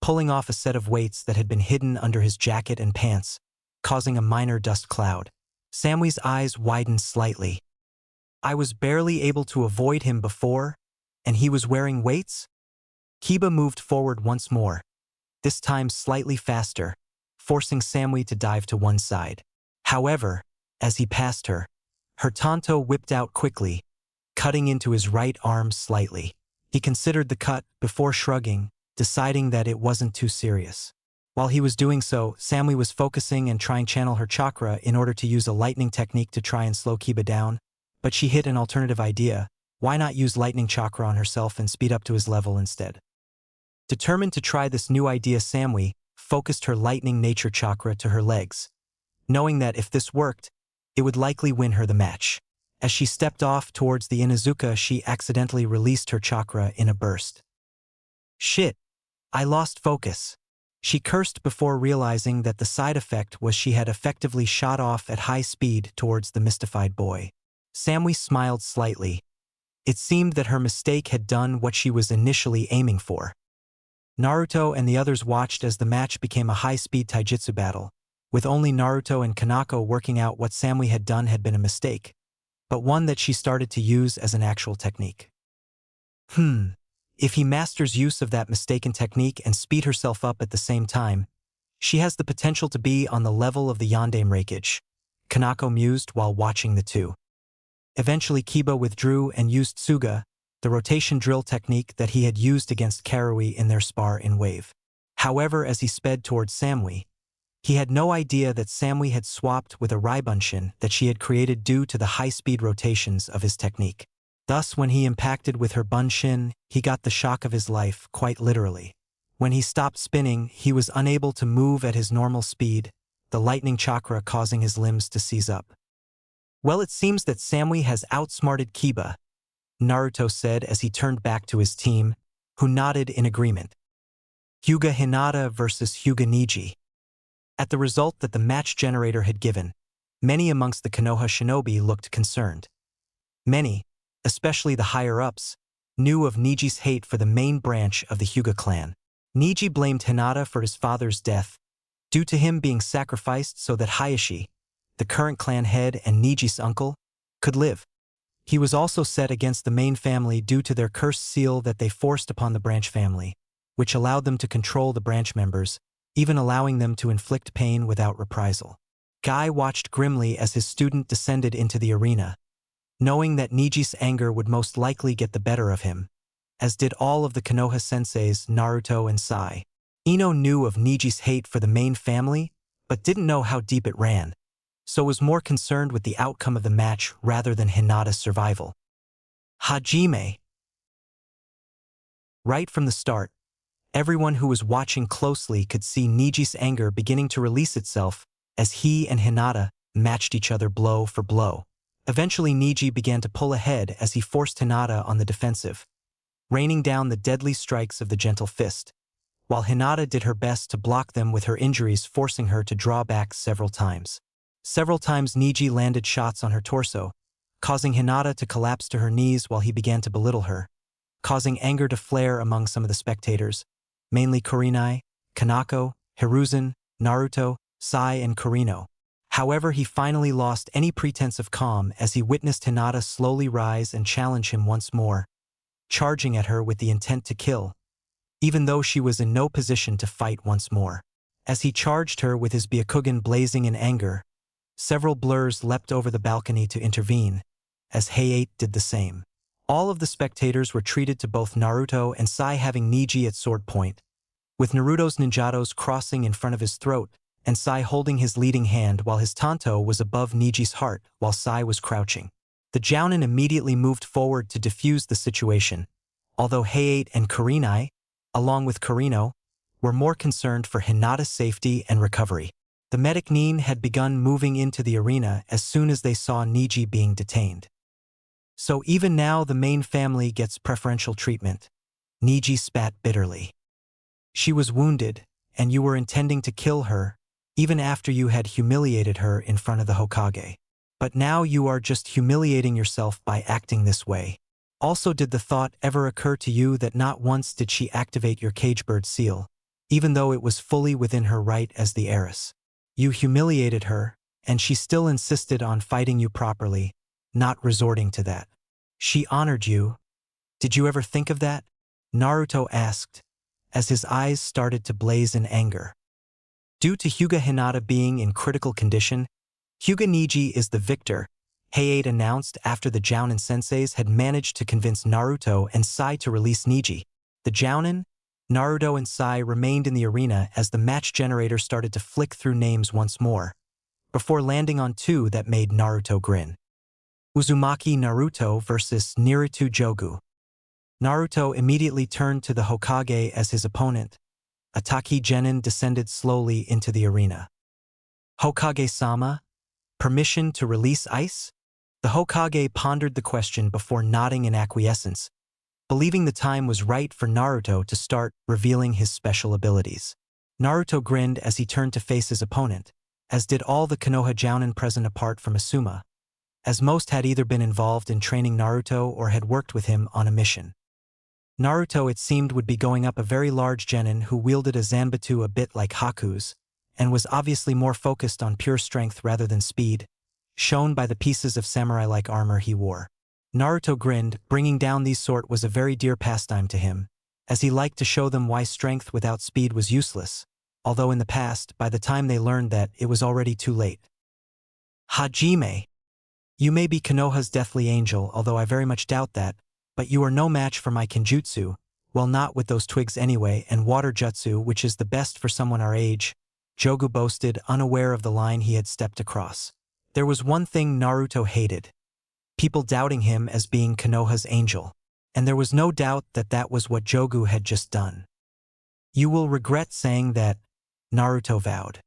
pulling off a set of weights that had been hidden under his jacket and pants, causing a minor dust cloud. Samui's eyes widened slightly. I was barely able to avoid him before, and he was wearing weights? Kiba moved forward once more, this time slightly faster, forcing Samui to dive to one side. However, as he passed her, her tanto whipped out quickly, cutting into his right arm slightly. He considered the cut before shrugging, deciding that it wasn't too serious. While he was doing so, Samui was focusing and trying to channel her chakra in order to use a lightning technique to try and slow Kiba down, but she hit an alternative idea. Why not use lightning chakra on herself and speed up to his level instead? Determined to try this new idea, Samui focused her lightning nature chakra to her legs, knowing that if this worked, it would likely win her the match. As she stepped off towards the Inuzuka, she accidentally released her chakra in a burst. Shit! I lost focus. She cursed before realizing that the side effect was she had effectively shot off at high speed towards the mystified boy. Samui smiled slightly. It seemed that her mistake had done what she was initially aiming for. Naruto and the others watched as the match became a high-speed taijutsu battle, with only Naruto and Kanako working out what Samui had done had been a mistake, but one that she started to use as an actual technique. If he masters use of that mistaken technique and speed herself up at the same time, She has the potential to be on the level of the Yondaime Reikage, Kanako mused while watching the two. Eventually Kiba withdrew and used Tsuga, the rotation drill technique that he had used against Karui in their spar in Wave. However, as he sped towards Samui, he had no idea that Samui had swapped with a Raibunshin that she had created due to the high-speed rotations of his technique. Thus, when he impacted with her Bunshin, he got the shock of his life, quite literally. When he stopped spinning, he was unable to move at his normal speed, the lightning chakra causing his limbs to seize up. Well, it seems that Samui has outsmarted Kiba, Naruto said as he turned back to his team, who nodded in agreement. Hyuga Hinata versus Hyuga Niji. At the result that the match generator had given, many amongst the Konoha shinobi looked concerned. Many, especially the higher-ups, knew of Niji's hate for the main branch of the Hyuga clan. Niji blamed Hinata for his father's death, due to him being sacrificed so that Hayashi, the current clan head and Niji's uncle, could live. He was also set against the main family due to their cursed seal that they forced upon the branch family, which allowed them to control the branch members, even allowing them to inflict pain without reprisal. Guy watched grimly as his student descended into the arena, knowing that Niji's anger would most likely get the better of him, as did all of the Konoha senseis Naruto and Sai. Ino knew of Niji's hate for the main family, but didn't know how deep it ran, so was more concerned with the outcome of the match rather than Hinata's survival. Hajime. Right from the start, everyone who was watching closely could see Niji's anger beginning to release itself as he and Hinata matched each other blow for blow. Eventually Niji began to pull ahead as he forced Hinata on the defensive, raining down the deadly strikes of the gentle fist, while Hinata did her best to block them with her injuries, forcing her to draw back several times. Several times Niji landed shots on her torso, causing Hinata to collapse to her knees while he began to belittle her, causing anger to flare among some of the spectators, mainly Kurenai, Kanako, Hiruzen, Naruto, Sai and Kurino. However, he finally lost any pretense of calm as he witnessed Hinata slowly rise and challenge him once more, charging at her with the intent to kill, even though she was in no position to fight once more. As he charged her with his Byakugan blazing in anger, several blurs leapt over the balcony to intervene, as Hayate did the same. All of the spectators were treated to both Naruto and Sai having Niji at sword point, with Naruto's ninjados crossing in front of his throat, and Sai holding his leading hand while his tanto was above Niji's heart while Sai was crouching. The Jounin immediately moved forward to defuse the situation, although Hayate and Kurenai, along with Kurino, were more concerned for Hinata's safety and recovery. The medic Nin had begun moving into the arena as soon as they saw Niji being detained. So even now the main family gets preferential treatment. Niji spat bitterly. She was wounded, and you were intending to kill her, even after you had humiliated her in front of the Hokage. But now you are just humiliating yourself by acting this way. Also, did the thought ever occur to you that not once did she activate your cagebird seal, even though it was fully within her right as the heiress? You humiliated her, and she still insisted on fighting you properly, not resorting to that. She honored you. Did you ever think of that? Naruto asked, as his eyes started to blaze in anger. Due to Hyuga Hinata being in critical condition, Hyuga Niji is the victor, Hayate announced after the Jounin senseis had managed to convince Naruto and Sai to release Niji. The Jounin, Naruto and Sai remained in the arena as the match generator started to flick through names once more, before landing on two that made Naruto grin. Uzumaki Naruto versus Naruto Jogu. Naruto immediately turned to the Hokage as his opponent. Ataki Genin descended slowly into the arena. Hokage-sama, permission to release ice? The Hokage pondered the question before nodding in acquiescence, believing the time was right for Naruto to start revealing his special abilities. Naruto grinned as he turned to face his opponent, as did all the Konoha Jounin present apart from Asuma, as most had either been involved in training Naruto or had worked with him on a mission. Naruto, it seemed, would be going up a very large genin who wielded a zanbatsu a bit like Haku's, and was obviously more focused on pure strength rather than speed, shown by the pieces of samurai-like armor he wore. Naruto grinned. Bringing down these sort was a very dear pastime to him, as he liked to show them why strength without speed was useless, although in the past, by the time they learned that, it was already too late. Hajime, you may be Konoha's deathly angel, although I very much doubt that, but you are no match for my Kenjutsu, well, not with those twigs anyway, and water jutsu, which is the best for someone our age, Jogu boasted, unaware of the line he had stepped across. There was one thing Naruto hated: people doubting him as being Konoha's angel. And there was no doubt that that was what Jogu had just done. You will regret saying that, Naruto vowed.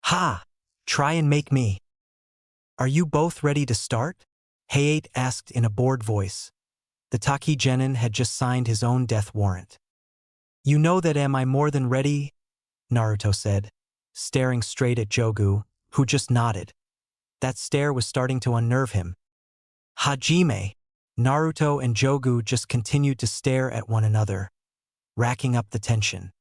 Ha! Try and make me. Are you both ready to start? Hayate asked in a bored voice. The Taki Genin had just signed his own death warrant. You know that am I more than ready? Naruto said, staring straight at Jogu, who just nodded. That stare was starting to unnerve him. Hajime! Naruto and Jogu just continued to stare at one another, racking up the tension.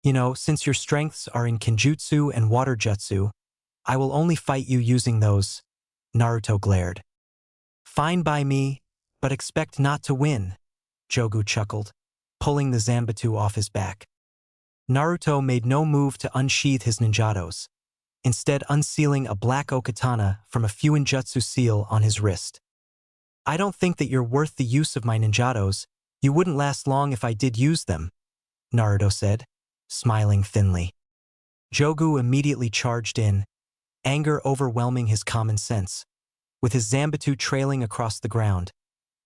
You know, since your strengths are in Kenjutsu and water jutsu, I will only fight you using those, Naruto glared. Fine by me, but expect not to win, Jogu chuckled, pulling the Zanbatsu off his back. Naruto made no move to unsheath his ninjados, instead unsealing a black okatana from a Fuinjutsu seal on his wrist. I don't think that you're worth the use of my ninjados. You wouldn't last long if I did use them, Naruto said, smiling thinly. Jogu immediately charged in, anger overwhelming his common sense, with his Zanbatsu trailing across the ground,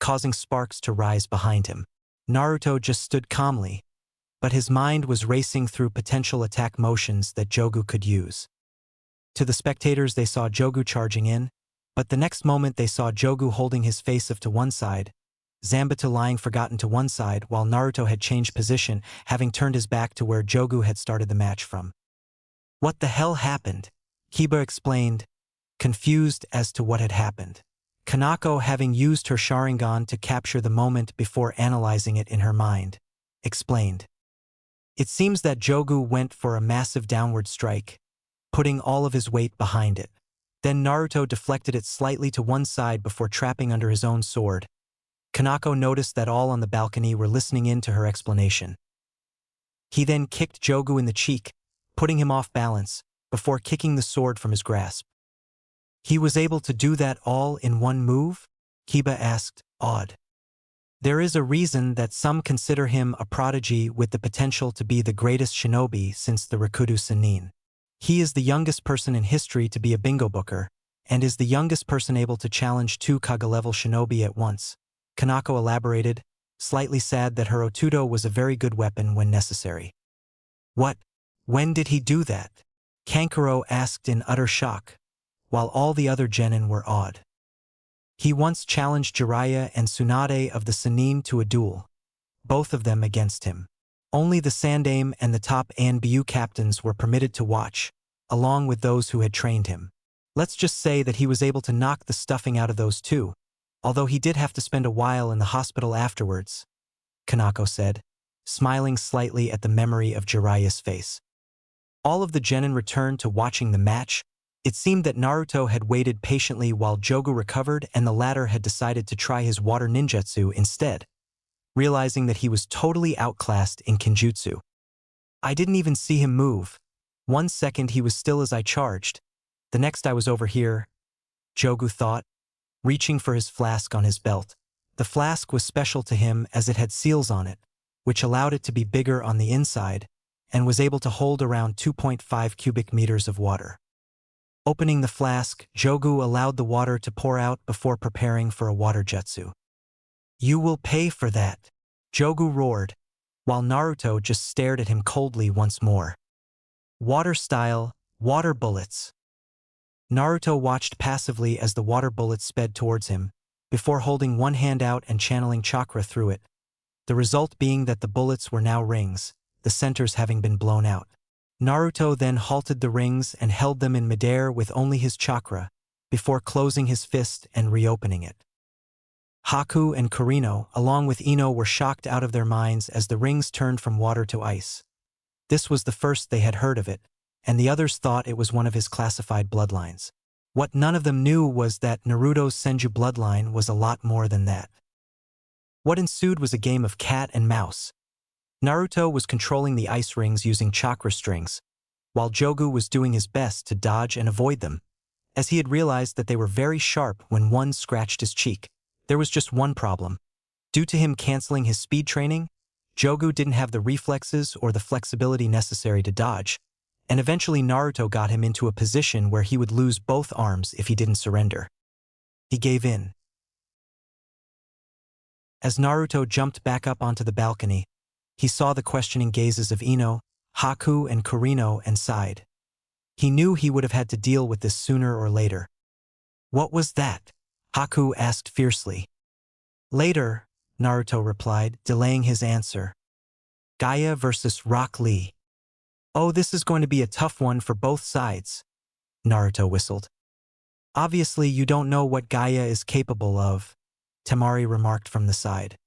causing sparks to rise behind him. Naruto just stood calmly, but his mind was racing through potential attack motions that Jogu could use. To the spectators, they saw Jogu charging in, but the next moment they saw Jogu holding his face to one side, Zanbatsu lying forgotten to one side, while Naruto had changed position, having turned his back to where Jogu had started the match from. What the hell happened? Kiba explained, confused as to what had happened. Kanako, having used her Sharingan to capture the moment before analyzing it in her mind, explained. It seems that Jogu went for a massive downward strike, putting all of his weight behind it. Then Naruto deflected it slightly to one side before trapping under his own sword. Kanako noticed that all on the balcony were listening in to her explanation. He then kicked Jogu in the cheek, putting him off balance, before kicking the sword from his grasp. He was able to do that all in one move? Kiba asked, awed. There is a reason that some consider him a prodigy with the potential to be the greatest shinobi since the Rikudo Sannin. He is the youngest person in history to be a bingo booker, and is the youngest person able to challenge 2 Kage-Level shinobi at once. Kanako elaborated, slightly sad that her Otudo was a very good weapon when necessary. What? When did he do that? Kankuro asked in utter shock, while all the other genin were awed. He once challenged Jiraiya and Tsunade of the Sannin to a duel, both of them against him. Only the Sandaime and the top Anbu captains were permitted to watch, along with those who had trained him. Let's just say that he was able to knock the stuffing out of those two, although he did have to spend a while in the hospital afterwards, Kanako said, smiling slightly at the memory of Jiraiya's face. All of the genin returned to watching the match. It seemed that Naruto had waited patiently while Jogu recovered, and the latter had decided to try his water ninjutsu instead, realizing that he was totally outclassed in Kenjutsu. I didn't even see him move. 1 second he was still as I charged. The next I was over here, Jogu thought, reaching for his flask on his belt. The flask was special to him as it had seals on it, which allowed it to be bigger on the inside, and was able to hold around 2.5 cubic meters of water. Opening the flask, Jogu allowed the water to pour out before preparing for a water jutsu. You will pay for that, Jogu roared, while Naruto just stared at him coldly once more. Water style, water bullets. Naruto watched passively as the water bullets sped towards him, before holding one hand out and channeling chakra through it, the result being that the bullets were now rings, the centers having been blown out. Naruto then halted the rings and held them in midair with only his chakra, before closing his fist and reopening it. Haku and Kurino, along with Ino, were shocked out of their minds as the rings turned from water to ice. This was the first they had heard of it, and the others thought it was one of his classified bloodlines. What none of them knew was that Naruto's Senju bloodline was a lot more than that. What ensued was a game of cat and mouse. Naruto was controlling the ice rings using chakra strings, while Jogu was doing his best to dodge and avoid them, as he had realized that they were very sharp when one scratched his cheek. There was just one problem. Due to him canceling his speed training, Jogu didn't have the reflexes or the flexibility necessary to dodge, and eventually Naruto got him into a position where he would lose both arms if he didn't surrender. He gave in. As Naruto jumped back up onto the balcony, he saw the questioning gazes of Ino, Haku, and Kurino and sighed. He knew he would have had to deal with this sooner or later. "What was that?" Haku asked fiercely. "Later," Naruto replied, delaying his answer. "Gaia versus Rock Lee." "Oh, this is going to be a tough one for both sides," Naruto whistled. "Obviously you don't know what Gaia is capable of," Temari remarked from the side.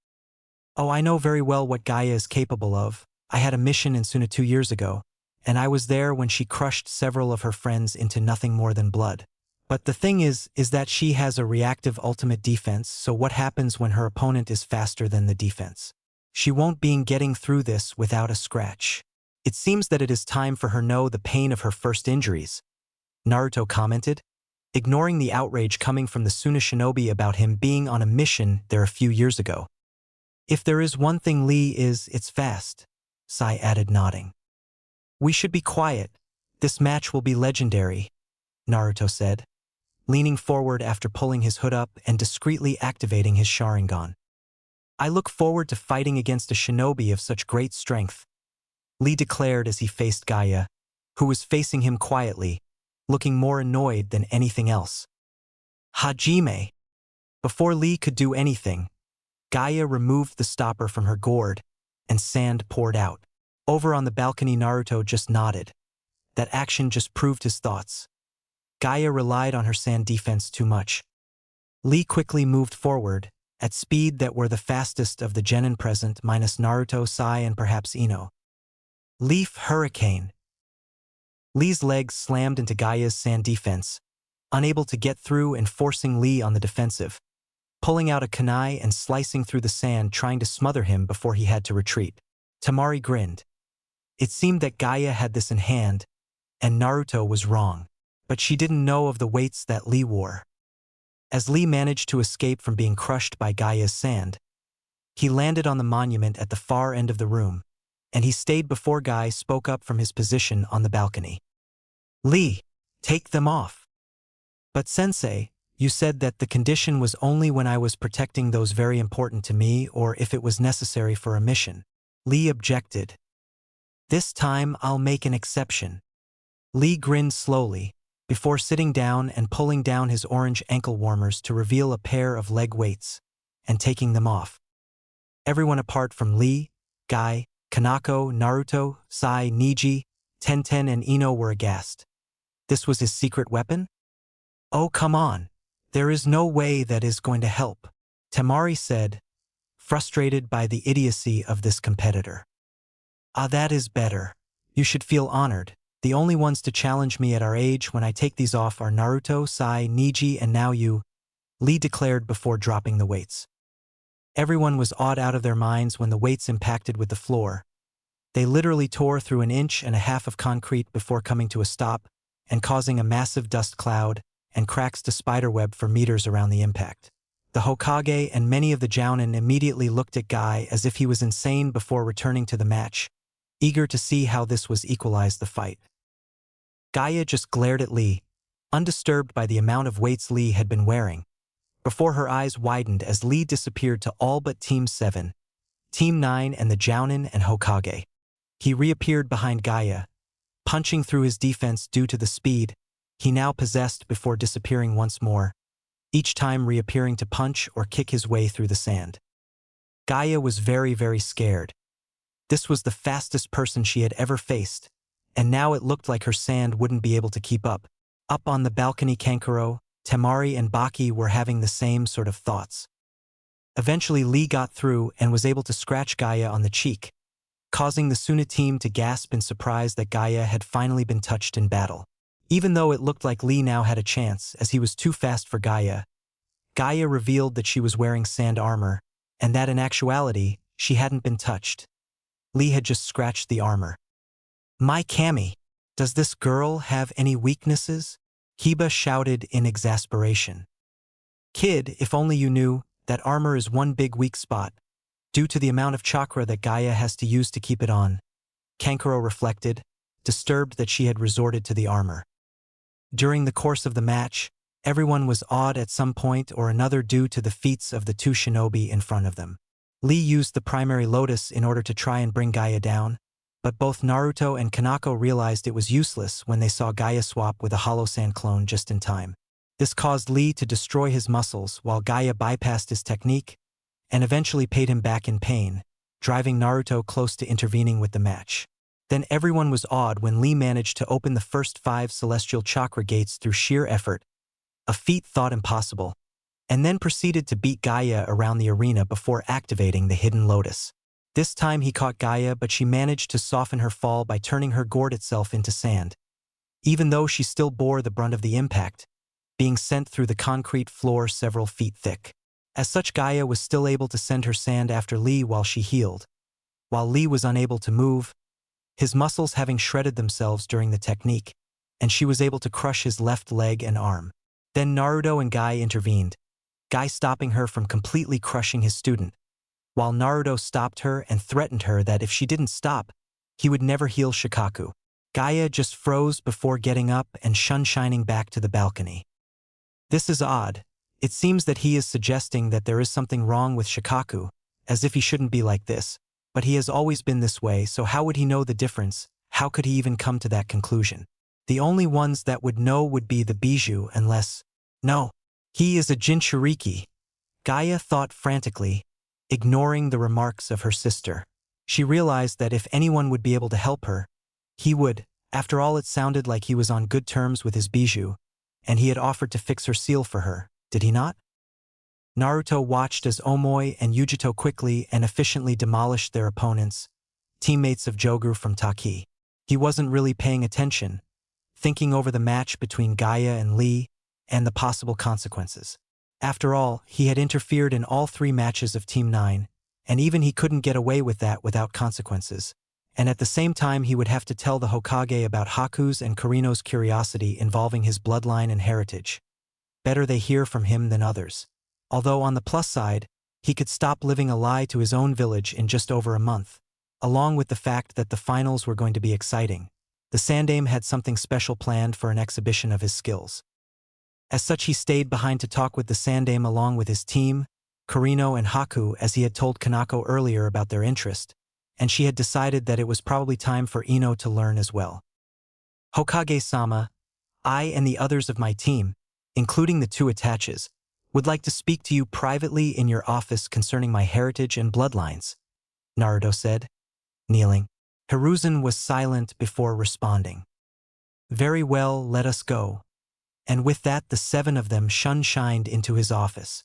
"Oh, I know very well what Gaia is capable of. I had a mission in Suna 2 years ago, and I was there when she crushed several of her friends into nothing more than blood. But the thing is that she has a reactive ultimate defense, so what happens when her opponent is faster than the defense? She won't be getting through this without a scratch. It seems that it is time for her to know the pain of her first injuries," Naruto commented, ignoring the outrage coming from the Suna shinobi about him being on a mission there a few years ago. "If there is one thing Lee is, it's fast," Sai added, nodding. "We should be quiet. This match will be legendary," Naruto said, leaning forward after pulling his hood up and discreetly activating his Sharingan. "I look forward to fighting against a shinobi of such great strength," Lee declared as he faced Gaia, who was facing him quietly, looking more annoyed than anything else. "Hajime!" Before Lee could do anything, Gaia removed the stopper from her gourd, and sand poured out. Over on the balcony, Naruto just nodded. That action just proved his thoughts. Gaia relied on her sand defense too much. Lee quickly moved forward, at speed that were the fastest of the genin present minus Naruto, Sai, and perhaps Ino. Leaf Hurricane. Lee's legs slammed into Gaia's sand defense, unable to get through and forcing Lee on the defensive, pulling out a kunai and slicing through the sand, trying to smother him before he had to retreat. Temari grinned. It seemed that Gaia had this in hand, and Naruto was wrong, but she didn't know of the weights that Lee wore. As Lee managed to escape from being crushed by Gaia's sand, he landed on the monument at the far end of the room, and he stayed before Guy spoke up from his position on the balcony. "Lee, take them off." "But Sensei, you said that the condition was only when I was protecting those very important to me or if it was necessary for a mission," Lee objected. "This time I'll make an exception." Lee grinned slowly, before sitting down and pulling down his orange ankle warmers to reveal a pair of leg weights, and taking them off. Everyone apart from Lee, Guy, Kanako, Naruto, Sai, Niji, Tenten, and Ino were aghast. This was his secret weapon? "Oh, come on. There is no way that is going to help," Temari said, frustrated by the idiocy of this competitor. "Ah, that is better. You should feel honored. The only ones to challenge me at our age when I take these off are Naruto, Sai, Niji, and now you," Lee declared before dropping the weights. Everyone was awed out of their minds when the weights impacted with the floor. They literally tore through 1.5 inches of concrete before coming to a stop and causing a massive dust cloud and cracks to spiderweb for meters around the impact. The Hokage and many of the Jounin immediately looked at Guy as if he was insane before returning to the match, eager to see how this was equalize the fight. Gaia just glared at Lee, undisturbed by the amount of weights Lee had been wearing, before her eyes widened as Lee disappeared to all but Team 7, Team 9, and the Jounin and Hokage. He reappeared behind Gaia, punching through his defense due to the speed he now possessed before disappearing once more, each time reappearing to punch or kick his way through the sand. Gaia was very, very scared. This was the fastest person she had ever faced, and now it looked like her sand wouldn't be able to keep up. Up on the balcony, Kankuro, Temari, and Baki were having the same sort of thoughts. Eventually Lee got through and was able to scratch Gaia on the cheek, causing the Suna team to gasp in surprise that Gaia had finally been touched in battle. Even though it looked like Lee now had a chance as he was too fast for Gaia, Gaia revealed that she was wearing sand armor, and that in actuality, she hadn't been touched. Lee had just scratched the armor. "My Cammy, does this girl have any weaknesses?" Heba shouted in exasperation. "Kid, if only you knew, that armor is one big weak spot, due to the amount of chakra that Gaia has to use to keep it on," Kankuro reflected, disturbed that she had resorted to the armor. During the course of the match, everyone was awed at some point or another due to the feats of the two shinobi in front of them. Lee used the primary lotus in order to try and bring Gaia down, but both Naruto and Kanako realized it was useless when they saw Gaia swap with a Hollow Sand clone just in time. This caused Lee to destroy his muscles while Gaia bypassed his technique and eventually paid him back in pain, driving Naruto close to intervening with the match. Then everyone was awed when Lee managed to open the first 5 celestial chakra gates through sheer effort, a feat thought impossible, and then proceeded to beat Gaia around the arena before activating the hidden lotus. This time he caught Gaia, but she managed to soften her fall by turning her gourd itself into sand. Even though she still bore the brunt of the impact, being sent through the concrete floor several feet thick. As such, Gaia was still able to send her sand after Lee while she healed. While Lee was unable to move, his muscles having shredded themselves during the technique, and she was able to crush his left leg and arm. Then Naruto and Guy intervened, Guy stopping her from completely crushing his student, while Naruto stopped her and threatened her that if she didn't stop, he would never heal Shikaku. Gaia just froze before getting up and shining back to the balcony. This is odd. It seems that he is suggesting that there is something wrong with Shikaku, as if he shouldn't be like this, but he has always been this way, so how would he know the difference? How could he even come to that conclusion? The only ones that would know would be the Bijou unless… No, he is a Jinchuriki. Gaia thought frantically, ignoring the remarks of her sister. She realized that if anyone would be able to help her, he would. After all, it sounded like he was on good terms with his Bijou, and he had offered to fix her seal for her, did he not? Naruto watched as Omoi and Yujito quickly and efficiently demolished their opponents, teammates of Jogu from Taki. He wasn't really paying attention, thinking over the match between Gaia and Lee and the possible consequences. After all, he had interfered in all 3 matches of Team 9, and even he couldn't get away with that without consequences. And at the same time, he would have to tell the Hokage about Haku's and Kurino's curiosity involving his bloodline and heritage. Better they hear from him than others. Although on the plus side, he could stop living a lie to his own village in just over a month. Along with the fact that the finals were going to be exciting, the Sandaime had something special planned for an exhibition of his skills. As such, he stayed behind to talk with the Sandaime along with his team, Kurino and Haku, as he had told Kanako earlier about their interest, and she had decided that it was probably time for Ino to learn as well. Hokage-sama, I and the others of my team, including the 2 attaches, would like to speak to you privately in your office concerning my heritage and bloodlines, Naruto said, kneeling. Hiruzen was silent before responding. Very well, let us go. And with that, the 7 of them shined into his office.